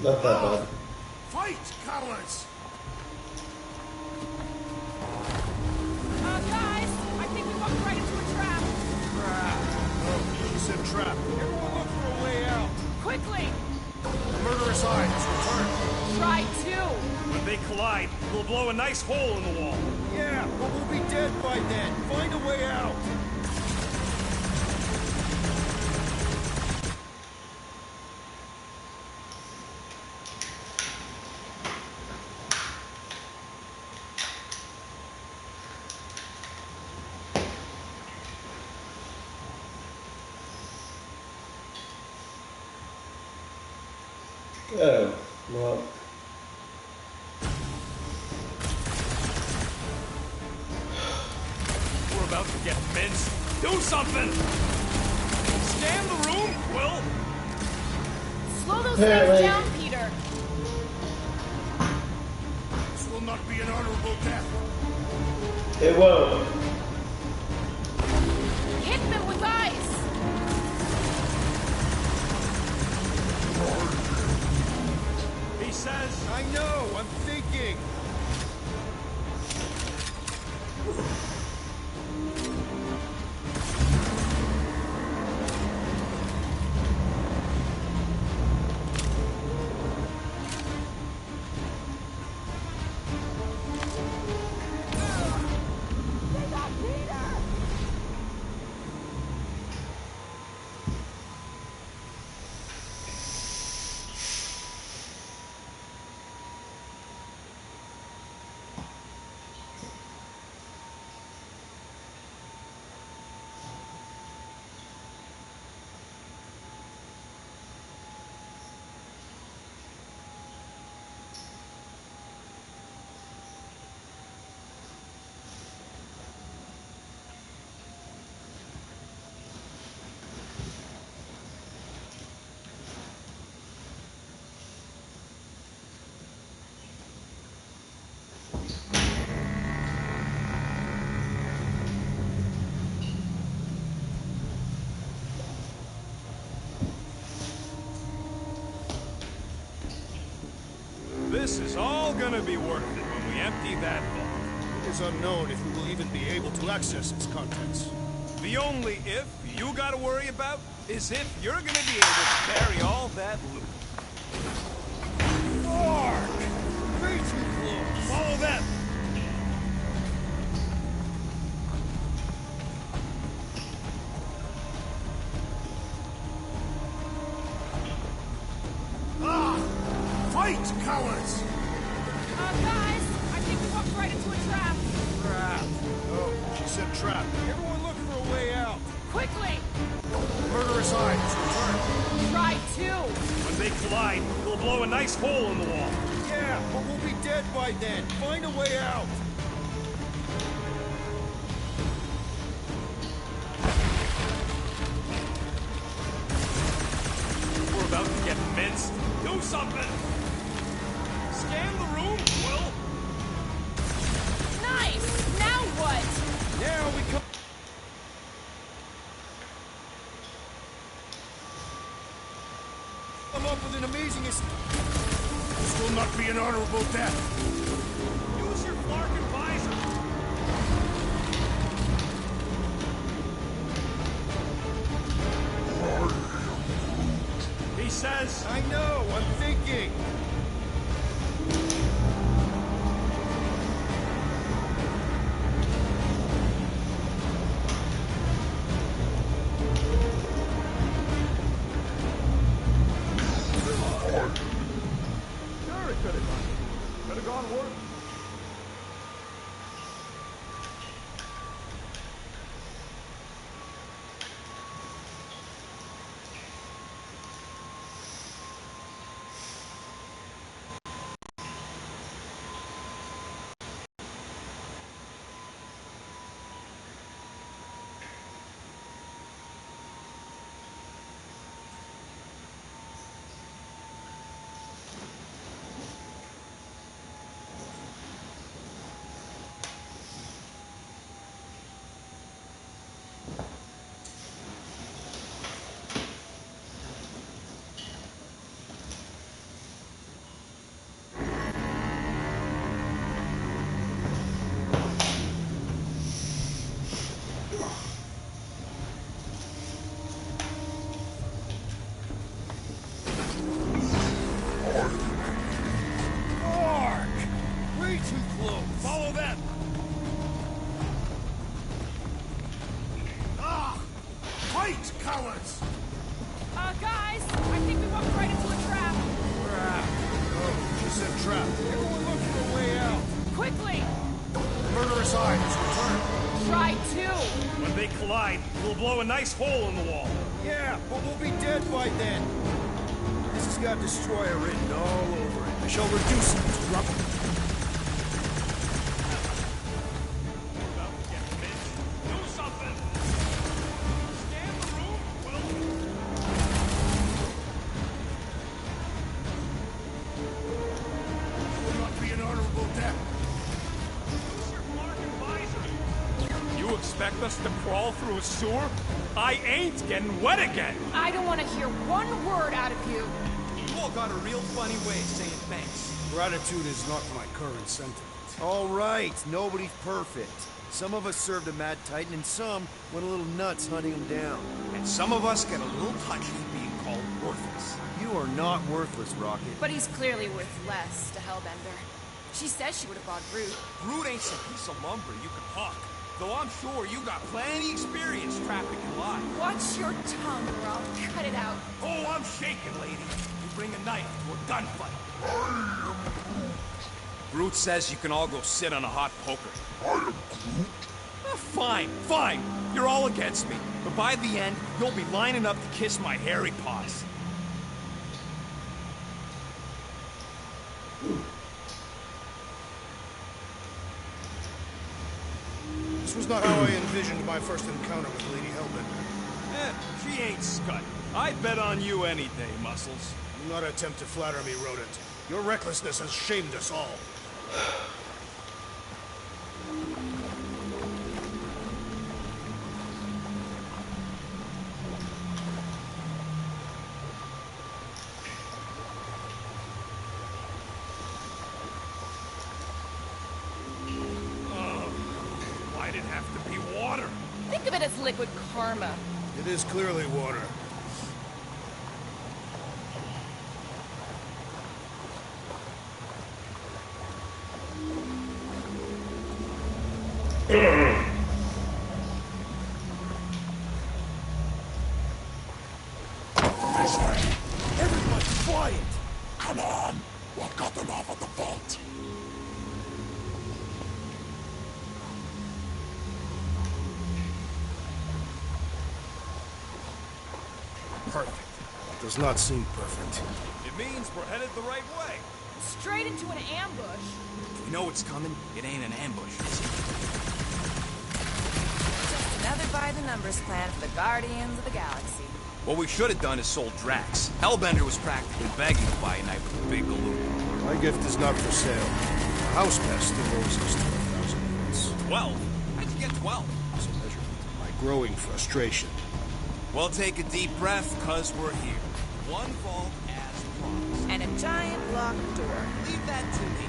Not that bad. Fight, cowards! Guys, I think we walked right into a trap. Oh, she said trap. Everyone look for a way out. Quickly! Murderous eye has returned. Try to. When they collide, we'll blow a nice hole in the wall. Yeah, but we'll be dead by then. Find a way out. Oh, well. We're about to get minced. Do something! Scan the room, Quill! Slow those Apparently. things down, Peter. This will not be an honorable death. It won't. Hit them with ice. He says... I know, I'm thinking. This is all gonna be worth it when we empty that vault. It is unknown if we will even be able to access its contents. The only if you gotta worry about is if you're gonna be able to carry all that loot. Mark! Way too close. Follow them! Fight, cowards! Guys, I think we walked right into a trap. Trap. Oh, she said trap. Everyone look for a way out. Quickly! Murderous eyes, return. Try two. When they collide, it'll blow a nice hole in the wall. Yeah, but we'll be dead by then. Find a way out. We're about to get minced. Do something! Scan the room, Quill! Nice! Now what? Now we come... come up with an amazing... This will not be an honorable death. Use your Flark advisor! He says... I know, I'm thinking. Sure, it could have gone. Could have gone worse. trap. Everyone look for a way out. Quickly! Murderous eyes, return. Try two. When they collide, we'll blow a nice hole in the wall. Yeah, but we'll be dead by then. This has got Destroyer written all over it. I shall reduce it to rubble. Do something! expect us to crawl through a sewer? I ain't getting wet again! I don't want to hear one word out of you. You all got a real funny way of saying thanks. Gratitude is not my current sentiment. All right, nobody's perfect. Some of us served a Mad Titan, and some went a little nuts hunting him down. And some of us get a little touchy being called worthless. You are not worthless, Rocket. But he's clearly worth less to Hellbender. She says she would have bought Groot. Groot ain't some piece of lumber you can hawk. Though I'm sure you got plenty experience trafficking live. Watch your tongue or I'll cut it out. Oh, I'm shaking, lady. You bring a knife to a gunfight. Groot says you can all go sit on a hot poker. Fine, fine. You're all against me. But by the end, you'll be lining up to kiss my hairy paws. This was not how I envisioned my first encounter with Lady Hellbender. She ain't scut. I'd bet on you any day, Muscles. Do not attempt to flatter me, Rodent. Your recklessness has shamed us all. Why'd it have to be water? Think of it as liquid karma. It is clearly water. Everybody quiet! Come on! What got them off at the vault? Perfect. Does not seem perfect. It means we're headed the right way. Straight into an ambush. If we know it's coming, it ain't an ambush. Just another by-the-numbers plan for the Guardians of the Galaxy. What we should have done is sold Drax. Hellbender was practically begging to buy a night with the big Galoob. My gift is not for sale. The house pass still owes us 12,000 units. 12? How'd you get 12? As a measure of my growing frustration. Well, take a deep breath, cause we're here. One vault as promised. And a giant locked door. Leave that to me.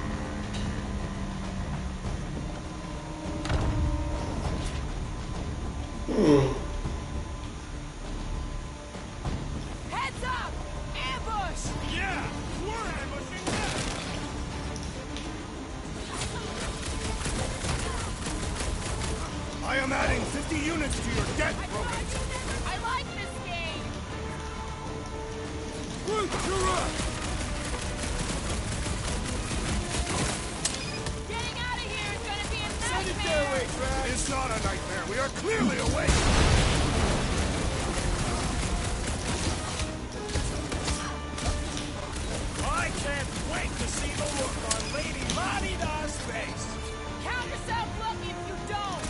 Heads up! Ambush! Yeah, we're ambushing them. I am adding 50 units to your debt, Rodent. I like this game! Groot, you're up! Getting out of here is gonna be a Send it nightmare! their way, Drax! It's not a nightmare. We are clearly awake! I can't wait to see the look on Lady La-Di-Da's face. Count yourself lucky if you don't!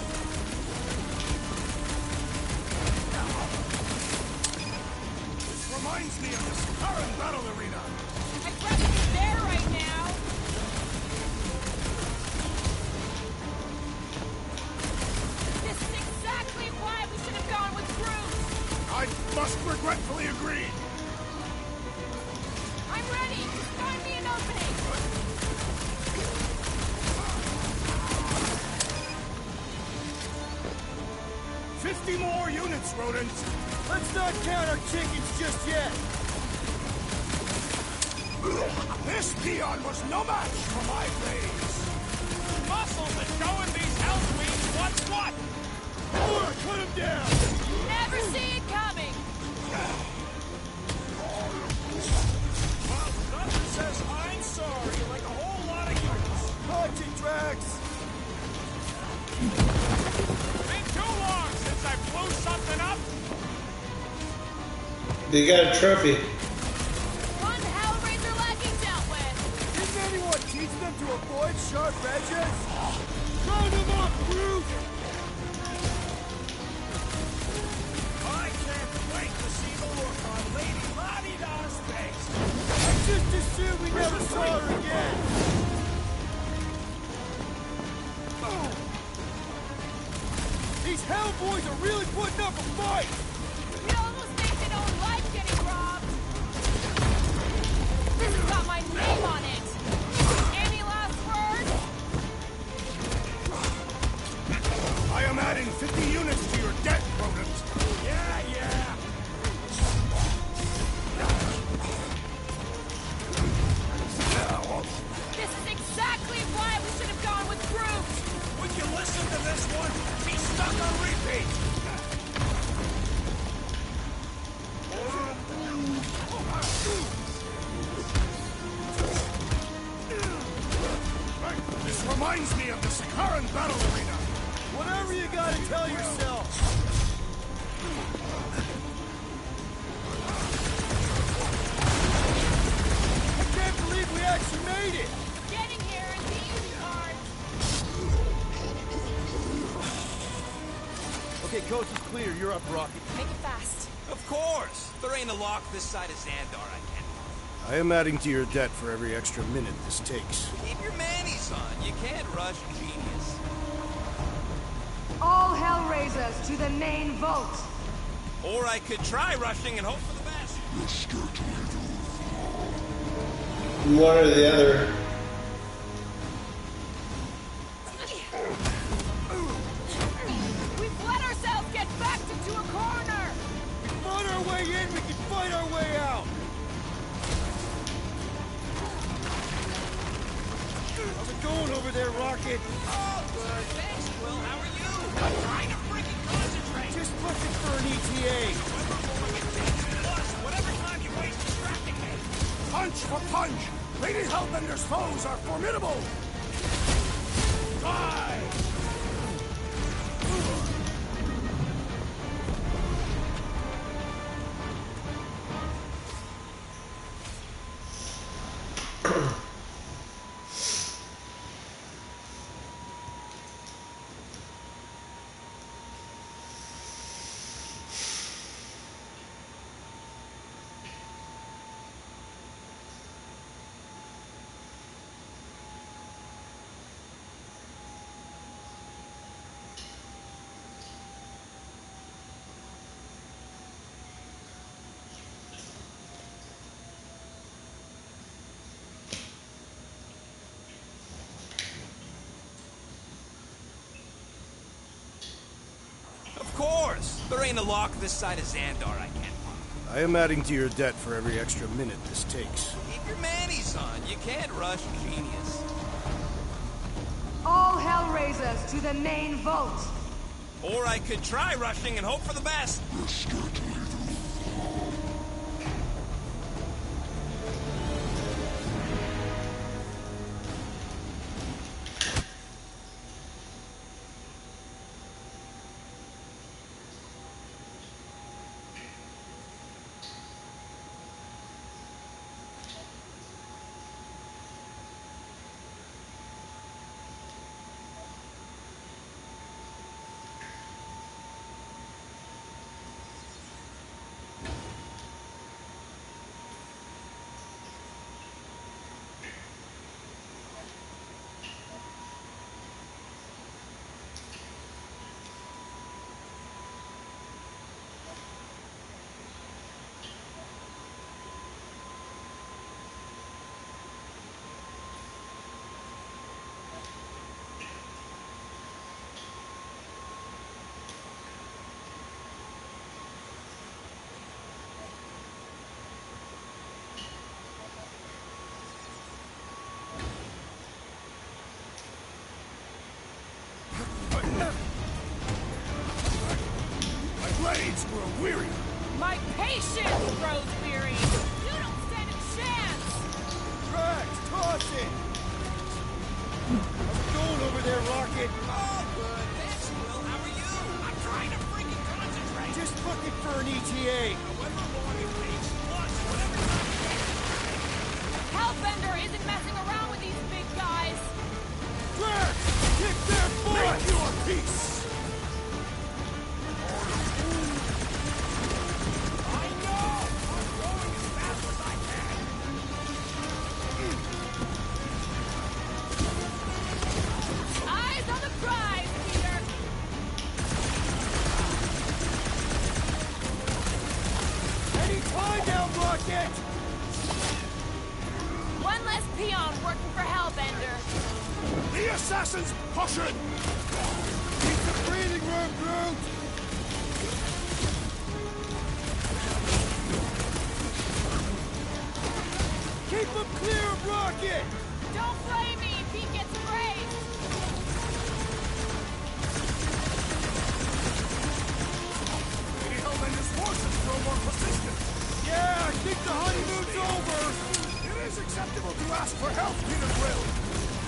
This reminds me of this current battle arena. I'd rather be there right now! This is exactly why we should have gone with Groot! I must regretfully agree. I'm ready! Find me an opening! 50 more units, Rodent. Let's not count our chickens just yet. This peon was no match for my blades. Muscles is showing these hellsweets what's what. Or cut him down. Never see it coming! Well, Thunder says I'm sorry, like a whole lot of units. Watch it, Drax. Been too long since I blew something up. You got a trophy. One Hellraiser lacking dealt with! Didn't anyone teach them to avoid sharp edges? Round them up, Groot! I can't wait to see the look on Lady La-Di-Da's face. I just assumed we never saw her again. These Hellboys are really putting up a fight! It almost makes it own life getting robbed. This has got my name on it. Any last words? I am adding 50 units to your debt, rodents. Yeah, yeah. This is exactly why we should have gone with Groot. Would you listen to this one? He's stuck on repeat. This reminds me of the Sakaran battle arena. Whatever you gotta tell yourself. I can't believe we actually made it! Getting here is the easy part. Okay, coast is clear. You're up, Rocket. Make it fast. Of course. There ain't a lock this side of Xandar I can't. I am adding to your debt for every extra minute this takes. Keep your manis on. You can't rush genius. All Hellraisers to the main vault. Or I could try rushing and hope for the best. One or the other. We've let ourselves get backed into a corner. We fought our way in, we can fight our way out! How's it going over there, Rocket? Oh, good. Thanks, Quill. How are you? I'm trying to freaking concentrate. Just looking for an ETA. Plus, whatever time you waste distracting me. Punch for punch! Lady Hellbender's foes are formidable! Die! Of course. There ain't a lock this side of Xandar I can't. I am adding to your debt for every extra minute this takes. Keep your manis on. You can't rush genius. All Hellraisers to the main vault. Or I could try rushing and hope for the best. blades grow weary. My patience grows weary. You don't stand a chance. Drax, toss it. How's it going over there, Rocket? Oh, good. Thanks, Will. How are you? I'm trying to freaking concentrate. Just looking for an ETA. However long it takes, plus whatever time it takes. Hellbender isn't messing around with these big guys. Drax, kick their butt. Make your peace. Eyes on the prize, Peter. assassin's caution! Keep the breathing room, Groot! Keep him clear of Rocket! Don't blame me if he gets grazed! Lady Hellbender's forces grow more persistent! Yeah, I think the honeymoon's over! It is acceptable to ask for help, Peter Quill!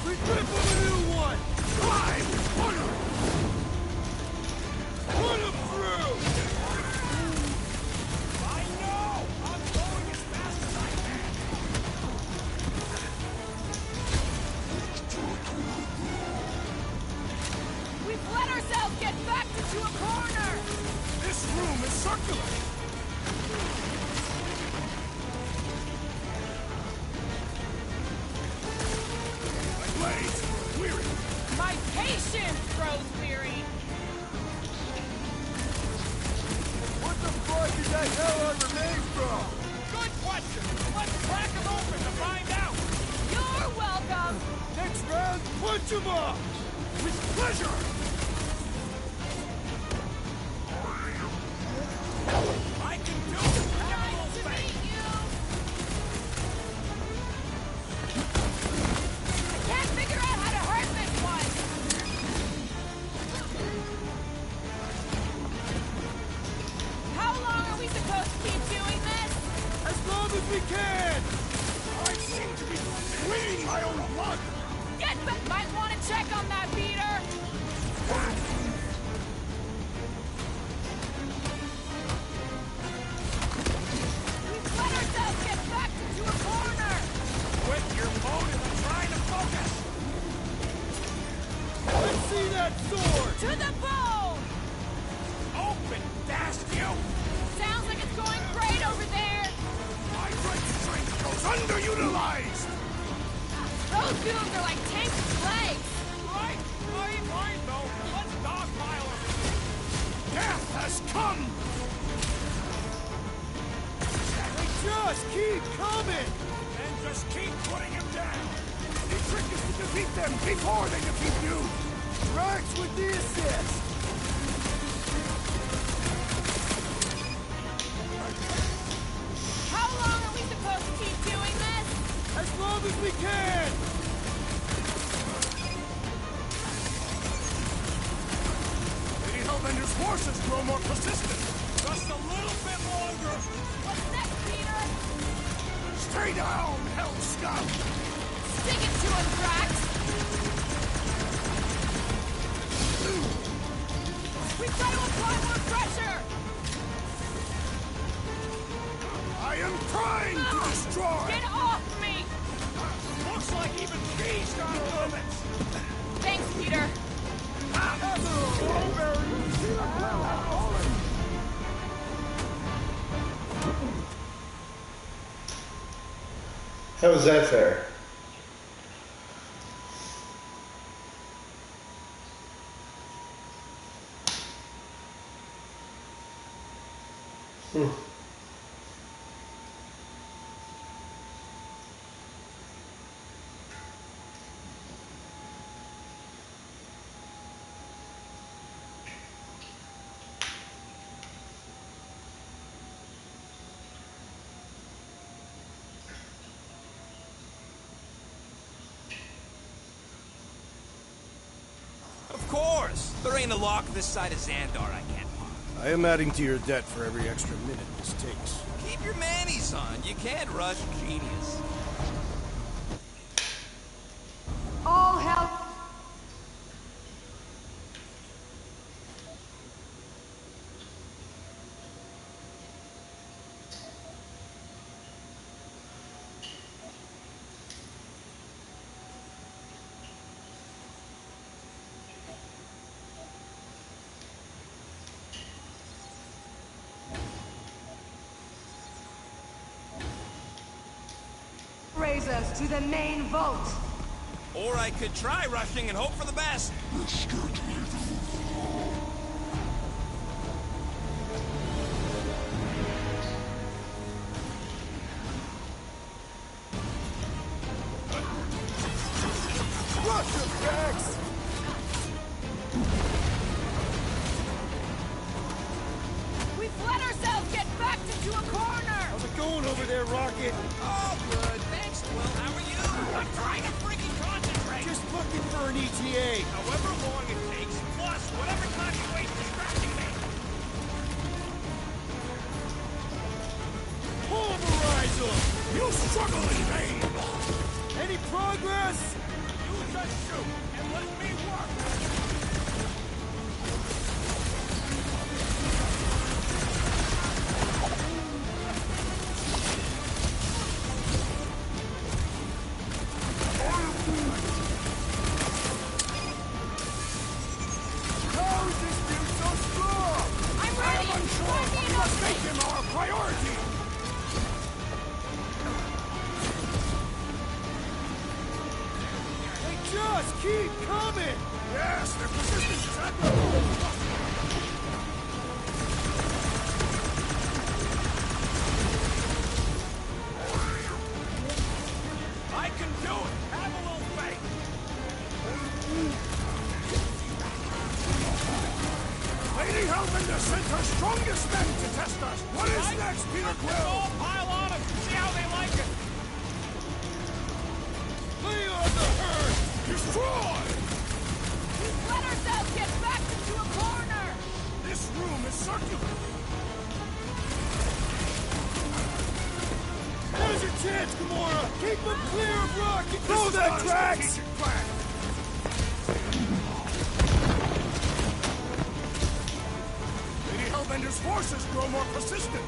We grip him a new one! Climb! Honor! Put him through! I know! I'm going as fast as I can! We've let ourselves get backed into a corner! This room is circular! My blades! Weary! My patience grows weary! What the fuck is that hell on remains from? Good question. Let's crack them open to find out. You're welcome! Next round, punch him off! With pleasure! I can do it. Nice to meet you! I can't figure out how to hurt this one! How long are we supposed to keep doing this? As long as we can! I seem to be bleeding my own blood! Get back! Might want to check on that, Peter! We've let ourselves get backed into a corner! Quit your motive and trying to focus. Let's see that sword! To the bone! Open, dash you. Sounds like it's going great over there! My great strength goes underutilized! Those dudes are like tanks with legs! Right? I ain't worried though. Let's dogpile them. Death has come! They just keep coming! And just keep putting him down. The trick is to defeat them before they defeat you! Rex with the assist! How long are we supposed to keep doing this? As long as we can! Lady Hellbender's forces grow more persistent! Just a little bit longer. What's next, Peter? Stay down, Hell Scout! Stick it to him, Drax! We've got to apply more pressure! I am trying to destroy! Get off me! Looks like even she's got her limits. Thanks, Peter. How is that fair? Of course. There ain't a lock this side of Xandar I can't pop. I am adding to your debt for every extra minute this takes. Keep your manis on. You can't rush genius. All hell. Raise us to the main vault. Or I could try rushing and hope for the best. Rush him, Jax! We've let ourselves get backed into a corner! How's it going over there, Rocket? Oh, good. Thanks, Will. How are you? I'm trying to freaking concentrate. Just looking for an ETA. However long it takes, plus whatever time you waste distracting me. Pulverize him! You struggle in vain! Any progress? You just shoot and let me work. How is this dude so strong? I'm ready! Unsure, but we must make him our priority! They just keep coming! Yes, their persistence is admirable! I can do it. Have a little faith. Lady Hellbender sent her strongest men to test us! What is next, Peter Quill? All pile on them. See how they like it. Lay on the herd! Destroy! We've let ourselves get backed into a corner! This room is circular! There's your chance, Gamora! Keep them clear of Rocket! Throw that, Drax! Lady Hellbender's forces grow more persistent!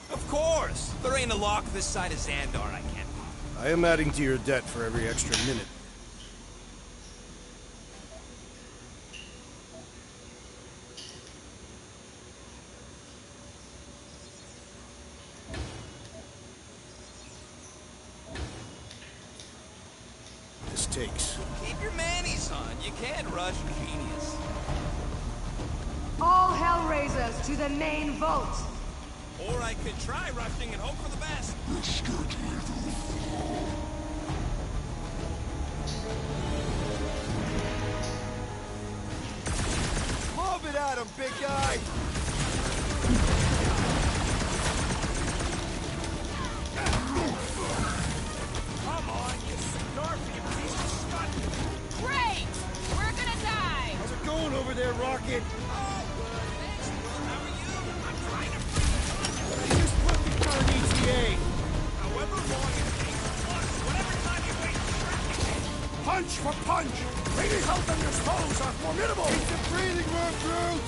Of course. There ain't a lock this side of Xandar I can't find. I am adding to your debt for every extra minute. This takes. Keep your manis on. You can't rush genius. All Hellraisers to the main vault! Or I could try rushing and hope for the best. Lob it at him, big guy! Come on, you Starfield piece of scud. Great! We're gonna die! How's it going over there, Rocket? Oh, good. Thanks, Will. How are you? I'm trying to Just looking for an ETA. however long it takes, plus whatever time you waste distracting me. Punch for punch! Lady Hellbender's foes are formidable! Keep the breathing room, Groot!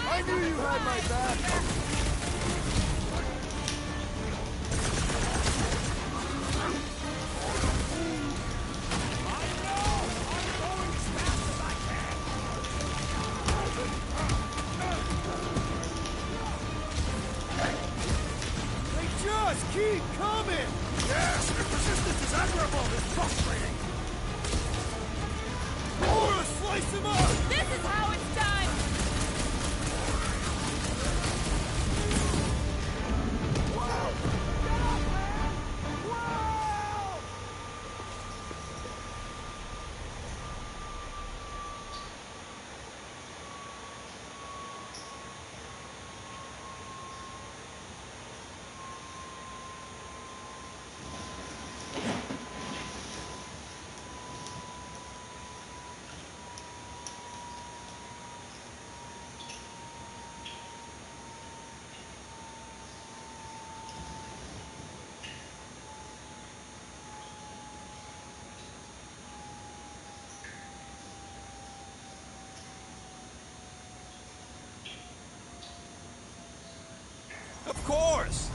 I knew you had my back! They just keep coming! Yes, their persistence is admirable! It's frustrating! Or slice them up! This is how it's done!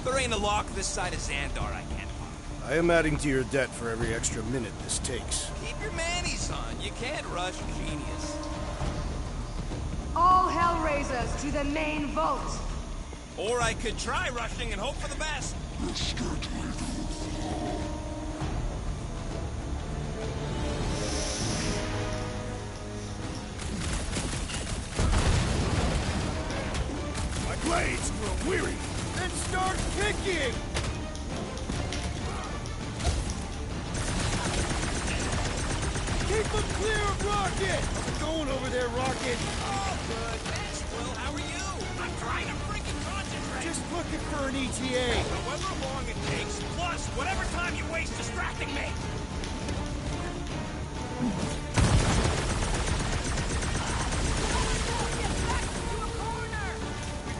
There ain't a lock this side of Xandar I can't find. I am adding to your debt for every extra minute this takes. Keep your manis on. You can't rush genius. All Hellraisers to the main vault. Or I could try rushing and hope for the best. My blades grow weary. Then start kicking! Keep them clear of Rocket! How's it going over there, Rocket? Oh, good. Thanks, Will. How are you? I'm trying to freaking concentrate. Just looking for an ETA. However long it takes, plus whatever time you waste distracting me.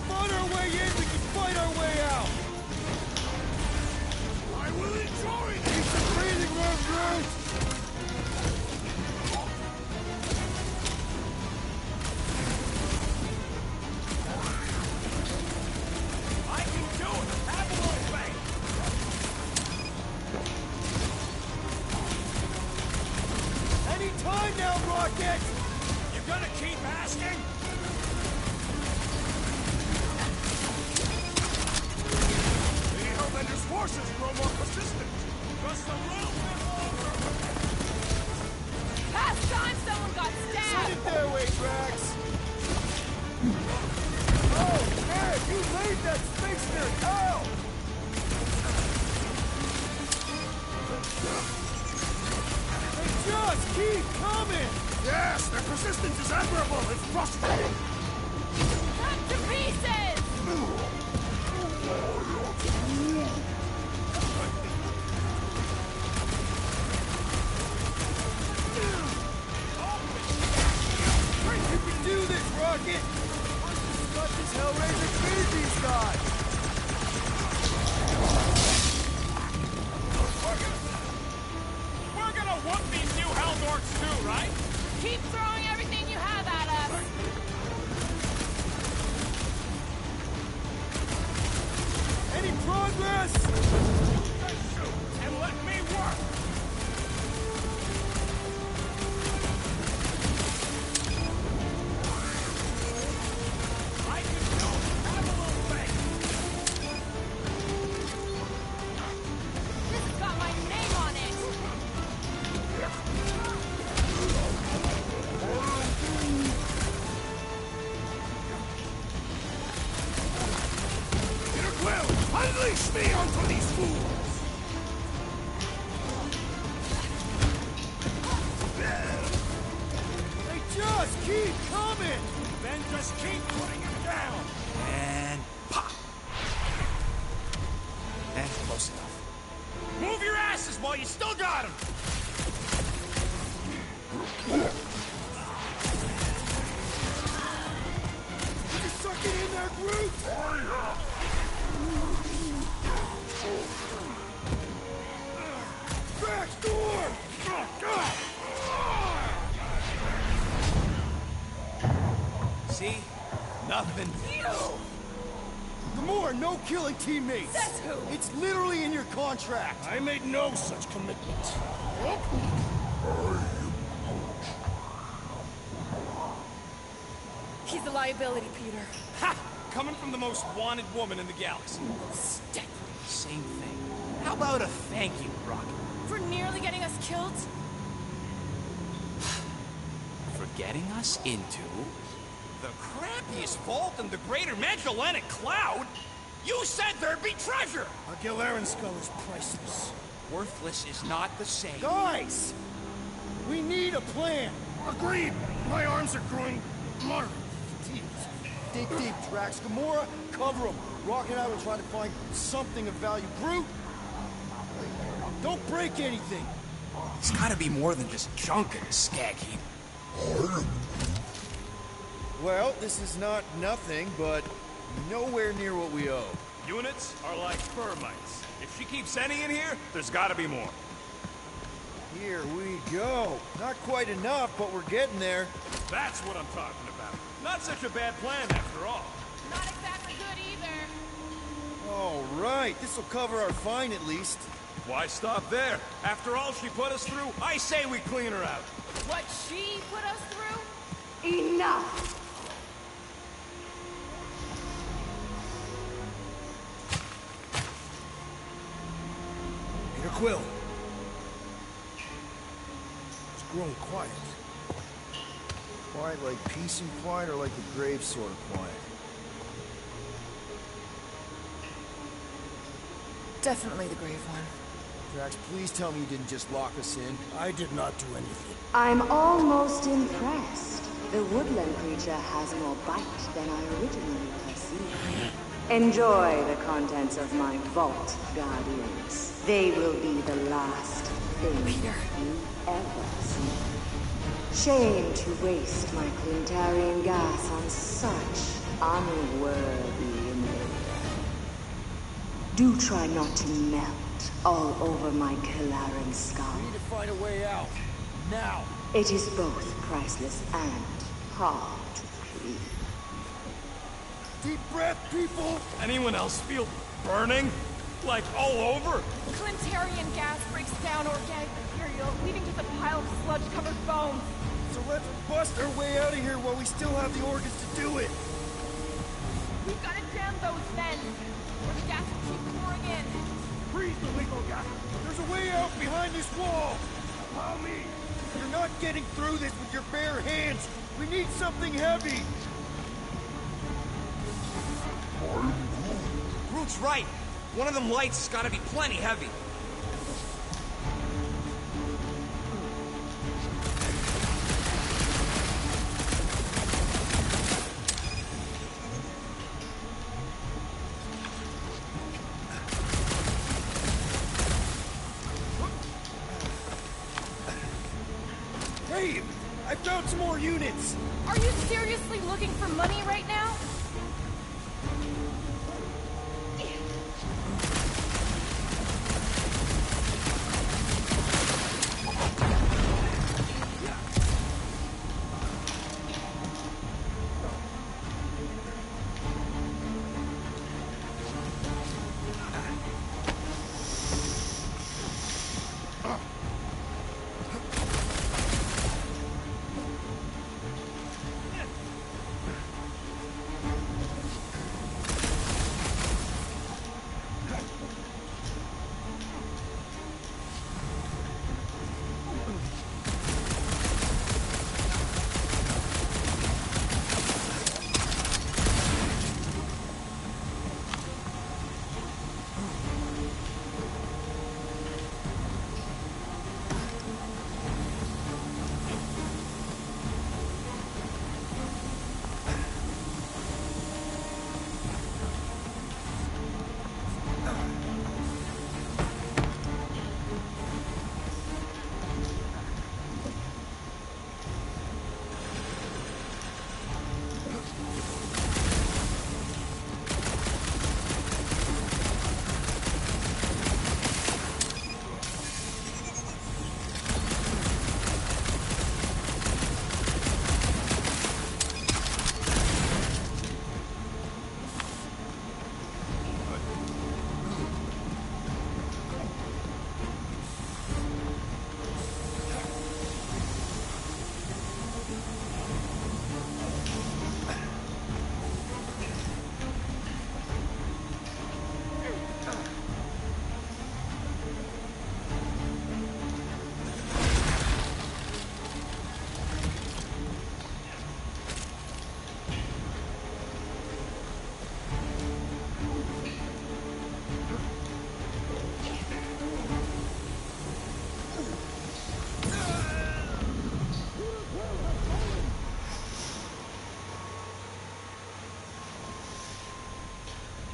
Fought our way in, we can fight our way out! I will enjoy this! Keep the breathing room, Bruce! I can do it. Have a little faith. Any time now, Rocket! You gonna keep asking? The Hellbender's forces grow more persistent. Just a little bit longer. Past time someone got Send stabbed! it their way, Drax! Oh, man, you laid that space nerd out! They just keep coming! Yes, their persistence is admirable. It's frustrating. Cut to pieces! You can do this, Rocket! Let this Hellraiser feed these guys! We're gonna whoop these new Helldorks too, right? Keep throwing everything you have at us! Any progress? Just shoot and let me work. I can do it. Have a little faith. This has got my name on it! Peter Quill, unleash me onto these fools! They just keep coming! Then just keep putting him down. And pop. And close enough. Move your asses while you still got him. You suck it in there, Groot! Drax, door! See? Nothing. Gamora, no killing teammates! Says who? It's literally in your contract! I made no such commitment. He's a liability, Peter. Ha! Coming from the most wanted woman in the galaxy. Stick. Same thing. How about a thank you, Rocket? For nearly getting us killed? For getting us into the crappiest vault in the greater Magellanic Cloud? You said there'd be treasure! A Gilarian skull is priceless. Worthless is not the same. Guys! We need a plan! Agreed. My arms are growing more fatigued. Dig deep, Drax. Gamora, cover him. Rocket and I will try to find something of value. Groot, don't break anything. It's gotta be more than just junk in a skag heap. Well, this is not nothing, but nowhere near what we owe. Units are like termites. If she keeps any in here, there's gotta be more. Here we go. Not quite enough, but we're getting there. That's what I'm talking about. Not such a bad plan after all. Not exactly good either. All right, this'll cover our fine at least. Why stop there? After all she put us through, I say we clean her out. What she put us through? Enough! Peter Quill. It's grown quiet. Quiet like peace and quiet, or like the grave sort of quiet? Definitely the grave one. Drax, please tell me you didn't just lock us in. I did not do anything. I'm almost impressed. The woodland creature has more bite than I originally perceived. Enjoy the contents of my vault, Guardians. They will be the last thing you ever see. Shame to waste my Clintarian gas on such unworthy invaders. Do try not to melt all over my Kalaran skull. We need to find a way out. Now. It is both priceless and hard to breathe. Deep breath, people! Anyone else feel burning? Like all over? Clintarian gas breaks down organic material, leading to the pile of sludge-covered bones. So let's bust our way out of here while we still have the organs to do it. We've got to jam those vents, or the gas will keep pouring in. Freeze the lethal gas! There's a way out behind this wall! Allow me! You're not getting through this with your bare hands! We need something heavy! Groot's right. One of them lights has got to be plenty heavy. Hey! I found some more units! Are you seriously looking for money right now?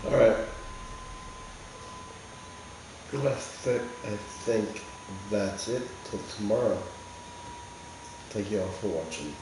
Alright. I think that's it till tomorrow. Thank you all for watching.